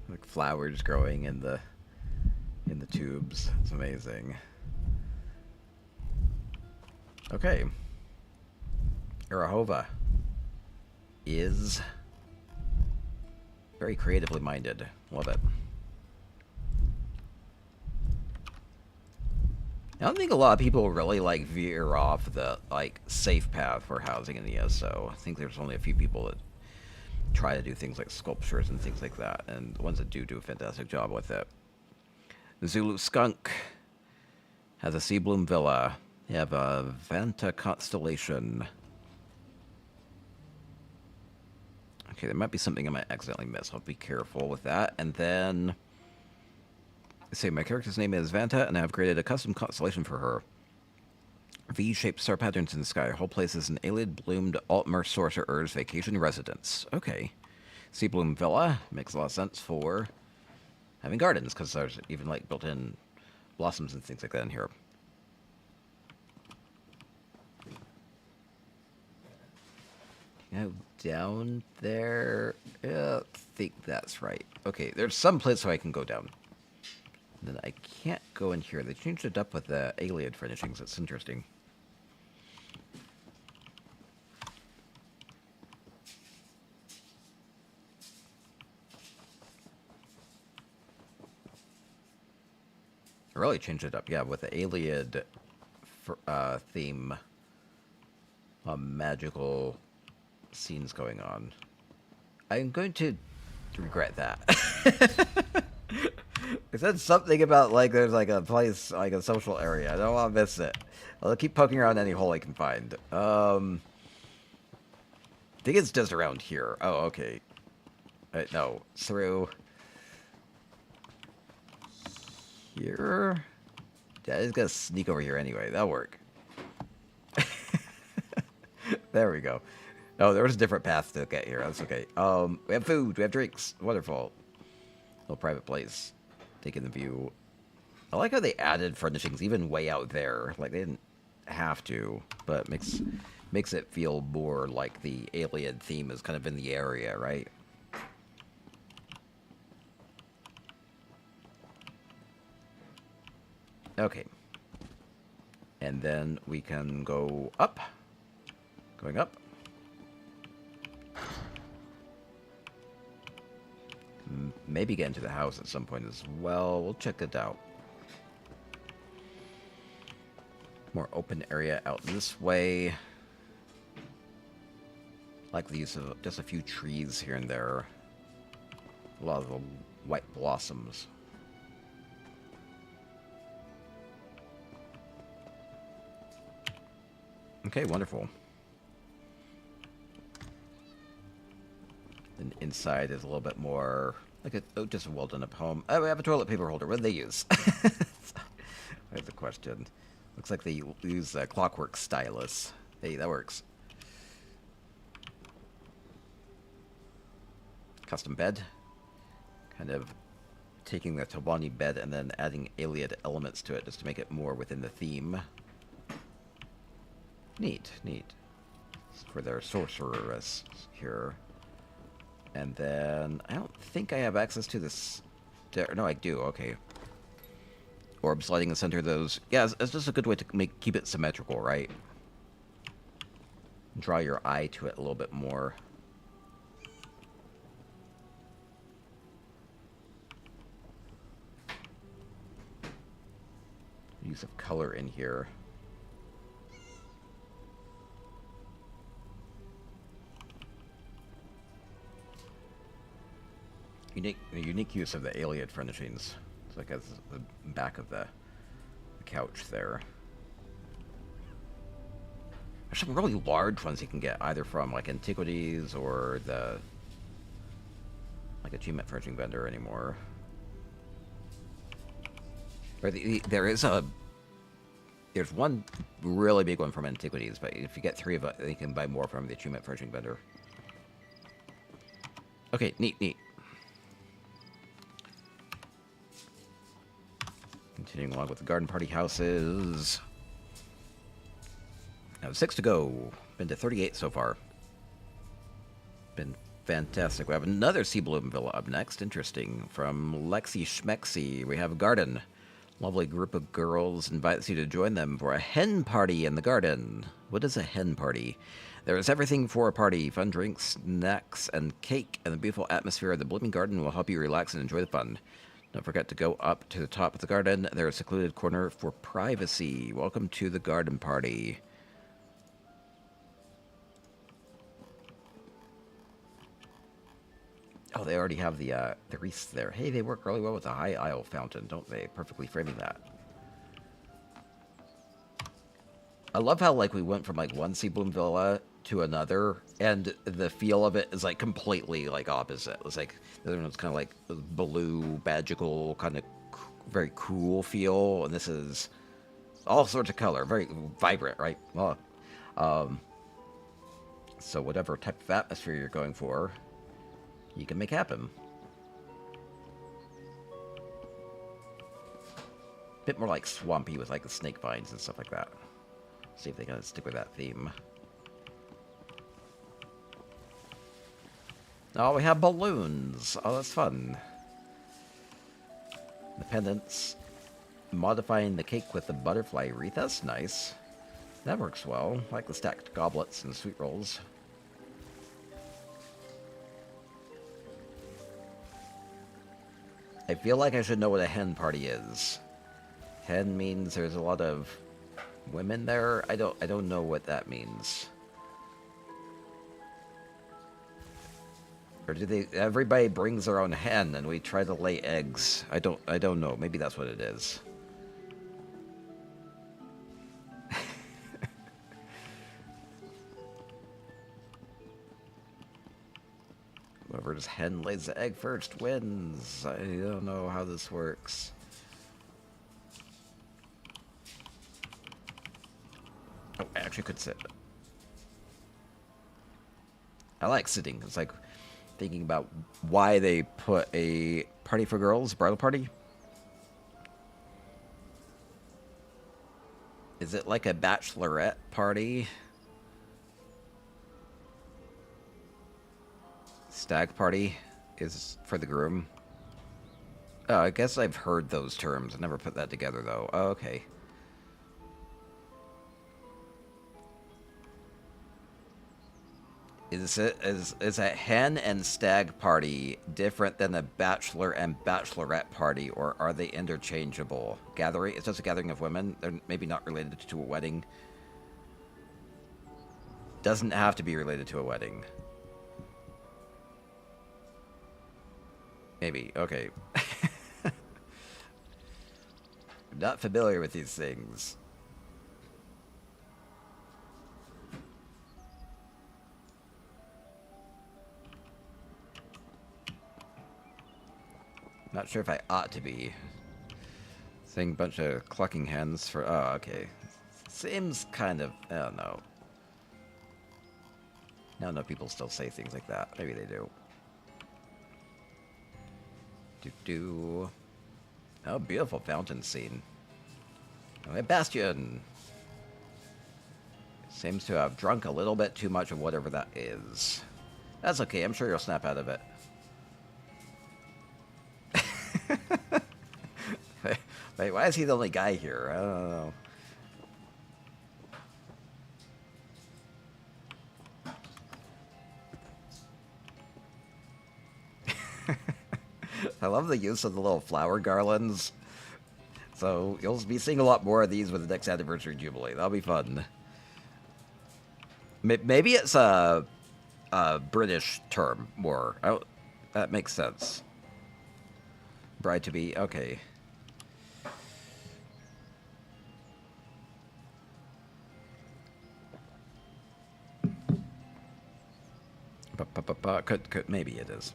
Like flowers growing in the tubes. It's amazing. Okay. Arahova is very creatively minded. Love it. I don't think a lot of people really veer off the safe path for housing in ESO. I think there's only a few people that try to do things like sculptures and things like that, and the ones that do a fantastic job with it. The Zulu Skunk has a seabloom villa. You have a Vanta constellation. Okay, there might be something I might accidentally miss. I'll be careful with that. And then, say my character's name is Vanta, and I've created a custom constellation for her. V-shaped star patterns in the sky. Whole place is an alien-bloomed Altmer sorcerer's vacation residence. Okay. Seabloom Villa makes a lot of sense for having gardens, because there's even built-in blossoms and things like that in here. Down there. I think that's right. Okay, there's some place where I can go down. And then I can't go in here. They changed it up with the alien furnishings. It's interesting. I really changed it up, yeah, with the alien theme. Magical scenes going on. I'm going to regret that. It said something about there's a place, a social area. I don't want to miss it. I'll keep poking around any hole I can find. I think it's just around here. Oh, okay. No, through here. Yeah, it's gonna sneak over here anyway. That'll work. There we go. Oh, there was a different path to get here. That's okay. We have food. We have drinks. Wonderful. Little private place. Taking the view. I like how they added furnishings even way out there. They didn't have to, but makes it feel more like the alien theme is kind of in the area, right? Okay. And then we can go up. Going up. Maybe get into the house at some point as well. We'll check it out. More open area out this way. Like the use of just a few trees here and there. A lot of the white blossoms. Okay, wonderful. And inside is a little bit more just a well done up home. Oh, we have a toilet paper holder. What do they use? There's the question. Looks like they use a clockwork stylus. Hey, that works. Custom bed. Kind of taking the Tawani bed and then adding alien elements to it just to make it more within the theme. Neat, neat. For their sorceress here. And then, I don't think I have access to this. No, I do, okay. Orbs lighting the center of those. Yeah, it's just a good way to keep it symmetrical, right? Draw your eye to it a little bit more. Use of color in here. Unique use of the alien furnishings. It's like as the back of the couch there. There's some really large ones you can get, either from like antiquities or the like achievement furnishing vendor anymore. Or there's one really big one from antiquities, but if you get 3 of it, you can buy more from the achievement furnishing vendor. Okay, neat, neat. Continuing along with the garden party houses. Now 6 to go. Been to 38 so far. Been fantastic. We have another seabloom villa up next. Interesting. From Lexi Schmexi, we have a garden. Lovely group of girls invites you to join them for a hen party in the garden. What is a hen party? There is everything for a party. Fun drinks, snacks, and cake. And the beautiful atmosphere of the blooming garden will help you relax and enjoy the fun. Don't forget to go up to the top of the garden. There's a secluded corner for privacy. Welcome to the garden party. Oh, they already have the wreaths there. Hey, they work really well with the high aisle fountain, don't they? Perfectly framing that. I love how, like, we went from, like, one seabloom villa to another, and the feel of it is, like, completely, like, opposite. It's like, the other one's kind of, like, blue, magical, kind of very cool feel, and this is all sorts of color, very vibrant, right? Well, so whatever type of atmosphere you're going for, you can make happen. Bit more like swampy with like the snake vines and stuff like that. See if they can stick with that theme. Oh, we have balloons. Oh, that's fun. The pendants. Modifying the cake with the butterfly wreath. That's nice. That works well. I like the stacked goblets and sweet rolls. I feel like I should know what a hen party is. Hen means there's a lot of women there. I don't know what that means. Or do they? Everybody brings their own hen, and we try to lay eggs. I don't know. Maybe that's what it is. Whoever's hen lays the egg first wins. I don't know how this works. Oh, I actually could sit. I like sitting. It's like thinking about why they put a party for girls, bridal party. Is it like a bachelorette party? Stag party is for the groom. Oh, I guess I've heard those terms. I never put that together, though. Oh, okay. Is a hen and stag party different than a bachelor and bachelorette party, or are they interchangeable? Gathering? It's just a gathering of women. They're maybe not related to a wedding. Doesn't have to be related to a wedding. Maybe. Okay. I'm not familiar with these things. Not sure if I ought to be. Saying a bunch of clucking hens for... Oh, okay. Seems kind of... I don't know. I don't know if people still say things like that. Maybe they do. Do. Oh, beautiful fountain scene. Okay, Bastion. Seems to have drunk a little bit too much of whatever that is. That's okay, I'm sure you'll snap out of it. Wait, why is he the only guy here? I don't know. I love the use of the little flower garlands. So you'll be seeing a lot more of these with the next anniversary jubilee. That'll be fun. Maybe it's a British term more. That makes sense. Bride to be, okay. Could maybe it is.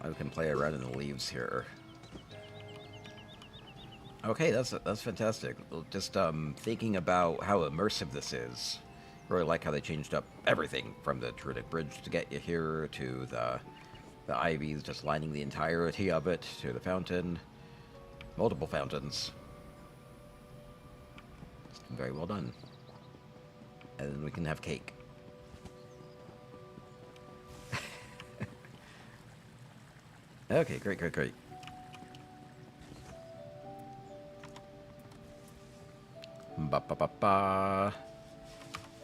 I can play around in the leaves here. Okay, that's fantastic. Just thinking about how immersive this is. Really like how they changed up everything from the Druidic Bridge to get you here to the ivies just lining the entirety of it to the fountain. Multiple fountains. Very well done. And then we can have cake. Okay, great. Ba.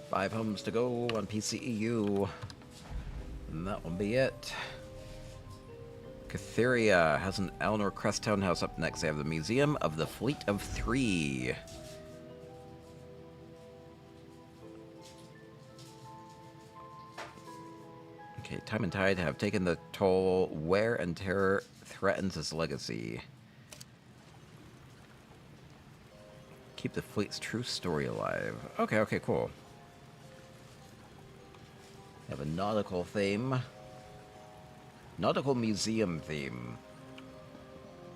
5 homes to go on PCEU. And that will be it. Catheria has an Eleanor Crest townhouse up next. They have the Museum of the Fleet of 3. Okay, Time and Tide have taken the toll. Wear and Terror threatens his legacy. Keep the fleet's true story alive. Okay, cool. Have a nautical theme. Nautical museum theme.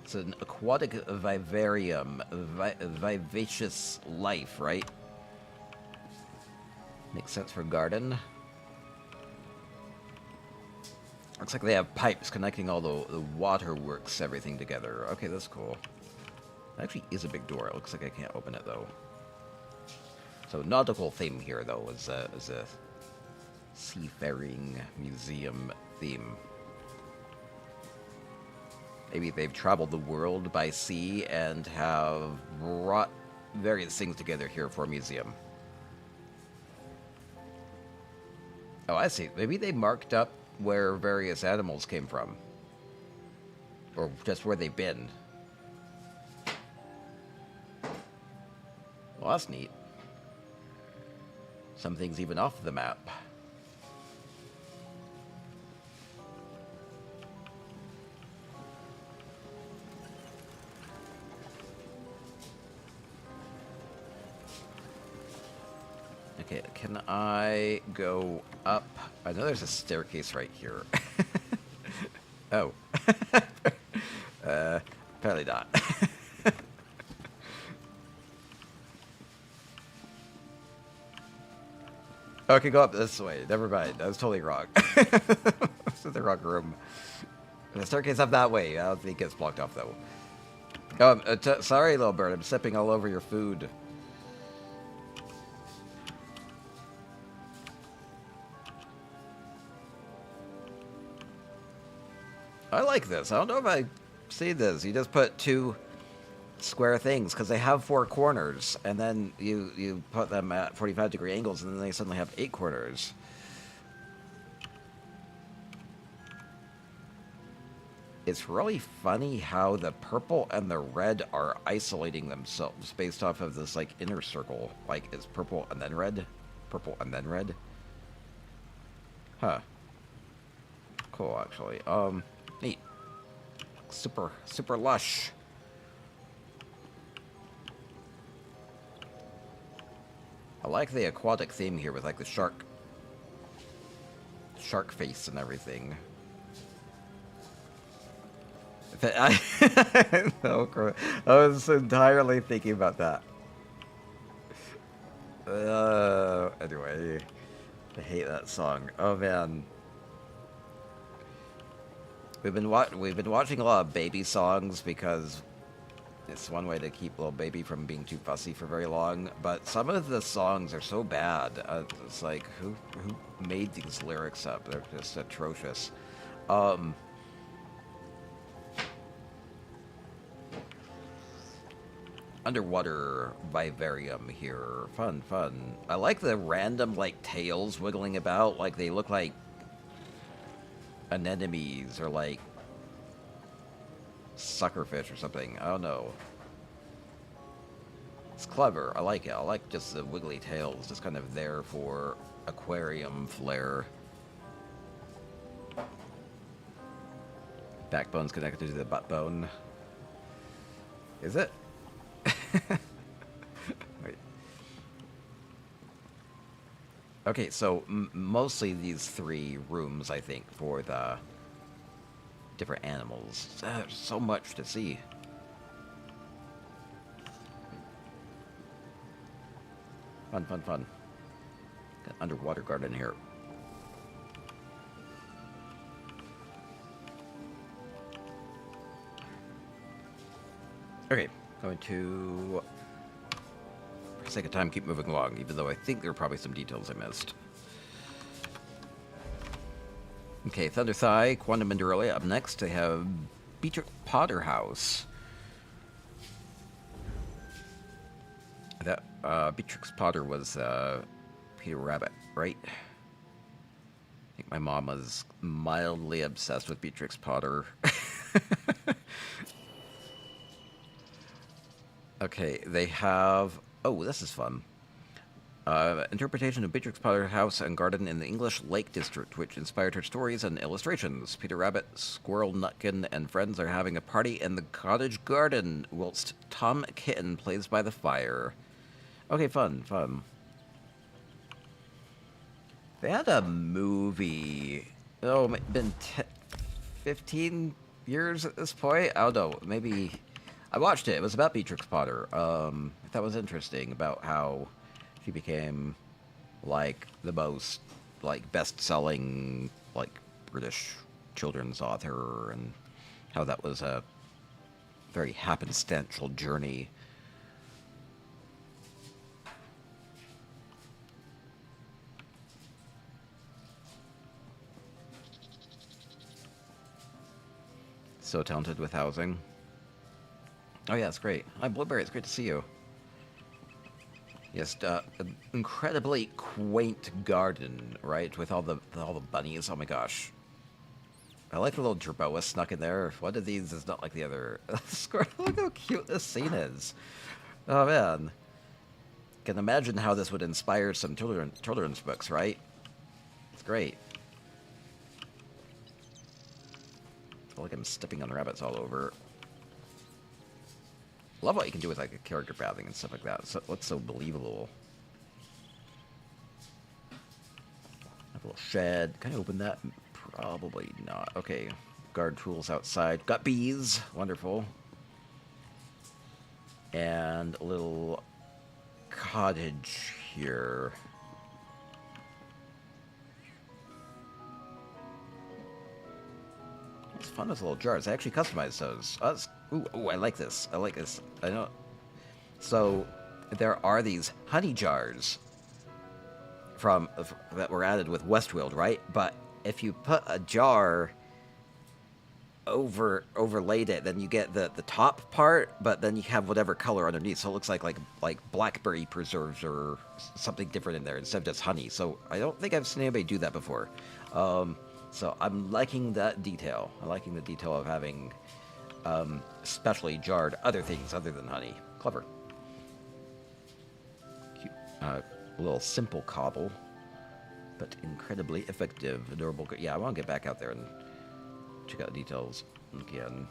It's an aquatic vivarium. Vivacious life, right? Makes sense for garden. Looks like they have pipes connecting all the waterworks, everything together. Okay, that's cool. That actually is a big door. It looks like I can't open it, though. So, nautical theme here, though, is a seafaring museum theme. Maybe they've traveled the world by sea and have brought various things together here for a museum. Oh, I see. Maybe they marked up where various animals came from. Or just where they've been. Well, that's neat. Some things even off the map. Okay, can I go up? I know there's a staircase right here. Oh. Apparently not. Okay, go up this way. Never mind. I was totally wrong. This is the wrong room. The staircase up that way. I don't think it's blocked off, though. Oh, sorry, little bird. I'm stepping all over your food. I like this. I don't know if I see this. You just put 2 square things, because they have 4 corners, and then you put them at 45-degree angles, and then they suddenly have 8 corners. It's really funny how the purple and the red are isolating themselves based off of this, like, inner circle. Like, it's purple and then red? Purple and then red? Huh. Cool, actually. Neat. Super lush. I like the aquatic theme here with, like, the shark face and everything. I was entirely thinking about that. Anyway, I hate that song. Oh man. we've been watching a lot of baby songs because it's one way to keep little baby from being too fussy for very long. But some of the songs are so bad. It's like who made these lyrics up? They're just atrocious. Underwater vivarium here. Fun, fun. I like the random, like, tails wiggling about. Like, they look like anemones or, like, suckerfish or something. I don't know. It's clever. I like it. I like just the wiggly tails. Just kind of there for aquarium flair. Backbone's connected to the butt bone. Is it? Wait. Okay, so mostly these 3 rooms, I think, for the different animals. There's so much to see. Fun, fun, fun. Got an underwater garden here. Okay. Going to, for the sake of time, keep moving along, even though I think there are probably some details I missed. Okay, Thunder Thigh, Quantum Minderelli. Up next, they have Beatrix Potter House. That Beatrix Potter was Peter Rabbit, right? I think my mom was mildly obsessed with Beatrix Potter. Okay, they have... Oh, this is fun. Interpretation of Beatrix Potter House and Garden in the English Lake District, which inspired her stories and illustrations. Peter Rabbit, Squirrel Nutkin, and friends are having a party in the cottage garden, whilst Tom Kitten plays by the fire. Okay, fun, fun. They had a movie... Oh, been 15 years at this point? I don't know, maybe... I watched it. It was about Beatrix Potter. That was interesting about how she became, like, the most, like, best-selling, like, British children's author, and how that was a very happenstantial journey. So talented with housing. Oh yeah, it's great. Hi, Blueberry. It's great to see you. Yes, an incredibly quaint garden, right? With all the bunnies. Oh my gosh. I like the little jerboa snuck in there. One of these is not like the other. Look how cute this scene is. Oh man. Can imagine how this would inspire some children's books, right? It's great. I feel like I'm stepping on rabbits all over. Love what you can do with like a character pathing and stuff like that. So what's so believable? Have a little shed. Can I open that? Probably not. Okay. Guard tools outside. Got bees. Wonderful. And a little cottage here. It's fun with little jars. I actually customized those. Ooh, I like this. I like this. I know. So, there are these honey jars that were added with Westfield, right? But if you put a jar overlaid it, then you get the top part, but then you have whatever color underneath. So it looks like blackberry preserves or something different in there instead of just honey. So I don't think I've seen anybody do that before. So I'm liking that detail. I'm liking the detail of having specially jarred other things other than honey. Clever. Cute. A little simple cobble, but incredibly effective. Adorable. Yeah, I want to get back out there and check out the details again.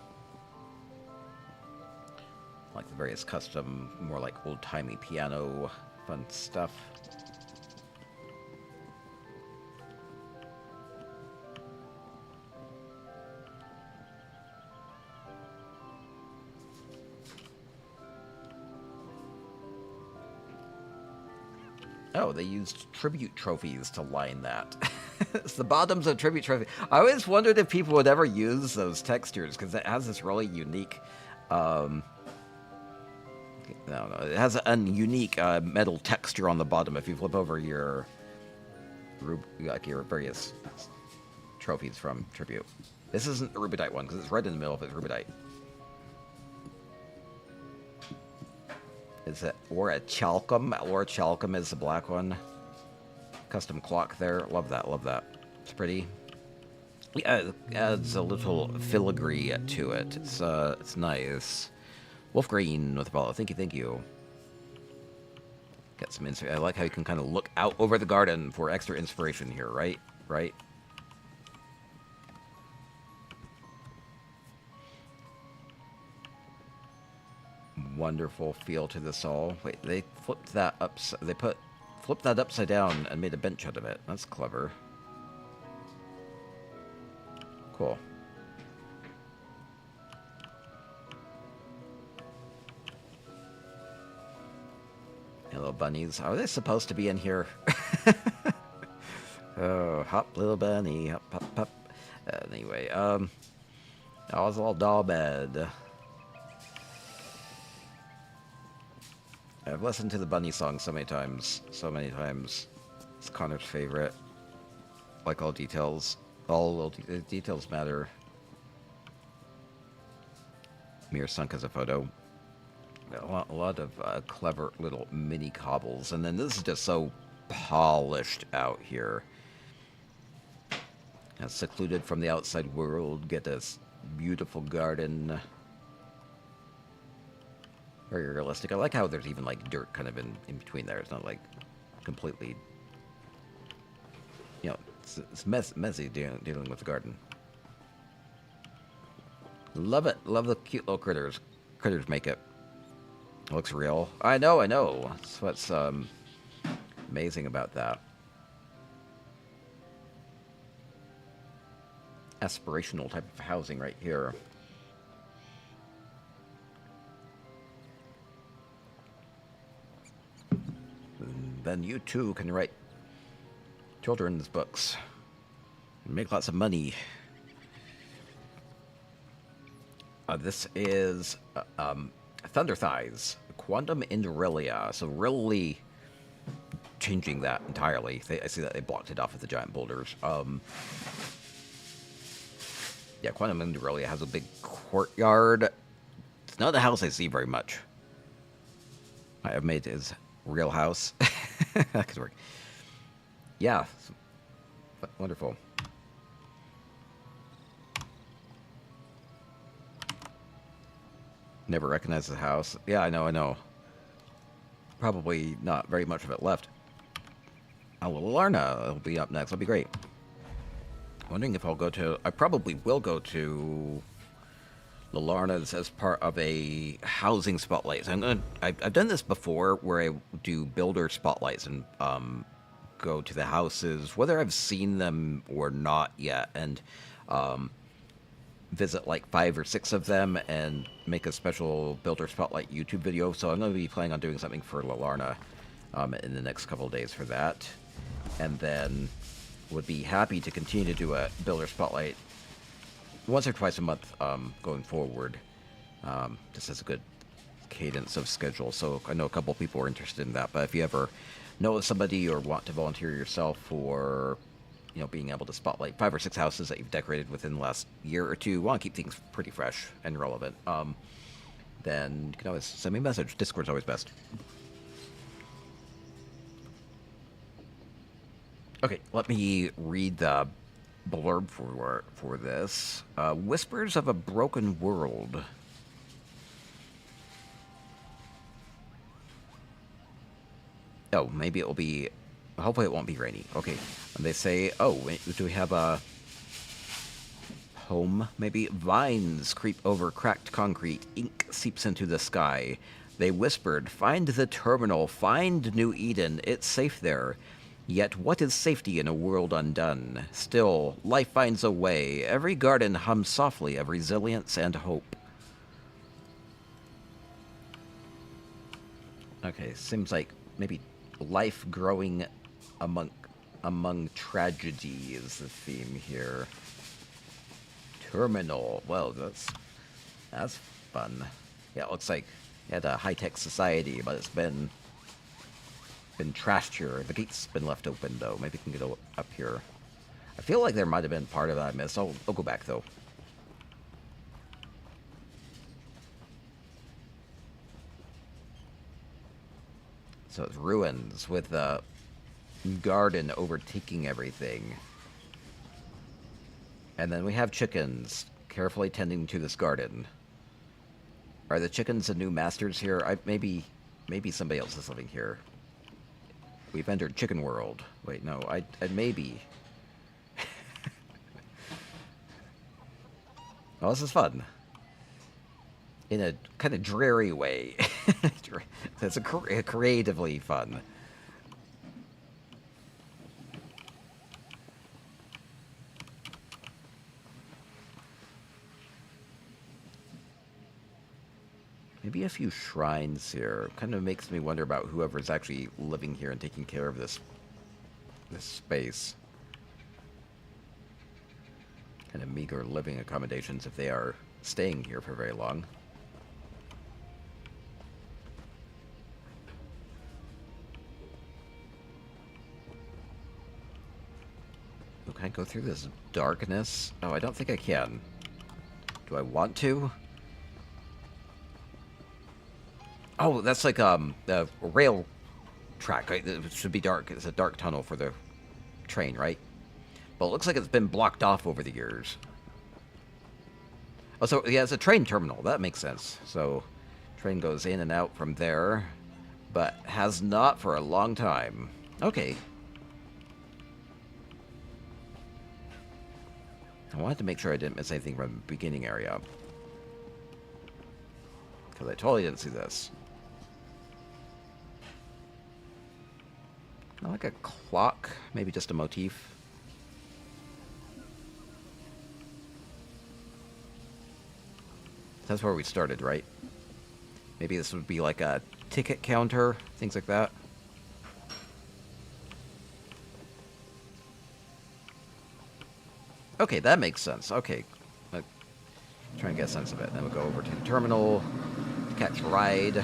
Like the various custom, more like old-timey piano, fun stuff. Oh, they used tribute trophies to line that. It's the bottoms of tribute trophy. I always wondered if people would ever use those textures because it has this really unique. No, it has a unique metal texture on the bottom. If you flip over your like your various trophies from tribute, this isn't the rubidite one because it's right in the middle of its rubidite. Is it or a chalcum? Or chalcum is the black one. Custom clock there. Love that. Love that. It's pretty. Yeah, it adds a little filigree to it. It's nice. Wolf green with a follow. Thank you, thank you. Get some inspiration. I like how you can kind of look out over the garden for extra inspiration here, right? Right? Wonderful feel to this all. Wait, they flipped that up. They flipped that upside down and made a bench out of it. That's clever. Cool. Hello, bunnies. Are they supposed to be in here? Oh, hop, little bunny. Hop, hop, hop. Anyway, Oswald Dahlbed. I've listened to the bunny song so many times. So many times. It's Connor's favorite. Like all details. All little details matter. Mirror sunk as a photo. A lot of clever little mini cobbles. And then this is just so polished out here. Secluded from the outside world. Get this beautiful garden. Very realistic. I like how there's even like dirt kind of in between there. It's not like completely, you know, it's messy dealing with the garden. Love it. Love the cute little critters. Critters make it. It looks real. I know. That's what's amazing about that. Aspirational type of housing right here. Then you too can write children's books and make lots of money. This is Thunder Thighs, Quantum Induralia. So really changing that entirely. I see that they blocked it off with the giant boulders. Yeah, Quantum Induralia has a big courtyard. It's not a house I see very much. I have made his real house. That could work. Yeah. Wonderful. Never recognized the house. Yeah, I know. Probably not very much of it left. Oh, Larna will be up next. That'll be great. Wondering if I'll go to... I probably will go to Lalarna's as part of a housing spotlight. So I've done this before where I do builder spotlights and go to the houses, whether I've seen them or not yet, and visit like 5 or 6 of them and make a special builder spotlight YouTube video. So I'm going to be planning on doing something for Lalarna in the next couple of days for that. And then would be happy to continue to do a builder spotlight once or twice a month going forward. Just as a good cadence of schedule. So I know a couple people are interested in that, but if you ever know of somebody or want to volunteer yourself for, you know, being able to spotlight 5 or 6 houses that you've decorated within the last year or two, want to keep things pretty fresh and relevant, then you can always send me a message. Discord's always best. Okay, let me read the blurb for this. Whispers of a Broken World. Oh, maybe it will be... Hopefully it won't be rainy. Okay. And they say, oh, wait, do we have a home? Maybe vines creep over cracked concrete. Ink seeps into the sky. They whispered, find the terminal. Find New Eden. It's safe there. Yet what is safety in a world undone? Still, life finds a way. Every garden hums softly of resilience and hope. Okay, seems like maybe life growing among among tragedy is the theme here. Terminal. Well, that's fun. Yeah, it looks like you had a high-tech society, but it's been trashed here. The gate's been left open, though. Maybe we can get up here. I feel like there might have been part of that I missed. I'll go back, though. So it's ruins with the garden overtaking everything. And then we have chickens carefully tending to this garden. Are the chickens the new masters here? Maybe somebody else is living here. We've entered Chicken World. Wait, no, I maybe. Oh, this is fun. In a kind of dreary way. It's creatively fun. Maybe a few shrines here. Kind of makes me wonder about whoever's actually living here and taking care of this space. Kind of meager living accommodations if they are staying here for very long. Can I go through this darkness? Oh, I don't think I can. Do I want to? Oh, that's like a rail track, right? It should be dark. It's a dark tunnel for the train, right? But it looks like it's been blocked off over the years. Oh, so yeah, it's a train terminal. That makes sense. So, train goes in and out from there, but has not for a long time. Okay. I wanted to make sure I didn't miss anything from the beginning area. Because I totally didn't see this. Kind of like a clock, maybe just a motif. That's where we started, right? Maybe this would be like a ticket counter, things like that. Okay, that makes sense. Okay. Try and get a sense of it. Then we'll go over to the terminal, catch a ride.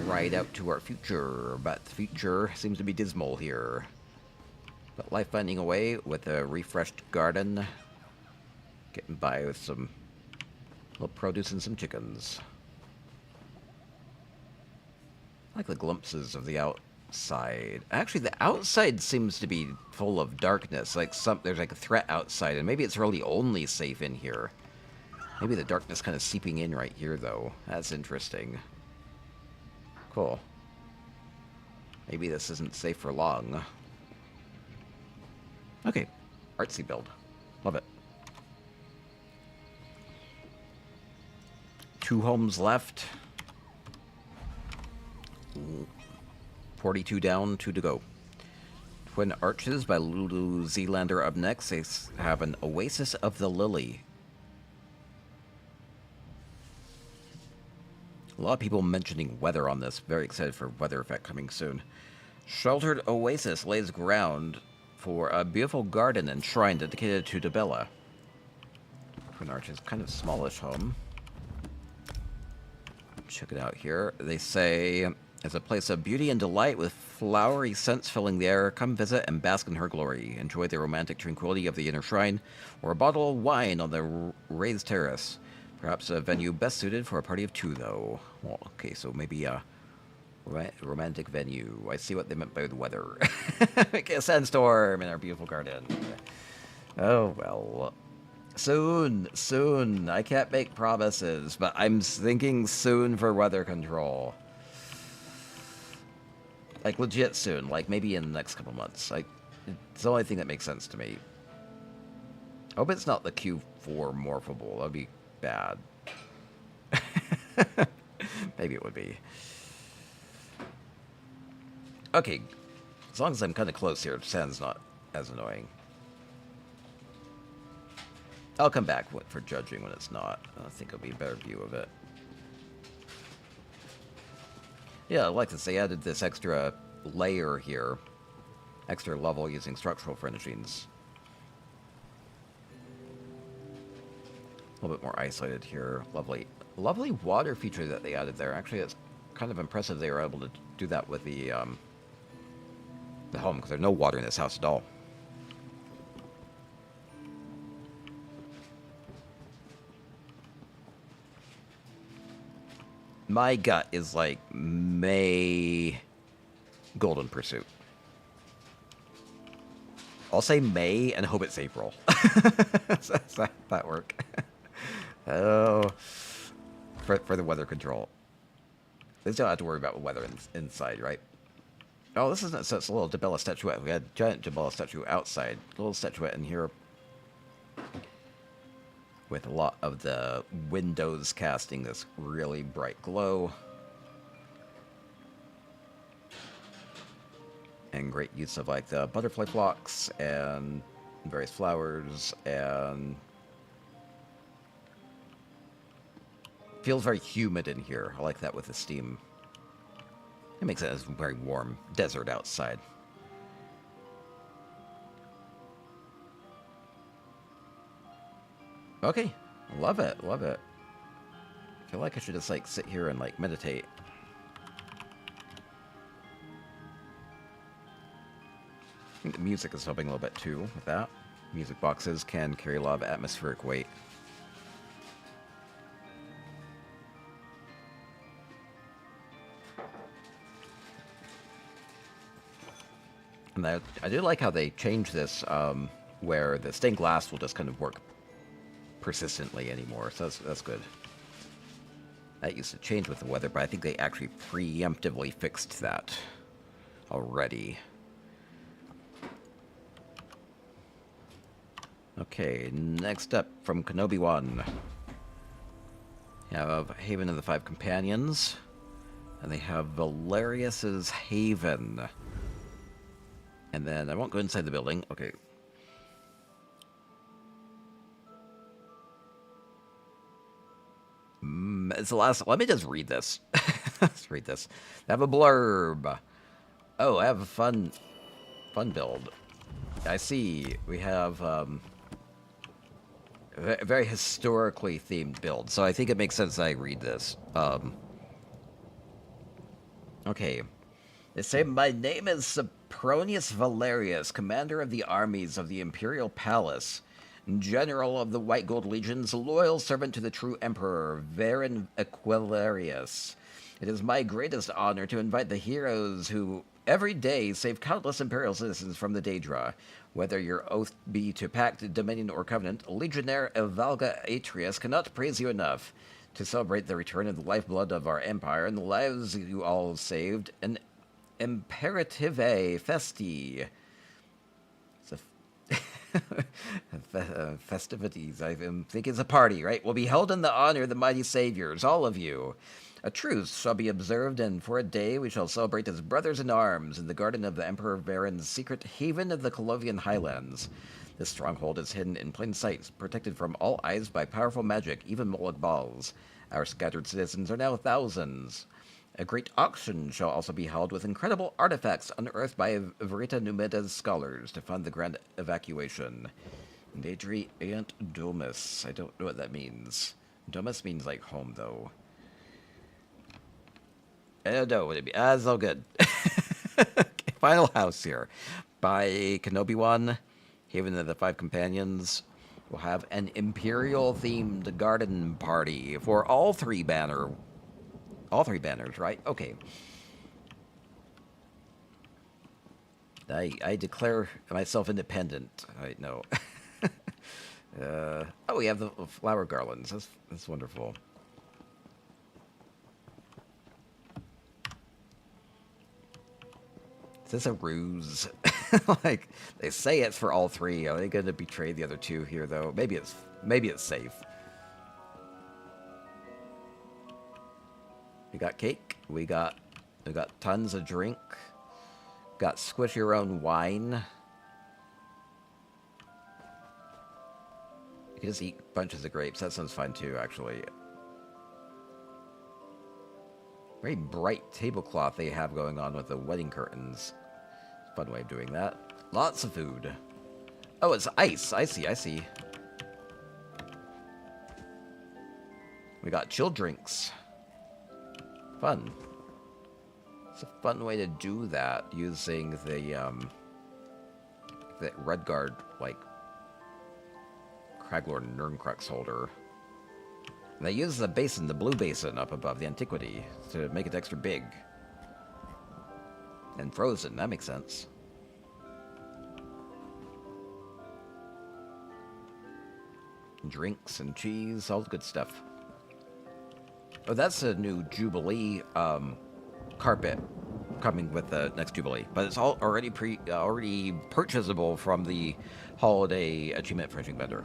Ride out to our future, but the future seems to be dismal here. But life finding away with a refreshed garden. Getting by with some little produce and some chickens. I like the glimpses of the outside. Actually, the outside seems to be full of darkness. Like there's like a threat outside, and maybe it's really only safe in here. Maybe the darkness kind of seeping in right here, though. That's interesting. Cool. Maybe this isn't safe for long. Okay. Artsy build. Love it. 2 homes left. 42 down, 2 to go. Twin Arches by Lulu Zealander up next. They have an Oasis of the Lily. A lot of people mentioning weather on this. Very excited for weather effect coming soon. Sheltered Oasis lays ground for a beautiful garden and shrine dedicated to Debella. Twin Arches, kind of smallish home. Check it out here. They say, as a place of beauty and delight with flowery scents filling the air, come visit and bask in her glory. Enjoy the romantic tranquility of the inner shrine, or a bottle of wine on the raised terrace. Perhaps a venue best suited for a party of 2, though. Well, okay, so maybe a romantic venue. I see what they meant by the weather. Like a sandstorm in our beautiful garden. Oh, well. Soon, soon. I can't make promises, but I'm thinking soon for weather control. Like, legit soon. Like, maybe in the next couple months. Like, it's the only thing that makes sense to me. I hope it's not the Q4 morphable. That would be bad. Maybe it would be. Okay. As long as I'm kind of close here, sand's not as annoying. I'll come back for judging when it's not. I think it'll be a better view of it. Yeah, I like this. They added this extra layer here extra level using structural furnishings. A little bit more isolated here. Lovely water feature that they added there. Actually, it's kind of impressive they were able to do that with the home, because there's no water in this house at all. My gut is like May Golden Pursuit. I'll say May and hope it's April. Does that work? Oh, for the weather control. They don't have to worry about weather inside, right? Oh, this isn't, so it's a little Debella statuette. We had a giant Debella statue outside. A little statuette in here with a lot of the windows casting this really bright glow. And great use of like the butterfly blocks and various flowers, and feels very humid in here. I like that with the steam. It makes it a very warm desert outside. Okay, love it, love it. I feel like I should just like sit here and like meditate. I think the music is helping a little bit too with that. Music boxes can carry a lot of atmospheric weight. And I do like how they changed this, where the stained glass will just kind of work persistently anymore, so that's good. That used to change with the weather, but I think they actually preemptively fixed that already. Okay, next up from Kenobi 1. We have Haven of the Five Companions, and they have Valerius's Haven. And then I won't go inside the building. Okay. It's the last. Let me just read this. Let's read this. I have a blurb. Oh, I have a fun build. I see. We have a very historically themed build, so I think it makes sense I read this. Okay. They say, my name is Sempronius Valerius, commander of the armies of the Imperial Palace, general of the White Gold Legions, loyal servant to the true Emperor, Varen Aquilarius. It is my greatest honor to invite the heroes who every day save countless Imperial citizens from the Daedra. Whether your oath be to Pact, Dominion, or Covenant, Legionnaire Evalga Atreus cannot praise you enough. To celebrate the return of the lifeblood of our empire and the lives you all saved, an Imperative Festi. Festivities, I think it's a party, right? Will be held in the honor of the mighty saviors, all of you. A truce shall be observed, and for a day we shall celebrate as brothers in arms in the garden of the Emperor Varen's secret haven of the Colovian Highlands. This stronghold is hidden in plain sight, protected from all eyes by powerful magic, even Moloch balls. Our scattered citizens are now thousands. A great auction shall also be held with incredible artifacts unearthed by Verita Numida's scholars to fund the grand evacuation. Daedri Ant Domus. I don't know what that means. Domus means like home, though. I don't know what it means. That's all good. Okay, final house here. By Kenobi 1, Haven of the Five Companions. We'll have an Imperial-themed garden party for all three banners, right? Okay. I declare myself independent. I know. Oh, we have the flower garlands. That's wonderful. Is this a ruse? Like, they say it's for all three. Are they going to betray the other two here, though? Maybe it's safe. We got cake. We got tons of drink. Got squish your own wine. You can just eat bunches of grapes. That sounds fun too, actually. Very bright tablecloth they have going on with the wedding curtains. Fun way of doing that. Lots of food. Oh, it's ice. I see, I see. We got chill drinks. Fun. It's a fun way to do that using the Redguard, like, Craglord Nerncrux holder. And they use the basin, the blue basin up above, the antiquity, to make it extra big. And frozen, that makes sense. Drinks and cheese, all the good stuff. Oh, that's a new Jubilee carpet coming with the next Jubilee, but it's all already purchasable from the holiday achievement furnishing vendor.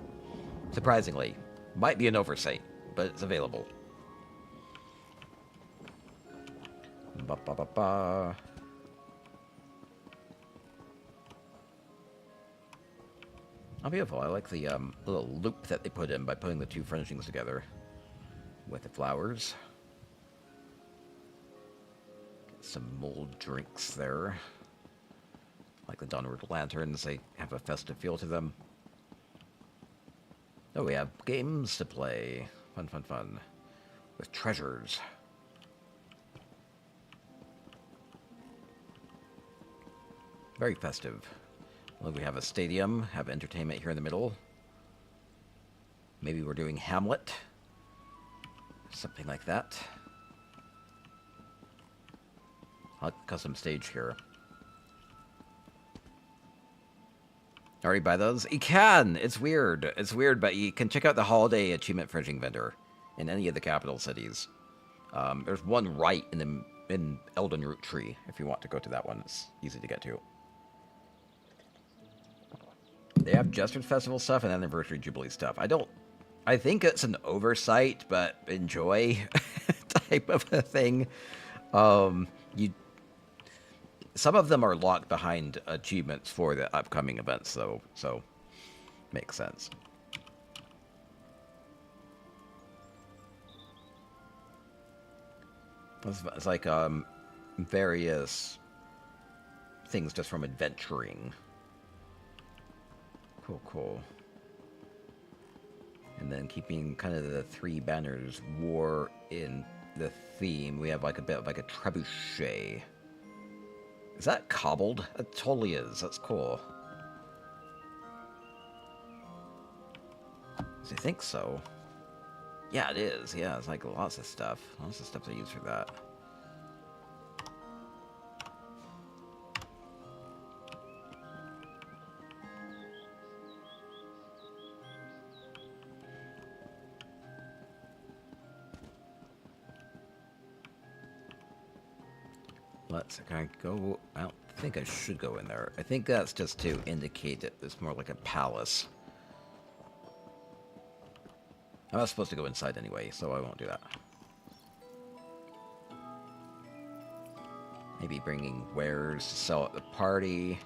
Surprisingly, might be an oversight, but it's available. Ba ba ba ba. Oh, beautiful! I like the little loop that they put in by putting the two furnishings together with the flowers. Some mulled drinks there. Like the Dawnward Lanterns, they have a festive feel to them. Oh, we have games to play. Fun, fun, fun. With treasures. Very festive. Well, we have a stadium, have entertainment here in the middle. Maybe we're doing Hamlet. Something like that. Custom stage here. Already buy those? You can! It's weird. It's weird, but you can check out the holiday achievement furnishing vendor in any of the capital cities. There's one right in Elden Root Tree, if you want to go to that one. It's easy to get to. They have Jester's Festival stuff and Anniversary Jubilee stuff. I think it's an oversight, but enjoy type of a thing. Some of them are locked behind achievements for the upcoming events, though, so makes sense. It's like various things just from adventuring. Cool, cool. And then keeping kind of the three banners war in the theme, we have like a bit of like a trebuchet. Is that cobbled? It totally is. That's cool. I think so. Yeah, it is. Yeah, it's like lots of stuff. Lots of stuff they use for that. Can I go? I don't think I should go in there. I think that's just to indicate that it's more like a palace. I'm not supposed to go inside anyway, so I won't do that. Maybe bringing wares to sell at the party.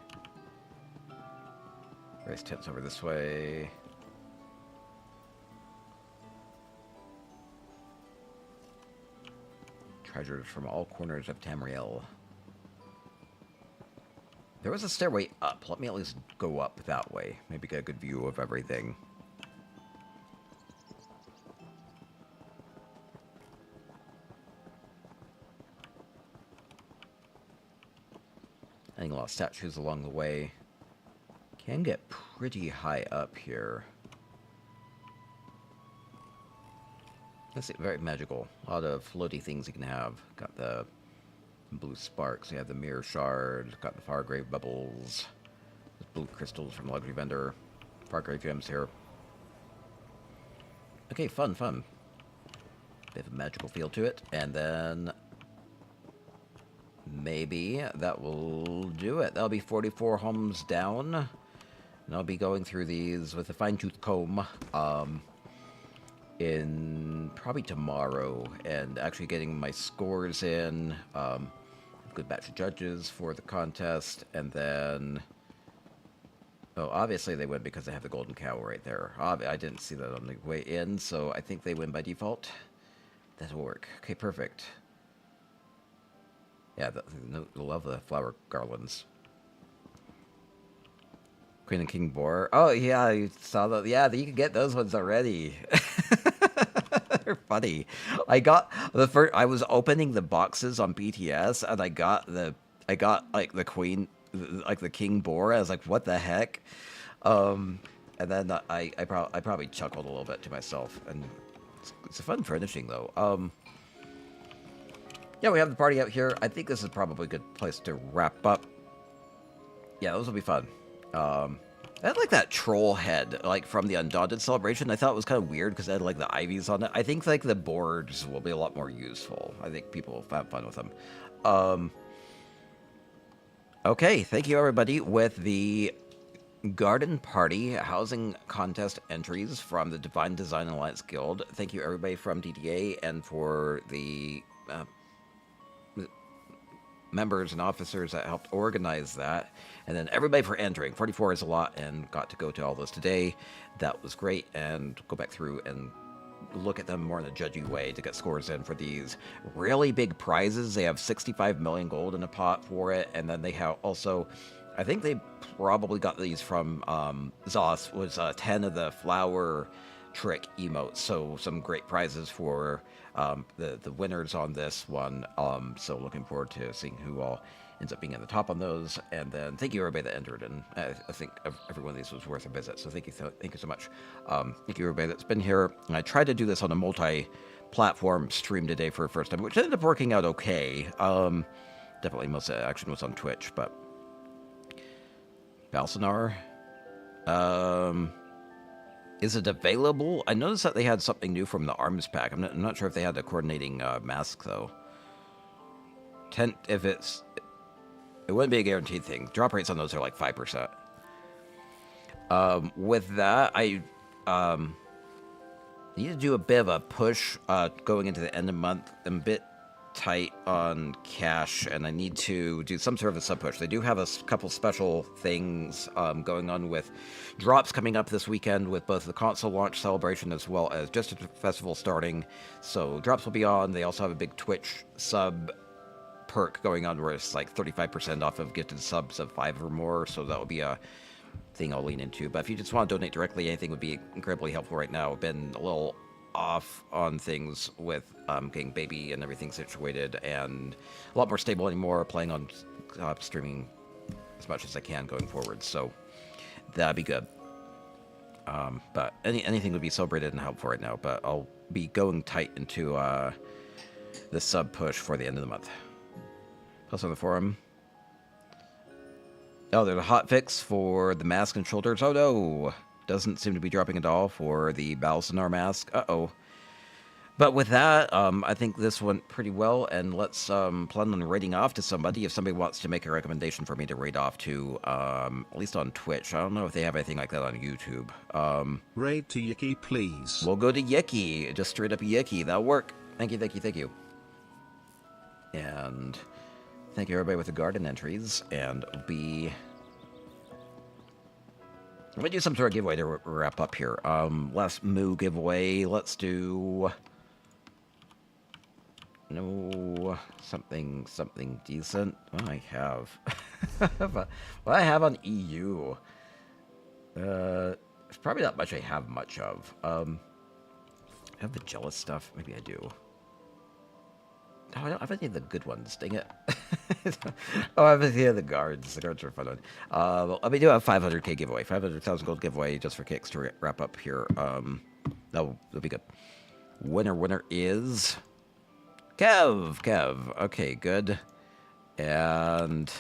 Raise tents over this way. Treasures from all corners of Tamriel. There was a stairway up. Let me at least go up that way. Maybe get a good view of everything. Adding a lot of statues along the way. Can get pretty high up here. That's very magical. A lot of floaty things you can have. Got the blue sparks. You have the mirror shard. Got the Fargrave bubbles. The blue crystals from the luxury vendor. Fargrave gems here. Okay, fun, fun. Bit of a magical feel to it. And then maybe that will do it. That'll be 44 homes down. And I'll be going through these with a fine-tooth comb. In probably tomorrow, and actually getting my scores in, good batch of judges for the contest, and then, oh, obviously they win because they have the golden cow right there. I didn't see that on the way in, so I think they win by default. That'll work. Okay, perfect. Yeah, I love the flower garlands. Queen and King Boar. Oh yeah, you saw that. Yeah, you can get those ones already. They're funny. I got the first. I was opening the boxes on BTS, and I got like the Queen, like the King Boar. I was like, what the heck? And then I probably chuckled a little bit to myself, and it's a fun furnishing though. Yeah, we have the party out here. I think this is probably a good place to wrap up. Yeah, those will be fun. I had like that troll head, like from the Undaunted celebration. I thought it was kind of weird because it had like the ivies on it. I think like the boards will be a lot more useful. I think people will have fun with them. Okay, thank you everybody with the garden party housing contest entries from the Divine Design Alliance Guild. Thank you everybody from DDA and for the members and officers that helped organize that, and then everybody for entering. 44 is a lot, and got to go to all those today. That was great, and go back through and look at them more in a judgy way to get scores in for these really big prizes. They have 65 million gold in a pot for it, and then they have also, I think they probably got these from Zos, was 10 of the flower trick emotes, so some great prizes for the winners on this one. So looking forward to seeing who all ends up being at the top on those. And then thank you everybody that entered, and I think every one of these was worth a visit. So thank you so much. Thank you everybody that's been here. And I tried to do this on a multi-platform stream today for the first time, which ended up working out okay. Definitely most of the action was on Twitch, but Balsanar. Is it available? I noticed that they had something new from the arms pack. I'm not sure if they had a coordinating mask, though. If it wouldn't be a guaranteed thing. Drop rates on those are like 5%. With that, I need to do a bit of a push going into the end of the month. I'm a bit tight on cash, and I need to do some sort of a sub push. They do have a couple special things going on with drops coming up this weekend with both the console launch celebration as well as just a festival starting. So drops will be on. They also have a big Twitch sub perk going on where it's like 35% off of gifted subs of 5 or more. So that will be a thing I'll lean into. But if you just want to donate directly, anything would be incredibly helpful right now. I've been a little off on things with getting baby and everything situated, and a lot more stable anymore, playing on streaming as much as I can going forward, so that'd be good. But anything would be celebrated and helpful right now, but I'll be going tight into the sub push for the end of the month. Plus on the forum, oh, there's a hot fix for the mask and shoulders. Oh no, doesn't seem to be dropping at all for the Balsanar mask. Uh-oh. But with that, I think this went pretty well, and let's plan on raiding off to somebody. If somebody wants to make a recommendation for me to raid off to, at least on Twitch. I don't know if they have anything like that on YouTube. Raid to Yiki, please. We'll go to Yiki. Just straight up Yiki. That'll work. Thank you, thank you, thank you. And thank you everybody with the garden entries, and be... I'm going to do some sort of giveaway to wrap up here. Last Moo giveaway. Let's do... No, something decent. What do I have? What do I have on EU? There's probably not much I have much of. I have the jealous stuff. Maybe I do. No, I don't have any of the good ones. Dang it. Oh, I have any of the guards. The guards are a fun one. Let me do a 500k giveaway. 500,000 gold giveaway just for kicks to wrap up here. That'll be good. Winner is... Kev. Okay, good. And...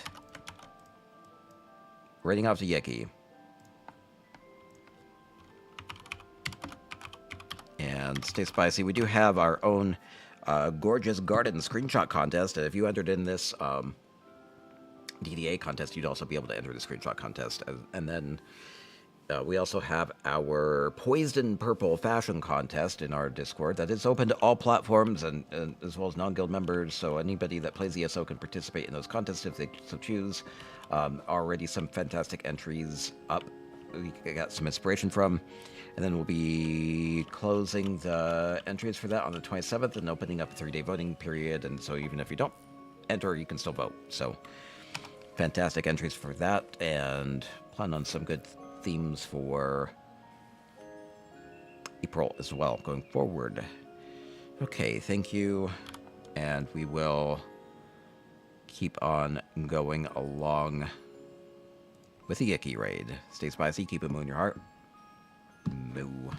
raiding off to Yeki. And stay spicy. We do have our own gorgeous garden screenshot contest. If you entered in this DDA contest, you'd also be able to enter the screenshot contest. And then we also have our Poised in Purple fashion contest in our Discord that is open to all platforms and as well as non-guild members. So anybody that plays ESO can participate in those contests if they so choose. Already some fantastic entries up. We got some inspiration from. And then we'll be closing the entries for that on the 27th and opening up a 3-day voting period. And so even if you don't enter, you can still vote. So fantastic entries for that, and plan on some good themes for April as well going forward. Okay, thank you, and we will keep on going along with the Icky raid. Stay spicy, keep a moo in your heart. Moo.